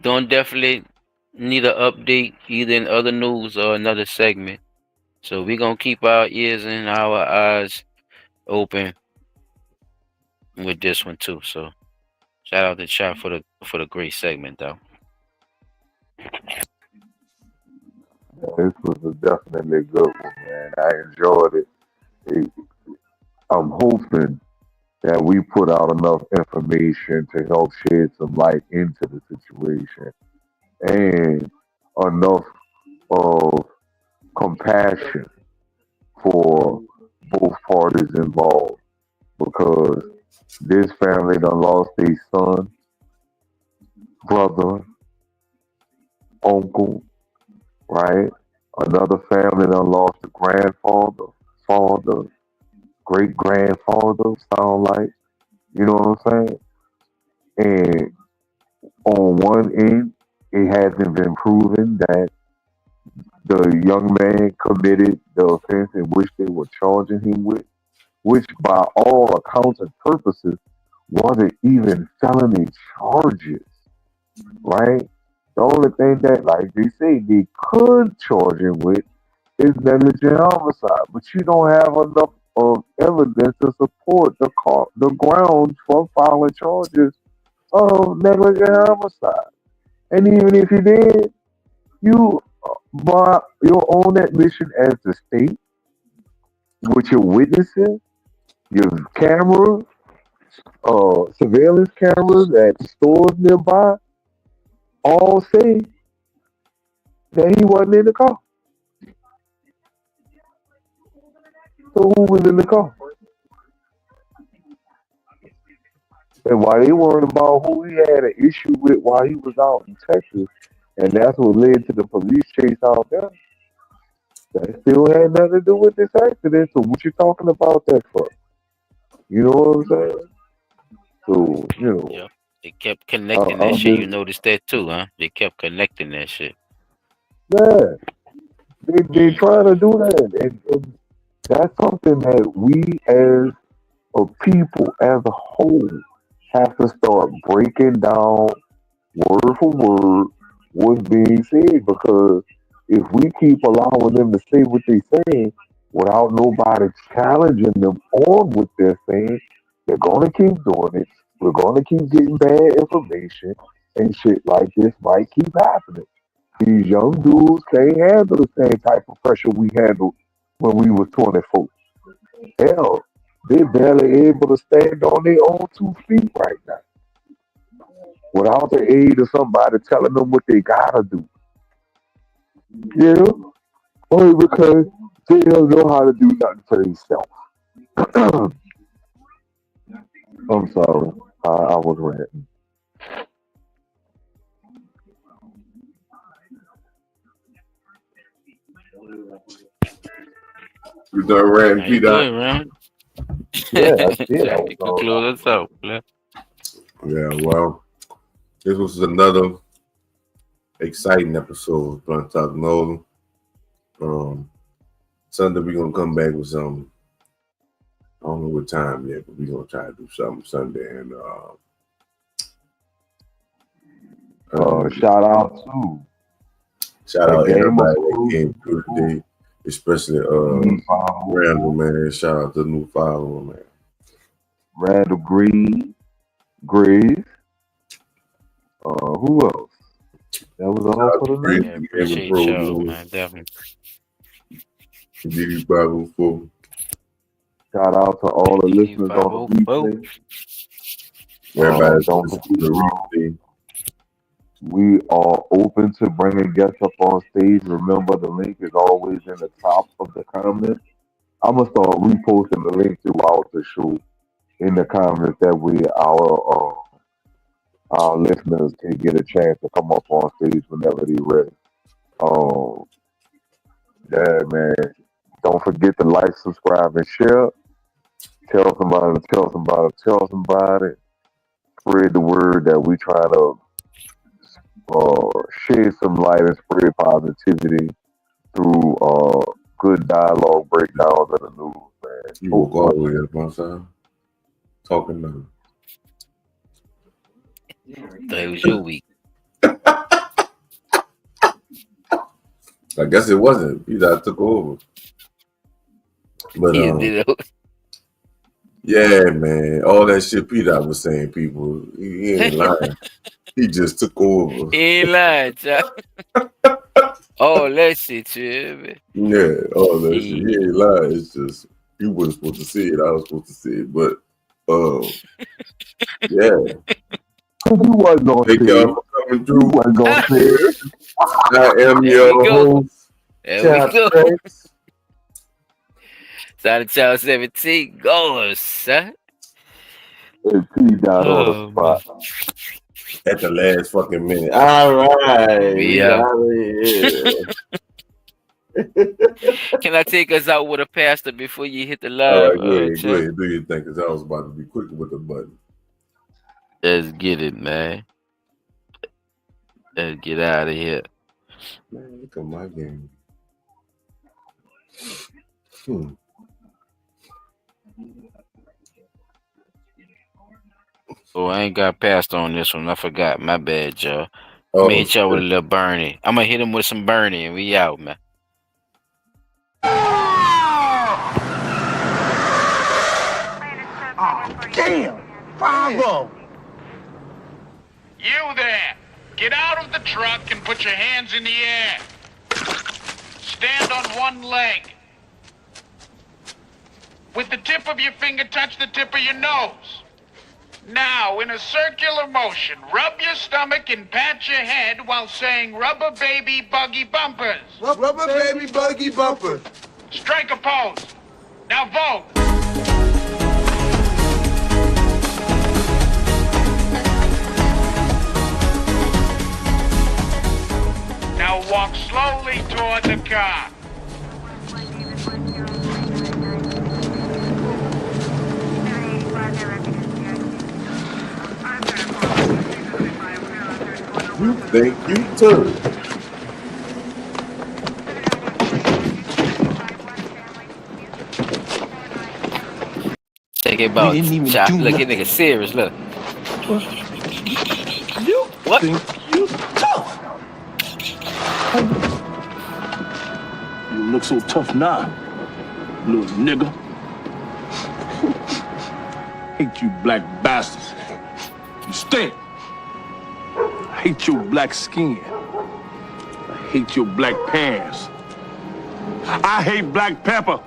don't definitely need an update either in other news or another segment. So we're gonna keep our ears and our eyes open with this one too. So shout out to Chat for the great segment though. This was a definitely good one, man. I enjoyed it. I'm hoping that we put out enough information to help shed some light into the situation and enough of compassion for both parties involved because this family done lost a son, brother, uncle, right? Another family done lost a grandfather, father, great grandfather, sound like. You know what I'm saying? And on one end, it hasn't been proven that the young man committed the offense in which they were charging him with, which by all accounts and purposes wasn't even felony charges, right? The only thing that, like they say, they could charge him with is negligent homicide, but you don't have enough of evidence to support the grounds for filing charges of negligent homicide. And even if you did, you by your own admission as the state, with your witnesses, your cameras, surveillance cameras at stores nearby, all say that he wasn't in the car. So who was in the car? And while they worried about who he had an issue with while he was out in Texas, and that's what led to the police chase out there, that still had nothing to do with this accident. So what you talking about that for? You know what I'm saying? So, Yep. They kept connecting that I'm shit. You just, noticed that too, huh? They kept connecting that shit. yeah, they trying to do that. And that's something that we as a people, as a whole, have to start breaking down word for word what's being said because if we keep allowing them to say what they're saying without nobody challenging them on what they're saying, they're gonna keep doing it. We're gonna keep getting bad information and shit like this might keep happening. These young dudes can't handle the same type of pressure we handled when we were 24. Hell, they're barely able to stand on their own 2 feet right now without the aid of somebody telling them what they gotta do. You know? Only because they don't know how to do nothing for themselves. I'm sorry. I was ranting. You done ran, Now you P Dot? good, man. Yeah, I did. I So was you can all close us out, man. Yeah, well, this was another exciting episode of Blunt Talk Nolan. Sunday we're gonna come back with some. I don't know what time yet, but we're gonna try to do something Sunday. And shout out to shout the out game of everybody that came through today, especially Randall, man. Shout out to new follower, man. Randall Graves. Who else? That was all for the night. Yeah, appreciate y'all, man. Definitely. Didi Bravo 4. Shout out to all the listeners on the 504. replay. Everybody Don't forget we are open to bringing guests up on stage. Remember, the link is always in the top of the comments. I'm gonna start reposting the link throughout the show in the comments. That way, our listeners can get a chance to come up on stage whenever they're ready. Um, yeah, man. Don't forget to like, subscribe, and share. Tell somebody, tell somebody, tell somebody. Spread the word that we try to shed some light and spread positivity through good dialogue breakdowns of the news, man. You woke all the way up on side. Talking now. That was your week. I guess it wasn't. You that took over. But Yeah, man. All that shit Peter was saying, people. He ain't lying. He just took over. He ain't lying, child. Oh, let's see, Chip. Yeah, all that shit. He ain't lying. It's just you wasn't supposed to see it. I was supposed to see it. But yeah. You wasn't gonna Thank say y'all it. for coming You through. wasn't gonna say it. I am There we your go. host. There we go. Trax. Side of Child 17 goes, son. And P down on the spot. At the last fucking minute. All right. We We out. out of here. Can I take us out with a pastor before you hit the All live? right, go ahead. Chuck? Go ahead. Do your thing, because I was about to be quicker with the button. Let's get it, man. Let's get out of here. Man, look at my game. Oh, I ain't got passed on this one. I forgot. My bad, y'all. Oh, I'm gonna hit y'all with a little Bernie. I'm gonna hit him with some Bernie, and we out, man. Oh, damn! 5-0. You there! Get out of the truck and put your hands in the air. Stand on one leg. With the tip of your finger, touch the tip of your nose. Now, in a circular motion, rub your stomach and pat your head while saying rubber baby buggy bumpers. Rubber baby buggy bumper. Strike a pose. Now vote. Now walk slowly toward the car. You think you too? Take it about shot. Look, that nigga serious. Look. You what? think you tough? You look so tough now, little nigga. Hate you black bastards. You stink. I hate your black skin. I hate your black pants. I hate black pepper.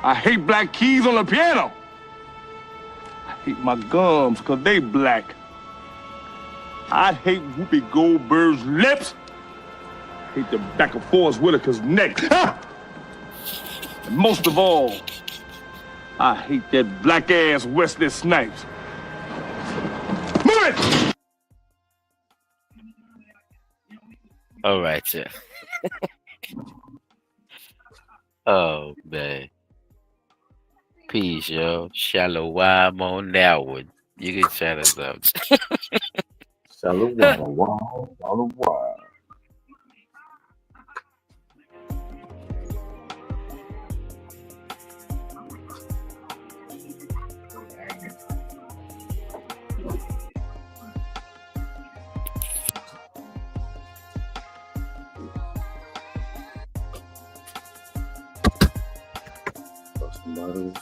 I hate black keys on the piano. I hate my gums because they black. I hate Whoopi Goldberg's lips. I hate the back of Forrest Whitaker's neck. Ah! And most of all, I hate that black-ass Wesley Snipes. Move it! All right, yeah. Oh, man. Peace, yo. Shalom on that one. You can shout us out. Shalom. Somebody